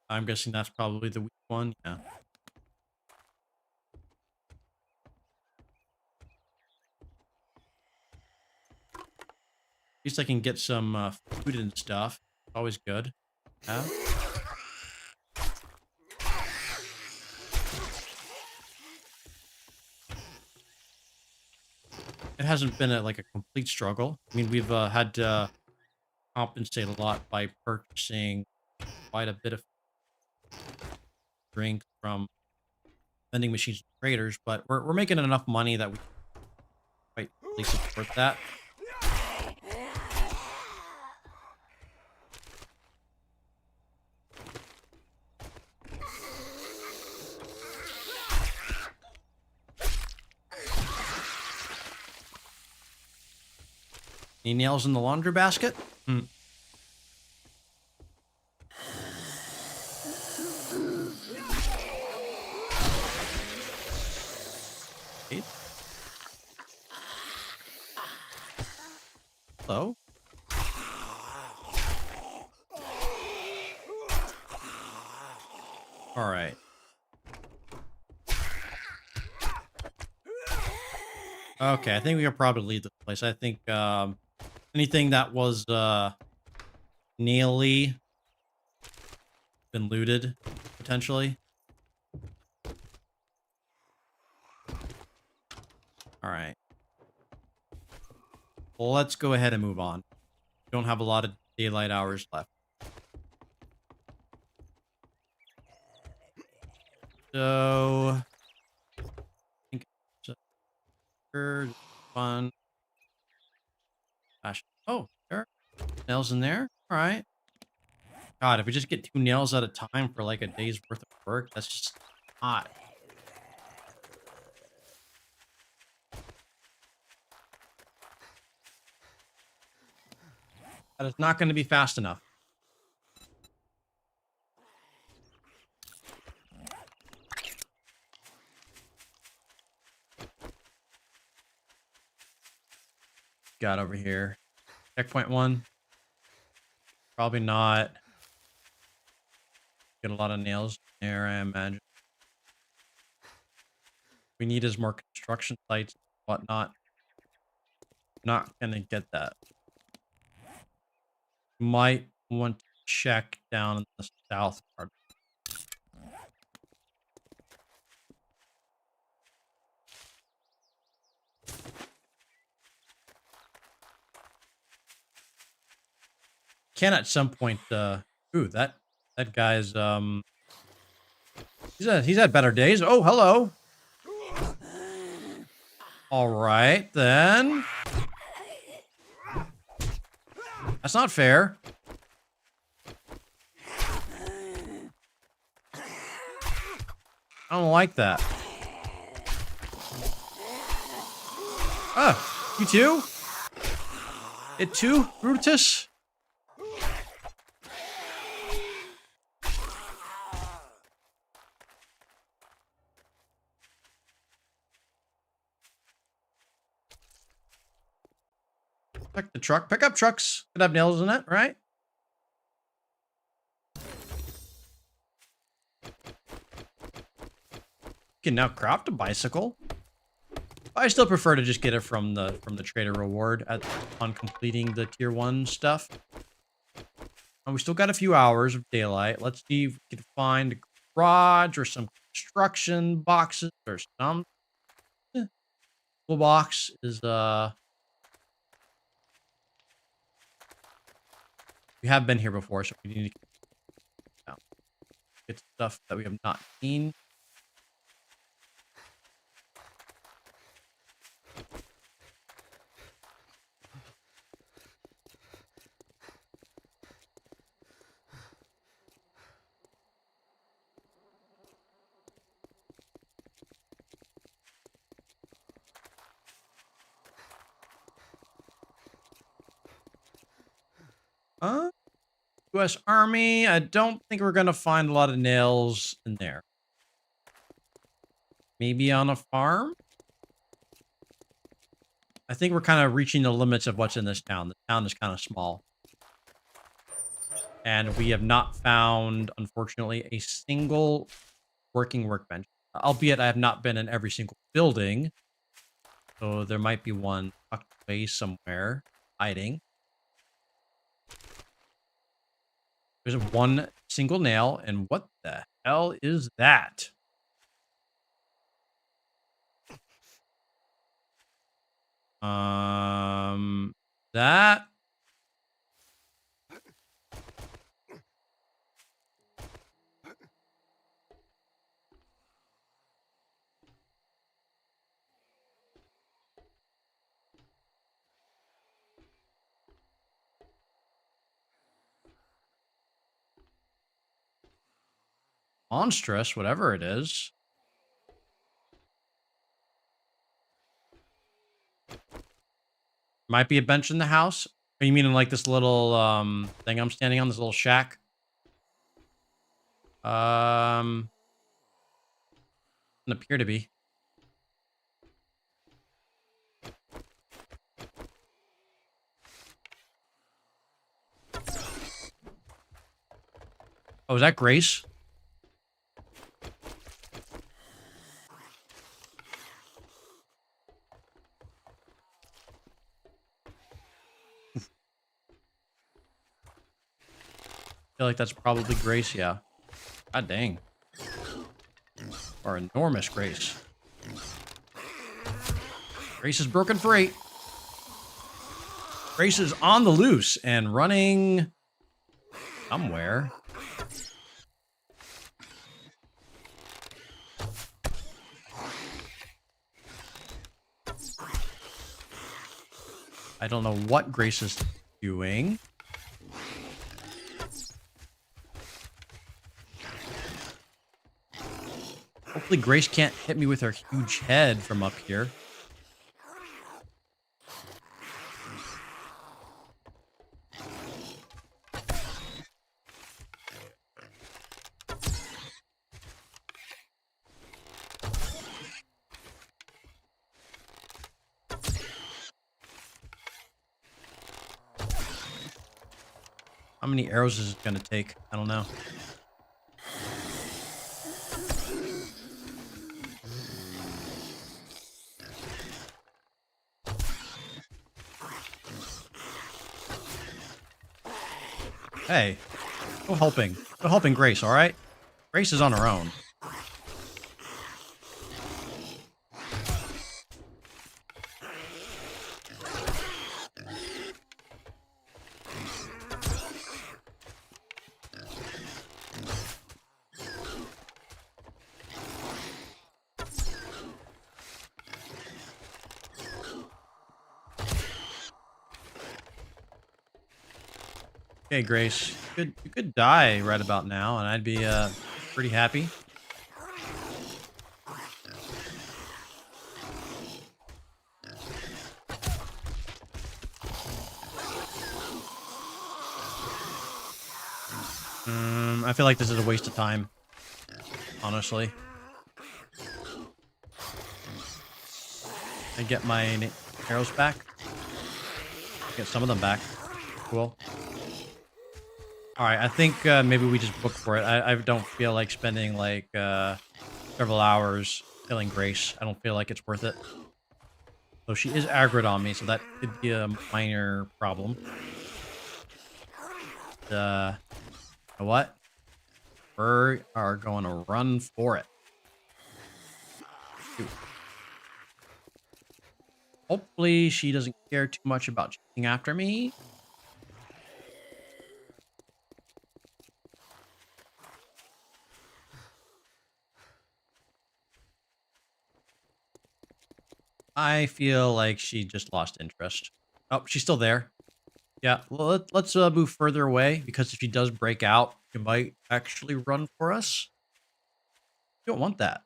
I'm guessing that's probably the weak one. Yeah. At least I can get some food and stuff. Always good. Yeah. It hasn't been like a complete struggle. I mean, we've had to compensate a lot by purchasing quite a bit of drink from vending machines and traders, but we're making enough money that we quite really support that. Any nails in the laundry basket? Hmm. Hello? All right. Okay, I think we can probably leave this place. I think anything that was naily been looted, potentially. All right. Well, let's go ahead and move on. We don't have a lot of daylight hours left. So, I think it's fun. Gosh. Oh, there are nails in there. All right. God, if we just get 2 nails at a time for like a day's worth of work, that's just hot. That is not going to be fast enough. Got over here. Checkpoint 1. Probably not. Get a lot of nails there, I imagine. We need is more construction sites, whatnot. Not gonna get that. Might want to check down in the south part. Can at some point ooh, that guy's he's had better days. Oh, hello. All right, then. That's not fair. I don't like that. Ah, you too? It too, Brutus? Check the truck. Pickup trucks could have nails in it, right? You can now craft a bicycle. I still prefer to just get it from the trader reward on completing the tier 1 stuff. And we still got a few hours of daylight. Let's see if we can find a garage or some construction boxes or some. Toolbox is we have been here before, so we need to get stuff that we have not seen. U.S. Army. I don't think we're gonna find a lot of nails in there. Maybe on a farm. I think we're kind of reaching the limits of what's in this town. The town is kind of small. And we have not found, unfortunately, a single working workbench. Albeit I have not been in every single building. So there might be one tucked away somewhere, hiding. There's one single nail, and what the hell is that? That monstrous, whatever it is. Might be a bench in the house. Are you meaning like this little thing I'm standing on, this little shack? Doesn't appear to be. Oh, is that Grace? I feel like that's probably Grace, yeah. God dang. Or enormous Grace. Grace is broken free. Grace is on the loose and running somewhere. I don't know what Grace is doing. Hopefully Grace can't hit me with her huge head from up here. How many arrows is it going to take? I don't know. Hey, no helping. No helping Grace, all right? Grace is on her own. Okay, Grace, you could die right about now, and I'd be pretty happy. I feel like this is a waste of time, honestly. I get my arrows back. Get some of them back. Cool. All right, I think maybe we just book for it. I don't feel like spending like several hours killing Grace. I don't feel like it's worth it. So she is aggroed on me, so that could be a minor problem. You know what? We are going to run for it. Shoot. Hopefully she doesn't care too much about chasing after me. I feel like she just lost interest. Oh, she's still there. Yeah, well, let's move further away because if she does break out, she might actually run for us. You don't want that.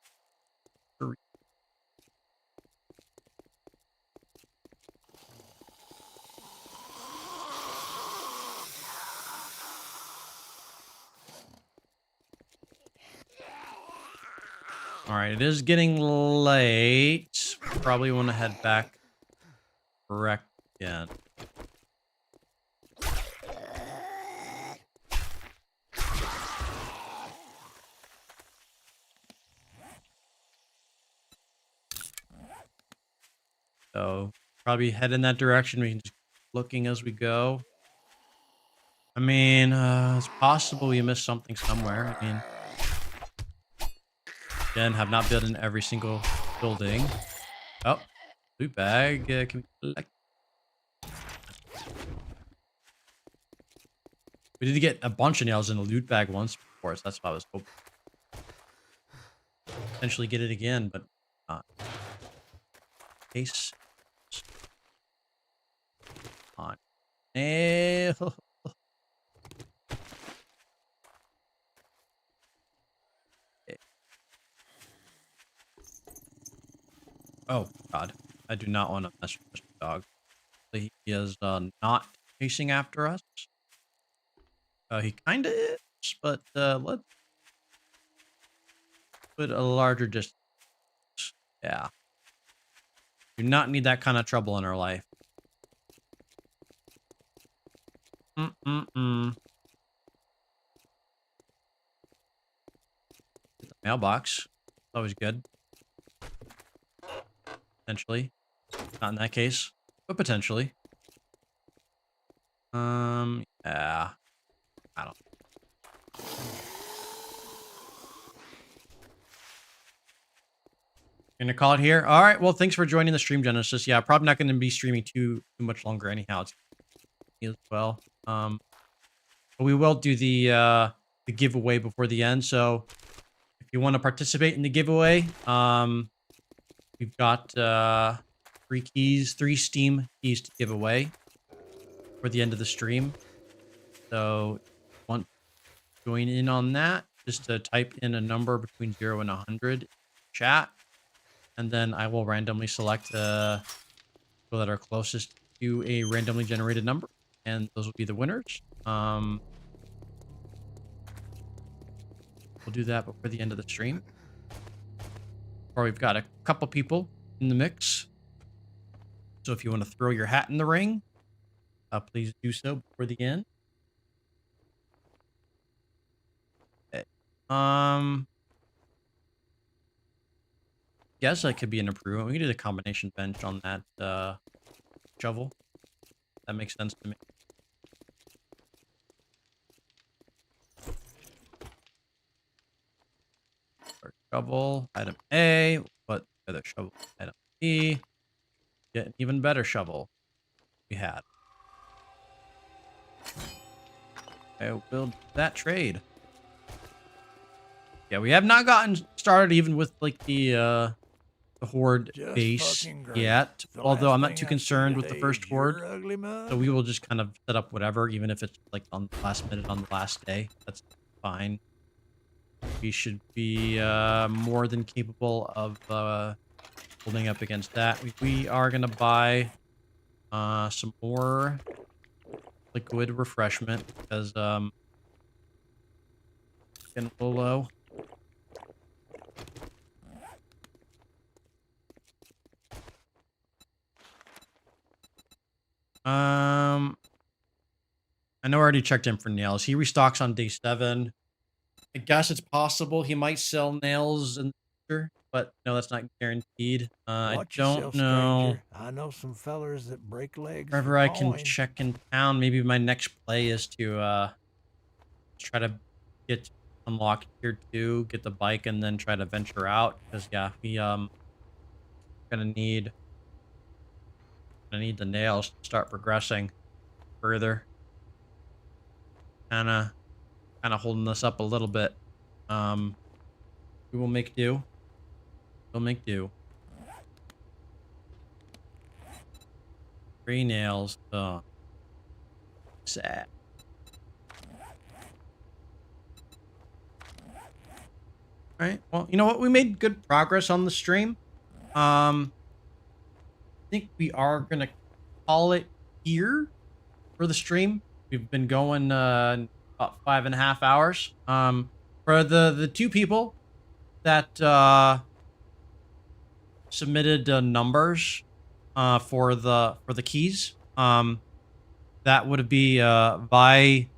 All right, it is getting late. Probably want to head back correct again. So probably head in that direction. We can just keep looking as we go. I mean, it's possible we missed something somewhere. I mean, again, have not built in every single building. Oh, loot bag. Can we collect? We did get a bunch of nails in a loot bag once before, so that's what I was hoping. Potentially get it again, but not. Case on nail. Oh God, I do not want to mess with this dog. He is not chasing after us. He kind of is, but let's put a larger distance. Yeah, do not need that kind of trouble in our life. Mm-mm-mm. The mailbox, always good. Potentially, not in that case, but potentially. Yeah, I don't. Gonna call it here. All right. Well, thanks for joining the stream, Genesis. Yeah, probably not going to be streaming too much longer anyhow. It's as well. But we will do the giveaway before the end. So if you want to participate in the giveaway, we've got 3 Steam keys to give away for the end of the stream. So if you want to join in on that, just to type in a number between 0 and 100 in chat. And then I will randomly select people that are closest to a randomly generated number. And those will be the winners. We'll do that before the end of the stream. Or we've got a couple people in the mix. So if you want to throw your hat in the ring, please do so before the end. Okay. Guess that could be an improvement. We can do the combination bench on that shovel. That makes sense to me. Our shovel, item A. We'll put the other shovel, item B. Get an even better shovel we had. Okay, we'll do that trade. Yeah, we have not gotten started even with like the horde Just base fucking great. yet. The Although last I'm not thing too I see concerned with the today first is your horde. ugly mug. So we will just kind of set up whatever, even if it's like on the last minute on the last day. That's fine. We should be more than capable of holding up against that. We are gonna buy some more liquid refreshment because getting a little low. I know I already checked in for nails. He restocks on day 7. I guess it's possible he might sell nails in the future, but no, that's not guaranteed. I Watch don't yourself, know stranger. I know some fellers that break legs for wherever I can coin. check in town. Maybe my next play is to try to get unlock tier 2, get the bike, and then try to venture out. Because yeah, we gonna need the nails to start progressing further. Kinda holding us up a little bit. Um, we will make do. We'll make do. 3 nails. Oh, sad. Right. Well, you know what? We made good progress on the stream. I think we are gonna call it here for the stream. We've been going about 5.5 hours. For the 2 people that submitted numbers for the keys, that would be by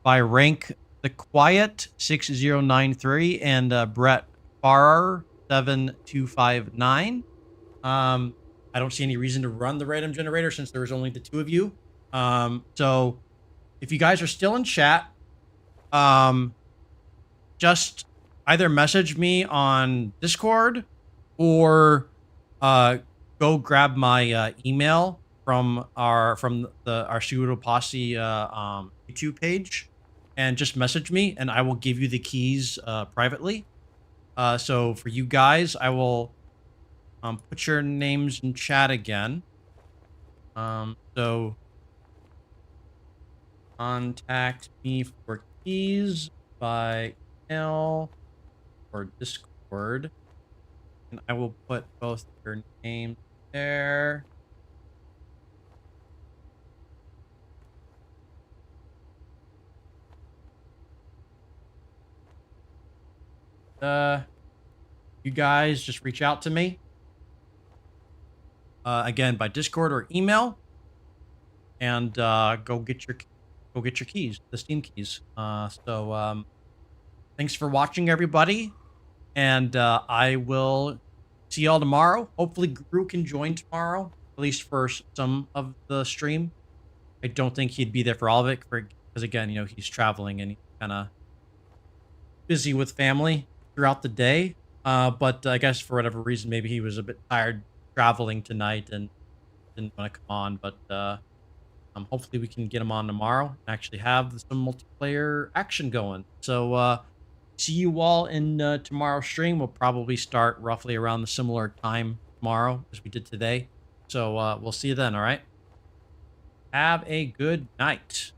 rank the quiet 6093 and Brett Farrar 7259. Um, I don't see any reason to run the random generator since there was only the 2 of you. So if you guys are still in chat, um, just either message me on Discord or go grab my email from our pseudo posse YouTube page and just message me and I will give you the keys privately. So for you guys, I will put your names in chat again. So contact me for keys by email or Discord, and I will put both your names there. You guys just reach out to me again by Discord or email, and go get your keys, the Steam keys. Thanks for watching, everybody. And I will see y'all tomorrow. Hopefully, Gru can join tomorrow, at least for some of the stream. I don't think he'd be there for all of it, because again, he's traveling and he's kind of busy with family throughout the day. But I guess for whatever reason, maybe he was a bit tired traveling tonight and didn't want to come on. But hopefully, we can get him on tomorrow and actually have some multiplayer action going. So see you all in tomorrow's stream. We'll probably start roughly around the similar time tomorrow as we did today. So we'll see you then. All right. Have a good night.